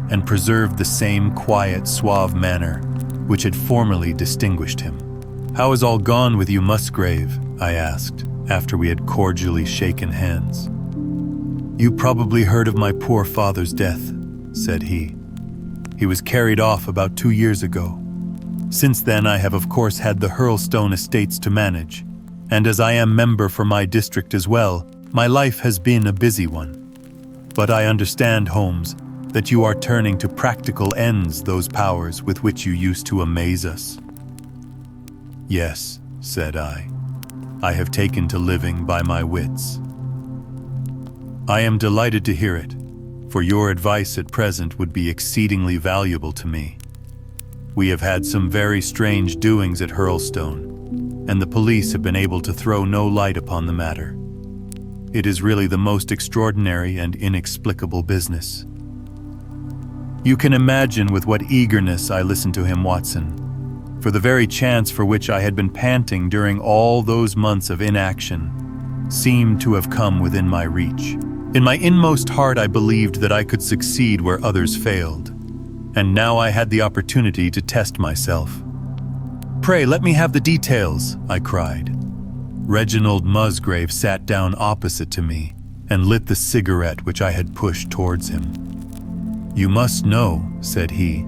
and preserved the same quiet, suave manner which had formerly distinguished him. "How has all gone with you, Musgrave?" I asked, after we had cordially shaken hands. "You probably heard of my poor father's death," said he. "He was carried off about 2 years ago. Since then I have of course had the Hurlstone estates to manage, and as I am member for my district as well, my life has been a busy one. But I understand, Holmes, that you are turning to practical ends those powers with which you used to amaze us." "Yes," said I have taken to living by my wits." "I am delighted to hear it, for your advice at present would be exceedingly valuable to me. We have had some very strange doings at Hurlstone, and the police have been able to throw no light upon the matter. It is really the most extraordinary and inexplicable business." You can imagine with what eagerness I listened to him, Watson, for the very chance for which I had been panting during all those months of inaction seemed to have come within my reach. In my inmost heart I believed that I could succeed where others failed, and now I had the opportunity to test myself. "Pray let me have the details," I cried. Reginald Musgrave sat down opposite to me and lit the cigarette which I had pushed towards him. "You must know," said he,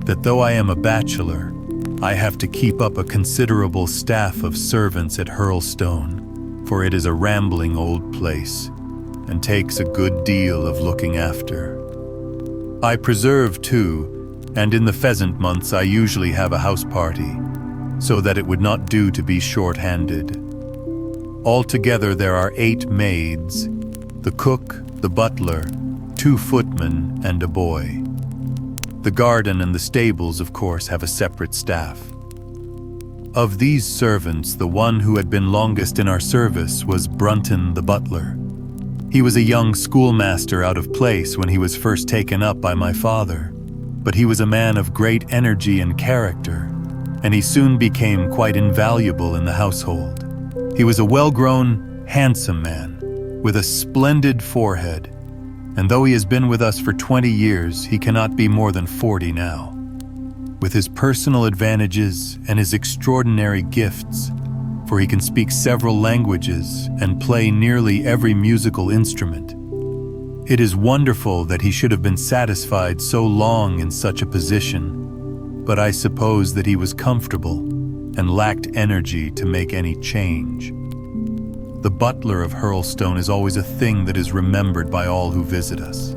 "that though I am a bachelor, I have to keep up a considerable staff of servants at Hurlstone, for it is a rambling old place and takes a good deal of looking after. I preserve too, and in the pheasant months I usually have a house party, so that it would not do to be short-handed. Altogether there are 8 maids, the cook, the butler, 2 footmen, and a boy. The garden and the stables, of course, have a separate staff. Of these servants, the one who had been longest in our service was Brunton the butler. He was a young schoolmaster out of place when he was first taken up by my father, but he was a man of great energy and character, and he soon became quite invaluable in the household. He was a well-grown, handsome man, with a splendid forehead, and though he has been with us for 20 years, he cannot be more than 40 now. With his personal advantages and his extraordinary gifts, for he can speak several languages and play nearly every musical instrument. It is wonderful that he should have been satisfied so long in such a position, but I suppose that he was comfortable and lacked energy to make any change. The butler of Hurlstone is always a thing that is remembered by all who visit us.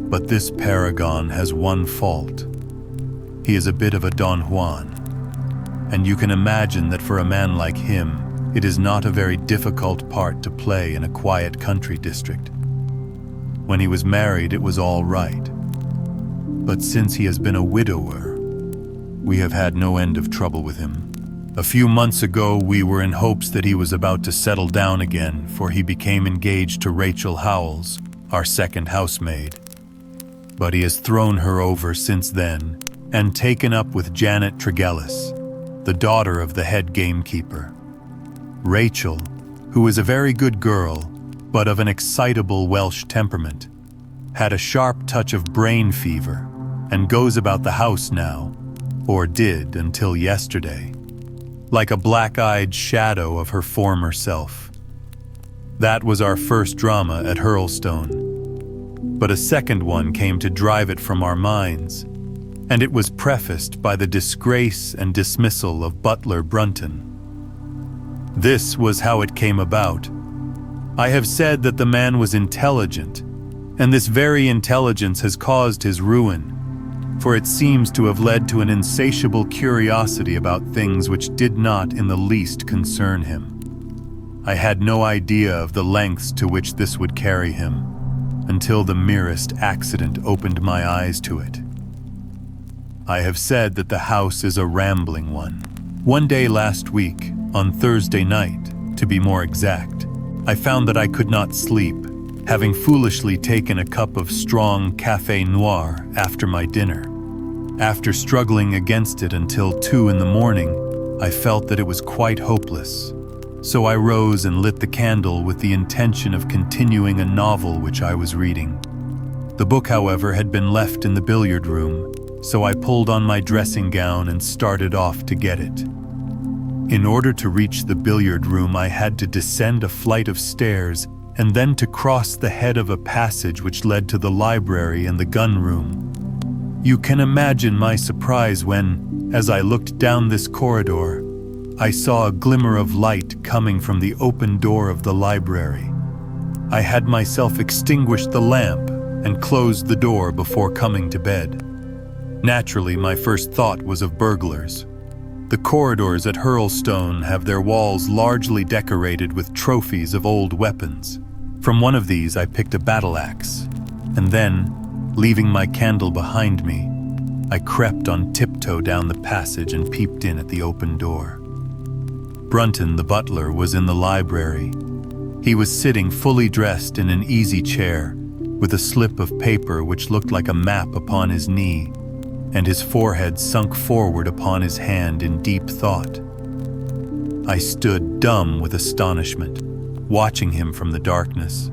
But this paragon has one fault. He is a bit of a Don Juan, and you can imagine that for a man like him, it is not a very difficult part to play in a quiet country district. When he was married, it was all right. But since he has been a widower, we have had no end of trouble with him. A few months ago, we were in hopes that he was about to settle down again, for he became engaged to Rachel Howells, our second housemaid. But he has thrown her over since then and taken up with Janet Tregellis, the daughter of the head gamekeeper. Rachel, who is a very good girl, but of an excitable Welsh temperament, had a sharp touch of brain fever and goes about the house now, or did until yesterday, like a black-eyed shadow of her former self. That was our first drama at Hurlstone, but a second one came to drive it from our minds, and it was prefaced by the disgrace and dismissal of Butler Brunton. This was how it came about. I have said that the man was intelligent, and this very intelligence has caused his ruin, for it seems to have led to an insatiable curiosity about things which did not in the least concern him. I had no idea of the lengths to which this would carry him, until the merest accident opened my eyes to it. I have said that the house is a rambling one. One day last week, on Thursday night, to be more exact, I found that I could not sleep, having foolishly taken a cup of strong café noir after my dinner. After struggling against it until 2 a.m, I felt that it was quite hopeless. So I rose and lit the candle with the intention of continuing a novel which I was reading. The book, however, had been left in the billiard room, so I pulled on my dressing gown and started off to get it. In order to reach the billiard room, I had to descend a flight of stairs and then to cross the head of a passage which led to the library and the gun room. You can imagine my surprise when, as I looked down this corridor, I saw a glimmer of light coming from the open door of the library. I had myself extinguished the lamp and closed the door before coming to bed. Naturally, my first thought was of burglars. The corridors at Hurlstone have their walls largely decorated with trophies of old weapons. From one of these I picked a battle axe, and then, leaving my candle behind me, I crept on tiptoe down the passage and peeped in at the open door. Brunton, the butler, was in the library. He was sitting fully dressed in an easy chair, with a slip of paper which looked like a map upon his knee, and his forehead sunk forward upon his hand in deep thought. I stood dumb with astonishment, watching him from the darkness.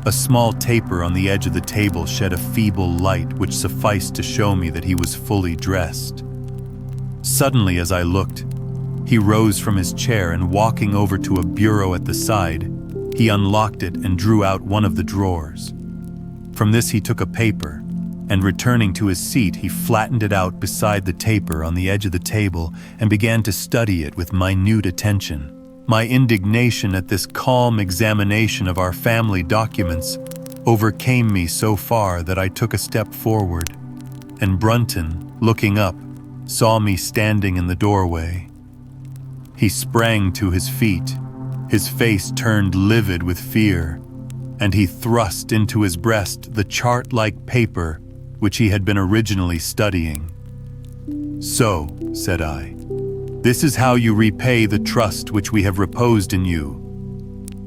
A small taper on the edge of the table shed a feeble light which sufficed to show me that he was fully dressed. Suddenly, as I looked, he rose from his chair and, walking over to a bureau at the side, he unlocked it and drew out one of the drawers. From this he took a paper, and returning to his seat, he flattened it out beside the taper on the edge of the table and began to study it with minute attention. My indignation at this calm examination of our family documents overcame me so far that I took a step forward, and Brunton, looking up, saw me standing in the doorway. He sprang to his feet, his face turned livid with fear, and he thrust into his breast the chart-like paper which he had been originally studying. "So," said I, "this is how you repay the trust which we have reposed in you.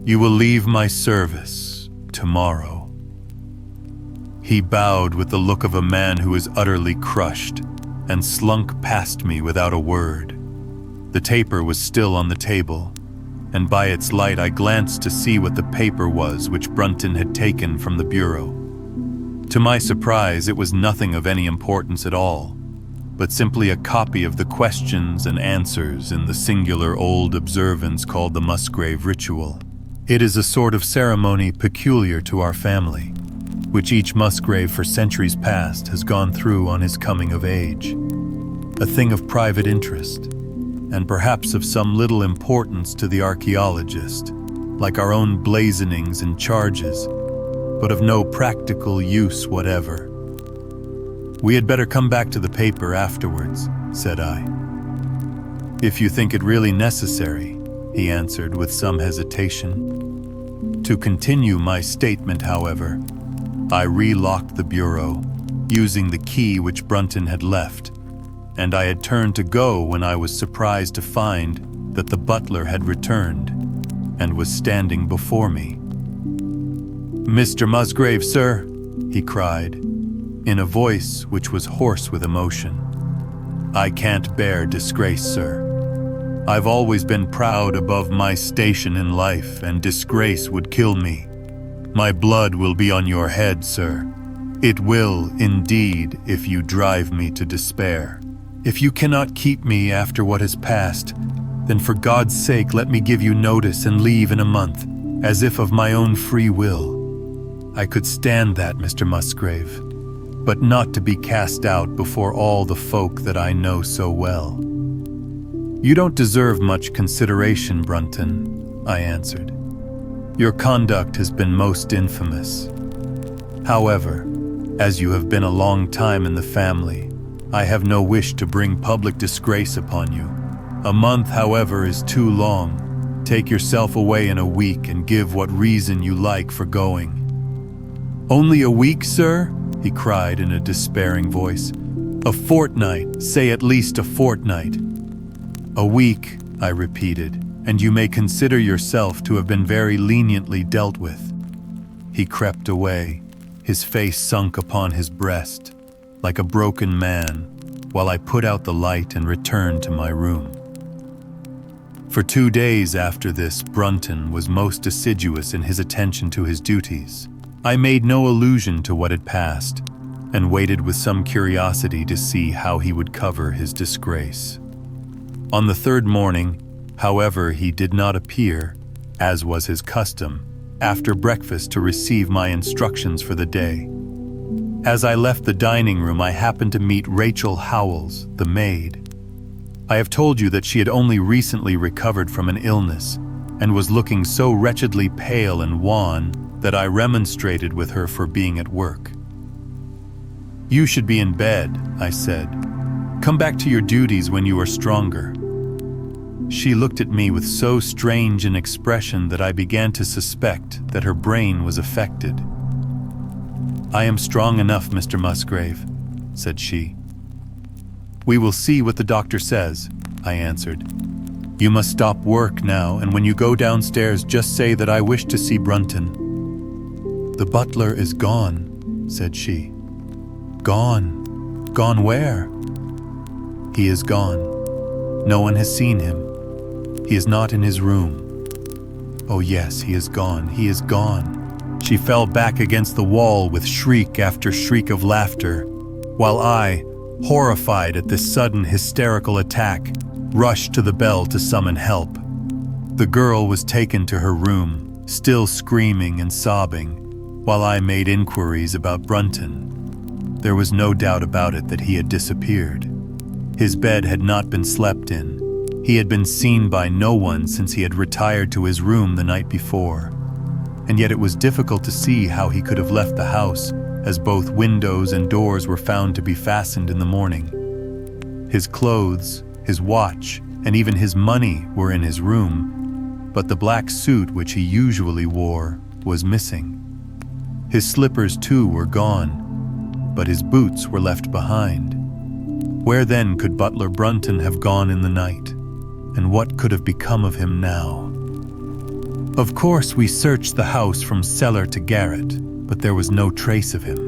You will leave my service tomorrow." He bowed with the look of a man who is utterly crushed, and slunk past me without a word. The taper was still on the table, and by its light I glanced to see what the paper was which Brunton had taken from the bureau. To my surprise, it was nothing of any importance at all, but simply a copy of the questions and answers in the singular old observance called the Musgrave Ritual. It is a sort of ceremony peculiar to our family, which each Musgrave for centuries past has gone through on his coming of age. A thing of private interest, and perhaps of some little importance to the archaeologist, like our own blazonings and charges, but of no practical use whatever. "We had better come back to the paper afterwards," said I. "If you think it really necessary," he answered with some hesitation. To continue my statement, however, I relocked the bureau, using the key which Brunton had left, and I had turned to go when I was surprised to find that the butler had returned and was standing before me. "Mr. Musgrave, sir," he cried, in a voice which was hoarse with emotion. "I can't bear disgrace, sir. I've always been proud above my station in life, and disgrace would kill me. My blood will be on your head, sir. It will, indeed, if you drive me to despair. If you cannot keep me after what has passed, then for God's sake let me give you notice and leave in a month, as if of my own free will. I could stand that, Mr. Musgrave, but not to be cast out before all the folk that I know so well." "You don't deserve much consideration, Brunton," I answered. "Your conduct has been most infamous. However, as you have been a long time in the family, I have no wish to bring public disgrace upon you. A month, however, is too long. Take yourself away in a week and give what reason you like for going." "Only a week, sir?" he cried in a despairing voice. "A fortnight, say at least a fortnight." "A week," I repeated, "and you may consider yourself to have been very leniently dealt with." He crept away, his face sunk upon his breast, like a broken man, while I put out the light and returned to my room. For 2 days after this, Brunton was most assiduous in his attention to his duties. I made no allusion to what had passed, and waited with some curiosity to see how he would cover his disgrace. On the 3rd morning, however, he did not appear, as was his custom, after breakfast to receive my instructions for the day. As I left the dining room, I happened to meet Rachel Howells, the maid. I have told you that she had only recently recovered from an illness, and was looking so wretchedly pale and wan that I remonstrated with her for being at work. "You should be in bed," I said. "Come back to your duties when you are stronger." She looked at me with so strange an expression that I began to suspect that her brain was affected. "I am strong enough, Mr. Musgrave," said she. "We will see what the doctor says," I answered. "You must stop work now, and when you go downstairs, just say that I wish to see Brunton." "The butler is gone," said she. "Gone? Gone where?" "He is gone. No one has seen him. He is not in his room." "Oh yes, he is gone, he is gone." She fell back against the wall with shriek after shriek of laughter, while I, horrified at this sudden hysterical attack, rushed to the bell to summon help. The girl was taken to her room, still screaming and sobbing, while I made inquiries about Brunton. There was no doubt about it that he had disappeared. His bed had not been slept in. He had been seen by no one since he had retired to his room the night before. And yet it was difficult to see how he could have left the house, as both windows and doors were found to be fastened in the morning. His clothes, his watch, and even his money were in his room, but the black suit which he usually wore was missing. His slippers too were gone, but his boots were left behind. Where then could Butler Brunton have gone in the night? And what could have become of him now? Of course, we searched the house from cellar to garret, but there was no trace of him.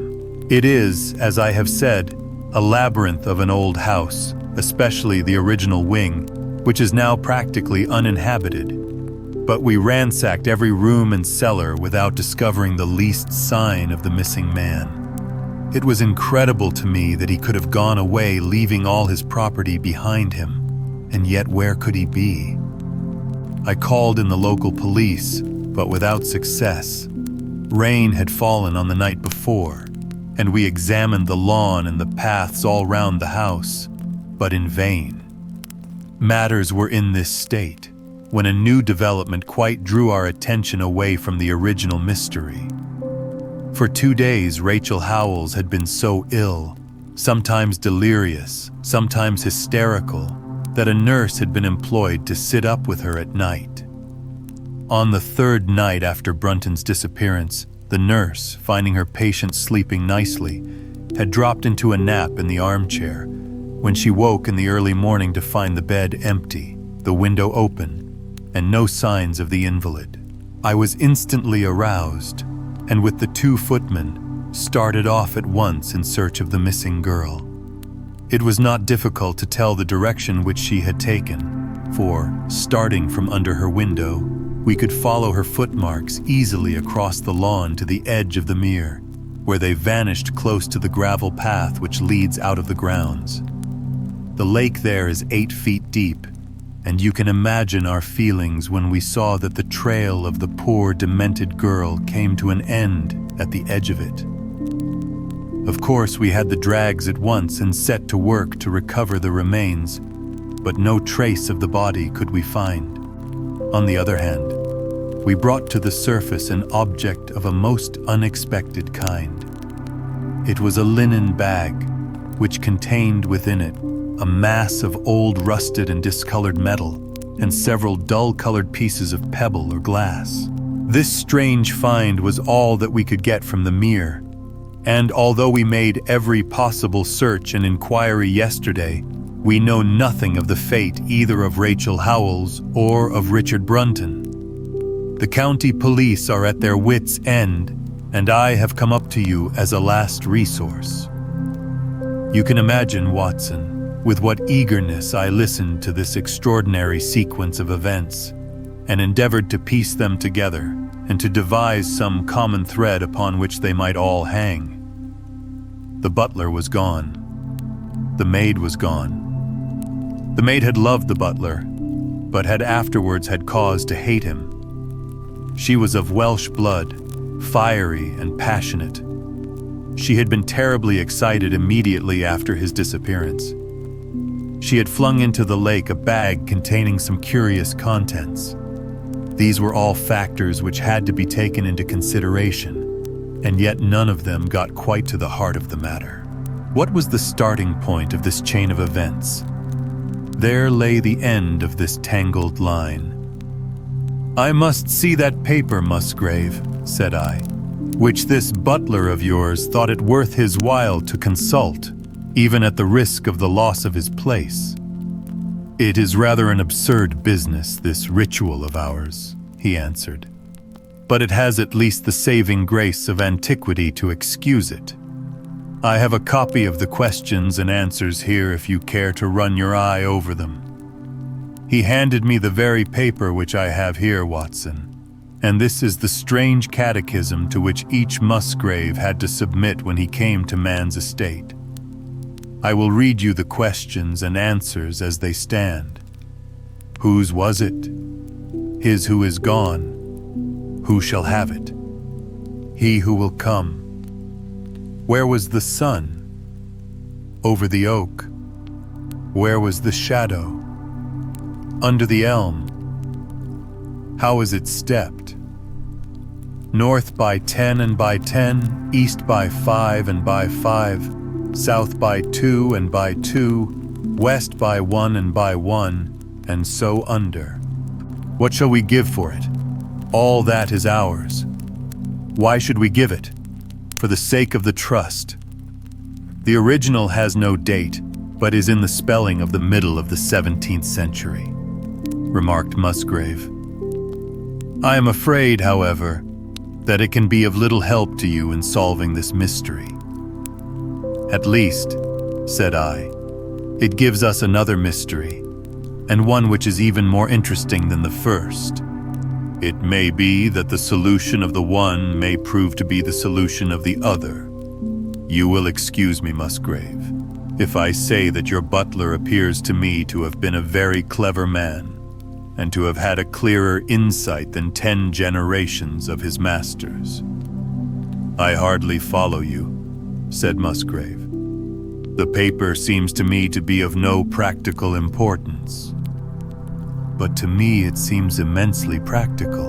It is, as I have said, a labyrinth of an old house, especially the original wing, which is now practically uninhabited. but we ransacked every room and cellar without discovering the least sign of the missing man. It was incredible to me that he could have gone away leaving all his property behind him, and yet where could he be? I called in the local police, but without success. Rain had fallen on the night before, and we examined the lawn and the paths all round the house, but in vain. Matters were in this state when a new development quite drew our attention away from the original mystery. For 2 days, Rachel Howells had been so ill, sometimes delirious, sometimes hysterical, that a nurse had been employed to sit up with her at night. On the 3rd night after Brunton's disappearance, the nurse, finding her patient sleeping nicely, had dropped into a nap in the armchair when she woke in the early morning to find the bed empty, the window open, and no signs of the invalid. I was instantly aroused, and with the 2 footmen, started off at once in search of the missing girl. It was not difficult to tell the direction which she had taken, for, starting from under her window, we could follow her footmarks easily across the lawn to the edge of the mere, where they vanished close to the gravel path which leads out of the grounds. The lake there is 8 feet deep, and you can imagine our feelings when we saw that the trail of the poor, demented girl came to an end at the edge of it. Of course, we had the drags at once and set to work to recover the remains, but no trace of the body could we find. On the other hand, we brought to the surface an object of a most unexpected kind. It was a linen bag, which contained within it a mass of old rusted and discolored metal, and several dull-colored pieces of pebble or glass. This strange find was all that we could get from the mere, and although we made every possible search and inquiry yesterday, we know nothing of the fate either of Rachel Howells or of Richard Brunton. The county police are at their wits' end, and I have come up to you as a last resource. You can imagine, Watson, with what eagerness I listened to this extraordinary sequence of events, and endeavored to piece them together and to devise some common thread upon which they might all hang. The butler was gone. The maid was gone. The maid had loved the butler, but had afterwards had cause to hate him. She was of Welsh blood, fiery and passionate. She had been terribly excited immediately after his disappearance. She had flung into the lake a bag containing some curious contents. These were all factors which had to be taken into consideration, and yet none of them got quite to the heart of the matter. What was the starting point of this chain of events? There lay the end of this tangled line. "I must see that paper, Musgrave," said I, "which this butler of yours thought it worth his while to consult, even at the risk of the loss of his place." "It is rather an absurd business, this ritual of ours," he answered, "but it has at least the saving grace of antiquity to excuse it. I have a copy of the questions and answers here if you care to run your eye over them." He handed me the very paper which I have here, Watson, and this is the strange catechism to which each Musgrave had to submit when he came to man's estate. I will read you the questions and answers as they stand. Whose was it? His who is gone. Who shall have it? He who will come. Where was the sun? Over the oak. Where was the shadow? Under the elm. How was it stepped? North by 10 and by 10, east by 5 and by 5, south by 2 and by 2, west by 1 and by 1, and so under. What shall we give for it? All that is ours. Why should we give it? For the sake of the trust. The original has no date, but is in the spelling of the middle of the 17th century, remarked Musgrave. I am afraid, however, that it can be of little help to you in solving this mystery. At least, said I, it gives us another mystery, and one which is even more interesting than the first. It may be that the solution of the one may prove to be the solution of the other. You will excuse me, Musgrave, if I say that your butler appears to me to have been a very clever man, and to have had a clearer insight than 10 generations of his masters. I hardly follow you, said Musgrave. The paper seems to me to be of no practical importance. But to me it seems immensely practical,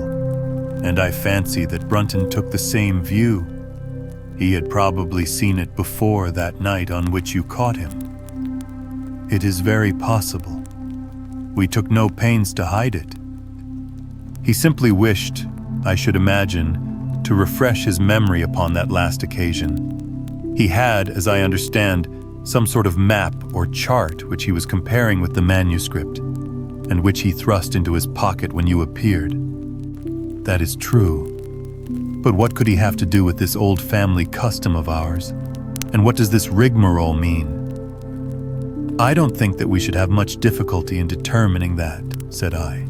and I fancy that Brunton took the same view. He had probably seen it before that night on which you caught him. It is very possible. We took no pains to hide it. He simply wished, I should imagine, to refresh his memory upon that last occasion. He had, as I understand, some sort of map or chart which he was comparing with the manuscript, and which he thrust into his pocket when you appeared. That is true. But what could he have to do with this old family custom of ours? And what does this rigmarole mean? I don't think that we should have much difficulty in determining that, said I.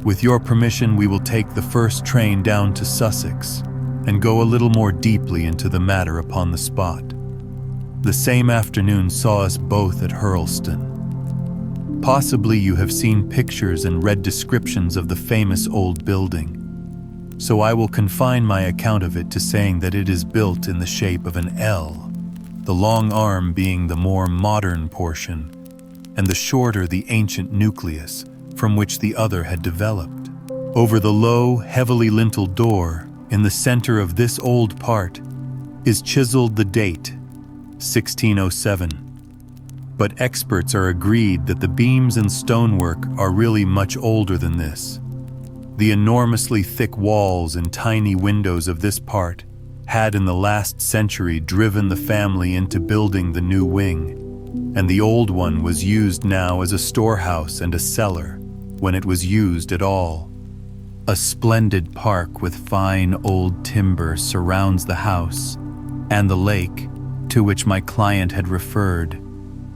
With your permission, we will take the first train down to Sussex and go a little more deeply into the matter upon the spot. The same afternoon saw us both at Hurlstone. Possibly you have seen pictures and read descriptions of the famous old building, so I will confine my account of it to saying that it is built in the shape of an L, the long arm being the more modern portion, and the shorter the ancient nucleus from which the other had developed. Over the low, heavily linteled door, in the center of this old part, is chiseled the date, 1607. But experts are agreed that the beams and stonework are really much older than this. The enormously thick walls and tiny windows of this part had in the last century driven the family into building the new wing, and the old one was used now as a storehouse and a cellar, when it was used at all. A splendid park with fine old timber surrounds the house, and the lake, to which my client had referred,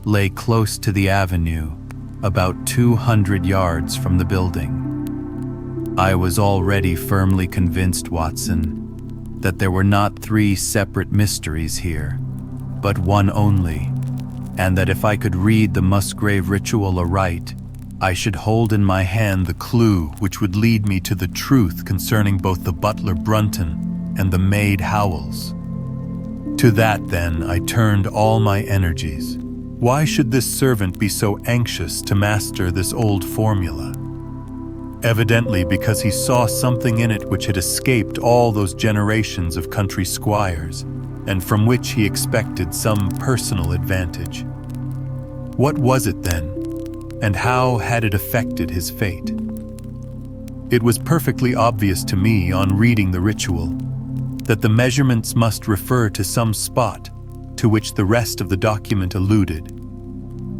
lay close to the avenue, about 200 yards from the building. I was already firmly convinced, Watson, that there were not 3 separate mysteries here, but one only, and that if I could read the Musgrave Ritual aright, I should hold in my hand the clue which would lead me to the truth concerning both the butler Brunton and the maid Howells. To that, then, I turned all my energies. Why should this servant be so anxious to master this old formula? Evidently because he saw something in it which had escaped all those generations of country squires, and from which he expected some personal advantage. What was it then, and how had it affected his fate? It was perfectly obvious to me on reading the ritual that the measurements must refer to some spot to which the rest of the document alluded,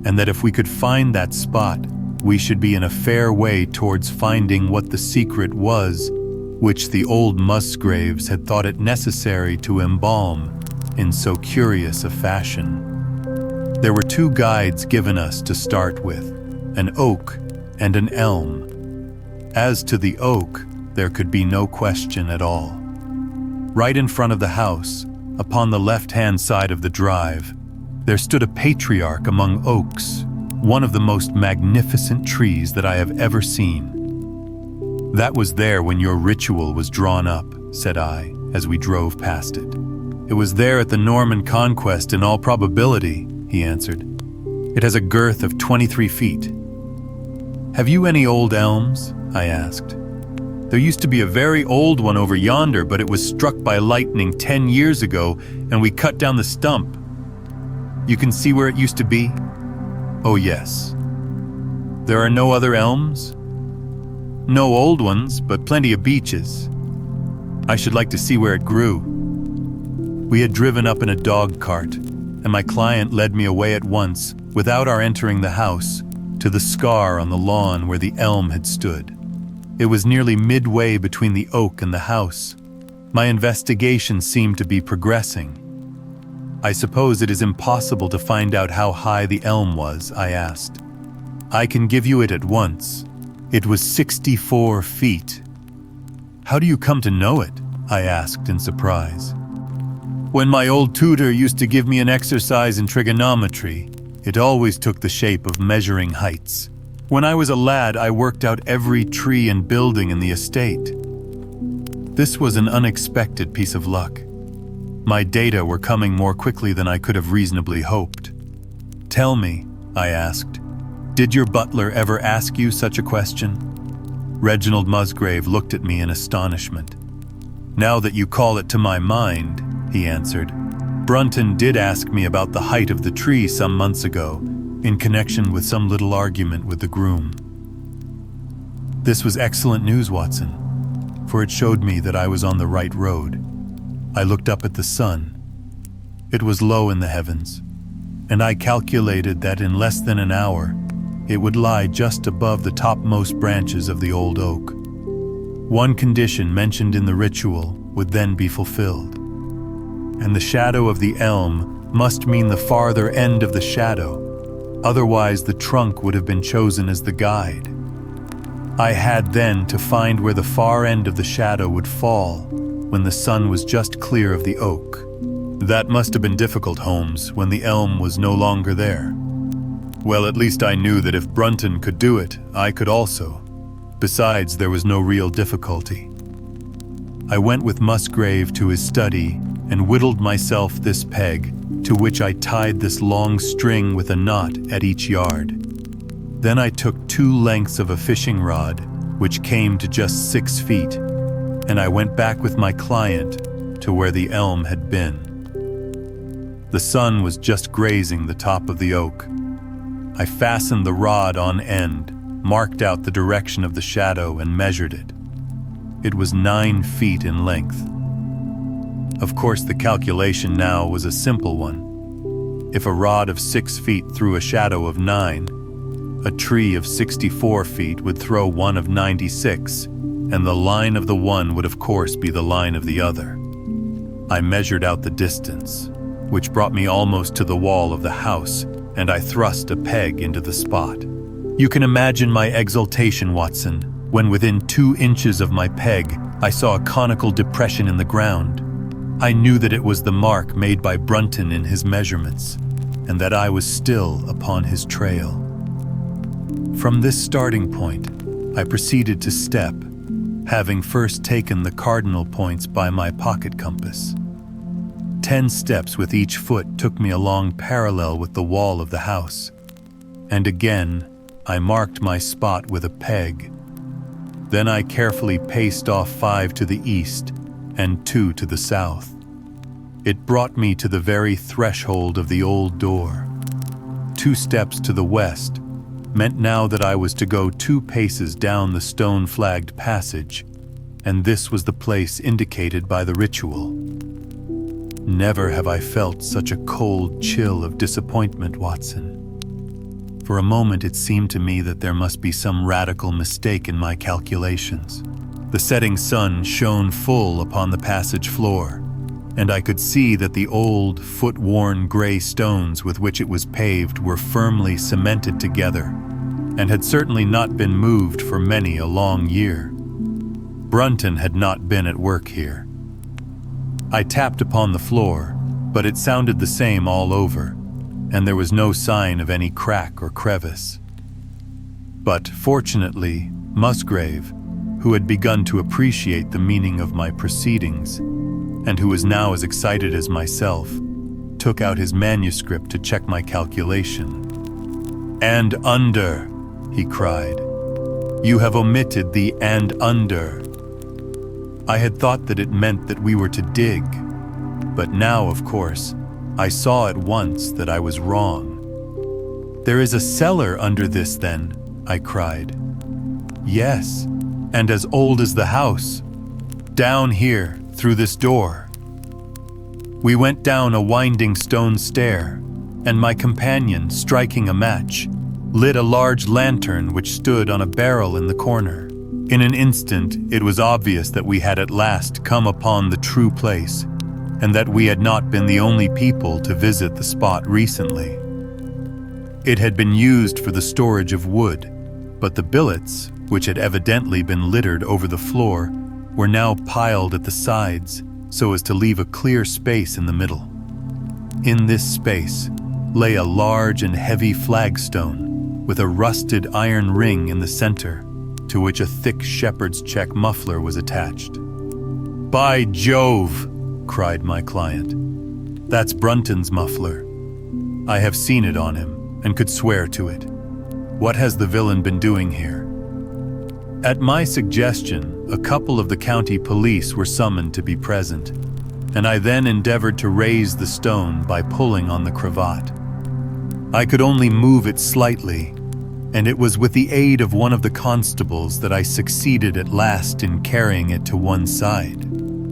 and that if we could find that spot, we should be in a fair way towards finding what the secret was which the old Musgraves had thought it necessary to embalm in so curious a fashion. There were 2 guides given us to start with, an oak and an elm. As to the oak, there could be no question at all. Right in front of the house, upon the left-hand side of the drive, there stood a patriarch among oaks, one of the most magnificent trees that I have ever seen. That was there when your ritual was drawn up, said I, as we drove past it. It was there at the Norman Conquest in all probability, he answered. It has a girth of 23 feet. Have you any old elms? I asked. There used to be a very old one over yonder, but it was struck by lightning 10 years ago, and we cut down the stump. You can see where it used to be? Oh, yes. There are no other elms? No old ones, but plenty of beeches. I should like to see where it grew. We had driven up in a dog cart, and my client led me away at once, without our entering the house, to the scar on the lawn where the elm had stood. It was nearly midway between the oak and the house. My investigation seemed to be progressing. I suppose it is impossible to find out how high the elm was, I asked. I can give you it at once. It was 64 feet. How do you come to know it? I asked in surprise. When my old tutor used to give me an exercise in trigonometry, it always took the shape of measuring heights. When I was a lad, I worked out every tree and building in the estate. This was an unexpected piece of luck. My data were coming more quickly than I could have reasonably hoped. Tell me, I asked, did your butler ever ask you such a question? Reginald Musgrave looked at me in astonishment. Now that you call it to my mind, he answered, Brunton did ask me about the height of the tree some months ago, in connection with some little argument with the groom. This was excellent news, Watson, for it showed me that I was on the right road. I looked up at the sun. It was low in the heavens, and I calculated that in less than an hour, it would lie just above the topmost branches of the old oak. One condition mentioned in the ritual would then be fulfilled, and the shadow of the elm must mean the farther end of the shadow, otherwise the trunk would have been chosen as the guide. I had then to find where the far end of the shadow would fall when the sun was just clear of the oak. That must have been difficult, Holmes, when the elm was no longer there. Well, at least I knew that if Brunton could do it, I could also. Besides, there was no real difficulty. I went with Musgrave to his study and whittled myself this peg, to which I tied this long string with a knot at each yard. Then I took 2 lengths of a fishing rod, which came to just 6 feet, and I went back with my client to where the elm had been. The sun was just grazing the top of the oak. I fastened the rod on end, marked out the direction of the shadow, and measured it. It was 9 feet in length. Of course, the calculation now was a simple one. If a rod of 6 feet threw a shadow of 9, a tree of 64 feet would throw one of 96, and the line of the one would of course be the line of the other. I measured out the distance, which brought me almost to the wall of the house, and I thrust a peg into the spot. You can imagine my exultation, Watson, when within 2 inches of my peg, I saw a conical depression in the ground. I knew that it was the mark made by Brunton in his measurements, and that I was still upon his trail. From this starting point, I proceeded to step, having first taken the cardinal points by my pocket compass. 10 steps with each foot took me along parallel with the wall of the house, and again I marked my spot with a peg. Then I carefully paced off 5 to the east and 2 to the south. It brought me to the very threshold of the old door. 2 steps to the west meant now that I was to go 2 paces down the stone-flagged passage, and this was the place indicated by the ritual. Never have I felt such a cold chill of disappointment, Watson. For a moment it seemed to me that there must be some radical mistake in my calculations. The setting sun shone full upon the passage floor, and I could see that the old, foot-worn gray stones with which it was paved were firmly cemented together, and had certainly not been moved for many a long year. Brunton had not been at work here. I tapped upon the floor, but it sounded the same all over, and there was no sign of any crack or crevice. But fortunately, Musgrave, who had begun to appreciate the meaning of my proceedings, and who was now as excited as myself, took out his manuscript to check my calculation. "And under," he cried. "You have omitted the and under." I had thought that it meant that we were to dig, but now, of course, I saw at once that I was wrong. "There is a cellar under this, then?" I cried. "Yes, and as old as the house. Down here, through this door." We went down a winding stone stair, and my companion, striking a match, lit a large lantern which stood on a barrel in the corner. In an instant, it was obvious that we had at last come upon the true place, and that we had not been the only people to visit the spot recently. It had been used for the storage of wood, but the billets, which had evidently been littered over the floor, were now piled at the sides so as to leave a clear space in the middle. In this space lay a large and heavy flagstone with a rusted iron ring in the center, to which a thick shepherd's check muffler was attached. "By Jove!" cried my client. "That's Brunton's muffler. I have seen it on him and could swear to it. What has the villain been doing here?" At my suggestion, a couple of the county police were summoned to be present, and I then endeavored to raise the stone by pulling on the cravat. I could only move it slightly, and it was with the aid of one of the constables that I succeeded at last in carrying it to one side.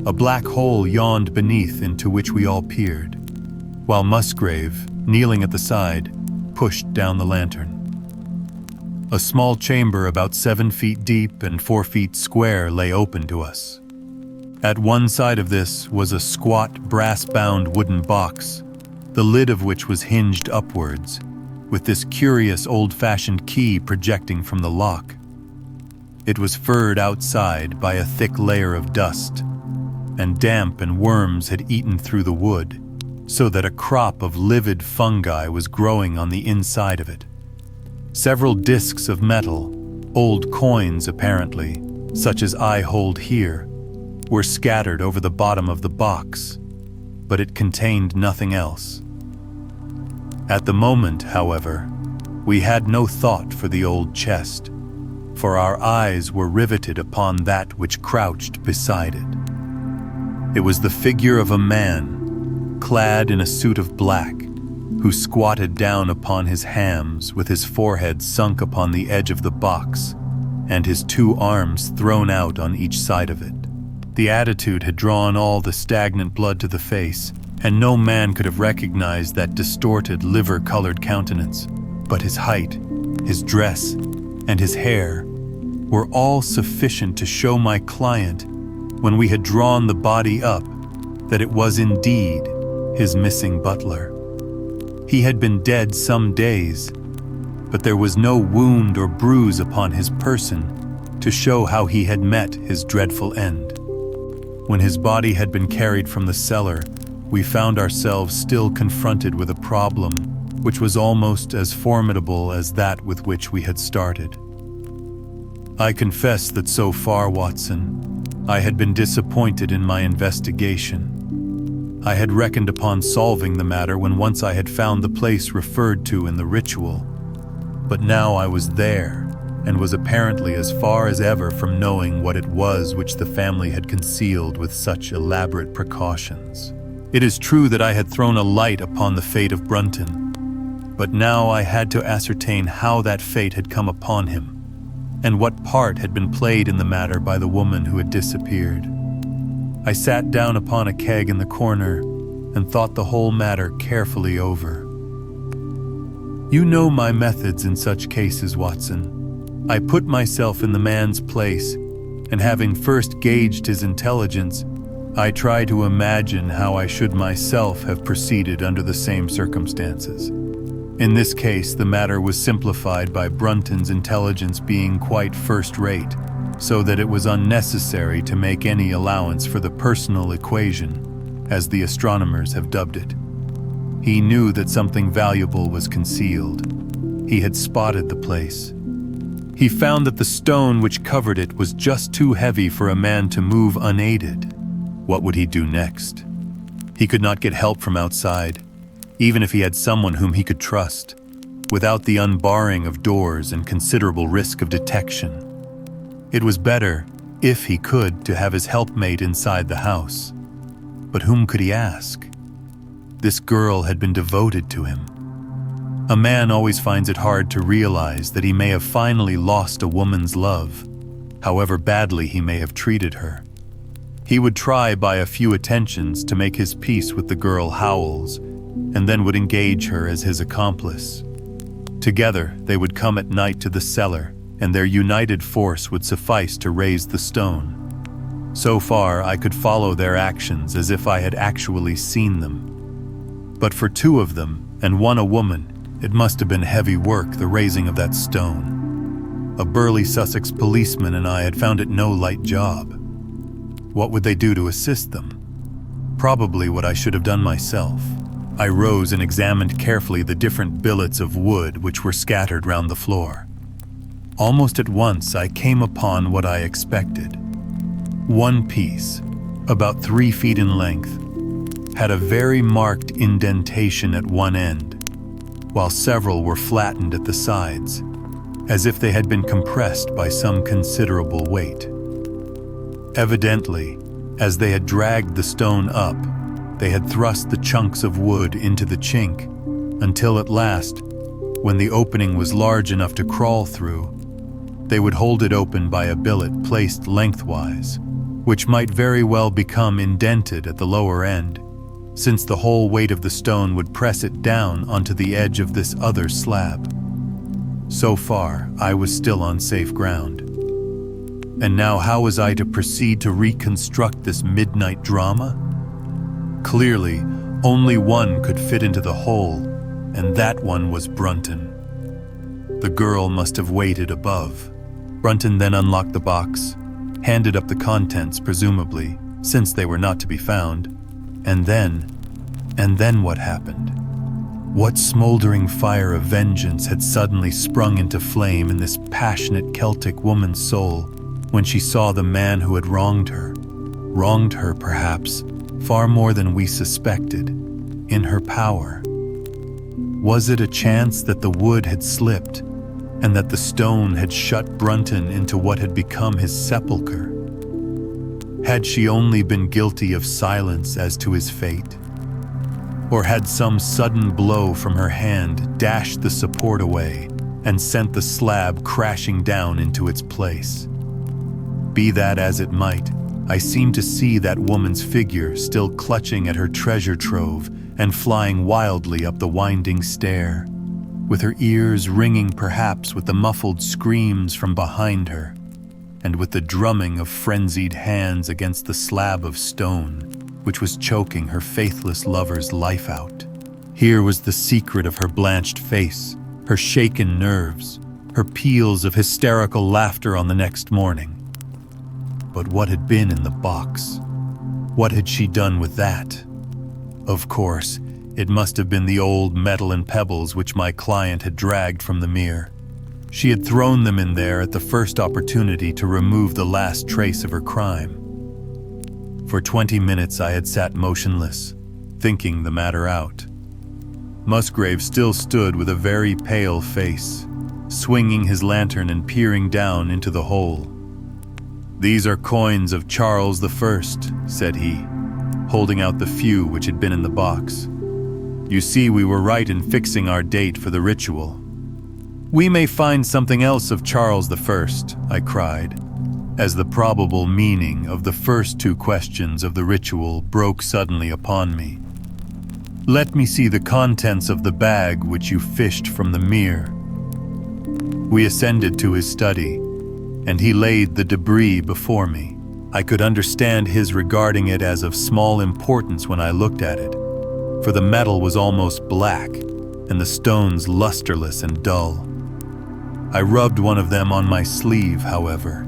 A black hole yawned beneath, into which we all peered, while Musgrave, kneeling at the side, pushed down the lantern. A small chamber about 7 feet deep and 4 feet square lay open to us. At one side of this was a squat, brass-bound wooden box, the lid of which was hinged upwards, with this curious old-fashioned key projecting from the lock. It was furred outside by a thick layer of dust, and damp and worms had eaten through the wood, so that a crop of livid fungi was growing on the inside of it. Several discs of metal, old coins apparently, such as I hold here, were scattered over the bottom of the box, but it contained nothing else. At the moment, however, we had no thought for the old chest, for our eyes were riveted upon that which crouched beside it. It was the figure of a man, clad in a suit of black, who squatted down upon his hams with his forehead sunk upon the edge of the box and his 2 arms thrown out on each side of it. The attitude had drawn all the stagnant blood to the face, and no man could have recognized that distorted, liver-colored countenance, but his height, his dress, and his hair were all sufficient to show my client, when we had drawn the body up, that it was indeed his missing butler. He had been dead some days, but there was no wound or bruise upon his person to show how he had met his dreadful end. When his body had been carried from the cellar, we found ourselves still confronted with a problem which was almost as formidable as that with which we had started. I confess that so far, Watson, I had been disappointed in my investigation. I had reckoned upon solving the matter when once I had found the place referred to in the ritual, but now I was there, and was apparently as far as ever from knowing what it was which the family had concealed with such elaborate precautions. It is true that I had thrown a light upon the fate of Brunton, but now I had to ascertain how that fate had come upon him, and what part had been played in the matter by the woman who had disappeared. I sat down upon a keg in the corner and thought the whole matter carefully over. You know my methods in such cases, Watson. I put myself in the man's place, and having first gauged his intelligence, I try to imagine how I should myself have proceeded under the same circumstances. In this case, the matter was simplified by Brunton's intelligence being quite first-rate, so that it was unnecessary to make any allowance for the personal equation, as the astronomers have dubbed it. He knew that something valuable was concealed. He had spotted the place. He found that the stone which covered it was just too heavy for a man to move unaided. What would he do next? He could not get help from outside, even if he had someone whom he could trust, without the unbarring of doors and considerable risk of detection. It was better, if he could, to have his helpmate inside the house. But whom could he ask? This girl had been devoted to him. A man always finds it hard to realize that he may have finally lost a woman's love, however badly he may have treated her. He would try by a few attentions to make his peace with the girl Howells, and then would engage her as his accomplice. Together, they would come at night to the cellar, and their united force would suffice to raise the stone. So far, I could follow their actions as if I had actually seen them. But for 2 of them, and one a woman, it must have been heavy work, the raising of that stone. A burly Sussex policeman and I had found it no light job. What would they do to assist them? Probably what I should have done myself. I rose and examined carefully the different billets of wood which were scattered round the floor. Almost at once I came upon what I expected. One piece, about 3 feet in length, had a very marked indentation at one end, while several were flattened at the sides, as if they had been compressed by some considerable weight. Evidently, as they had dragged the stone up, they had thrust the chunks of wood into the chink, until at last, when the opening was large enough to crawl through, they would hold it open by a billet placed lengthwise, which might very well become indented at the lower end, since the whole weight of the stone would press it down onto the edge of this other slab. So far, I was still on safe ground. And now how was I to proceed to reconstruct this midnight drama? Clearly, only one could fit into the hole, and that one was Brunton. The girl must have waited above. Brunton then unlocked the box, handed up the contents presumably, since they were not to be found, and then what happened? What smoldering fire of vengeance had suddenly sprung into flame in this passionate Celtic woman's soul when she saw the man who had wronged her perhaps, far more than we suspected, in her power? Was it a chance that the wood had slipped, and that the stone had shut Brunton into what had become his sepulchre? Had she only been guilty of silence as to his fate? Or had some sudden blow from her hand dashed the support away and sent the slab crashing down into its place? Be that as it might, I seemed to see that woman's figure still clutching at her treasure trove and flying wildly up the winding stair, with her ears ringing perhaps with the muffled screams from behind her, and with the drumming of frenzied hands against the slab of stone, which was choking her faithless lover's life out. Here was the secret of her blanched face, her shaken nerves, her peals of hysterical laughter on the next morning. But what had been in the box? What had she done with that? Of course, it must have been the old metal and pebbles which my client had dragged from the mere. She had thrown them in there at the first opportunity to remove the last trace of her crime. For 20 minutes I had sat motionless, thinking the matter out. Musgrave still stood with a very pale face, swinging his lantern and peering down into the hole. "These are coins of Charles I," said he, holding out the few which had been in the box. "You see, we were right in fixing our date for the ritual." "We may find something else of Charles I," I cried, as the probable meaning of the first 2 questions of the ritual broke suddenly upon me. "Let me see the contents of the bag which you fished from the mere." We ascended to his study, and he laid the debris before me. I could understand his regarding it as of small importance when I looked at it, for the metal was almost black, and the stones lusterless and dull. I rubbed one of them on my sleeve, however,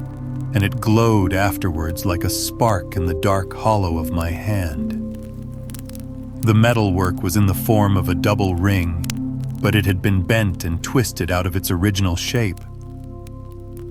and it glowed afterwards like a spark in the dark hollow of my hand. The metalwork was in the form of a double ring, but it had been bent and twisted out of its original shape.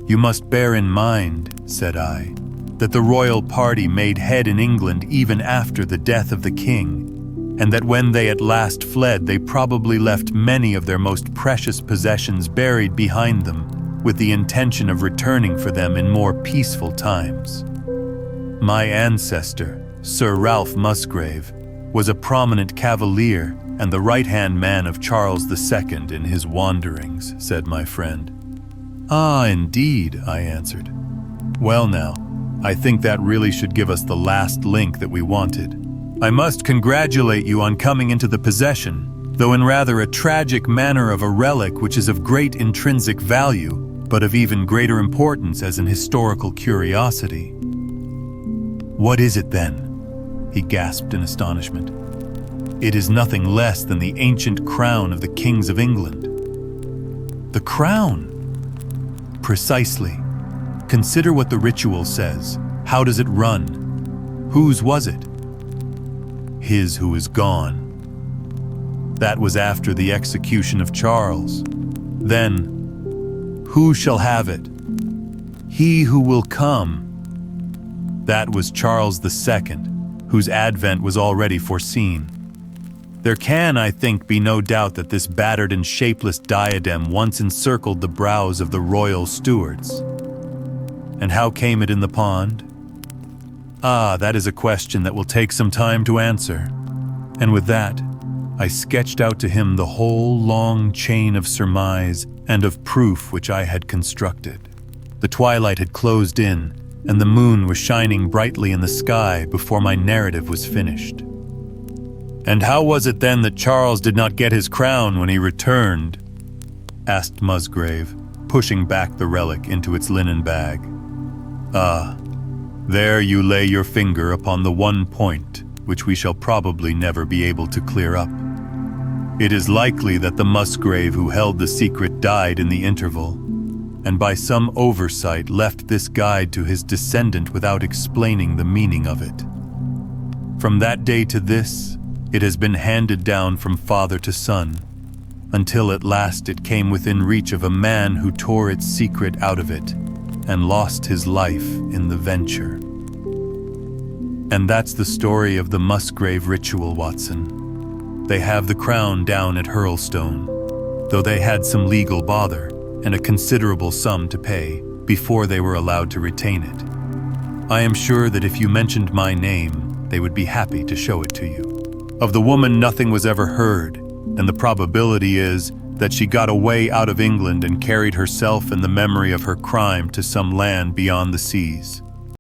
"You must bear in mind," said I, "that the royal party made head in England even after the death of the king, and that when they at last fled, they probably left many of their most precious possessions buried behind them, with the intention of returning for them in more peaceful times. My ancestor, Sir Ralph Musgrave, was a prominent cavalier and the right-hand man of Charles II in his wanderings," said my friend. "Ah, indeed," I answered. "Well now, I think that really should give us the last link that we wanted. I must congratulate you on coming into the possession, though in rather a tragic manner, of a relic which is of great intrinsic value, but of even greater importance as an historical curiosity." "What is it then?" he gasped in astonishment. "It is nothing less than the ancient crown of the kings of England." "The crown?" "Precisely. Consider what the ritual says. How does it run? Whose was it? His who is gone. That was after the execution of Charles. Then, who shall have it? He who will come. That was Charles II, whose advent was already foreseen. There can, I think, be no doubt that this battered and shapeless diadem once encircled the brows of the royal stewards. And how came it in the pond? Ah, that is a question that will take some time to answer. And with that, I sketched out to him the whole long chain of surmise and of proof which I had constructed. The twilight had closed in, and the moon was shining brightly in the sky before my narrative was finished. "And how was it then that Charles did not get his crown when he returned?" asked Musgrave, pushing back the relic into its linen bag. "Ah, there you lay your finger upon the one point which we shall probably never be able to clear up. It is likely that the Musgrave who held the secret died in the interval, and by some oversight left this guide to his descendant without explaining the meaning of it. From that day to this, it has been handed down from father to son, until at last it came within reach of a man who tore its secret out of it and lost his life in the venture. And that's the story of the Musgrave Ritual, Watson. They have the crown down at Hurlstone, though they had some legal bother and a considerable sum to pay before they were allowed to retain it. I am sure that if you mentioned my name, they would be happy to show it to you. Of the woman nothing was ever heard, and the probability is that she got away out of England and carried herself and the memory of her crime to some land beyond the seas.